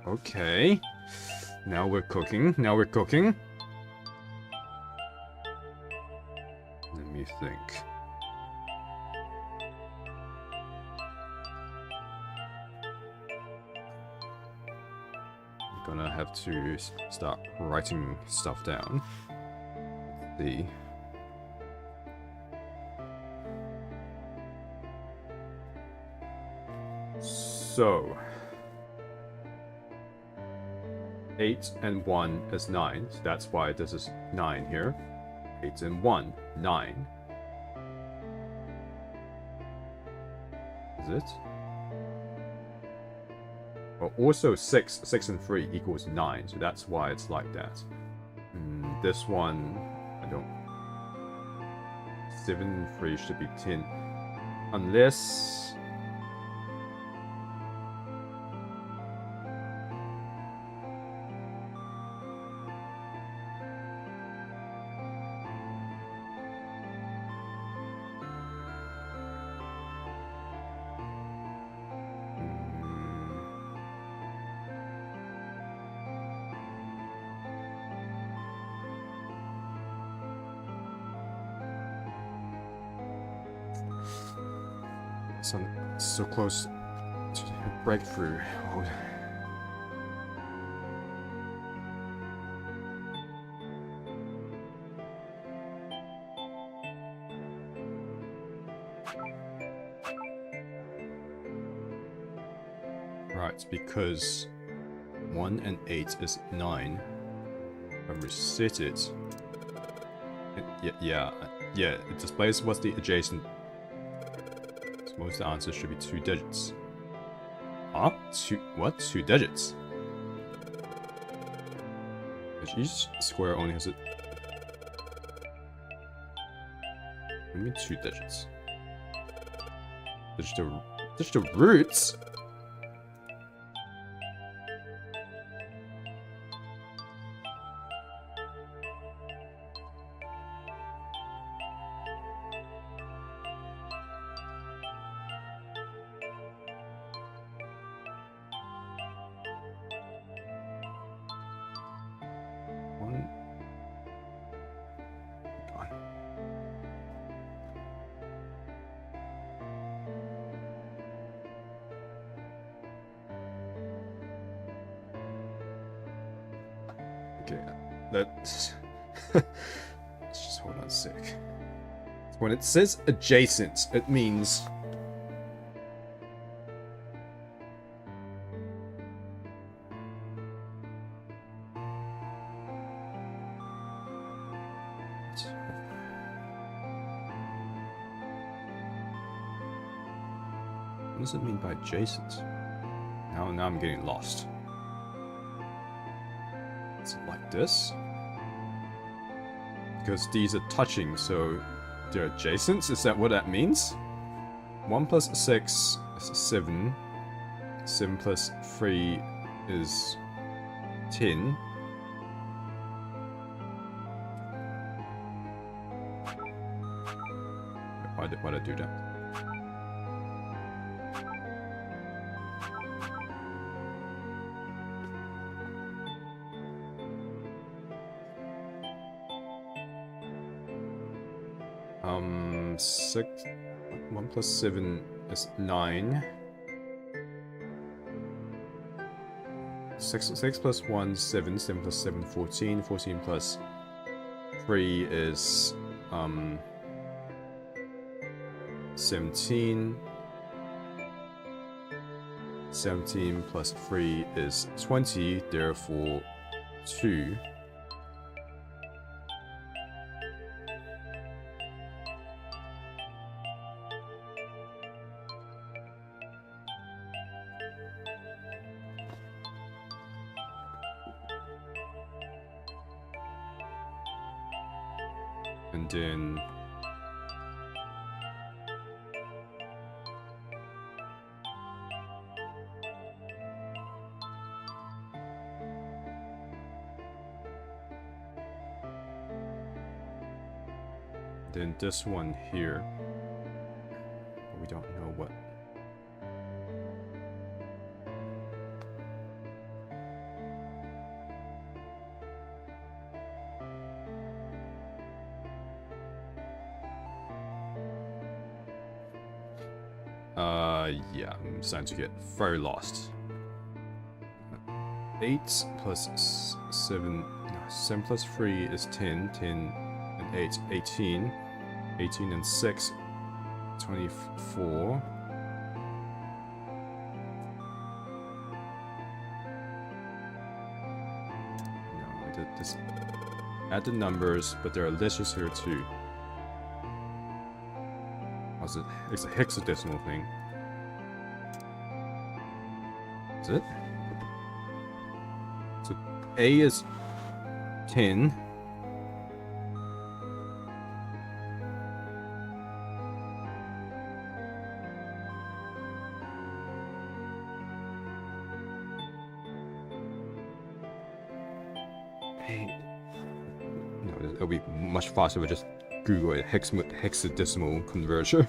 Okay. Now we're cooking. Let me think. I'm gonna have to start writing stuff down. The so 8 and 1 is 9, so that's why this is 9 here. 8 and 1, 9. Is it? Well, also 6 and 3 equals 9, so that's why it's like that. This one, I don't... 7 and 3 should be 10. Unless... So close to a breakthrough. Oh. Right, because 1 and 8 is 9. If I reset it, yeah, it displays what's the adjacent. Most of the answers should be 2 digits. Huh? What? 2 digits? Each square only has it. What do you mean 2 digits? Digital roots? Okay, let's just hold on a sec. When it says adjacent, it means what does it mean by adjacent? Now I'm getting lost. Is it like this? Because these are touching, so they're adjacent? Is that what that means? 1 plus 6 is 7. 7 plus 3 is 10. Why did I do that? 1 plus 7 is 9. 6 plus 1, 7. 7 plus 7, 14. 14 plus 3 is 17. 17 plus 3 is 20, therefore 2. And then this one here, we don't know what. Yeah, I'm starting to get very lost. 8 plus 7, no, 7 plus 3 is 10, 10 and 8, 18, 18 and 6, 24. No, I did this. Add the numbers, but there are letters here too. It's a hexadecimal thing. Is it? So A is 10. No, it'll be much faster if I just Google a hexadecimal converter.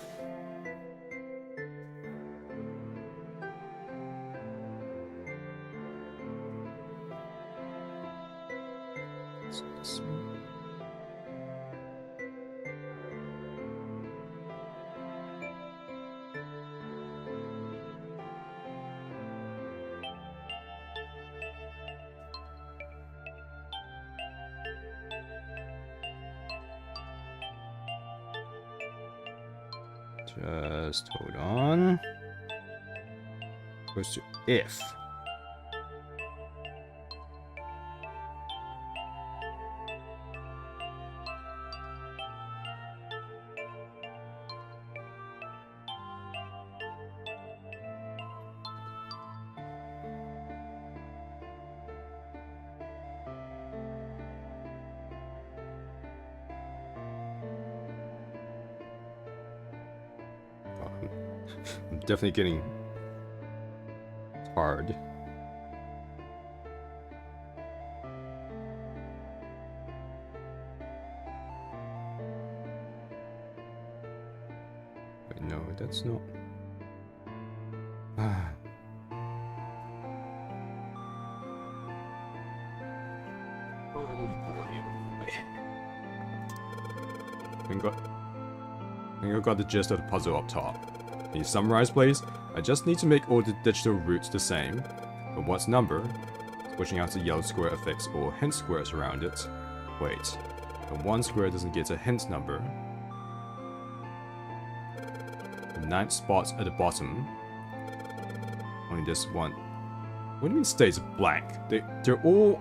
Just hold on. Goes to if. I'm definitely getting hard. Wait, no, that's not. I think I got the gist of the puzzle up top. Can you summarize, please? I just need to make all the digital roots the same. But what's number? Switching out the yellow square affects all hint squares around it. Wait, the 1 square doesn't get a hint number. The 9th spot at the bottom. Only this one. What do you mean stays blank? They're all...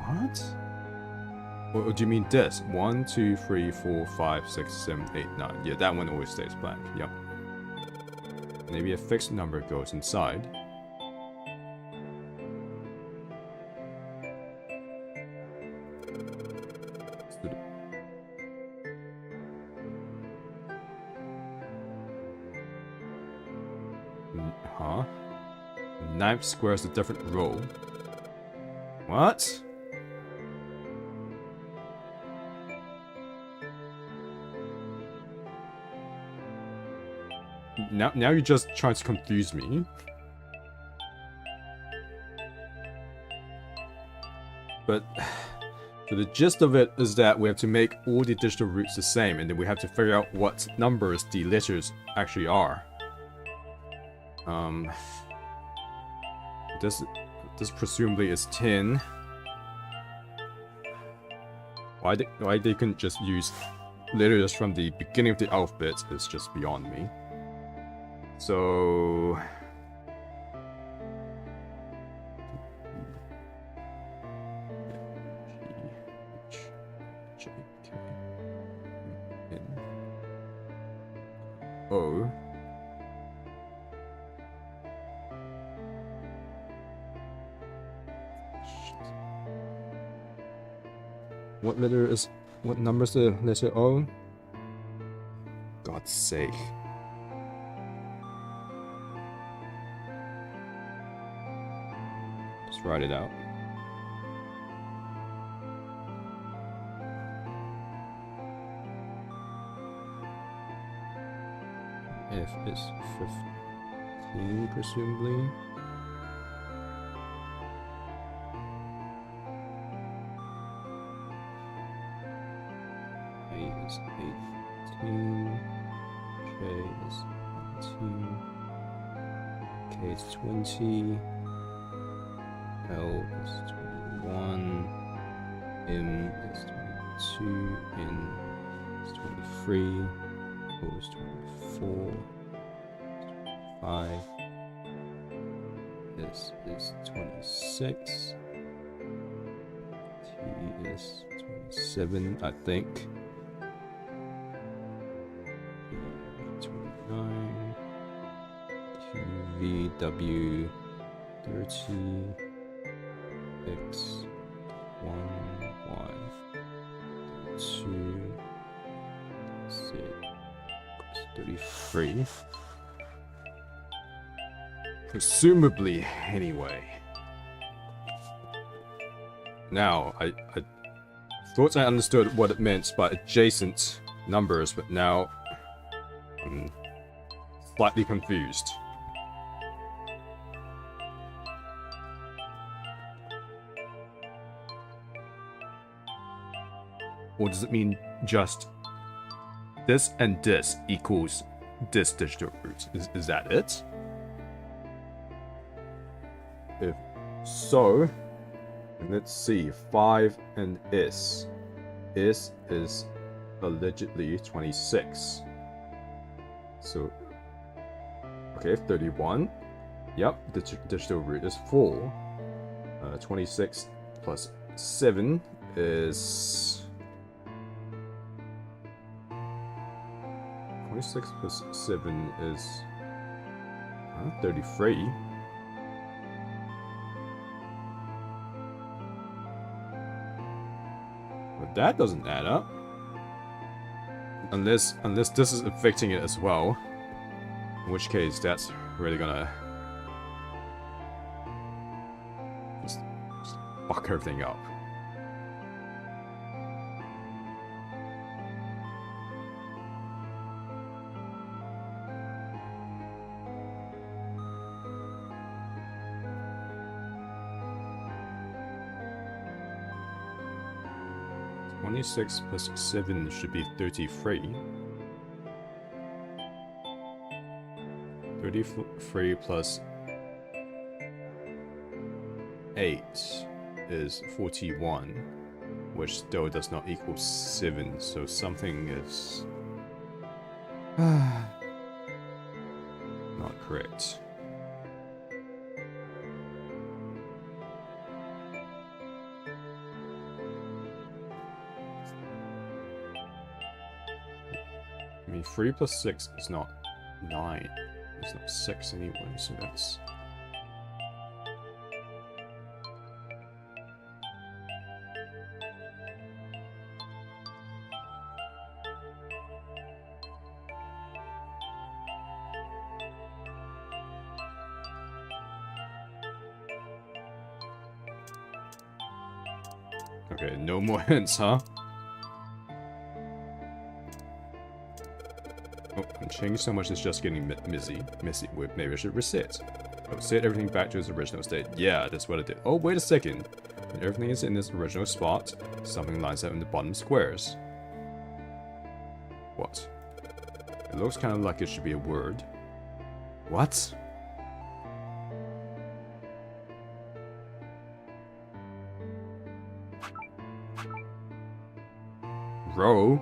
What? Or do you mean this? 1, 2, 3, 4, 5, 6, 7, 8, 9. Yeah, that one always stays blank. Yep. Maybe a fixed number goes inside. Huh? 9th square is a different row. What? Now you're just trying to confuse me. But so the gist of it is that we have to make all the digital roots the same, and then we have to figure out what numbers the letters actually are. This presumably is 10. Why they couldn't just use letters from the beginning of the alphabet is just beyond me. So G, J, K, N, O. What number is the letter O? God's sake. Just write it out. F is 15, presumably. A is 18. J is 19. K is 20. L is 21. M is 22. N is 23. O is 24. 25. S is 26. T is 27, I think. 29. Q, V, W, 30. X, 1, Y, 2, Z, 33. Presumably, anyway. Now, I thought I understood what it meant by adjacent numbers, but now I'm slightly confused. Or does it mean just this and this equals this digital root? Is that it? If so, let's see. 5 and S. S is allegedly 26. So, okay, 31. Yep, the digital root is 4. 26 plus 7 is... 26 plus 7 is 33. But that doesn't add up. Unless this is affecting it as well. In which case, that's really gonna just fuck everything up. Twenty-six plus 7 should be 33. 33 plus 8 is 41, which still does not equal 7, so something is not correct. I mean, 3 plus 6 is not 9. It's not 6 anyway, so that's... Okay, no more hints, huh? Oh, and change so much it's just getting messy. Wait, maybe I should reset. Oh, set everything back to its original state. Yeah, that's what I did. Oh, wait a second. When everything is in its original spot, something lines up in the bottom squares. What? It looks kind of like it should be a word. What? Row?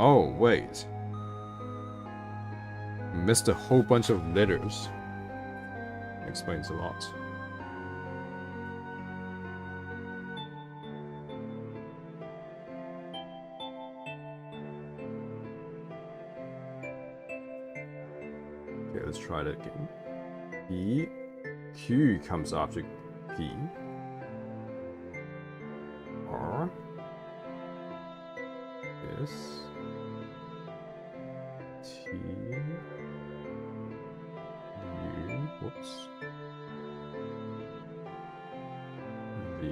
Oh, wait. Missed a whole bunch of letters. Explains a lot. Okay, let's try that again. P. Q comes after P. R. S. T. U. Whoops. V.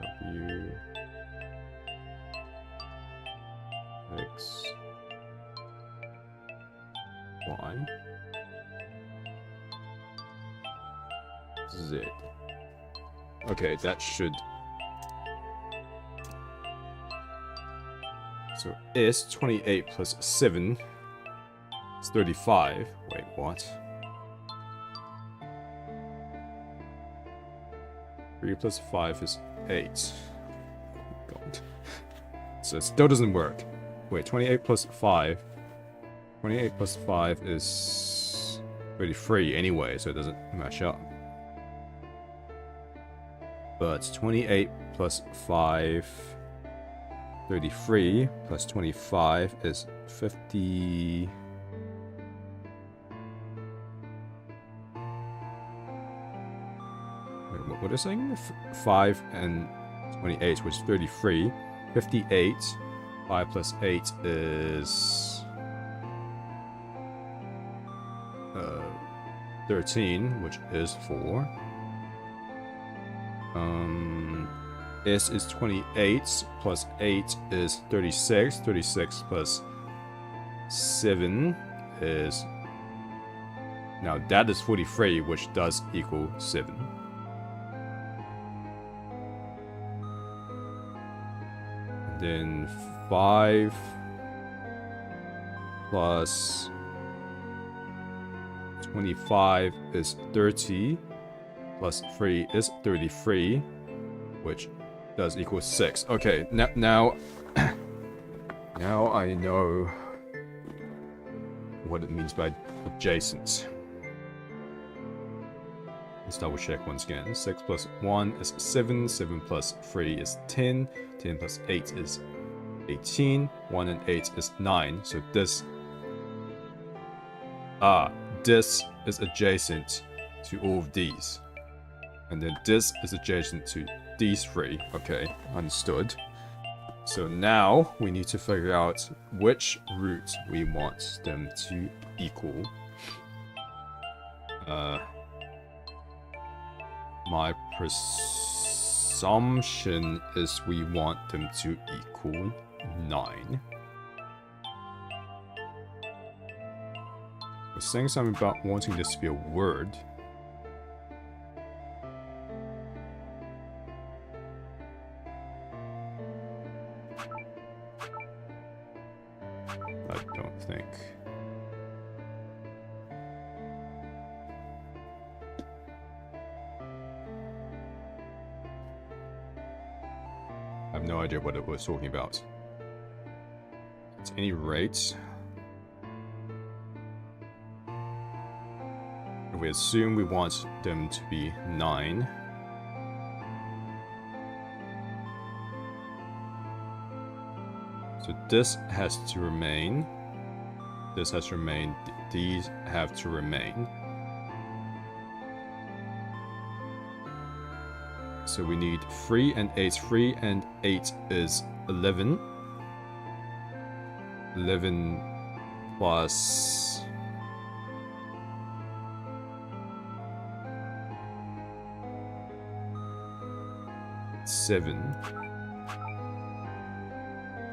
W. X. Y. Z. Okay, that should... So S, 28 plus 7 is 35. Wait, what? 3 plus 5 is 8. God. So it still doesn't work. Wait, 28 plus 5. 28 plus 5 is 33 anyway, so it doesn't match up. But 28 plus 5... 33 plus 25 is 50... Wait, what is it saying? 5 and 28, which is 33. 58. 5 plus 8 is... 13, which is 4. S is 28, plus 8 is 36. 36 plus 7 is... Now that is 43, which does equal 7. Then 5 plus 25 is 30, plus 3 is 33, which does equal 6. Okay, now I know what it means by adjacent. Let's double check once again. 6 plus 1 is 7, 7 plus 3 is 10, 10 plus 8 is 18, 1 and 8 is 9, so this is adjacent to all of these. And then this is adjacent to these three. Okay, understood. So now we need to figure out which root we want them to equal. My presumption is we want them to equal 9. We're saying something about wanting this to be a word. I don't think. I have no idea what it was talking about. At any rate, we assume we want them to be 9. So this has to remain. This has to remain. These have to remain. So we need 3 and 8. 3 and 8 is 11. 11 plus... Seven.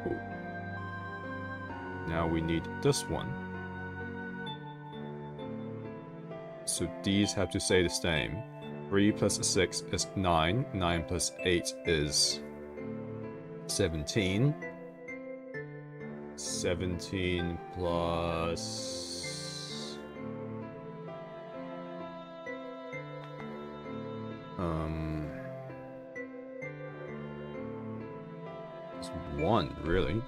Cool. Now we need this one. So these have to stay the same. 3 plus 6 is 9. 9 plus 8 is 17. 17 plus... It's 1, really.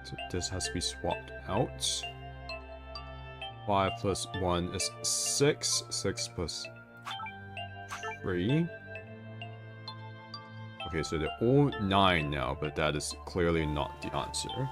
So this has to be swapped out. 5 plus 1 is 6. 6 plus 3. Okay, so they're all 9 now, but that is clearly not the answer.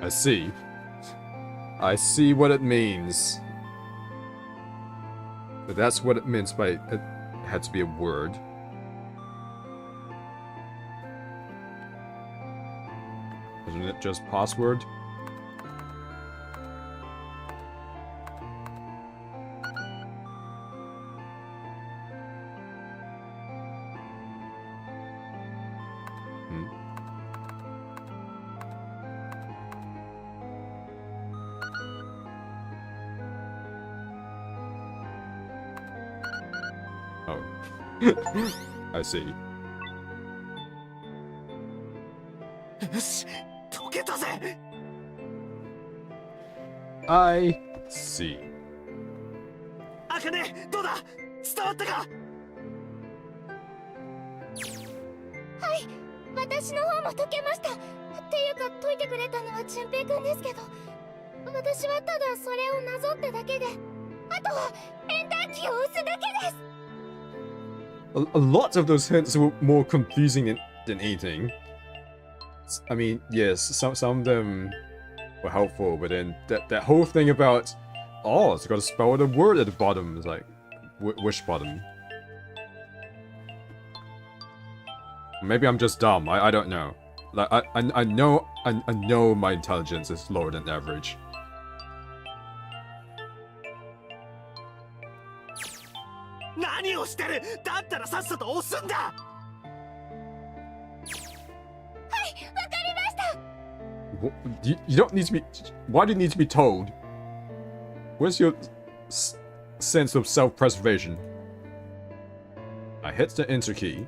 I see. I see what it means. But that's what it means by it had to be a word. Isn't it just password? I see. I see. アカネ、どうだ？伝わったか？はい、私の方も解けました。っていうか解いてくれたのは純平くんですけど、私はただそれをなぞっただけで、あとはエンターキーを押すだけです。A lot of those hints were more confusing than anything. I mean, yes, some of them were helpful, but then that whole thing about, oh, it's got to spell the word at the bottom. It's like, which bottom? Maybe I'm just dumb. I don't know. Like I know my intelligence is lower than average. 何をしてる？だったらさっさと押すんだ。はい、わかりました。You don't need to be. Why do you need to be told? Where's your sense of self-preservation? I hit the enter key.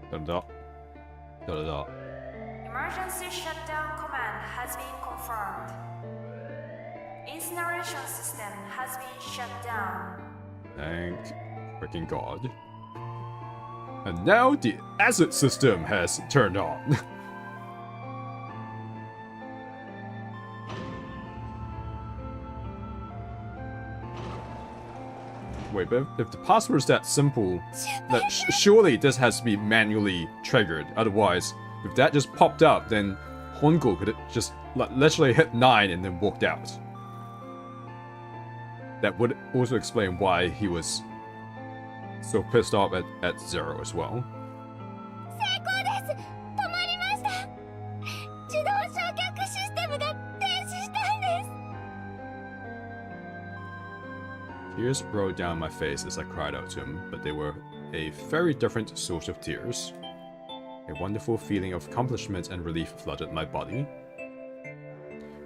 Da-da-da. Da-da-da. Emergency shutdown command has been confirmed. Incineration system has been shut down. Thank freaking God. And now the acid system has turned on. Wait, but if the password is that simple, that surely this has to be manually triggered. Otherwise, if that just popped up, then Hongo could have just literally hit 9 and then walked out. That would also explain why he was so pissed off at 0 as well. Tears rolled down my face as I cried out to him, but they were a very different sort of tears. A wonderful feeling of accomplishment and relief flooded my body.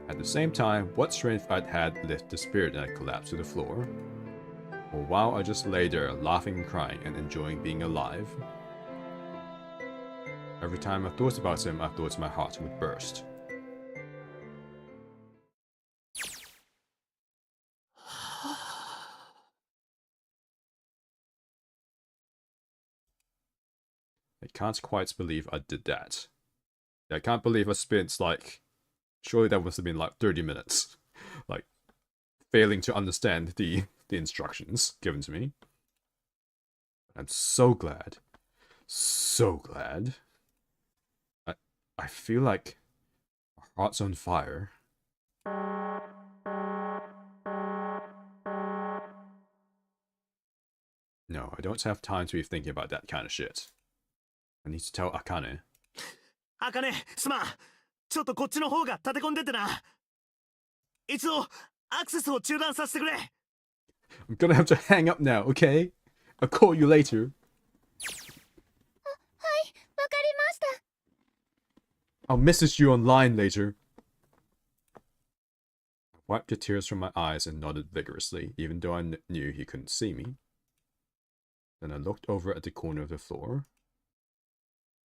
At the same time, what strength I'd had lifted the spirit and I collapsed to the floor. For a while I just lay there, laughing and crying and enjoying being alive. Every time I thought about him, I thought my heart would burst. I can't quite believe I did that. I can't believe I spent like... Surely that must have been like 30 minutes. Like, failing to understand the instructions given to me. I'm so glad. So glad. I feel like my heart's on fire. No, I don't have time to be thinking about that kind of shit. I need to tell Akane. Akane, すまん。ちょっとこっちの方が立て込んでてな。一度アクセスを中断させてくれ。I'm gonna have to hang up now, okay? I'll call you later. はい、わかりました。I'll message you online later. I wiped the tears from my eyes and nodded vigorously, even though I knew he couldn't see me. Then I looked over at the corner of the floor.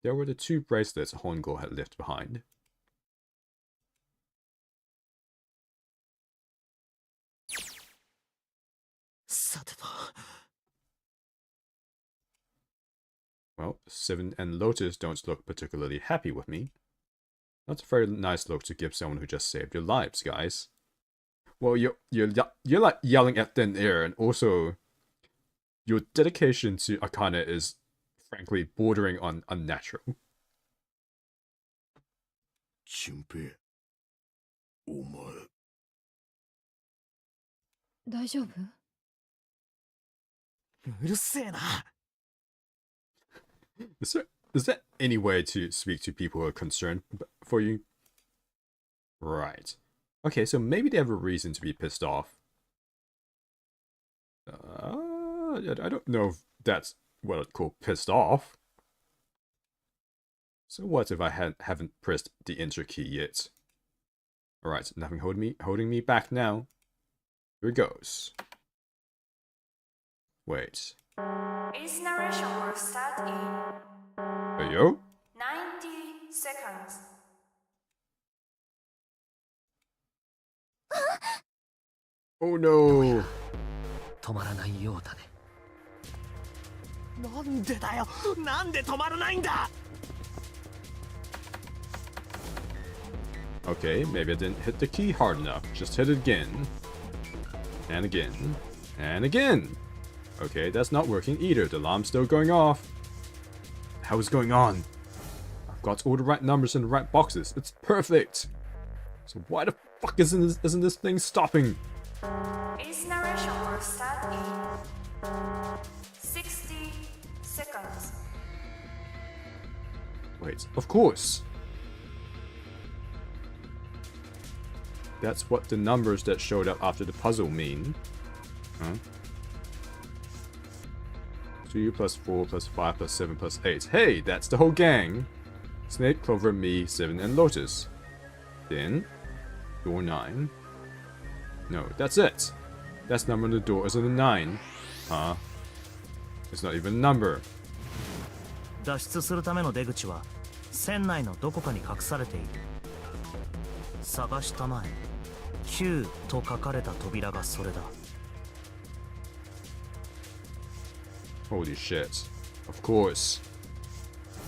There were the 2 bracelets Hongo had left behind. Well, Seven and Lotus don't look particularly happy with me. Not a very nice look to give someone who just saved your lives, guys. Well, you're like yelling at thin air, and also your dedication to Akane is frankly bordering on unnatural. Junpei, お前。大丈夫？うるせえな。Is there any way to speak to people who are concerned for you? Right. Okay, so maybe they have a reason to be pissed off. I don't know if that's what I'd call pissed off. So what if I haven't pressed the enter key yet? Alright, nothing holding me back now. Here it goes. Wait. Incineration will start in Hey, yo? 90 seconds. Oh no! 止まらないようだね。なんでだよ。なんで止まらないんだ。Okay, maybe I didn't hit the key hard enough. Just hit it again. And again. And again! Okay, that's not working either. The alarm's still going off. What the hell is going on? I've got all the right numbers in the right boxes. It's perfect! So why the fuck isn't this thing stopping? Incineration will start in 60 seconds. Wait, of course! That's what the numbers that showed up after the puzzle mean. Huh? 2 plus 4 plus 5 plus 7 plus 8. Hey, that's the whole gang! Snake, Clover, me, 7, and Lotus. Then, door 9. No, that's it! That's number on the door isn't a 9. Huh? It's not even a number. 脱出するための出口は船内のどこかに隠されている。探したまえ9と書かれた扉がそれだ。 Holy shit. Of course.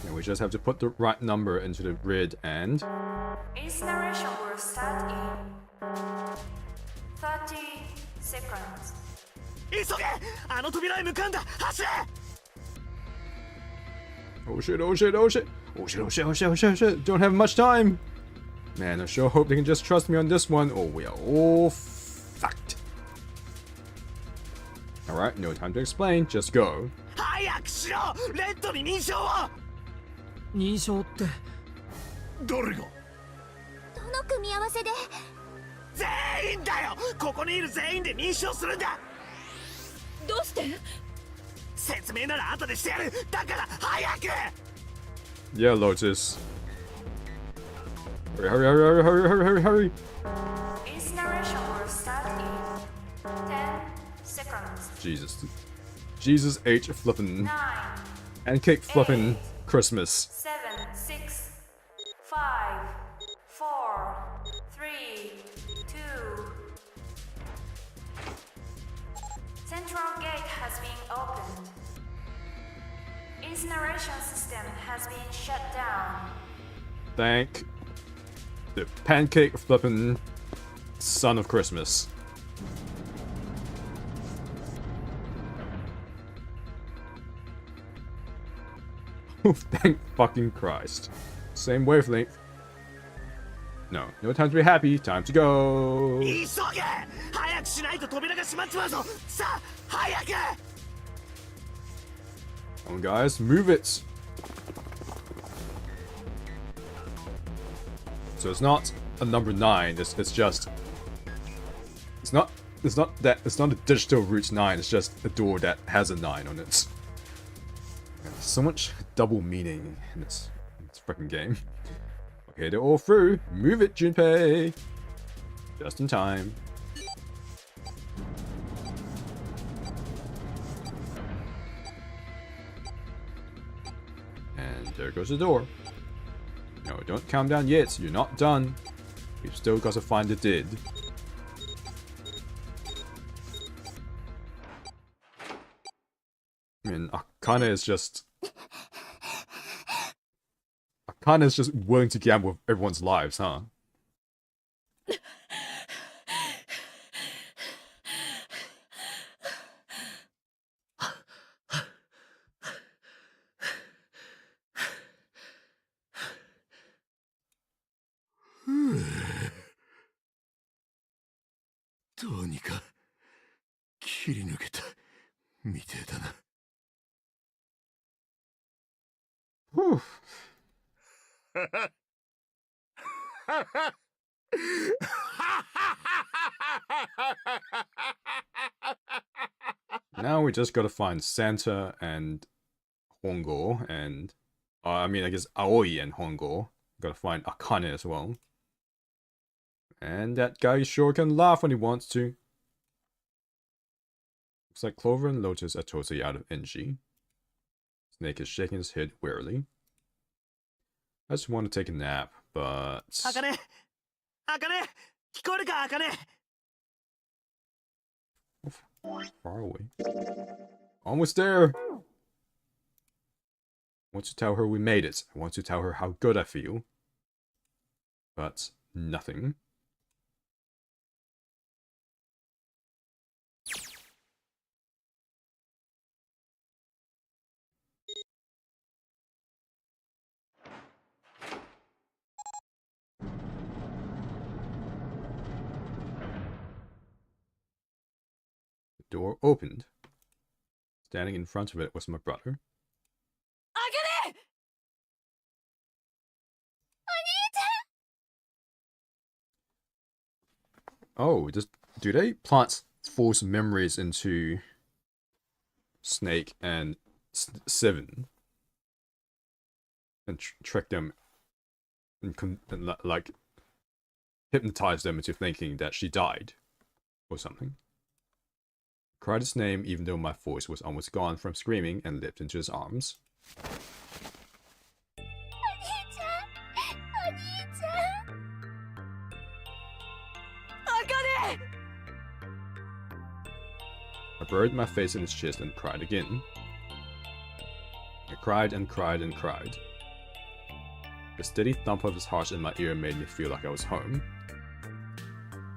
And we just have to put the right number into the grid and... Its narration will start in 30 seconds. 急げ、あの扉へ向かうんだ。走れ。 Oh shit, oh shit, oh shit. Oh shit, oh shit, oh shit, oh shit, oh shit. Don't have much time. Man, I sure hope they can just trust me on this one, or we are all fucked. Alright, no time to explain, just go. 早くしろ。レッドに認証を。認証って。誰が？どの組み合わせで？全員だよ。ここにいる全員で認証するんだ。どうして？説明なら後でしてやる。だから早く。 Yeah, Lotus. Hurry, hurry, hurry, hurry, hurry, hurry, hurry. Its narration will start in 10 seconds. Jesus. Jesus H flippin'. 9, Pancake flippin' Christmas. 7, 6, 5, 4, 3, 2. Central gate has been opened. Incineration system has been shut down. Thank the pancake flippin' son of Christmas. Thank fucking Christ. Same wavelength. No, no time to be happy. Time to go. 急げ。早くしないと扉が閉まっちまうぞ。さあ、早く。 Come on, guys, move it. So it's not a number 9. It's just. It's not a digital route 9. It's just a door that has a 9 on it. There's so much double meaning in this freaking game. Okay, they're all through. Move it, Junpei. Just in time. And there goes the door. No, don't calm down yet. You're not done. We've still got to find the did. I mean, Akane is just... Akane is just willing to gamble with everyone's lives, huh? Whew. Now we just gotta find Santa and Hongo and... I mean, I guess Aoi and Hongo. Gotta find Akane as well. And that guy sure can laugh when he wants to. Looks like Clover and Lotus are totally out of energy. Snake is shaking his head wearily. I just want to take a nap, but... Akane! Akane! 聞こえるか, Akane? Far away. Almost there! I want to tell her we made it. I want to tell her how good I feel. But nothing. The door opened. Standing in front of it was my brother. Akane! Oh, do they plant false memories into Snake and Seven and trick them and like hypnotize them into thinking that she died or something? Cried his name even though my voice was almost gone from screaming and leapt into his arms. I buried my face in his chest and cried again. I cried and cried and cried. The steady thump of his heart in my ear made me feel like I was home.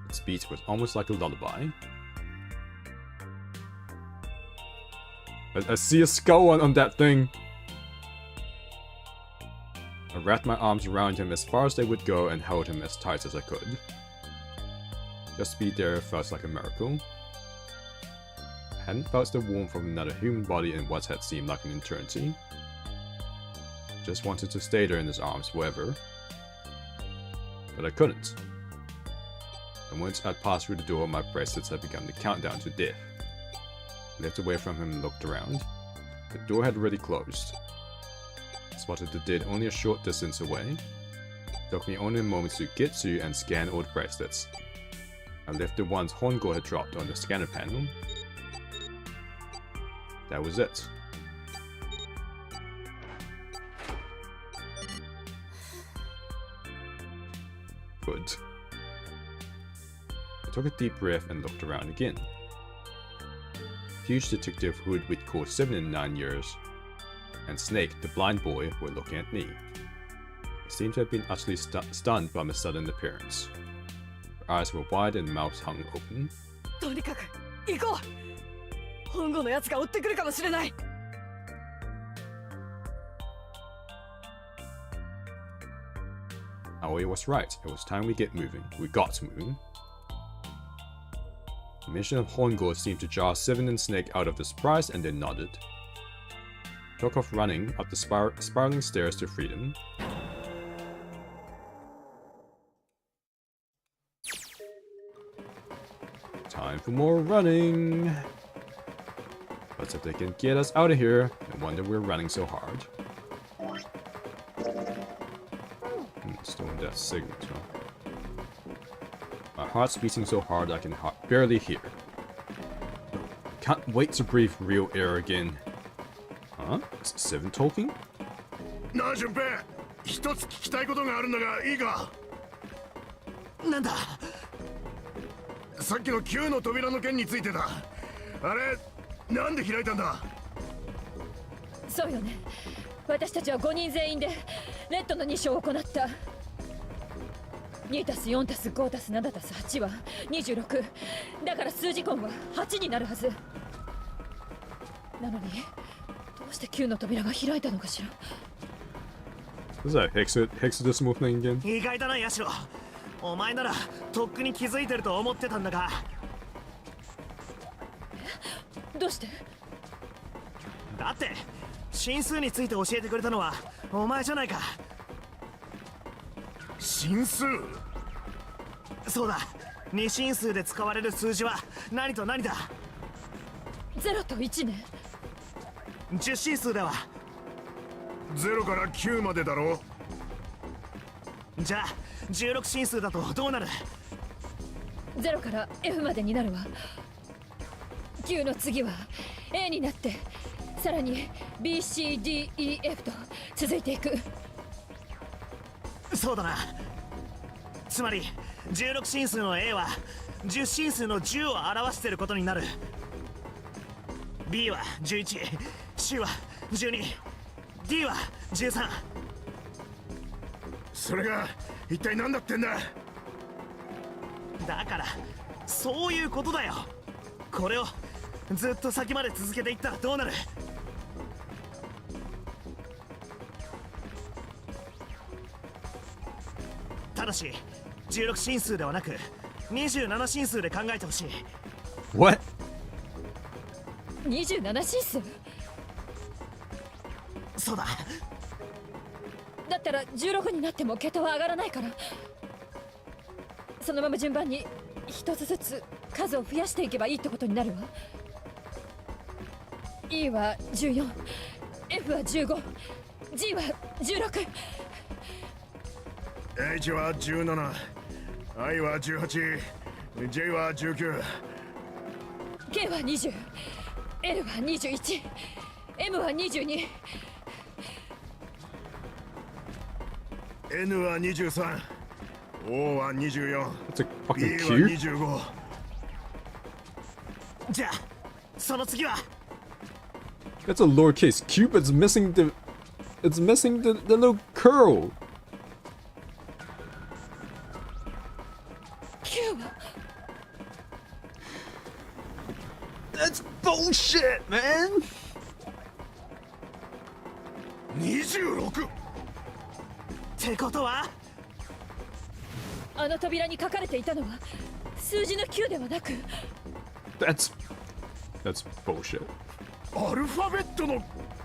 Its beat was almost like a lullaby. I see a skull on that thing! I wrapped my arms around him as far as they would go and held him as tight as I could. Just to be there felt like a miracle. I hadn't felt the warmth of another human body in what had seemed like an eternity. Just wanted to stay there in his arms forever. But I couldn't. And once I'd passed through the door, my bracelets had begun the countdown to death. I left away from him and looked around. The door had already closed. I spotted the dead only a short distance away. It took me only a moment to get to and scan all the bracelets. I left the ones Hongo had dropped on the scanner panel. That was it. Good. I took a deep breath and looked around again. Huge Detective who had been caught 7 and 9 years, and Snake, the blind boy, were looking at me. They seemed to have been utterly stunned by my sudden appearance. Their eyes were wide and mouths hung open. とにかく行こう。本郷のやつが追ってくるかもしれない。 Aoi was right. It was time we get moving. We got moving. The mention of Hongo seemed to jar Seven and Snake out of the surprise, and they nodded. Took off running up the spiraling stairs to freedom. Time for more running. Let's see if they can get us out of here. No wonder we're running so hard. Still in that signature. My heart's beating so hard I can barely hear. Can't wait to breathe real air again. Huh? Is Seven talking? なあ、Junpei、一つ聞きたいことがあるんだがいいか？なんだ？さっきの9の扉の件についてだ。あれ、なんで開いたんだ？そうよね。私たちは5人全員でレッドの2章を行った。2たす4たす5たす7たす8は26。だから数字根は8になるはず。なのにどうして9の扉が開いたのかしら。Is that hexadecimal thing again? 意外だな、ヤシロ。お前ならとっくに気づいてると思ってたんだが。どうして？だって進数について教えてくれたのはお前じゃないか。進数？そうだ。2進数で使われる数字は何と何だ？0と1ね。10進数では0から9までだろ。じゃあ16進数だとどうなる？0から F までになるわ。9の次は A になってさらに BCDEF と続いていく。そうだな。つまり16進数の A は10進数の10を表していることになる。 B は11、 C は12、 D は13。それが一体何だってんだ。だからそういうことだよ。これをずっと先まで続けていったらどうなる？ただし16進数ではなく27進数で考えてほしい。 What? 27進数？そうだ。だったら16になっても桁は上がらないから、そのまま順番に一つずつ数を増やしていけばいいってことになるわ。 E は14、 F は15、 G は16、 H は17、 I は18、 J は19。 K A は20、L は21、M は22。N は23、O は24、That's a fucking B は Q? 25。じゃあその次は That's a lowercase q, but it's missing the little curl. Q は That's bullshit, man. 26。ってことはあの扉に書かれていたのは数字の9ではなく That's bullshit. アルファベットの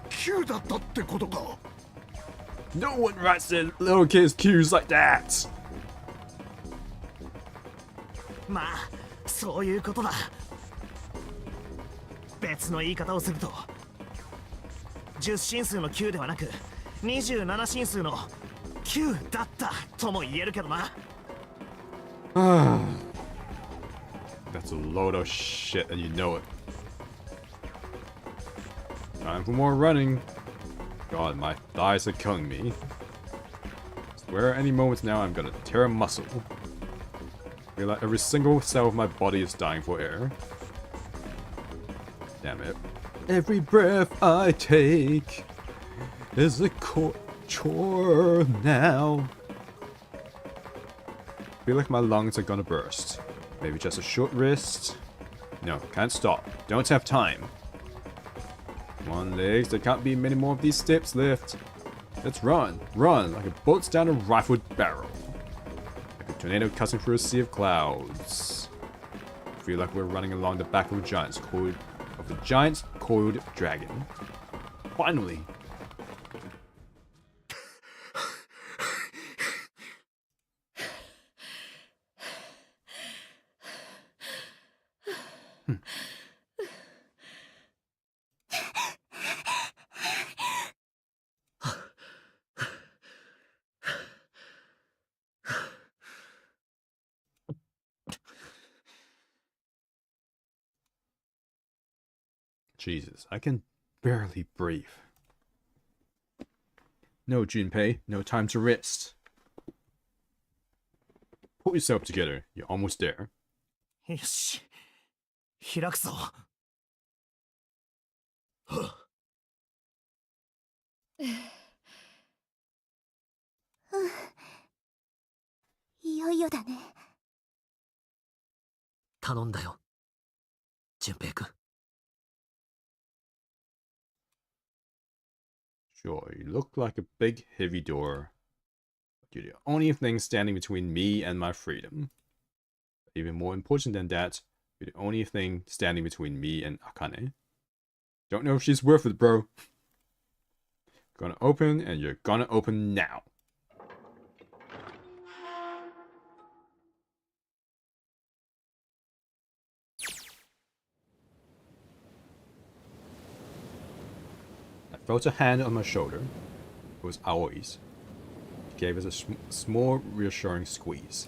Q だったってことか。 No one writes their lowercase q's like that. まあそういうことだ。別の言い方をすると10進数の9ではなく27進数の9だったとも言えるけどな。That's a load of shit and you know it. Time for more running. God, my thighs are killing me. Swear any moment now I'm gonna tear a muscle. Feel like every single cell of my body is dying for air. Damn it. Every breath I take is a chore now. Feel like my lungs are gonna burst. Maybe just a short rest. No, can't stop. Don't have time. Come on, legs. There can't be many more of these steps left. Let's run. Run like a bullets down a rifled barrel. Like a tornado cutting through a sea of clouds. Feel like we're running along the back of a giant coiled dragon. Finally. Jesus, I can barely breathe. No, Junpei, no time to rest. Pull yourself together, you're almost there. よし開くぞ。いよいよだね。頼んだよ、純平君。Sure, you look like a big heavy door. But you're the only thing standing between me and my freedom. Even more important than that, you're the only thing standing between me and Akane. Don't know if she's worth it, bro. Gonna open, and you're gonna open now. I felt a hand on my shoulder. It was Aoi's. She gave us a small, reassuring squeeze.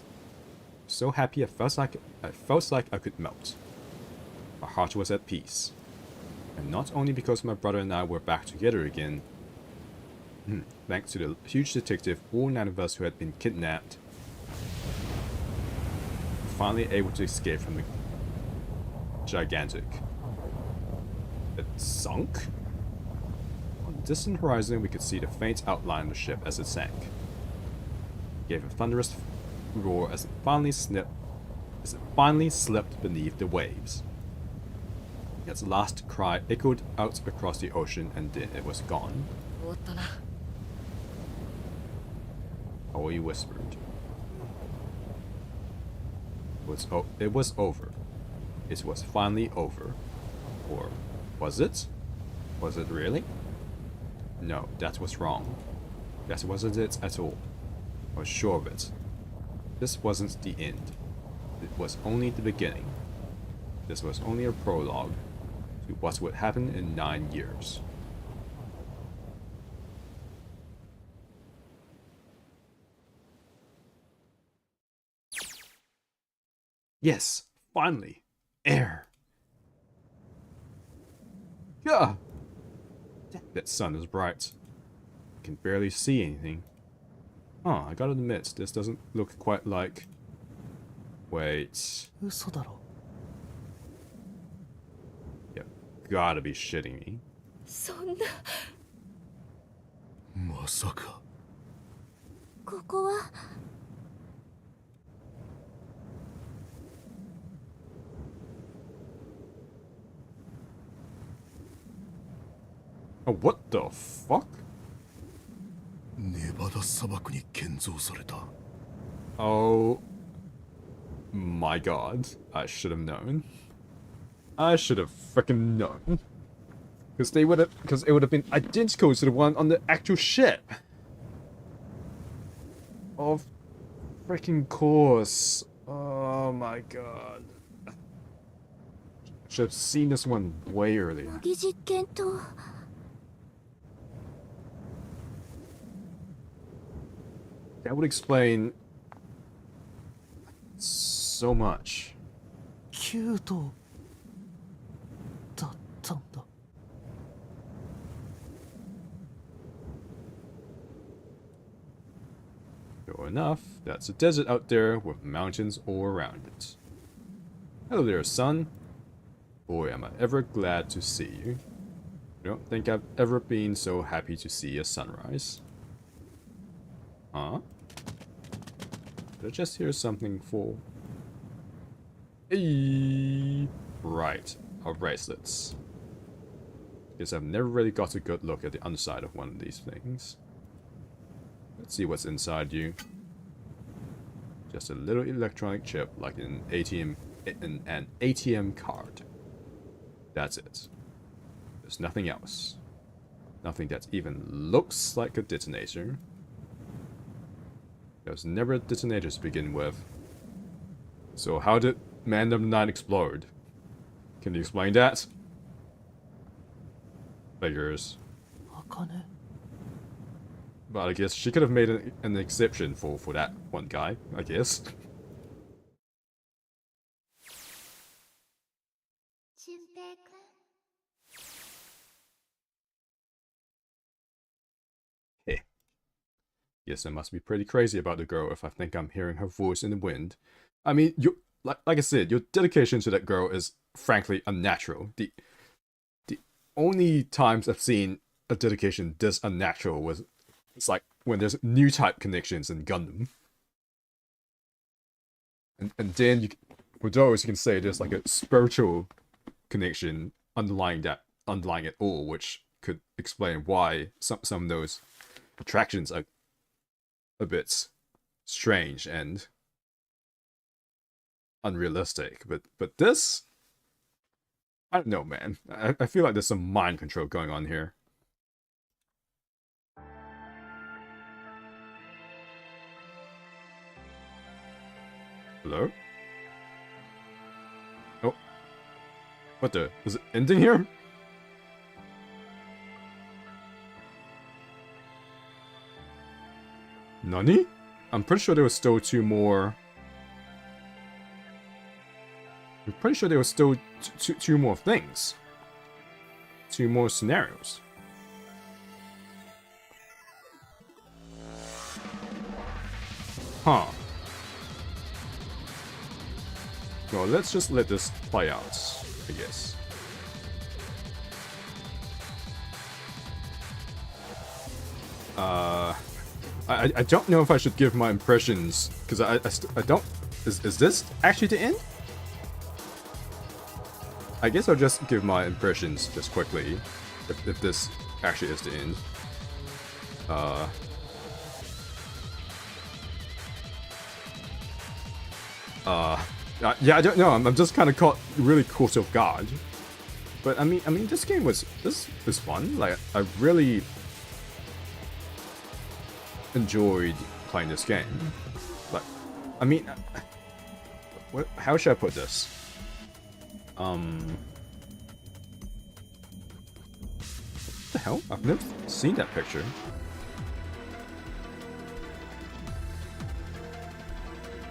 So happy I felt like I could melt. My heart was at peace. And not only because my brother and I were back together again. Thanks to the huge detective, all 9 of us who had been kidnapped were finally able to escape from the gigantic. It sunk? On the distant horizon, we could see the faint outline of the ship as it sank. It gave a thunderous roar as it finally slipped beneath the waves. Its last cry echoed out across the ocean, and then it was gone. Aoi whispered. It was over. It was finally over. Or was it? Was it really? No, that was wrong. That wasn't it at all. I was sure of it. This wasn't the end. It was only the beginning. This was only a prologue to what would happen in 9 years. Yes, finally! Air! Ugh! That sun is bright. I can barely see anything. Oh, I gotta admit, this doesn't look quite like... Wait. 嘘だろ You gotta be shitting me. そんな。まさか。ここは Oh, what the fuck? ネバダ砂漠に建造された。 Oh my god. I should have known. I should have freaking known. Because it would have been identical to the one on the actual ship. Of freaking course. Oh my god. Should have seen this one way earlier. 模擬実験棟 That would explain so much. キュートだったんだ Sure enough, that's a desert out there with mountains all around it. Hello there, son. Boy, am I ever glad to see you. I don't think I've ever been so happy to see a sunrise. Huh? Did I just hear something fall? Hey! Right, our bracelets. Guess I've never really got a good look at the underside of one of these things. Let's see what's inside you. Just a little electronic chip like an ATM card. That's it. There's nothing else. Nothing that even looks like a detonator. There was never a detonator to begin with. So how did Man Number 9 explode? Can you explain that? Figures. 茜 But I guess she could have made an exception for that one guy, I guess. 俊平くん Guess I must be pretty crazy about the girl if I think I'm hearing her voice in the wind. I mean, like I said, your dedication to that girl is frankly unnatural. The only times I've seen a dedication this unnatural was it's like when there's new type connections in Gundam. And then with those you can say there's like a spiritual connection underlying it all, which could explain why some of those attractions are a bit strange and unrealistic. But this, I don't know, man. I feel like there's some mind control going on here. Hello? Oh. What the? Is it ending here? Nani? I'm pretty sure there was still two more... I'm pretty sure there was still two more things. Two more scenarios. Huh. Well, let's just let this play out, I guess. I don't know if I should give my impressions, because I don't... Is this actually the end? I guess I'll just give my impressions just quickly, if this actually is the end. Yeah, I don't know. I'm just kind of really caught off guard. But I mean, this game was fun. Like, I really enjoyed playing this game. Like, I mean, how should I put this? What the hell? I've never seen that picture.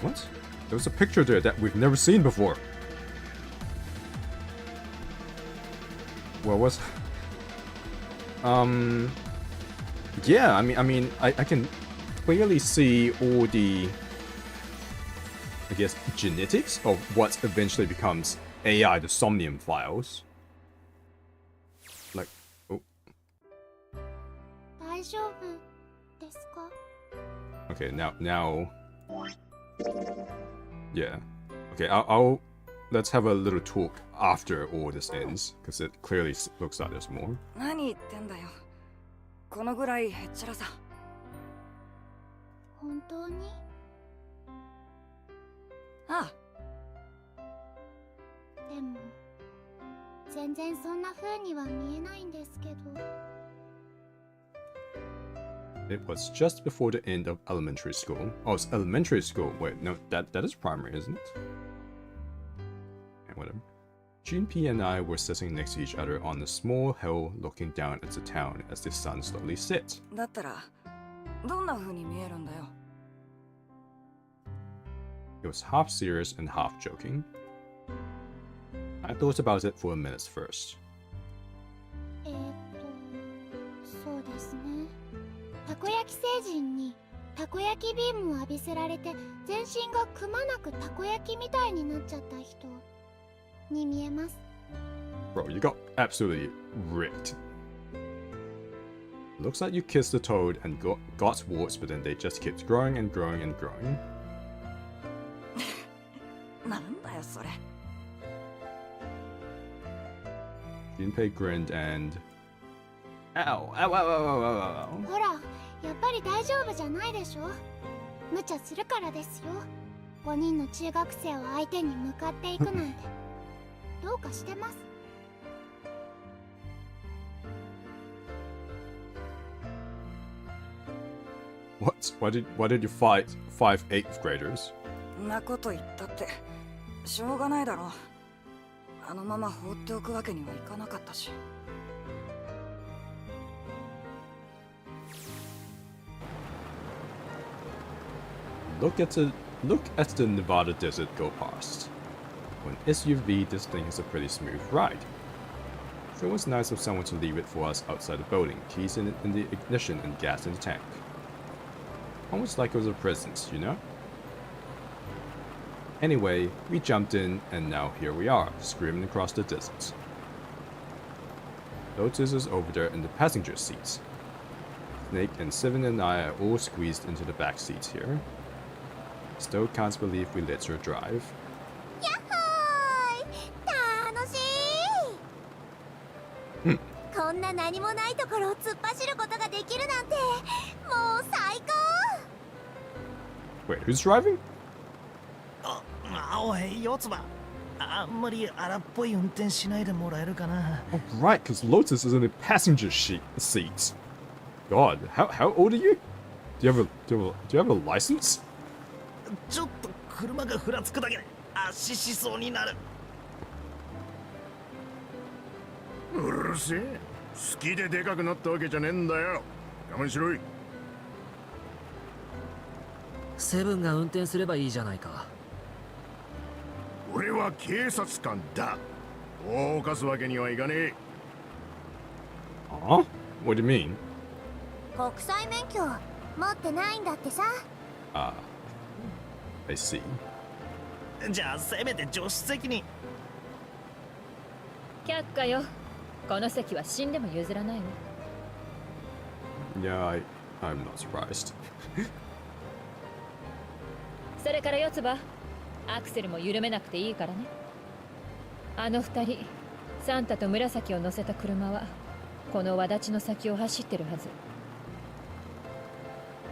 What? There was a picture there that we've never seen before. Well, Yeah, I can clearly see all the, I guess, genetics of what eventually becomes AI, the Somnium files. Like, oh. 大丈夫ですか? Okay, now, yeah. Okay, I'll let's have a little talk after all this ends, because it clearly looks like there's more. 何言ってんだよ。このぐらいへっちゃらさ。本当に? ああ。でも全然そんな風には見えないんですけど。 It was just before the end of elementary school. Oh, it's elementary school. Wait, no, that is primary, isn't it? Okay, whatever. Junpei and I were sitting next to each other on a small hill looking down at the town as the sun slowly set. だったらどんな風に見えるんだよ。 It was half serious and half joking. I thought about it for a minute first. そうですね。たこ焼き星人にたこ焼きビームを浴びせられて全身がくまなくたこ焼きみたいになっちゃった人に見えます。 Bro, you got absolutely ripped. Looks like you kissed the toad and got warts, but then they just kept growing and growing and growing. なんだよそれ。 Junpei grinned and... Ow! Ow, ow, ow, ow, ow, ow. ほら、やっぱり大丈夫じゃないでしょ。無茶するからですよ。5人の中学生を相手に向かっていくなんて。どうかしてます。 What? Why did you fight 5 8th graders? んなこと言ったってしょうがないだろ。あのまま放っておくわけにはいかなかったし。 Look at the Nevada desert go past. For an SUV, this thing is a pretty smooth ride. So it was nice of someone to leave it for us outside the building, keys in the ignition and gas in the tank. Almost like it was a present, you know? Anyway, we jumped in, and now here we are, screaming across the desert. Lotus is over there in the passenger seats. Snake and Seven and I are all squeezed into the back seats here. Still can't believe we let her drive. Yahoo! 楽しい! こんな何もないところを突っ走ることができるなんて、もう最高! Wait, who's driving? おい、四つ葉。あんまり荒っぽい運転しないでもらえるかな。Oh, right, because Lotus is in the passenger seat. God, how old are you? Do you have a license? ちょっと車がふらつくだけで圧死しそうになる。うるせえ。好きででかくなったわけじゃねえんだよ。我慢しろい。セブンが運転すればいいじゃないか。俺は警察官だ。法を犯すわけにはいかねえ。Huh? What do you mean? 国際免許持ってないんだってさ。Ah, I see. じゃあせめて助手席に。却下よ。この席は死んでも譲らないわ。Yeah, I'm not surprised. それから四つ葉、アクセルも緩めなくていいからね。あの二人、サンタと紫を乗せた車はこの轍の先を走ってるはず。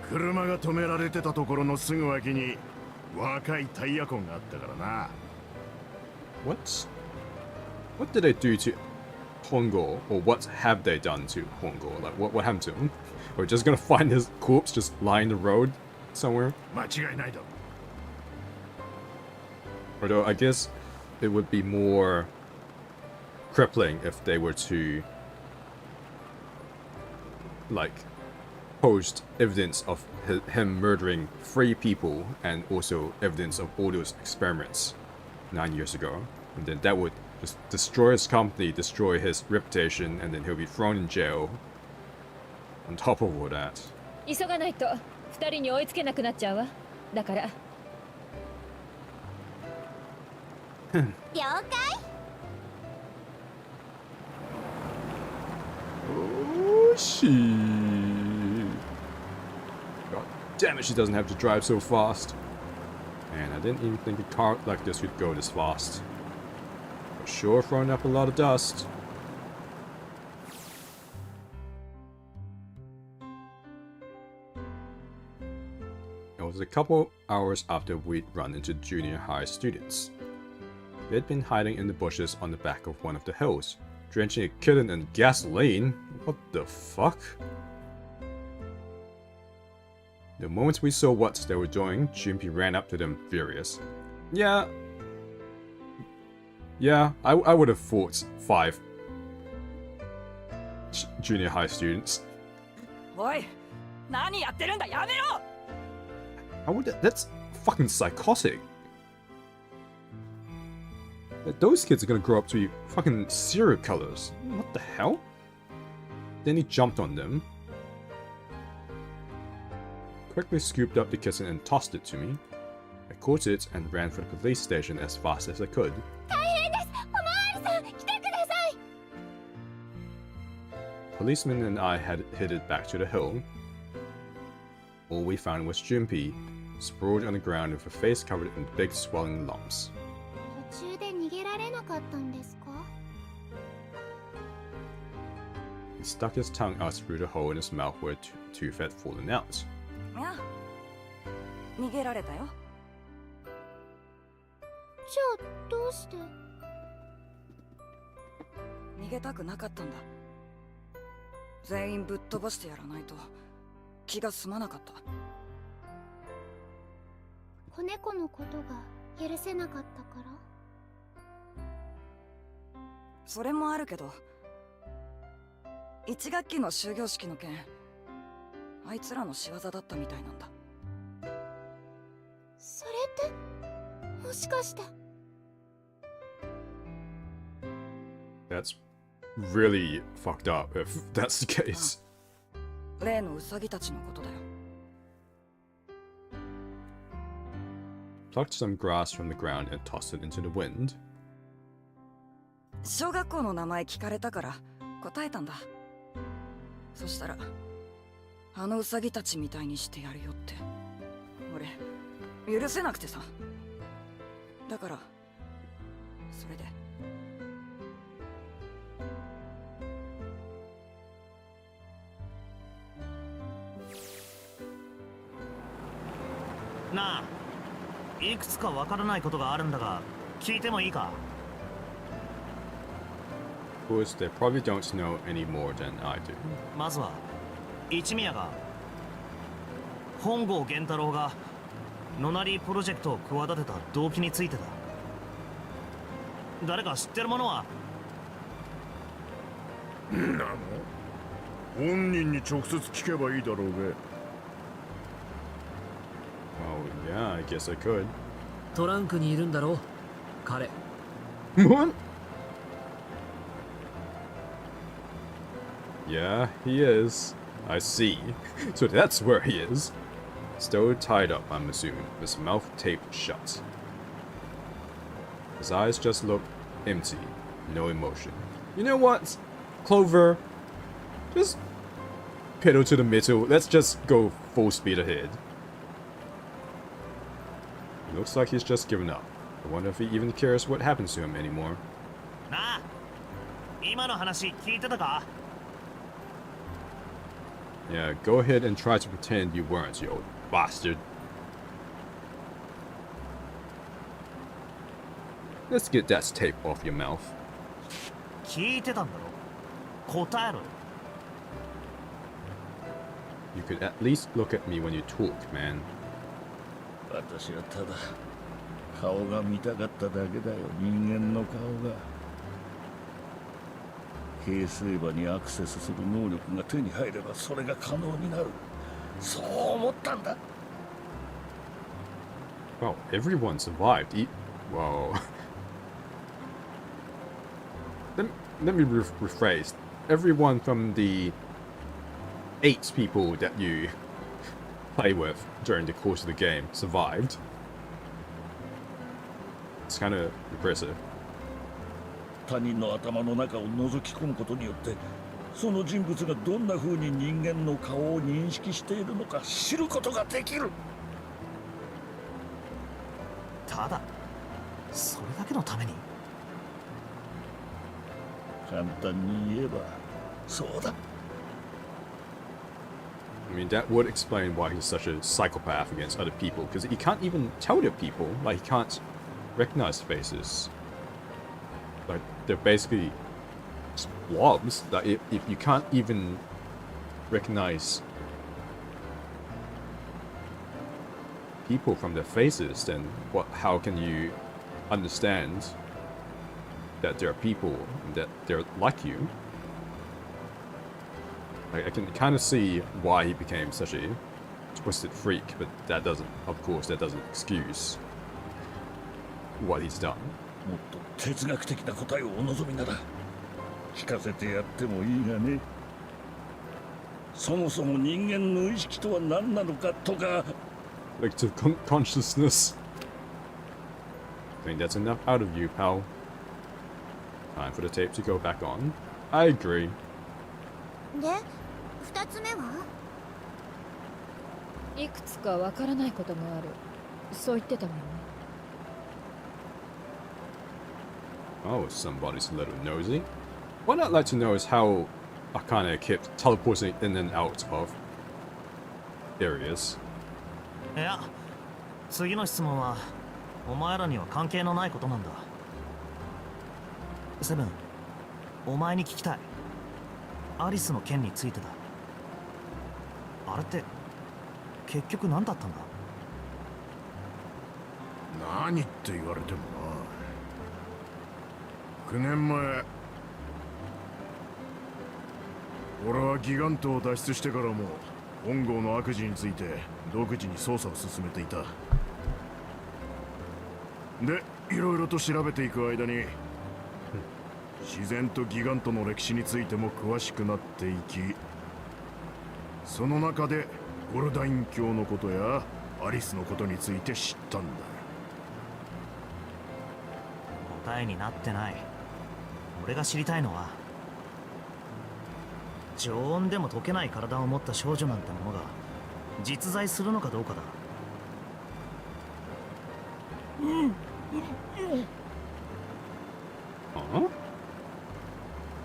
車が止められてたところのすぐ脇に若いタイヤ痕があったからな。What did they do to Hongo? Or what have they done to Hongo? Like, what happened to him? We're just gonna find his corpse just lying in the road somewhere? 間違いないだろ。 Although I guess it would be more crippling if they were to like post evidence of him murdering 3 people and also evidence of all those experiments 9 years ago, and then that would just destroy his company, destroy his reputation, and then he'll be thrown in jail On top of all that. 急がないと二人に追いつけなくなっちゃうわ。だから。了解。Oh, she. God damn it, she doesn't have to drive so fast. Man, I didn't even think a car like this could go this fast. For sure throwing up a lot of dust. It was a couple hours after we'd run into junior high students. They'd been hiding in the bushes on the back of one of the hills, drenching a kitten in gasoline. What the fuck? The moment we saw what they were doing, Junpei ran up to them furious. Yeah, I would have fought 5 junior high students. おい、何やってるんだ、やめろ! That's fucking psychotic. Those kids are gonna grow up to be fucking serial killers. What the hell? Then he jumped on them, quickly scooped up the kitten and tossed it to me. I caught it and ran for the police station as fast as I could. Policeman and I had headed back to the hill. All we found was Junpei, sprawled on the ground with her face covered in big swelling lumps. He stuck his tongue out through the hole in his mouth where a tooth had fallen out. いや、逃げられたよ。じゃあどうして？逃げたくなかったんだ。全員ぶっ飛ばしてやらないと気が済まなかった。子猫のことが許せなかったから？それもあるけど、1学期の終業式の件、あいつらの仕業だったみたいなんだ。それってもしかして。That's really fucked up if that's the case. 例のウサギたちのことだよ。Plucked some grass from the ground and tossed it into the wind. 小学校の名前聞かれたから答えたんだ。そしたら、あのウサギたちみたいにしてやるよって。俺、許せなくてさ。だから、それで。なあ、いくつかわからないことがあるんだが、聞いてもいいか? Of course, they probably don't know any more than I do. まずは、一宮が、本郷源太郎が、ノナリープロジェクトを企てた動機についてだ。誰か知ってる者は？なの？本人に直接聞けばいいだろうべ。Oh, yeah, I guess I could. トランクにいるんだろ、彼。What? Yeah, he is. I see. So that's where he is. Still tied up, I'm assuming, his mouth taped shut. His eyes just look empty, no emotion. You know what, Clover? Just pedal to the middle. Let's just go full speed ahead. It looks like he's just given up. I wonder if he even cares what happens to him anymore. なあ、今の話聞いてたか? Yeah, go ahead and try to pretend you weren't, you old bastard. Let's get that tape off your mouth. 聞いてたんだろ。答えろよ。You could at least look at me when you talk, man. 私はただ顔が見たかっただけだよ、人間の顔が。形成場にアクセスする能力が手に入ればそれが可能になる。そう思ったんだ。Wow, everyone survived. Whoa. let me rephrase. Everyone from the 8 people that you play with during the course of the game survived. It's kind of impressive. 他人の頭の中を覗き込むことによってその人物がどんな風に人間の顔を認識しているのか知ることができる。ただそれだけのために簡単に言えばそうだ。 I mean, that would explain why he's such a psychopath against other people, because he can't even tell they're people. Like, he can't recognize faces. Like, they're basically just blobs. That if you can't even recognize people from their faces, then what? How can you understand that there are people and that they're like you? Like, I can kind of see why he became such a twisted freak, but that doesn't, of course, that doesn't excuse what he's done. もっと哲学的な答えをお望みなら聞かせてやってもいいがね。そもそも人間の意識とは何なのかとか。 Like to consciousness. I think that's enough out of you, pal. Time for the tape to go back on. I agree. で、2つ目は？いくつかわからないことがある。そう言ってたわよね。Oh, somebody's a little nosy. What I'd like to know is how Akane kept teleporting in and out of areas. いや、次の質問はお前らには関係のないことなんだ。セブン、お前に聞きたい。アリスの件についてだ。あれって結局何だったんだ？何って言われてもな。9年前俺はギガントを脱出してからも本郷の悪事について独自に捜査を進めていた。で、いろいろと調べていく間に自然とギガントの歴史についても詳しくなっていき、その中でゴルダイン教のことやアリスのことについて知ったんだ。答えになってない。俺が知りたいのは常温でも溶けない体を持った少女なんてものが実在するのかどうかだ。Huh?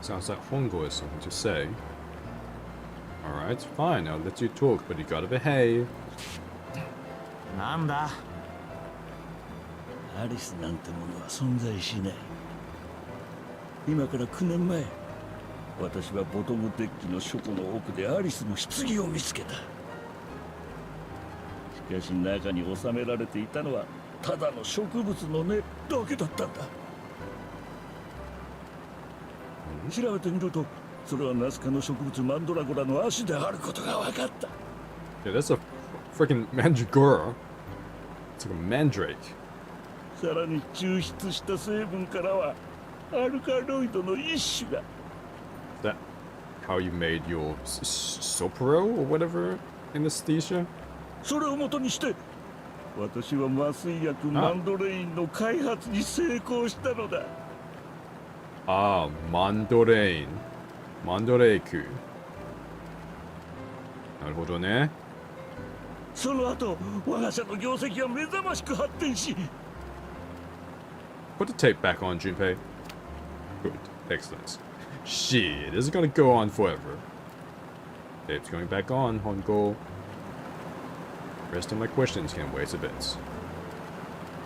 Sounds like Hongo has something to say. Alright, fine, I'll let you talk, but you gotta behave. なんだ？アリスなんてものは存在しない。今から9年前、私はボトムデッキの書庫の奥でアリスの棺を見つけた。しかし中に収められていたのはただの植物の根だけだったんだ。調べてみると、それはナスカの植物マンドラゴラの足であることが分かった。Yeah, that's a freaking mandragora. It's like a mandrake. さらに抽出した成分からはアルカロイドの一種が。That how you made your Sopro or whatever anesthesia? それを元にして私は麻酔薬マンドレインの開発に成功したのだ。Ah, Mandorain. Mandoreiku. なるほどね。その後、我が社の業績は目覚ましく発展し。Put the tape back on, Junpei. Good. Excellent. Shit, this is gonna go on forever. Tape's going back on, Hongo. The rest of my questions can wait a bit.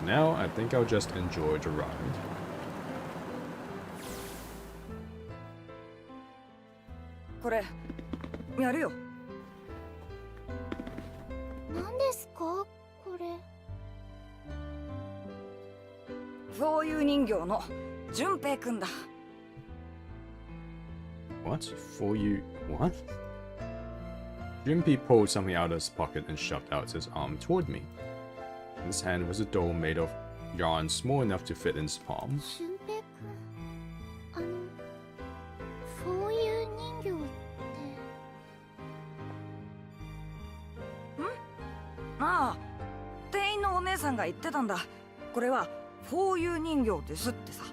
Now, I think I'll just enjoy the ride. これやるよ。何ですかこれ？フォーユー人形の純平くんだ。What? For you? What? Junpei pulled something out of his pocket and shoved out his arm toward me. In his hand was a doll made of yarn small enough to fit in his palm. 俊平くん、フォーユー人形って人のお姉さんが言ってたんだ。これはフォーユー人形ですってさ。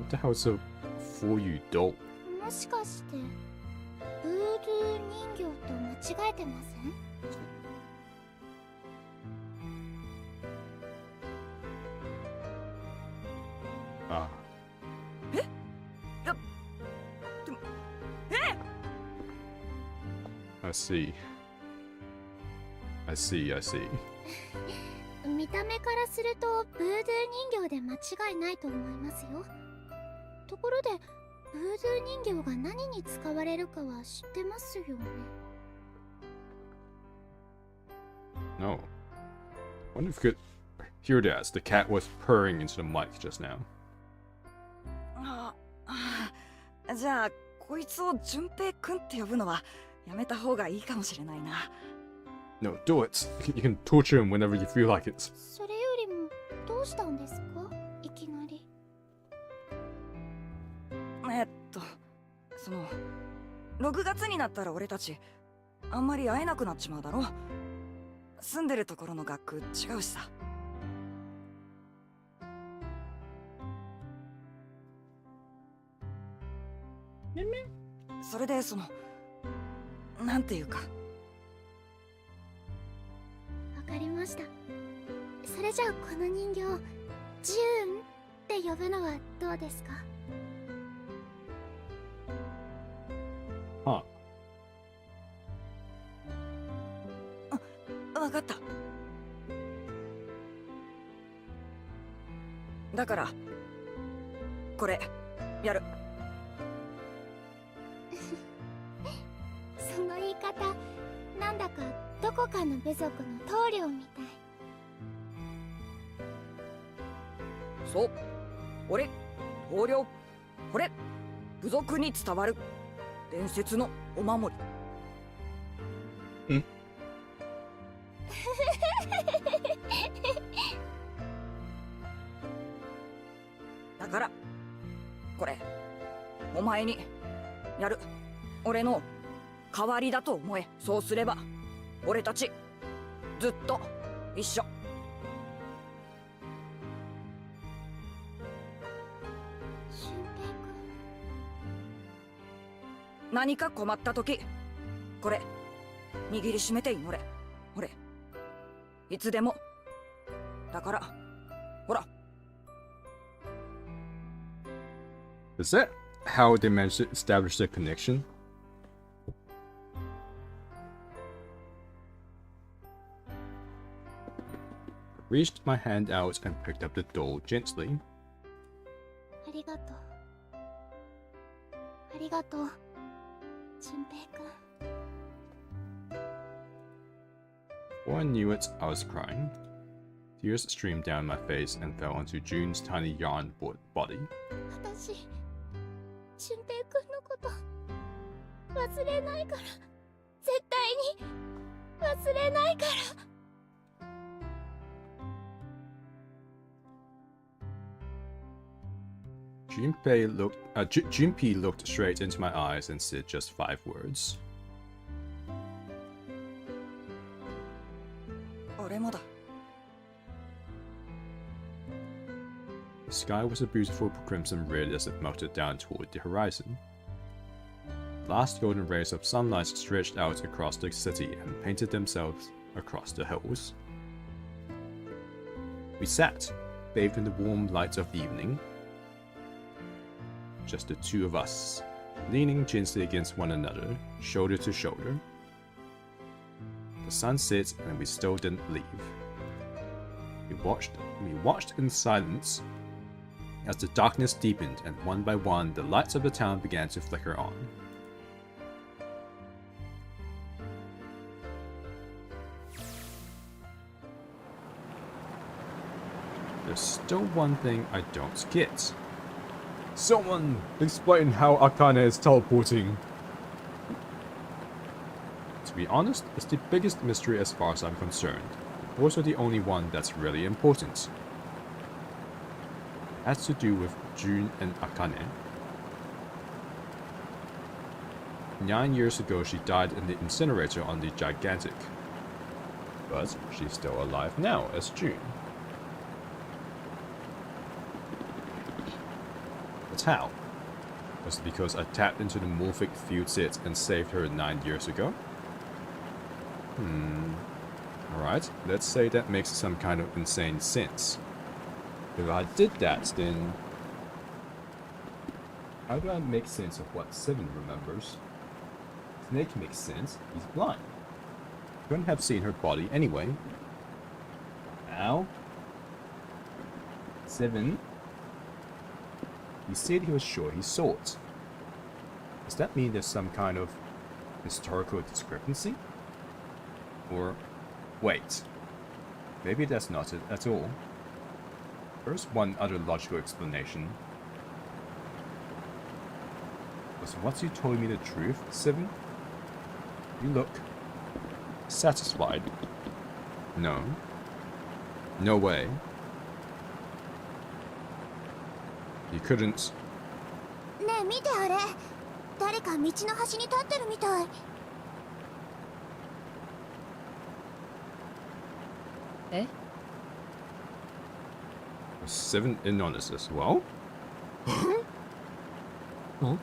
What the hell is a for you doll? もしかしてブードゥー人形と間違えてません？Ah. え？いや、でも、I see. I see, I see. 見た目からするとブードゥー人形で間違いないと思いますよ。ところでブードゥー人形が何に使われるかは知ってますよね。 No. Wonder if we could hear that. The cat was purring into the mic just now. じゃあこいつを純平くんって呼ぶのはやめた方がいいかもしれないな。No, do it. You can torture him whenever you feel like it. それよりもどうしたんですかいきなり。その6月になったら俺たちあんまり会えなくなっちまうだろ。住んでるところの学区違うしさ。それでそのなんていうか。わかりました。それじゃあこの人形ジューンって呼ぶのはどうですか？はあ、わかった。だからこれやる。その言い方なんだかどこかの部族の棟梁みたい。そう俺棟梁、これ部族に伝わる伝説のお守り。んだからこれお前にやる。俺の代わりだと思え。そうすれば俺たちずっと一緒。俊平君、何か困った時これ握りしめて祈れ。俺いつでもだからほら。 Is that how they managed to establish their connection? Reached my hand out and picked up the doll gently. ありがとう。ありがとう、俊平君。 Before I knew it, I was crying. Tears streamed down my face and fell onto June's tiny yarn body. 私、俊平君のこと忘れないから。絶対に忘れないから。Junpei looked straight into my eyes and said just 5 words. 俺もだ。 The sky was a beautiful crimson red as it melted down toward the horizon. Last golden rays of sunlight stretched out across the city and painted themselves across the hills. We sat, bathed in the warm light of evening. Just the two of us, leaning gently against one another, shoulder to shoulder. The sun set and we still didn't leave. We watched in silence as the darkness deepened and one by one the lights of the town began to flicker on. There's still one thing I don't get. Someone explain how Akane is teleporting. To be honest, it's the biggest mystery as far as I'm concerned. Also the only one that's really important. It has to do with June and Akane. 9 years ago she died in the incinerator on the Gigantic. but she's still alive now as June. But how? Was it because I tapped into the morphic field set and saved her 9 years ago? Alright, let's say that makes some kind of insane sense. If I did that, then how do I make sense of what 7 remembers? Snake makes sense, he's blind. Couldn't have seen her body anyway. Now, 7, he said he was sure he saw it. Does that mean there's some kind of historical discrepancy? Or, wait, maybe that's not it at all. There's one other logical explanation. Was what you told me the truth, 7? You look satisfied. No. No way. You couldn't. ねえ見てあれ、誰か道の端に立ってるみたい。え？ Was 7 in on this as well? Huh?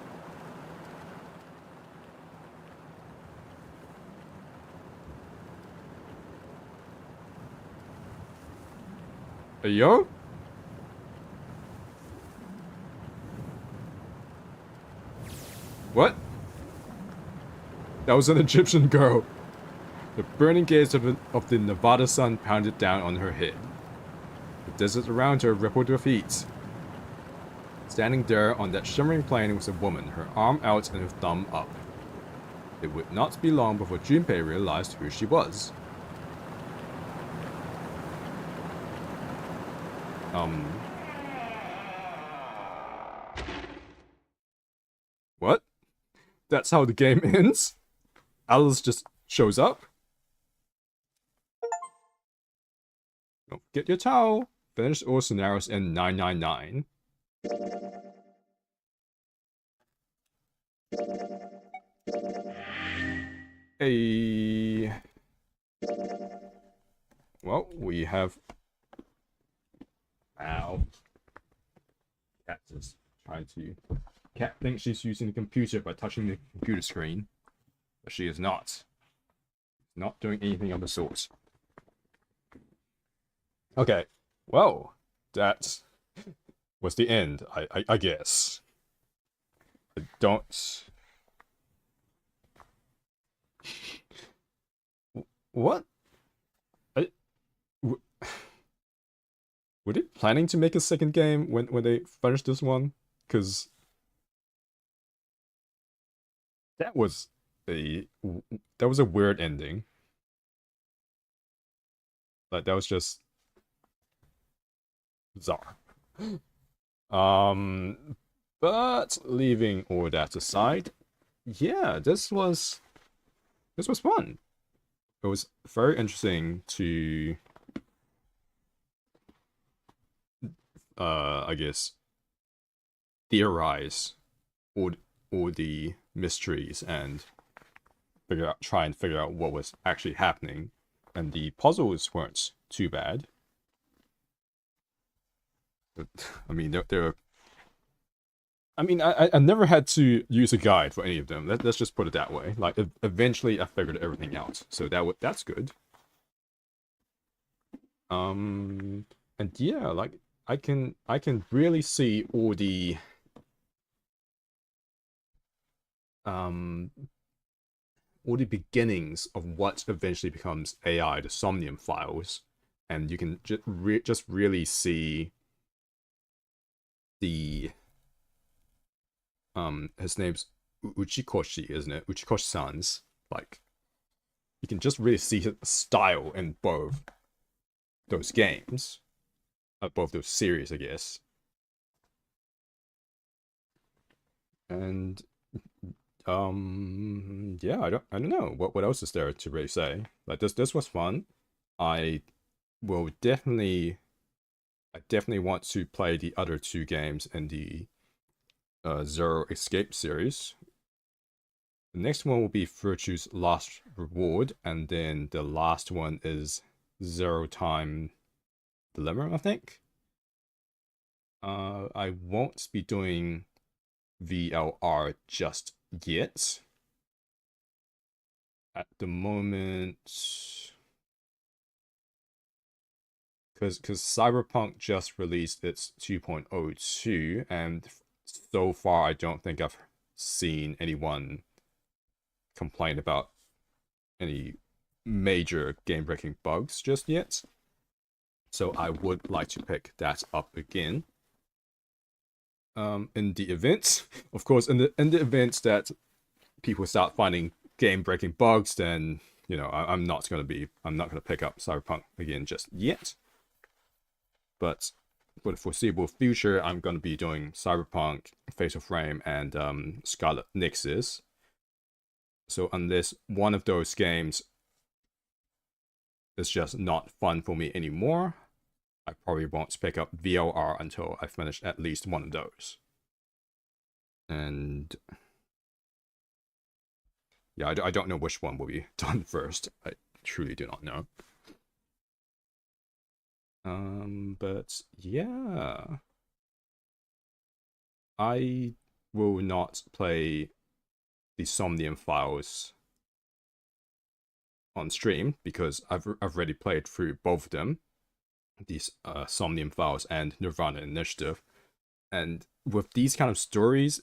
Yo? What? That was an Egyptian girl. The burning gaze of the Nevada sun pounded down on her head. The desert around her rippled with heat. Standing there on that shimmering plain was a woman, her arm out and her thumb up. It would not be long before Junpei realized who she was. What? That's how the game ends? Alice just shows up? Don't forget your towel. Finish all scenarios in 999. Hey. Well, we have... Ow. Cat is trying to... Cat thinks she's using the computer by touching the computer screen. But she is not. Not doing anything of the sort. Okay. Well, that was the end, I guess. I don't... What? Were they planning to make a second game when they finished this one? Because that was a weird ending. Like, that was just bizarre. But leaving all that aside, yeah, this was fun. It was very interesting to I guess theorize all the mysteries and try and figure out what was actually happening. And the puzzles weren't too bad. But, I mean, I never had to use a guide for any of them. Let's just put it that way. Like, eventually I figured everything out. So that's good. And yeah, like, I can really see all the beginnings of what eventually becomes AI, the Somnium files, and you can just really see the his name's Uchikoshi, isn't it? Uchikoshi-san's, like, you can just really see his style in both those games, both those series, I guess. And yeah, I don't know what else is there to really say. Like, this was fun. I definitely want to play the other 2 games in the Zero Escape series. The next one will be Virtue's Last Reward, and then the last one is Zero Time Dilemma, I think. I won't be doing VLR just yet. At the moment, because Cyberpunk just released its 2.02, and so far I don't think I've seen anyone complain about any major game-breaking bugs just yet. So I would like to pick that up again. In the event, of course, in the event that people start finding game-breaking bugs, then you know I'm not gonna pick up Cyberpunk again just yet. But for the foreseeable future, I'm gonna be doing Cyberpunk, Fatal Frame, and Scarlet Nexus. So unless one of those games is just not fun for me anymore, I probably won't pick up VLR until I finish at least one of those. And yeah, I don't know which one will be done first. I truly do not know. But yeah, I will not play the Somnium Files on stream because I've already played through both of them. These Somnium Files and Nirvana Initiative, and with these kind of stories,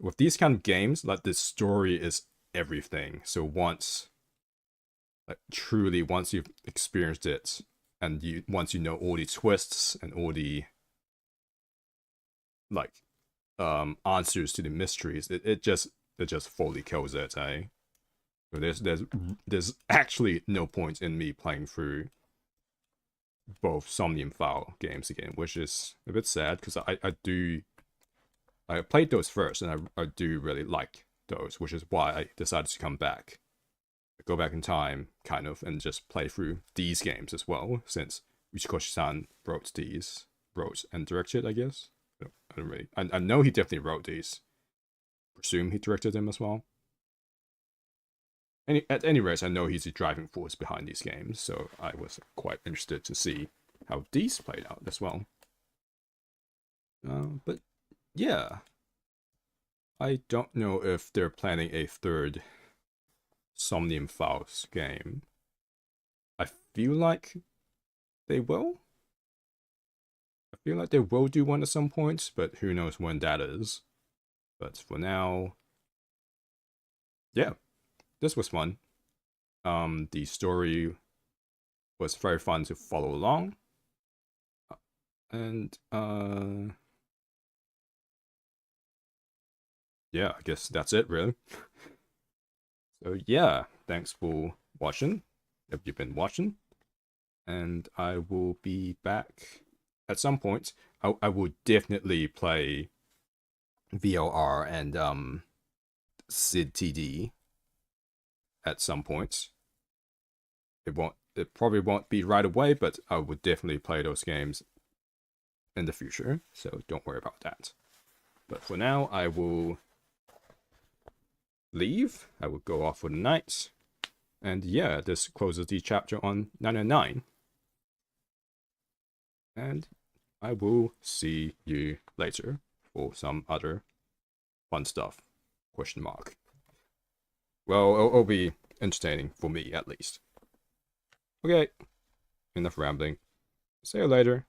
with these kind of games, like the story is everything. So once you've experienced it, and once you know all the twists and all the answers to the mysteries, it just fully kills it. So there's actually no point in me playing through both Somnium File games again, which is a bit sad because I played those first and I do really like those, which is why I decided to come back, go back in time kind of, and just play through these games as well, since Uchikoshi-san wrote and directed, I guess. I know he definitely wrote these. Presume he directed them as well. At any rate, I know he's the driving force behind these games, so I was quite interested to see how these played out as well. But yeah, I don't know if they're planning a third Somnium Files game. I feel like they will. I feel like they will do one at some point, but who knows when that is. But for now, yeah. This was fun. The story was very fun to follow along. And, yeah, I guess that's it, really. So, yeah, thanks for watching, if you've been watching. And I will be back at some point. I will definitely play VLR and, Sid TD at some point. It probably won't be right away, but I would definitely play those games in the future, so don't worry about that. But for now, I will leave. I will go off for the night. And yeah, this closes the chapter on 909. And I will see you later for some other fun stuff. ? Well, it'll be entertaining for me, at least. Okay, enough rambling. See you later.